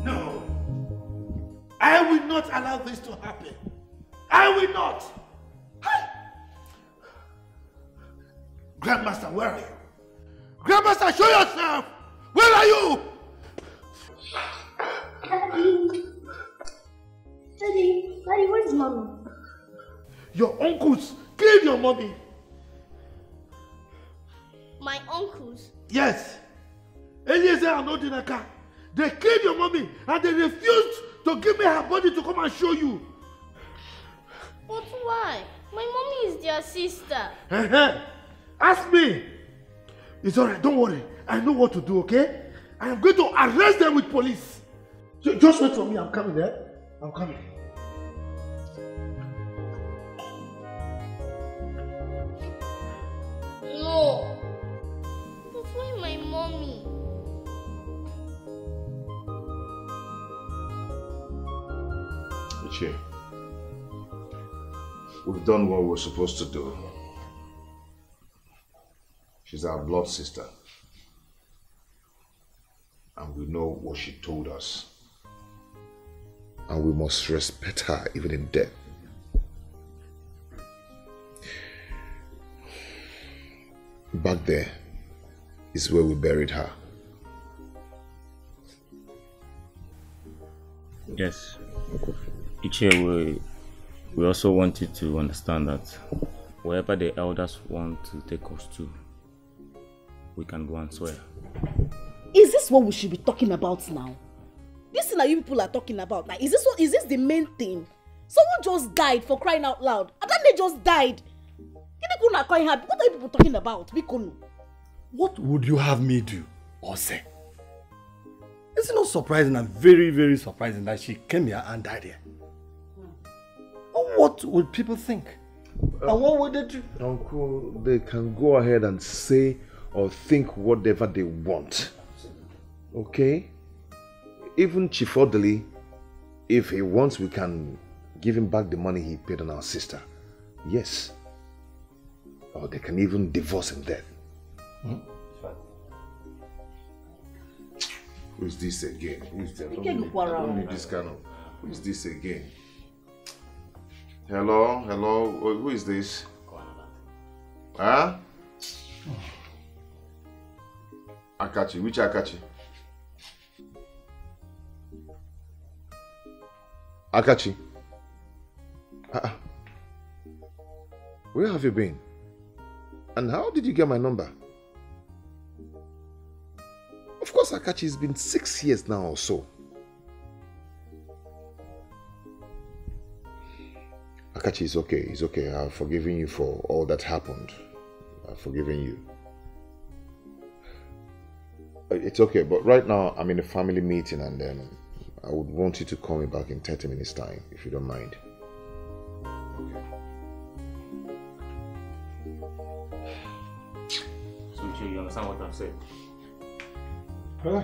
No, I will not allow this to happen. I will not. Grandmaster, where are you? Grandmaster, show yourself! Where are you? Daddy, where's mommy? Your uncles killed your mommy. My uncles? Yes. Eliezer and Odinaka. They killed your mommy and they refused to give me her body to come and show you. But why? My mommy is their sister. Ask me. It's alright, don't worry. I know what to do, okay? I am going to arrest them with police. Just wait for me, I'm coming there. I'm coming. No. But why my mommy? Ichie, we've done what we're supposed to do. She's our blood sister. And we know what she told us. And we must respect her even in death. Back there is where we buried her. Yes. Ichie, we also want you to understand that wherever the elders want to take us to, we can go and swear. Is this what we should be talking about now? This thing that you people are talking about, like, is this the main thing? Someone just died, for crying out loud. Adane just died. What are you people talking about? What would you have me do or say? It's not surprising and very, very surprising that she came here and died here. What would people think? And what would they do? Uncle, they can go ahead and say or think whatever they want. Okay? Even Chief Orderly, if he wants, we can give him back the money he paid on our sister. Yes. Or they can even divorce him then. Who is this again? Who is that? I don't need this kind of... Who is this again? Hello? Hello? Who is this? Huh? Akachi. Which Akachi? Akachi. Where have you been? And how did you get my number? Of course, Akachi, it's been 6 years now or so. Akachi, it's okay. It's okay. I've forgiven you for all that happened. I've forgiven you. It's okay, but right now I'm in a family meeting and I would want you to call me back in 30 minutes time, if you don't mind. So you understand what I've said? Huh?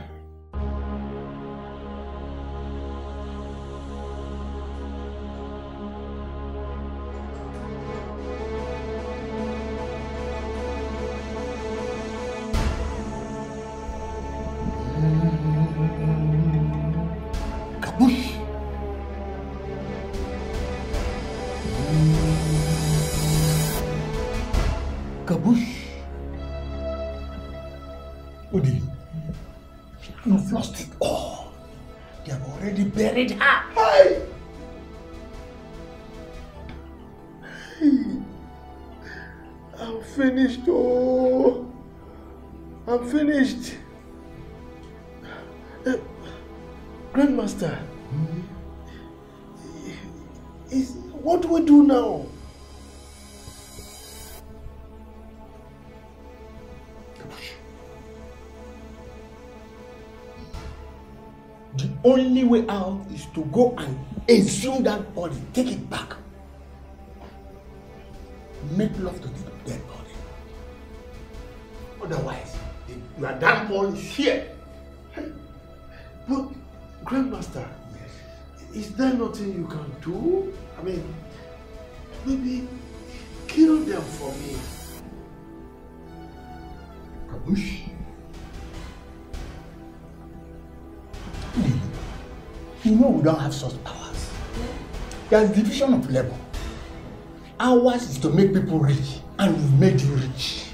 Kabush! Kabush! Udi, you've lost it all. They have already buried her. Hey! I'm finished, oh! I'm finished. Grandmaster, what do we do now? The only way out is to go and exhume that body, take it back. Make love to the dead body. Otherwise, your damn ball is here. But, Grandmaster, is there nothing you can do? I mean, maybe kill them for me. Kabush. You know we don't have such powers. There's division of labor. Ours is to make people rich, and we've made you rich.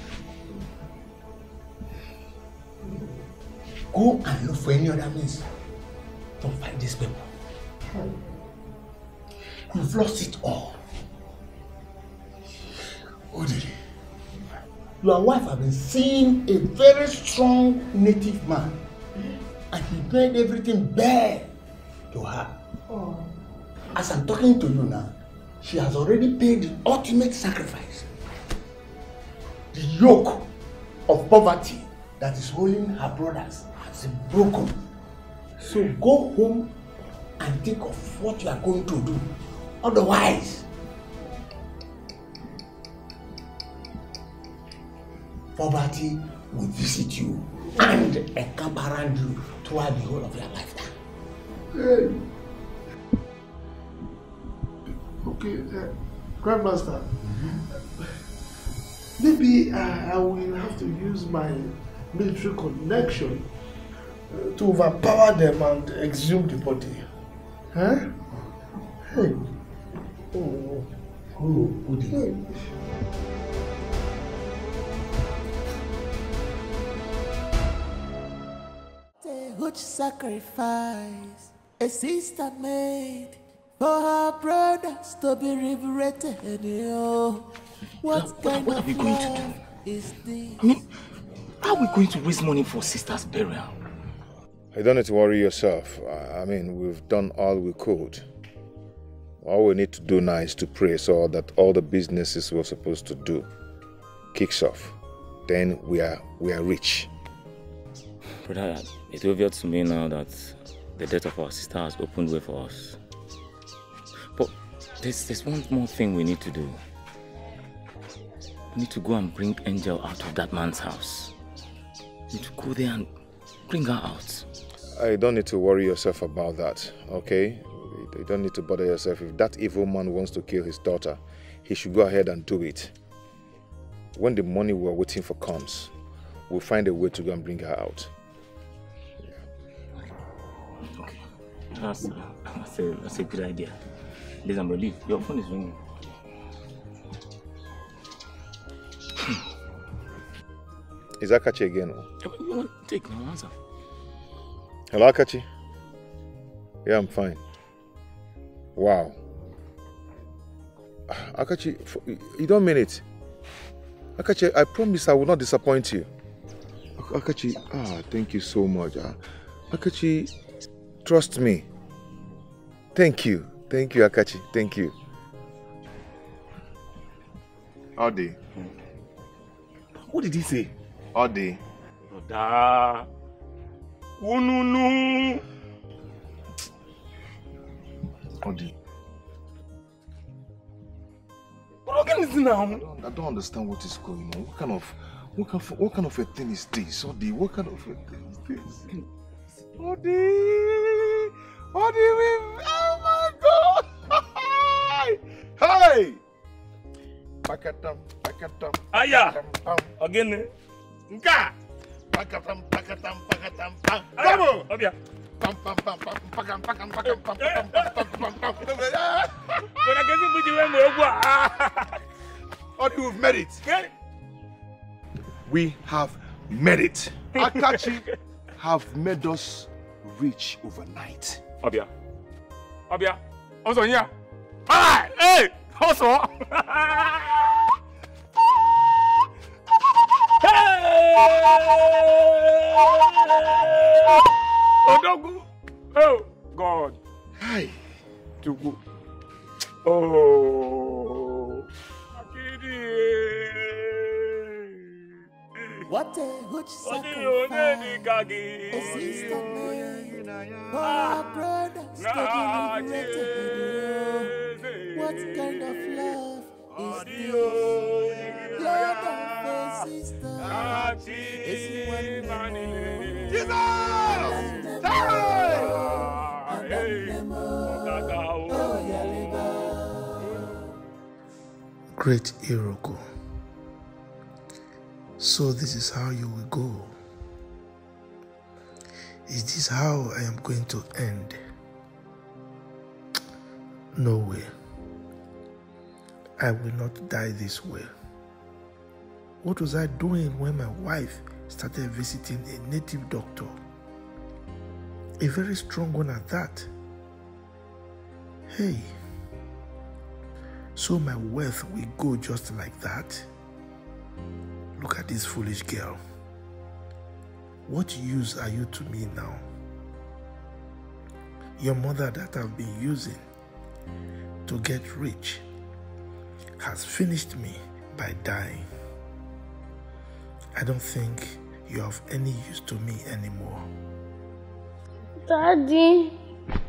Go and look for any other means to fight these people. You've lost it all. Odi, your wife has been seeing a very strong native man, and he made everything bare to her. As I'm talking to you now, she has already paid the ultimate sacrifice. The yoke of poverty that is holding her brothers has been broken. So go home and think of what you are going to do. Otherwise, poverty will visit you and encamp around you throughout the whole of your lifetime. Hey. Okay, Grandmaster. Maybe I will have to use my military connection to overpower them and exhume the body. Huh? Hey. Udi. A huge sacrifice a sister made for her brothers to be liberated. What kind are of we going to love is this? I mean, how are we going to raise money for sister's burial? You don't need to worry yourself. I mean, we've done all we could. All we need to do now is to pray so that all the businesses we're supposed to do kicks off. Then we are rich. Brother, it's obvious to me now that the death of our sister has opened way for us. But there's one more thing we need to do. We need to go and bring Angel out of that man's house. We need to go there and bring her out. I don't need to worry yourself about that, okay? You don't need to bother yourself. If that evil man wants to kill his daughter, he should go ahead and do it. When the money we're waiting for comes, we'll find a way to go and bring her out. Okay, that's a good idea. Listen, bro, leave. Your phone is ringing. Is Akachi again? You want to take no answer? Hello, Akachi? Yeah, I'm fine. Wow. Akachi, you don't mean it. Akachi, I promise I will not disappoint you. Akachi, thank you so much. Akachi, trust me. Thank you. Thank you, Akachi. Thank you. Odi. What did he say? Odi. Brother. Ununu. Odi. What can is now? I don't understand what is going on. What kind of a thing is this? Odi, what kind of a thing is this? Odi! Odi, oh my God! Hey! Pakatam, pakatam. Aya! Again. Nka! Pakatam, pakatam, pakatam, pam. Bravo! Obia. Pam, pam, pam, pam, pakam, pakam, pakam, pam, pam, pam, pam, pam, pam. Odi, we've made it. We have made it. Akachi have made us rich overnight. Obia. Obia. Also here. Hi! Hey! Also! Hey! Odogu! Oh, God. Hi. Tugu. Oh. What a huge sacrifice a sister made for her brothers to be liberated. What kind of love is this? Blood of a sister is one Great Iroko. So this is how you will go. Is this how I am going to end? No way. I will not die this way. What was I doing when my wife started visiting a native doctor A very strong one at that. Hey, so my wealth will go just like that? Look at this foolish girl. What use are you to me now? Your mother that I've been using to get rich has finished me by dying. I don't think you're of any use to me anymore. Daddy,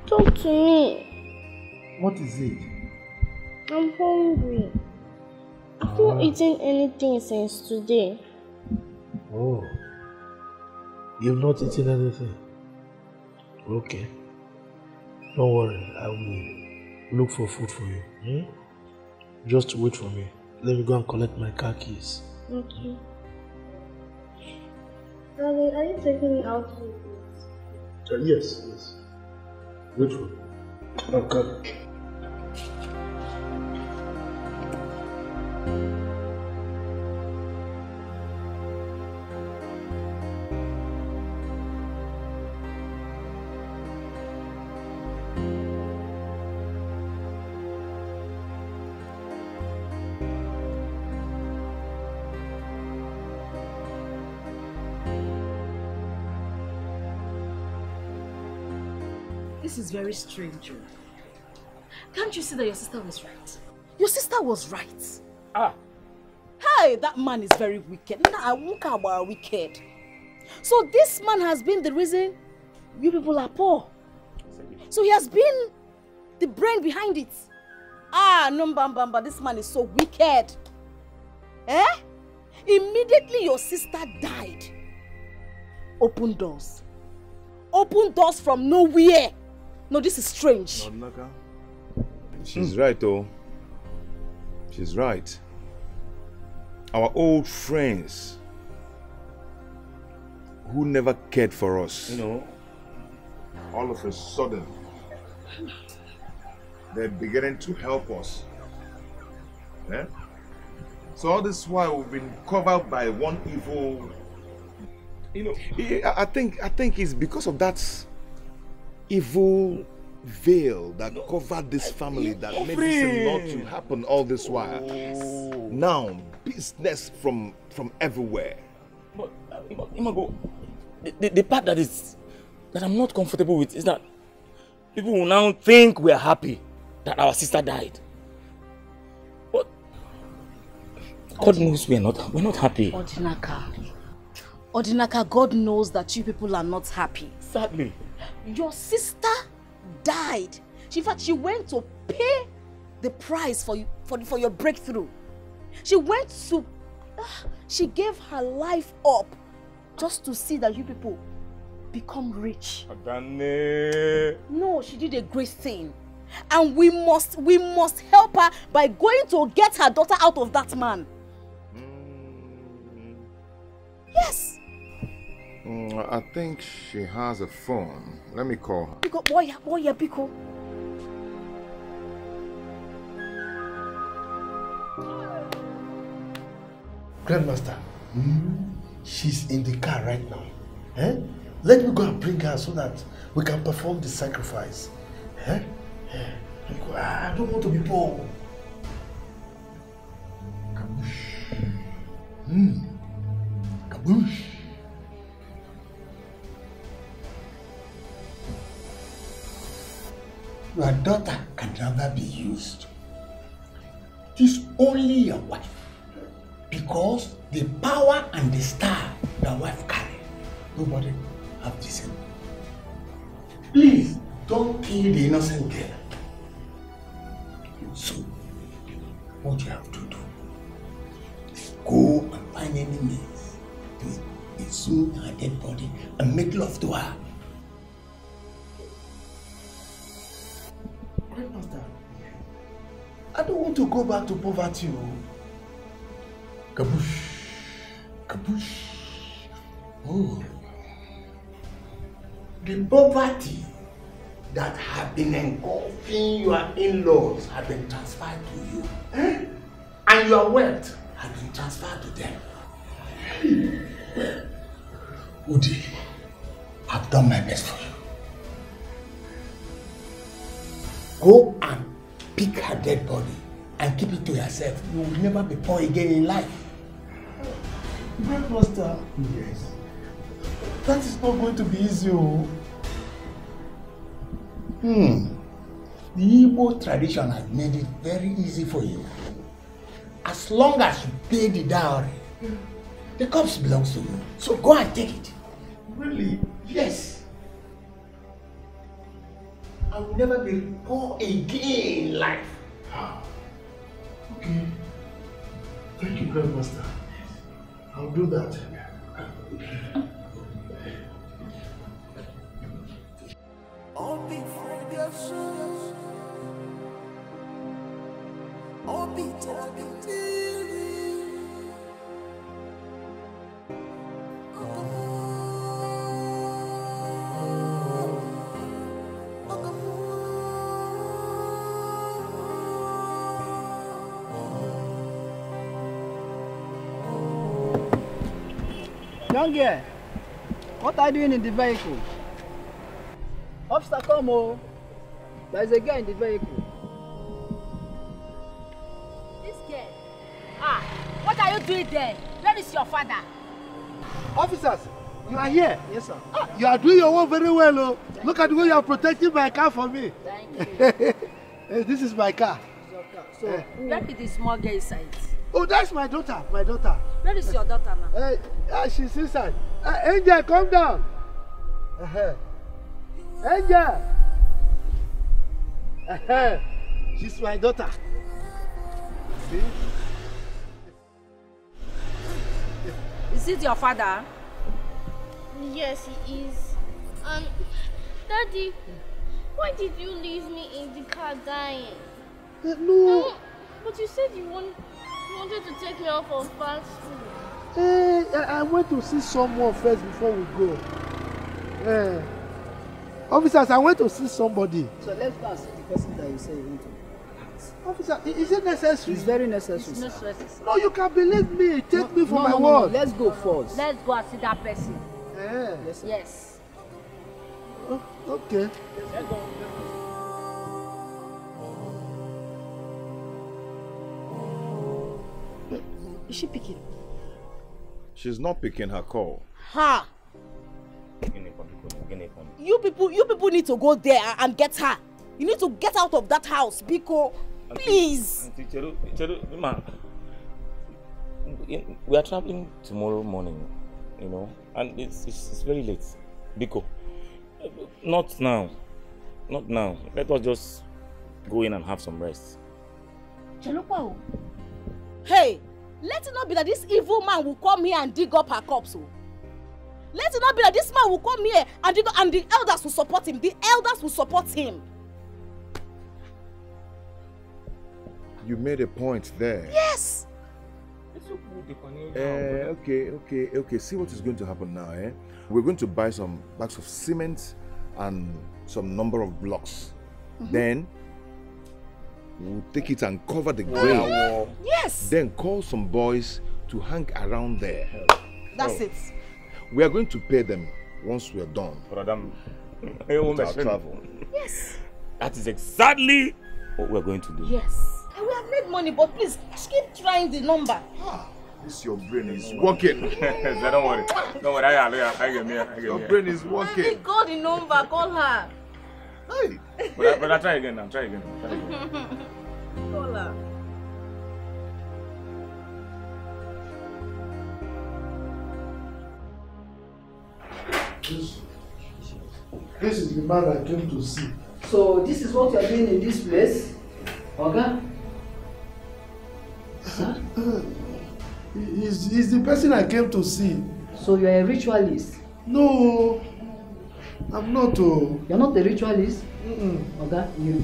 talk to me. What is it? I'm hungry. I've not eaten anything since today. Oh, you've not eaten anything? Okay. Don't worry, I will look for food for you. Just wait for me. Let me go and collect my car keys. Okay. Daddy, are you taking me out to eat? Yes. Wait for me. I'll come. This is very strange. Can't you see that your sister was right? Your sister was right. Hey, that man is very wicked. Nah, I won't about wicked. So this man has been the reason you people are poor. So he has been the brain behind it. No, Bamba, this man is so wicked. Immediately your sister died. Open doors. Open doors from nowhere. No, this is strange. She's right, though. She's right. Our old friends who never cared for us, all of a sudden, they're beginning to help us. So all this while we've been covered by one evil. I think it's because of that evil veil that covered this family that made this not to happen all this while. Now, business from everywhere. But Imago, the part that I'm not comfortable with is that people will now think we are happy that our sister died. But God knows we're not happy. Odinaka, God knows that you people are not happy. Sadly. Your sister died. In fact, she went to pay the price for your breakthrough. She went to... she gave her life up just to see that you people become rich. No, she did a great thing. And we must help her by going to get her daughter out of that man. Yes. I think she has a phone. Let me call her. Biko, boy, Biko. Grandmaster, she's in the car right now. Let me go and bring her so that we can perform the sacrifice. I don't want to be poor. Kaboosh. Kaboosh. Your daughter can never be used. It is only your wife. Because the power and the star your wife carry, nobody have the same. Please, don't kill the innocent girl. So, what you have to do is go and find any means to exhume her dead body and make love to her. Grandmaster, I don't want to go back to poverty. Kaboosh. Kaboosh. Oh. The poverty that have been engulfing your in-laws have been transferred to you. And your wealth has been transferred to them. Udi, I've done my best for you. Go and pick her dead body and keep it to yourself. You will never be poor again in life. Grandmaster. Yes. That is not going to be easy. Oh. The Igbo tradition has made it very easy for you. As long as you pay the dowry, the corpse belongs to you. So go and take it. Really? Yes. I will never be poor again in life. Okay. Thank you, Grandmaster. I'll do that. Young girl, what are you doing in the vehicle? Officer, come on. There is a guy in the vehicle. This girl. What are you doing there? Where is your father? Officers, you are here. Yes, sir. You are doing your work very well. Oh. Look at the way you are protecting my car for me. Thank you. This is my car. So, where is the small girl inside? Oh, that's my daughter. My daughter. Where is your daughter now? She's inside. Angel, come down. Angel. She's my daughter. See? Is it your father? Yes, he is. Daddy, why did you leave me in the car dying? No. But you said you wanted to take me out for fast food. Hey, I went to see someone first before we go. Officers, I went to see somebody. So let's go and see the person that you say you want to. Officer, is it necessary? It's very necessary. It's necessary. No, you can believe me. Take me for my word. No. Let's go first. Let's go and see that person. Yes. Oh, okay. Let's go. Is she picking? She's not picking her call. Ha! You people need to go there and get her. You need to get out of that house, Biko. Please. We are traveling tomorrow morning, you know, and it's very late. Biko, not now. Not now. Let us just go in and have some rest. Hey, let it not be that this evil man will come here and dig up her corpse. Let it not be that this man will come here and dig up, and the elders will support him. The elders will support him. You made a point there. Yes. Okay. See what is going to happen now, eh? We're going to buy some bags of cement and some number of blocks. Then we'll take it and cover the grave. Yes. Then call some boys to hang around there. That's it. We are going to pay them once we are done. With our travel. Yes. That is exactly what we're going to do. Yes. And we have made money, but please keep trying the number. This your brain is working. Don't worry. I get me. Your brain is working. Call the number. Call her. Hey. But I'll try again now. Try again. Call her. This is the man I came to see. So this is what you are doing in this place, Oga? Huh? He's the person I came to see. So you are a ritualist? No, I'm not. You're not a ritualist? Oga, you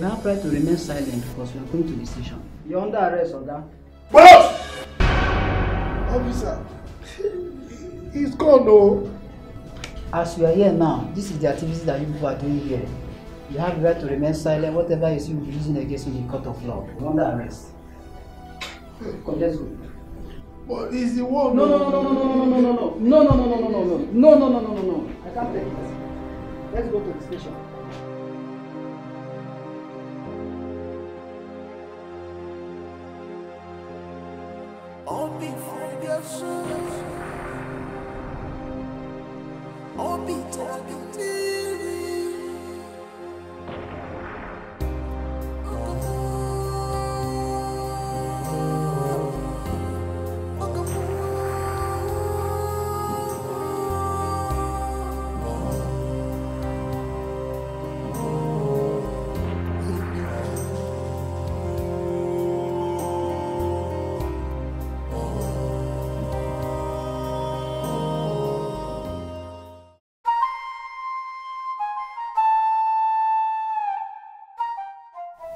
have right to remain silent because we are going to the station. You're under arrest, Oga. Boss! Officer, he's gone, no. As you are here now, this is the activities that you people are doing here. You have the right to remain silent. Whatever you see will be using against you in the court of law. You're under arrest. Come, let's go. But he's the one. No. I can't take it. Let's go to the station. Obi for your soul. Obi talking to me.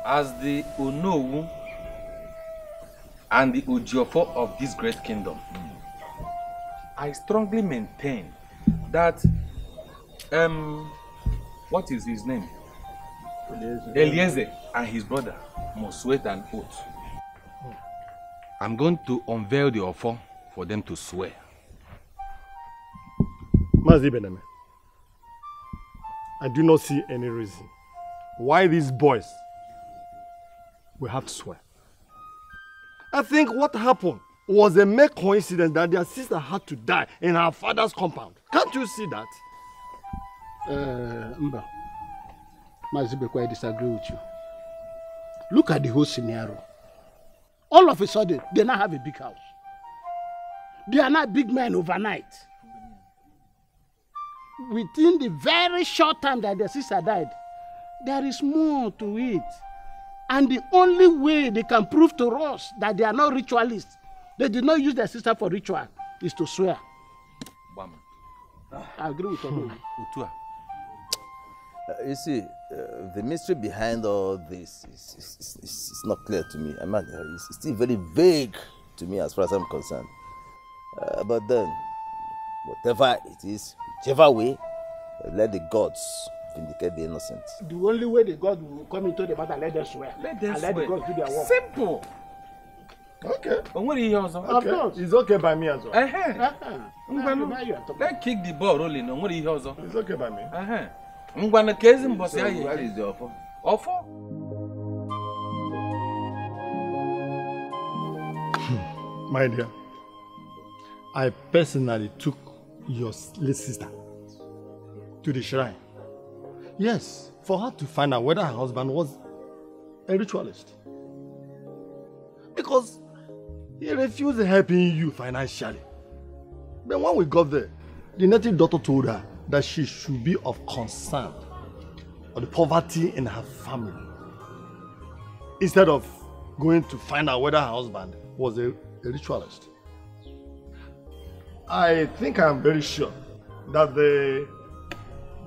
As the Onowu and the Ujiofo of this great kingdom, I strongly maintain that what is his name? Eliezer and his brother must swear an oath. I'm going to unveil the offer for them to swear. Mazi Bename, I do not see any reason why these boys will have to swear. I think what happened was a mere coincidence that their sister had to die in her father's compound. Can't you see that? Mba, Mazibekwe, I disagree with you. Look at the whole scenario. All of a sudden, they now have a big house. They are not big men overnight. Within the very short time that their sister died, there is more to it. And the only way they can prove to us that they are not ritualists, they did not use their sister for ritual, is to swear. I agree with you. You see, the mystery behind all this is not clear to me. I mean, it's still very vague to me as far as I'm concerned. But then, whatever it is, whichever way, let the gods vindicate the innocent. The only way the God will come into the matter, let them swear. Let the gods do their work. Simple. Okay. Okay. It's okay by me as well. Let's kick the ball rolling. It's okay by me. Where is the offer? Offer? My dear, I personally took your late sister to the shrine. Yes, for her to find out whether her husband was a ritualist. Because he refused helping you financially. But when we got there, the native daughter told her that she should be of concern of the poverty in her family, instead of going to find out whether her husband was a ritualist. I think I'm very sure that the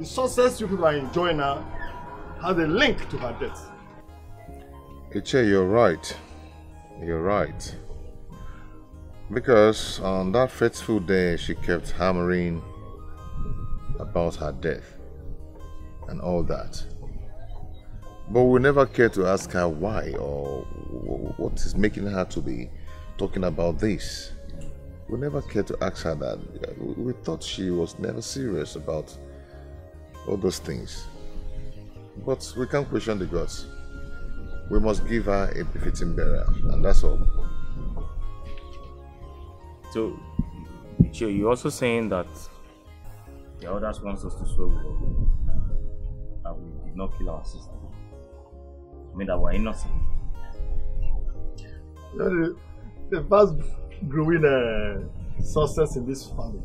success you people are enjoying now has a link to her death. Iche, you're right. You're right. Because on that fateful day, she kept hammering about her death and all that. But we never cared to ask her why or what is making her to be talking about this. We never cared to ask her that. We thought she was never serious about all those things. But we can't question the gods. We must give her a befitting burial, and that's all. So, you're also saying that the others want us to swear with us that we did not kill our sister. I mean that we're innocent. The fast growing success in this family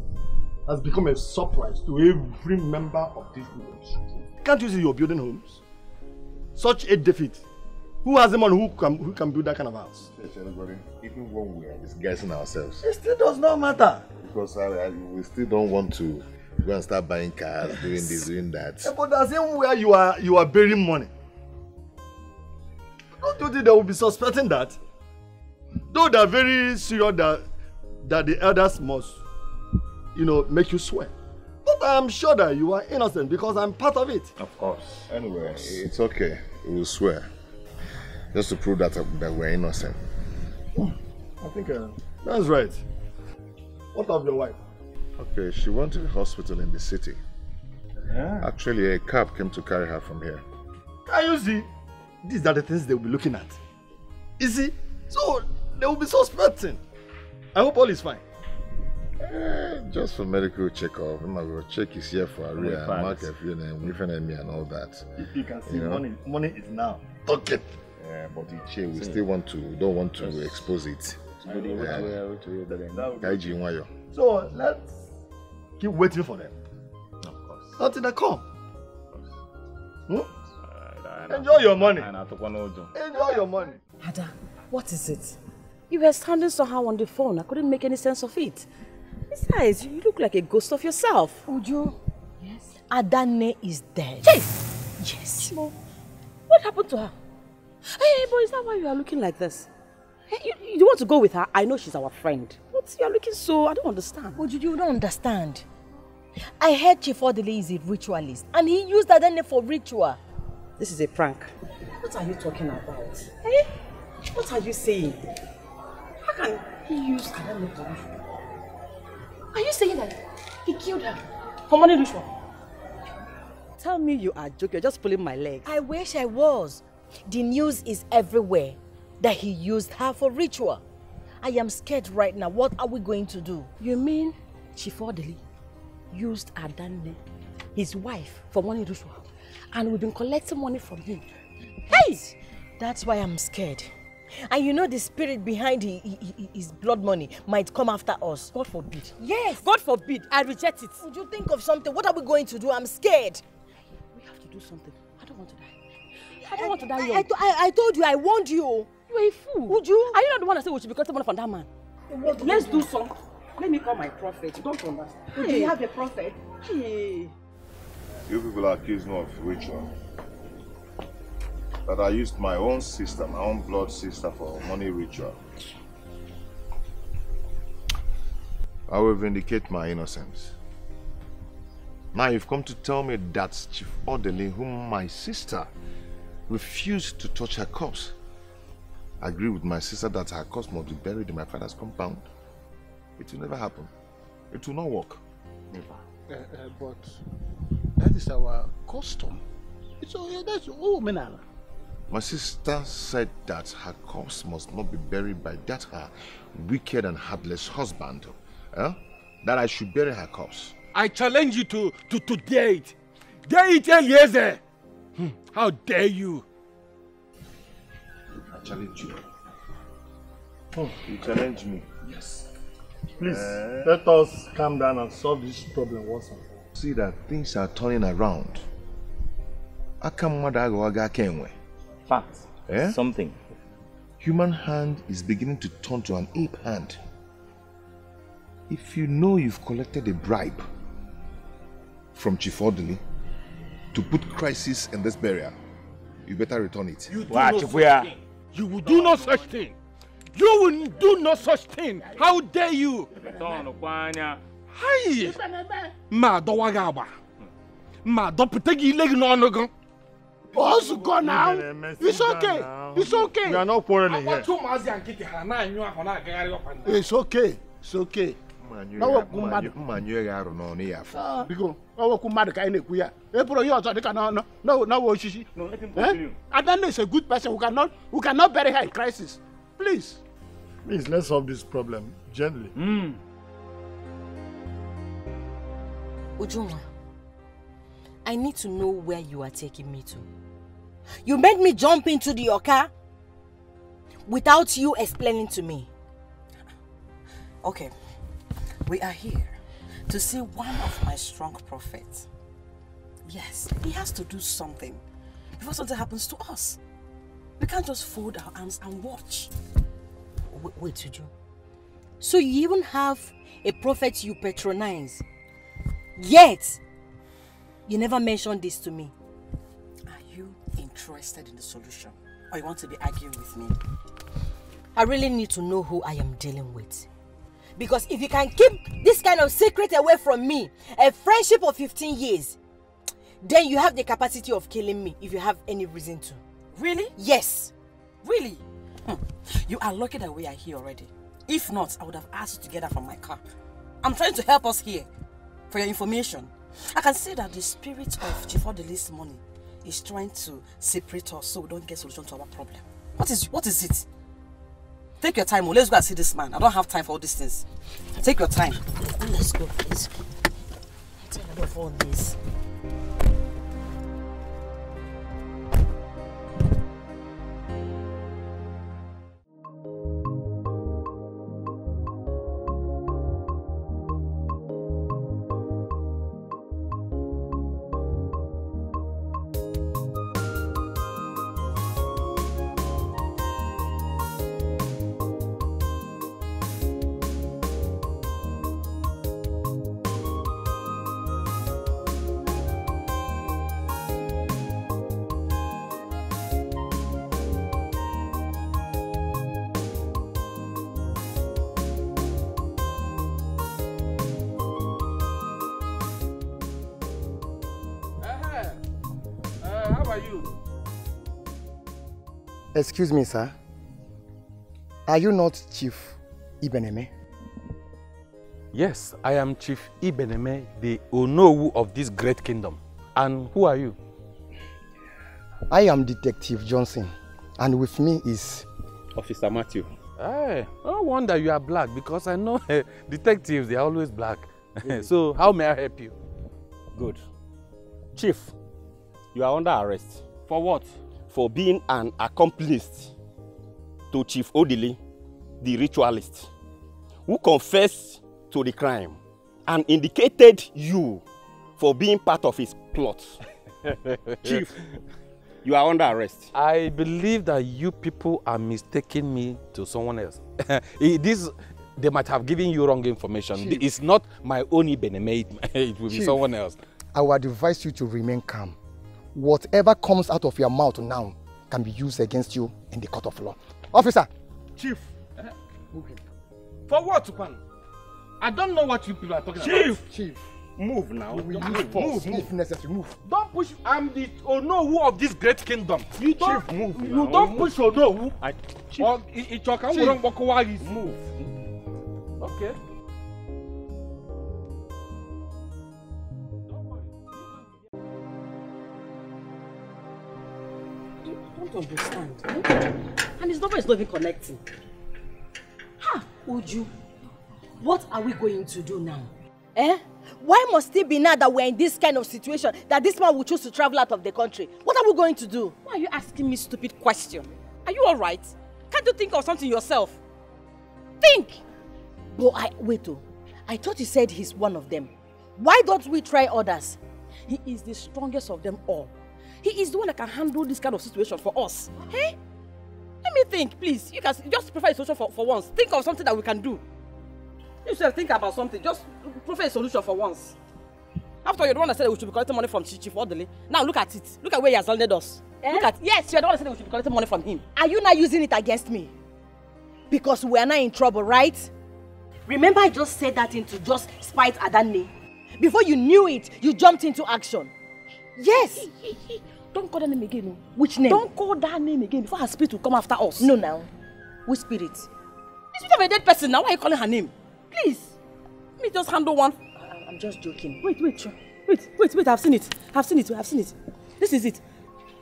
has become a surprise to every member of this village. Can't you see you're building homes? Such a defeat. Who has a man who can build that kind of house? Even when we are disguising ourselves. It still does not matter. Because we still don't want to go and start buying cars, doing this, doing that. Yeah, but the same way you are burying money. Don't you think they will be suspecting that? Though they are very serious that the elders must, make you swear. But I am sure that you are innocent because I'm part of it. Of course. Anyway, it's okay. We will swear. Just to prove that we're innocent. I think that's right. What of your wife? Okay, she went to the hospital in the city. Yeah. Actually, a cab came to carry her from here. Can you see? These are the things they will be looking at. You see? So, they will be suspecting. I hope all is fine. Just for medical checkup. I'm going to check his here for area, mark a few and all that. You can see money is now talking. Yeah, but the chair we still don't want to expose it. So let's keep waiting for them. Of course. Until they come. Enjoy your money. Enjoy your money. Ada, what is it? You were standing somehow on the phone. I couldn't make any sense of it. Besides, you look like a ghost of yourself. Uju. Yes. Adane is dead. Yes. What happened to her? Hey, boy, is that why you are looking like this? Hey, you want to go with her? I know she's our friend. But you are looking so... I don't understand. Uju, you don't understand. I heard Chief Odile is a ritualist. And he used Adane for ritual. This is a prank. What are you talking about? Hey? What are you saying? How can he use Adane for ritual? Are you saying that he killed her for money ritual? Tell me you are joking. You're just pulling my leg. I wish I was. The news is everywhere that he used her for ritual. I am scared right now. What are we going to do? You mean Chief Odile used Adane, his wife, for money ritual, and we've been collecting money from him? Hey! That's why I'm scared. And you know the spirit behind his blood money might come after us. God forbid. Yes. God forbid. I reject it. Would you think of something? What are we going to do? I'm scared. We have to do something. I don't want to die. I don't want to die young. I told you, I warned you. You are a fool. Would you? Are you not the one that said we should be collecting money from that man? Let's do something. Let me call my prophet. You don't understand. Hey. Do you have a prophet? Hey. You people accuse me of ritual. That I used my own sister, my own blood sister, for money ritual. I will vindicate my innocence. Now you've come to tell me that Chief Odile, whom my sister refused to touch her corpse, agree with my sister that her corpse must be buried in my father's compound. It will never happen. It will not work. Never. But that is our custom. That's all men. My sister said that her corpse must not be buried by that her wicked and heartless husband. That I should bury her corpse. I challenge you to dare it. Dare it, Eliezer. How dare you? I challenge you. You challenge me? Yes. Please, let us calm down and solve this problem once and for all. See that things are turning around. Fact. Something. Human hand is beginning to turn to an ape hand. If you know you've collected a bribe from Chief Odile to put crisis in this burial, you better return it. You will do no such thing. You will do no such thing. How dare you? Hi. Ma dowagaba. Ma doputegi leg no nogo. Also go now. It's okay. It's okay. We are not quarreling here. It's okay. It's okay. Because Adane is a good person who cannot bury her in crisis. Please, let's solve this problem gently. Ujunwa, I need to know where you are taking me to. You made me jump into your car without you explaining to me. Okay, we are here to see one of my strong prophets. Yes, he has to do something before something happens to us. We can't just fold our arms and watch. Wait, Uju. So you even have a prophet you patronize, yet you never mentioned this to me. Are you interested in the solution, or you want to be arguing with me? I really need to know who I am dealing with. Because if you can keep this kind of secret away from me, a friendship of 15 years, then you have the capacity of killing me if you have any reason to. Really? Yes. Really? You are lucky that we are here already. If not, I would have asked you to get that from my car. I'm trying to help us here. For your information, I can see that the spirit of Chief Odile's money is trying to separate us so we don't get solution to our problem. What is it? Take your time. Let's go and see this man. I don't have time for all these things. Take your time. Let's go, please. I'm tired of all this. Excuse me, sir. Are you not Chief Ibeneme? Yes, I am Chief Ibeneme, the Onowu of this great kingdom. And who are you? I am Detective Johnson, and with me is Officer Matthew. Hey, no wonder you are black, because I know detectives, they are always black. So, how may I help you? Good. Chief, you are under arrest. For what? For being an accomplice to Chief Odili, the ritualist, who confessed to the crime and indicated you for being part of his plot. Chief, you are under arrest. I believe that you people are mistaking me to someone else. They might have given you wrong information. Chief. It's not my own Ibeneme, it will be someone else. I would advise you to remain calm. Whatever comes out of your mouth now can be used against you in the court of law. Officer! Chief! Move him. For what, Tupan? I don't know what you people are talking about. Chief! Move now. Move. If necessary, move. Don't push. I'm the Onowu of this great kingdom. You don't, Chief, move you now. don't push Onowu. Chief. Move. Okay. I don't understand. And his number is not even connecting. Ha! Uju, what are we going to do now? Eh? Why must it be now that we're in this kind of situation that this man will choose to travel out of the country? What are we going to do? Why are you asking me stupid question? Are you alright? Can't you think of something yourself? Think! But wait, I thought you said he's one of them. Why don't we try others? He is the strongest of them all. He is the one that can handle this kind of situation for us. Hey? Let me think, please. You can just prefer a solution for once. Think of something that we can do. You should think about something. Just prefer a solution for once. After you're the one that said we should be collecting money from Chief Odili. Now look at it. Look at where he has landed us. Look at, yes, you're the one that said we should be collecting money from him. Are you not using it against me? Because we are not in trouble, right? Remember I just said that thing to just spite Adani. Before you knew it, you jumped into action. Yes. Don't call that name again. No. Which name? Don't call that name again before her spirit will come after us. No, now. Which spirit? The spirit of a dead person. Now why are you calling her name? Please. Let me just handle one. I'm just joking. Wait. I've seen it. This is it.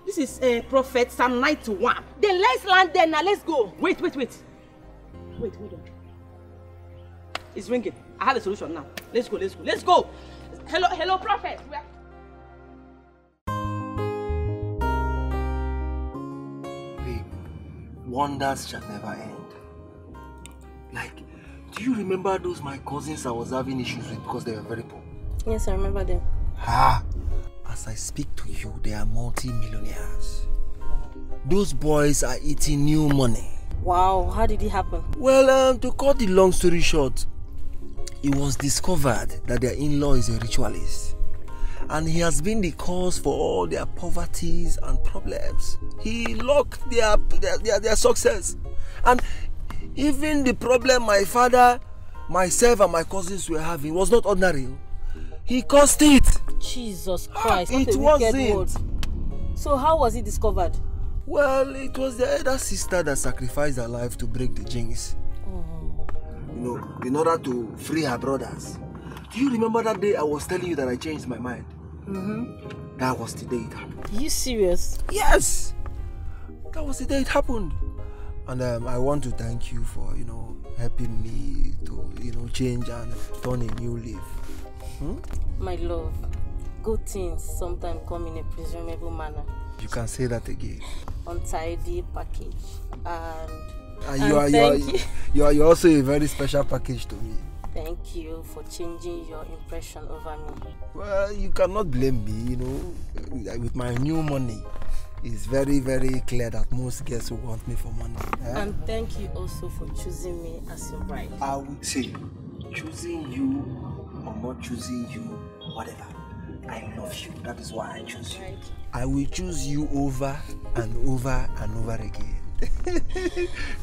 This is Prophet Psalm 91. Then let's land there now. Let's go. Wait, hold on. It's ringing. I have a solution now. Let's go. Hello, Prophet. Babe, wonders shall never end. Like, do you remember those my cousins I was having issues with because they were very poor? Yes, I remember them. As I speak to you, they are multi-millionaires. Those boys are eating new money. Wow, how did it happen? Well, to cut the long story short, it was discovered that their in-law is a ritualist. And he has been the cause for all their poverties and problems. He locked their success. And even the problem my father, myself and my cousins were having was not ordinary. He caused it. Jesus Christ, it wasn't. So how was it discovered? Well, it was the elder sister that sacrificed her life to break the jinx. You know, in order to free her brothers. Do you remember that day I was telling you that I changed my mind? That was the day it happened. Are you serious? Yes! That was the day it happened. And I want to thank you for, helping me to, change and turn a new leaf. My love, good things sometimes come in a presumable manner. You can say that again. Untidy package. And you're also a very special package to me. Thank you for changing your impression over me. Well, you cannot blame me, with my new money. It's very, very clear that most girls will want me for money. And thank you also for choosing me as your bride. I will say, choosing you or not choosing you, whatever, I love you. That is why I choose you. Right. I will choose you over and over and over again.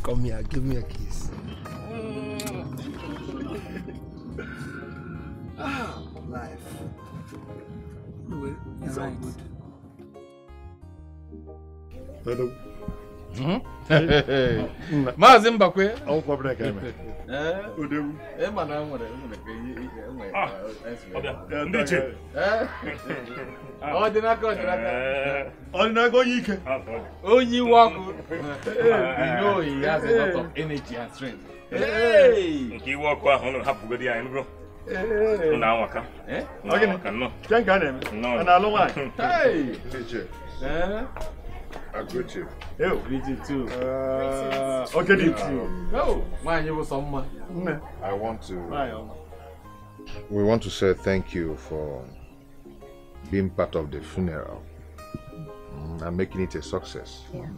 Come here, give me a kiss. Life. It's all good. Hello. Maazị Mbakwe. Akwụkwọ brek eme. Odewu. Mana nwere ndị iche. Ọdịnaka onye ike. Onye iwe ọkụ. You know he has a lot of energy and strength. Nke iwe ọkụ ahụ hapụgodi ya bro. Na awaka. Ka na-eme. A na-alụ nwaanyị. I greet you. Yo, greet you too. Okay, you too. No, why you was someone? I want to. We want to say thank you for being part of the funeral and making it a success. Yeah.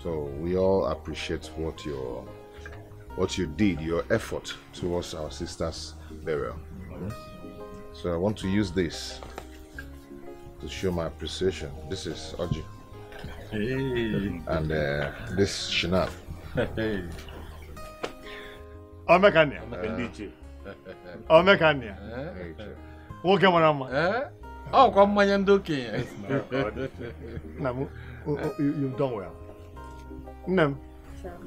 So we all appreciate what you did, your effort towards our sister's burial. So I want to use this to show my appreciation. This is Oji. Hey. And this Shinab. Hey. Omekania. Omekania. Woke Manama. Oh, come my Yandoki. You've done well. Nem.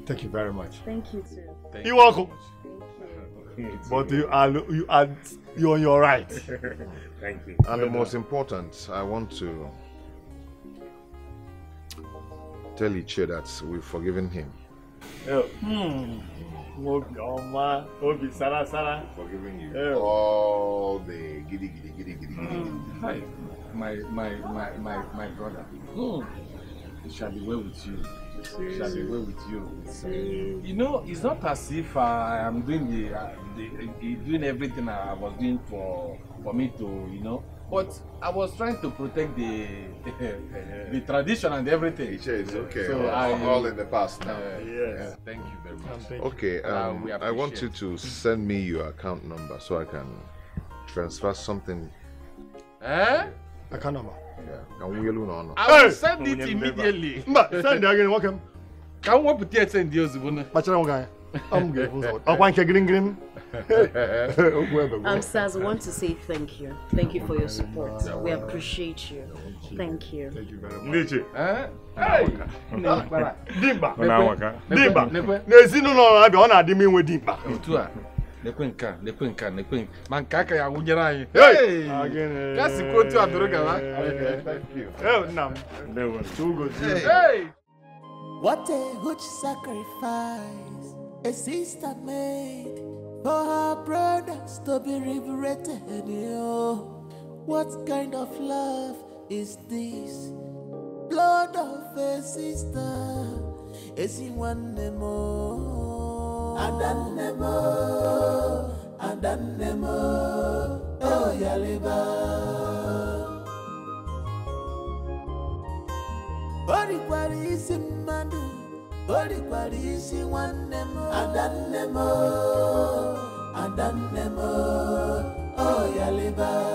Thank you very much. Thank you too. You're welcome. But you're on your right. Thank you. And the most important, I want to tell Iche that we've forgiven him. Obi Sara. Forgiving you. All the giddy. Hi, my brother. It shall be well with you. It shall be well with you. You know, it's not as if I am doing doing everything I was doing for me to, but I was trying to protect the tradition and everything. It's okay. So all in the past now. Yes. Thank you very much. Okay. I want you to send me your account number so I can transfer something. Account number. Yeah. I will send it immediately. Send it again. Welcome. Can we put it in the Ozubuna? I'm Saz, I want to say thank you. Thank you for your support. We appreciate you. Thank you. Thank you very much. Hey! Dimba. Nezino no abi ona adi mi we dimba. Otua. Nekwenka. Mankaka ya wujera anyị. Hey! Kasi kotu adoro gawa. Thank you. Nam. Never. Too good. Hey! What a huge sacrifice a sister made for her brothers to be liberated. What kind of love is this? Blood of a sister. Is in one nemo? Adanemo. Oh, Yaliba. Body is in Mandu. Body is in one nemo. Adanemo. Oh, Yaliba.